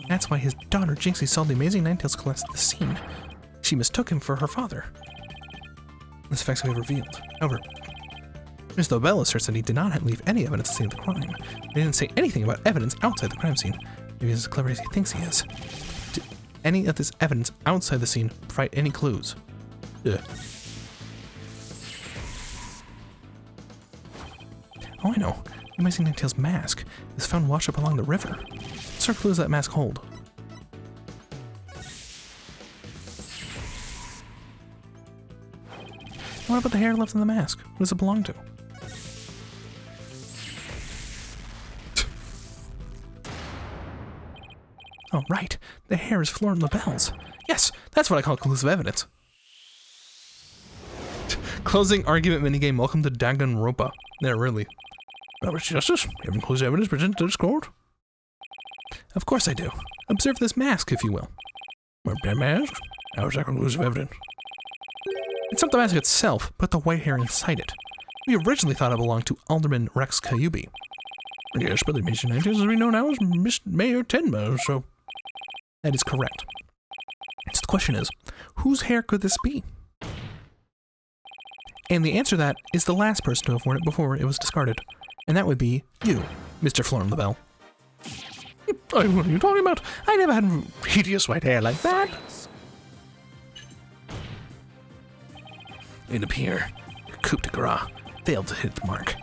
That's why his daughter Jinxie saw the Amazing Ninetales collapse at the scene. She mistook him for her father. This facts we have revealed. However, Mr. LaBelle asserts that he did not leave any evidence at the scene of the crime. He didn't say anything about evidence outside the crime scene. Maybe he's as clever as he thinks he is. Did any of this evidence outside the scene provide any clues? Ugh. Oh, I know. Amazing Ninetales mask is found washed up along the river. What sort of clue does that mask hold? What about the hair left in the mask? What does it belong to? Oh, right. The hair is Florent Labelle's. Yes, that's what I call conclusive evidence. Closing argument minigame. Welcome to Danganronpa. Yeah, really. Robert's Justice, you have conclusive evidence presented to this court? Of course I do. Observe this mask, if you will. That mask? How is that conclusive evidence? It's not the mask itself, but the white hair inside it. We originally thought it belonged to Alderman Rex Kyubi. Yes, but the Amazing Ninetales as we know now as Miss Mayor Tenma, so... That is correct. So the question is, whose hair could this be? And the answer to that is the last person to have worn it before it was discarded. And that would be you, Mr. Florent Labelle. What are you talking about? I never had hideous white hair like that. It appears coup de grace failed to hit the mark.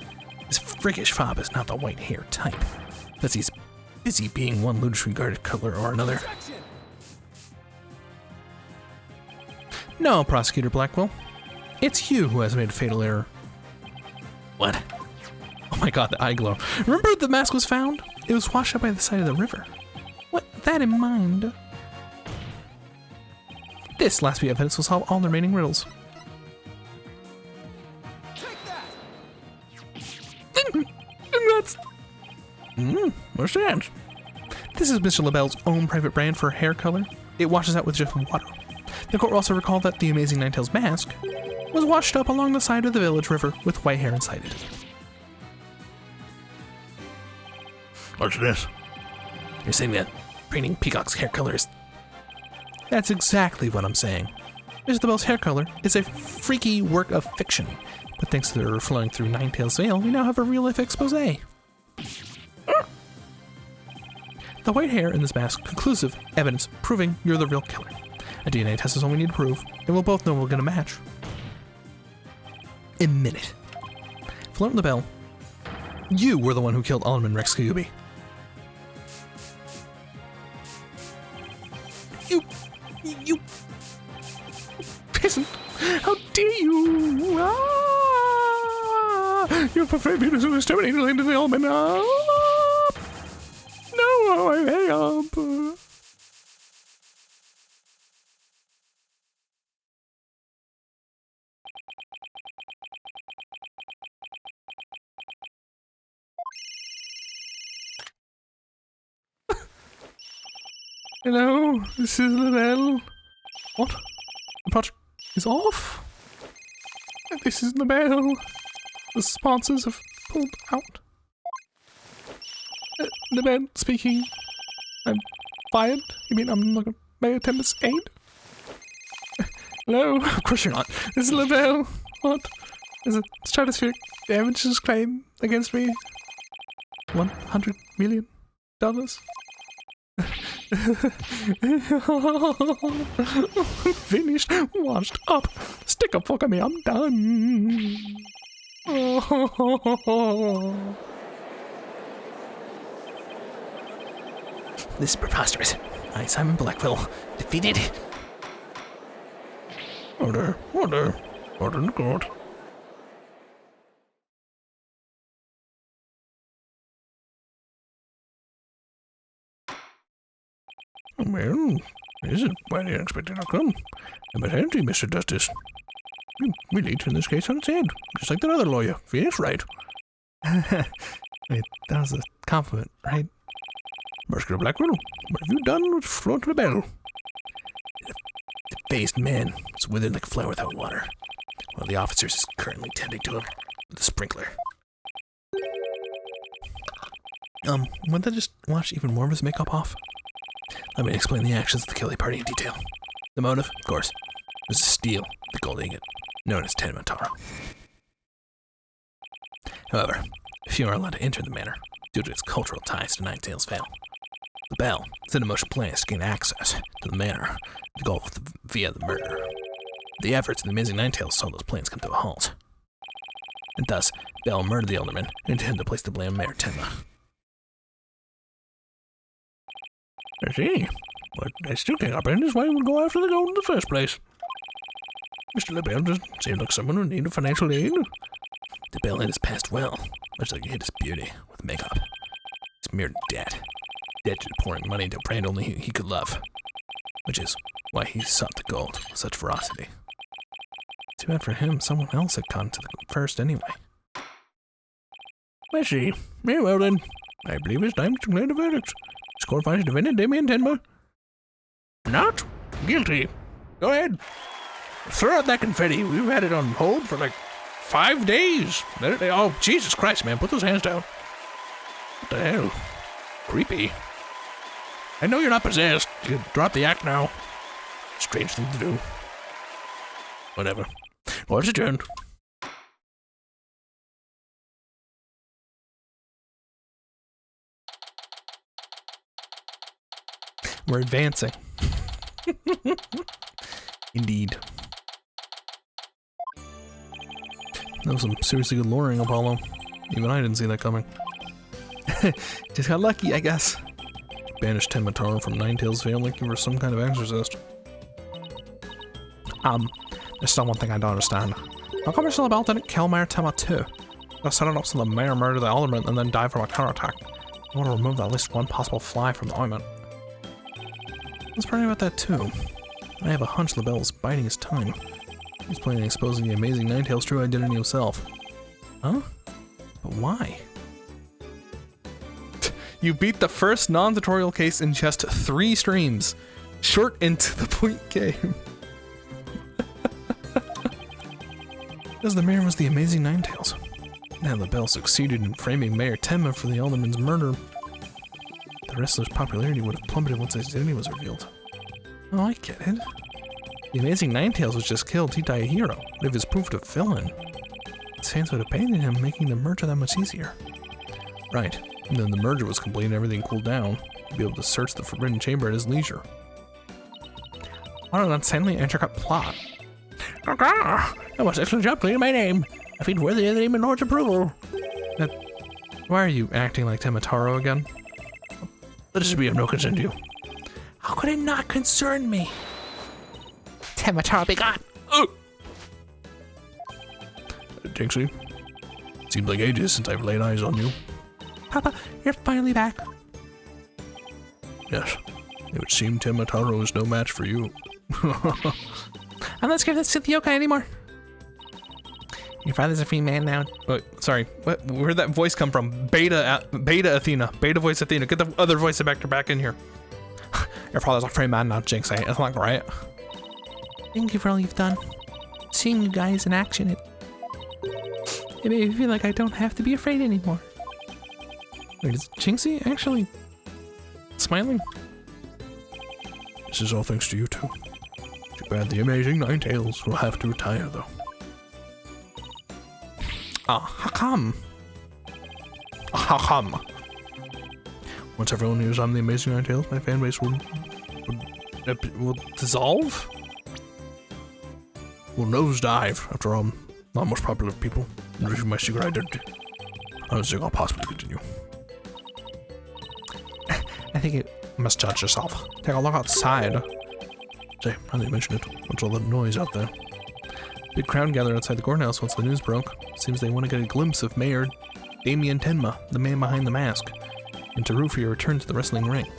His friggish fob is not the white hair type, as he's busy being one ludicrously regarded color or another. No, Prosecutor Blackwell. It's you who has made a fatal error. What? Oh my god, the eye glow. Remember the mask was found? It was washed up by the side of the river. With that in mind, this last bit of evidence will solve all the remaining riddles. That's... what's that? This is Mr. Labelle's own private brand for hair color. It washes out with just water. The court will also recall that the Amazing Ninetales mask was washed up along the side of the village river with white hair inside it. What's this? You're saying that painting Peacock's hair color is... That's exactly what I'm saying. Mr. Labelle's hair color is a freaky work of fiction, but thanks to the flowing through Ninetales veil, we now have a real-life expose. The white hair in this mask, conclusive evidence proving you're the real killer. A DNA test is all we need to prove, and we'll both know we're gonna match. In a minute. Florent Labelle, you were the one who killed Alderman Rex Kyubi. You peasant! How dare you! Ah! You're afraid me to exterminate the Alderman. Ah! No, I'm help! Hello, this is Labelle. What? The project is off? This is Labelle. The sponsors have pulled out. Labelle speaking. I'm fired? You mean I'm not going to Mayor Tenma's aide? Hello? Of course you're not. This is Labelle. What? There's a stratospheric damages claim against me. $100 million? Finished, washed up. Stick a fork on me, I'm done. This is preposterous. I, Simon Blackwell, defeated. Order in the court. Well, this is quite an unexpected outcome. But thank you, Mr. Justice. We need to turn this case on its head, just like that other lawyer. Phoenix Wright. Wait, that was a compliment, right? Prosecutor Blackwell, what have you done with Florent Labelle? The faced man is withered like a flower without water. One of the officers is currently tending to him with a sprinkler. Wouldn't that just wash even more of his makeup off? Let me explain the actions of the Kelly party in detail. The motive, of course, was to steal the gold ingot, known as Tenma Taro. However, few are allowed to enter the manor due to its cultural ties to Ninetales Vale. Labelle set in motion plans to gain access to the manor, the goal via the murder. The efforts of the Amazing Ninetales saw those plans come to a halt. and thus Bell murdered the Alderman and intended to place the blame on Mayor Tenma. I see, but I still can't comprehend why he would go after the gold in the first place. Mr. LaBelle doesn't seem like someone who needed financial aid. DeBelle hid his past well, much like he hid his beauty with makeup. He's mere debt. Debt to pouring money into a brand only he could love. Which is why he sought the gold with such ferocity. Too bad for him, someone else had gone to the first anyway. I see. Very well then. I believe it's time to declare the verdict. This court finds defendant Damien Tenma not guilty. Go ahead. Throw out that confetti. We've had it on hold for like 5 days. Oh, Jesus Christ, man. Put those hands down. What the hell? Creepy. I know you're not possessed. You drop the act now. Strange thing to do. Whatever. Court's adjourned. We're advancing. Indeed. That was some seriously good luring, Apollo. Even I didn't see that coming. Just got lucky, I guess. Banished Tenma Taro from Ninetales' family, give her some kind of exorcist. There's still one thing I don't understand. How come Mr. LaBelle didn't kill Mayor Tenma too? They set it up so the mayor murdered the alderman and then died from a counterattack. I want to remove at least one possible fly from the ointment. I was praying about that too. I have a hunch LaBelle was biding his time. He's planning on exposing the amazing Ninetales' true identity himself. Huh? But why? You beat the first non-tutorial case in just 3 streams. Short and to the point game. Because the mayor was the amazing Ninetales. Now LaBelle succeeded in framing Mayor Tenma for the alderman's murder. The wrestler's popularity would have plummeted once his identity was revealed. Oh, I get it. The amazing Ninetales was just killed, he'd die a hero, but if it's proved a villain, his fans would abandon him, making the merger that much easier. Right, and then the merger was complete and everything cooled down, he'd be able to search the Forbidden Chamber at his leisure. What an insanely intricate plot. That was an excellent job clearing my name. I feel worthy of the Demon Lord's approval. Why are you acting like Tenma Taro again? Let this be of no concern to you. How could it not concern me? Tenma Taro be gone. Jinxie, seems like ages since I've laid eyes on you. Papa, you're finally back. Yes, it would seem Tenma Taro is no match for you. I'm not scared of Synthioka anymore. Your father's a free man now. Wait, sorry, where'd that voice come from? Beta Athena. Beta voice Athena. Get the other voice back in here. Your father's a free man now, Jinx. That's not right. Thank you for all you've done. Seeing you guys in action, it made me feel like I don't have to be afraid anymore. Wait, is Jinxie actually smiling? This is all thanks to you two. Too bad the amazing Ninetales will have to retire, though. How come? Once everyone hears I'm the amazing Ninetales, my fan base will dissolve? Will nosedive after all. Not most popular people and reveal my secret identity. I don't think I'll possibly continue. I think you must judge yourself. Take a look outside. Say, now that you mention it, what's all that noise out there? Big crowd gathered outside the courthouse once the news broke. Seems they want to get a glimpse of Mayor Damien Tenma, the man behind the mask, and to root for your return to the wrestling ring.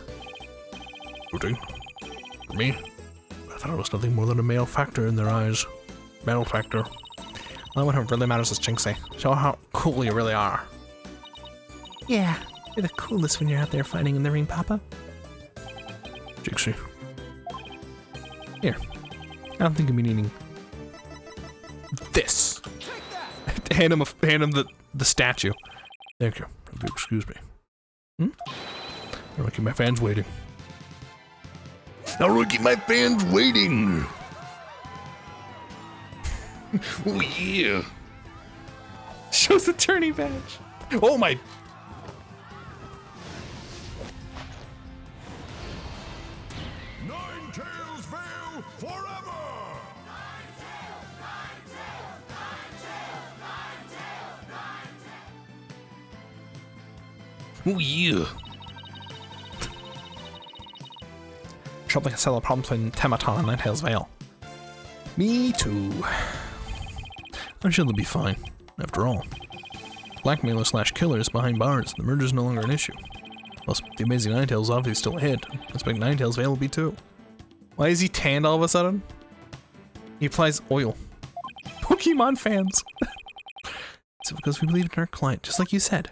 Rooting? For me? I thought it was nothing more than a male factor in their eyes. Male factor. Well, what really matters is Jinxie. Show how cool you really are. Yeah, you're the coolest when you're out there fighting in the ring, Papa. Jinxie. Here. I don't think you'll be needing this. hand him the statue. Thank you. If you excuse me. I don't want to keep my fans waiting. I don't want to keep my fans waiting! Oh yeah! Shows the tourney badge. Oh my! Ninetales Vale forever! Ooh, yeah. Sure think I settle the problem between Tematon and Ninetales Vale. Me too. I'm sure they'll be fine. After all, blackmailer slash killer is behind bars. The murder's no longer an issue. Plus, the amazing Ninetales is obviously still a hit. I expect Ninetales Vale will be too. Why is he tanned all of a sudden? He applies oil. Pokemon fans. It's because we believe in our client, just like you said.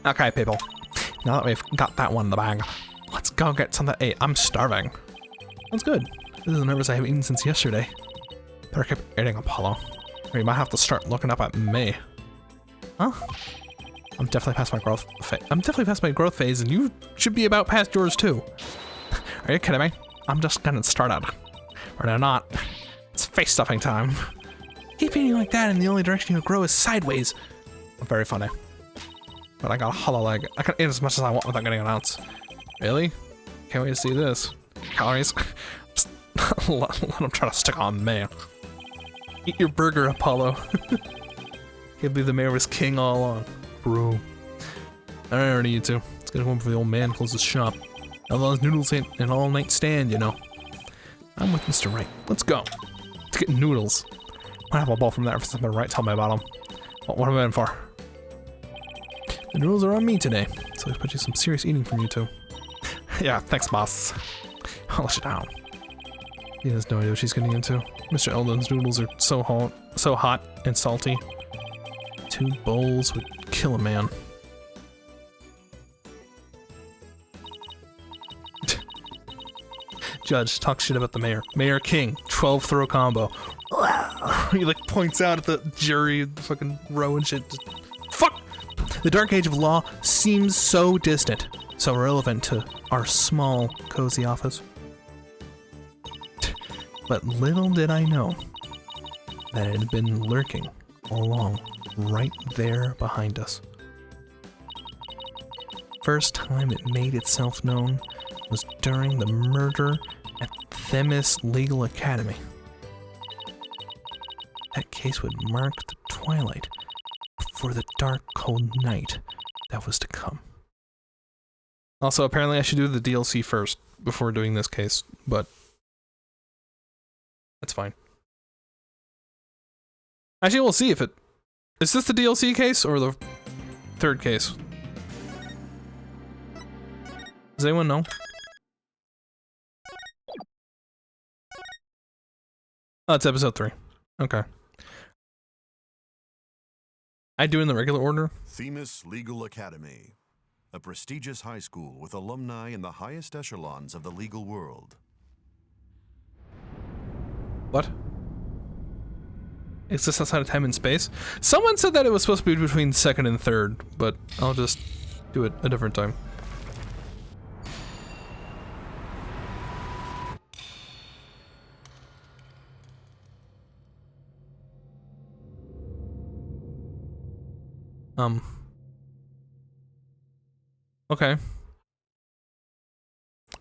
Okay, people. Now that we've got that one in the bag, let's go get something to eat. I'm starving. That's good. This is the numbers I haven't eaten since yesterday. Better keep eating, Apollo. Or you might have to start looking up at me. Huh? I'm definitely past my growth phase. I'm definitely past my growth phase, and you should be about past yours too. Are you kidding me? I'm just getting started. Or no, not. It's face stuffing time. Keep eating like that, and the only direction you'll grow is sideways. Very funny. But I got a hollow leg. I can eat as much as I want without getting an ounce. Really? Can't wait to see this. Calories. Just let them try to stick on me. Eat your burger, Apollo. Can't believe the mayor was king all along. Bro. Alright, you two. Let's get home for the old man, close his shop. Otherwise, noodles ain't an all-night stand, you know. I'm with Mr. Right. Let's go. Let's get noodles. Might have a ball from that for something right. Tell me about them. What am I in for? The noodles are on me today, so I expect you some serious eating from you two. Yeah, thanks, boss. I'll let you down. He has no idea what she's getting into. Mr. Eldon's noodles are so hot and salty. 2 bowls would kill a man. Judge talks shit about the mayor. Mayor King, 12 throw combo. He like points out at the jury, fucking row and shit. Just, fuck! The dark age of law seems so distant, so irrelevant to our small, cozy office. But little did I know that it had been lurking all along, right there behind us. First time it made itself known was during the murder at Themis Legal Academy. That case would mark the twilight before the dark, cold night that was to come. Also, apparently I should do the DLC first before doing this case, but that's fine. Actually, we'll see if it... Is this the DLC case or the third case? Does anyone know? Oh, it's episode 3. Okay. I do in the regular order. Themis Legal Academy, a prestigious high school with alumni in the highest echelons of the legal world. What? Is this outside of time and space? Someone said that it was supposed to be between second and third, but I'll just do it a different time. Okay.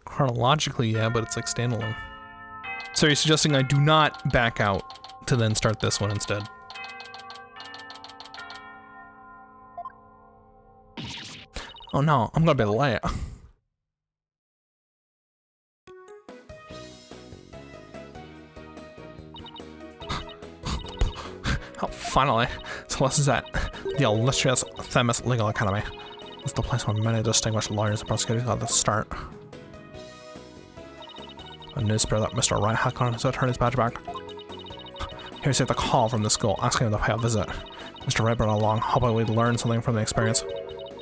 Chronologically, yeah, but it's like standalone. So you're suggesting I do not back out to then start this one instead? Oh no, I'm gonna be late. Oh, finally. So this is at the illustrious Themis Legal Academy. It's the place where many distinguished lawyers and prosecutors got to start. A newspaper that Mr. Wright had on his attorney's badge back. He received a call from the school asking him to pay a visit. Mr. Wright brought along, hoping we'd learn something from the experience.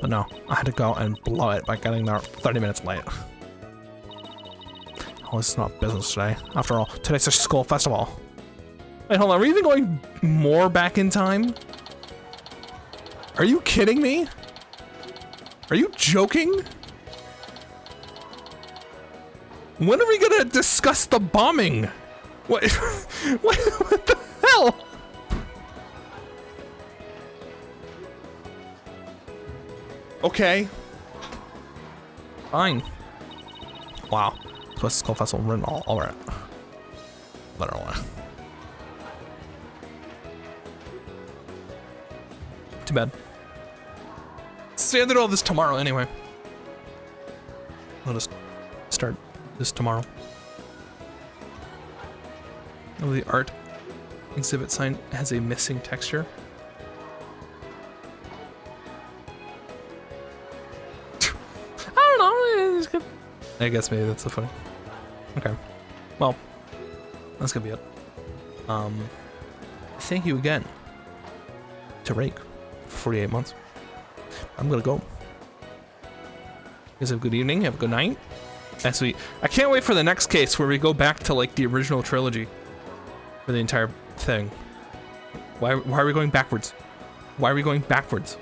But no, I had to go and blow it by getting there 30 minutes late. Oh, this is not business today. After all, today's a school festival. Wait, hold on, are we even going more back in time? Are you kidding me? Are you joking? When are we gonna discuss the bombing? What? What the hell? Okay. Fine. Wow. Plus Skull Festival written all over it. Literally. Too bad. So yeah, I did all this tomorrow anyway. I'll just start this tomorrow. Oh, the art exhibit sign has a missing texture. I don't know. It's good. I guess maybe that's the funny. Okay. Well, that's gonna be it. Thank you again to Rake for 48 months. I'm gonna go. You guys have a good evening. Have a good night. Actually, I can't wait for the next case where we go back to like the original trilogy for the entire thing. Why are we going backwards? Why are we going backwards?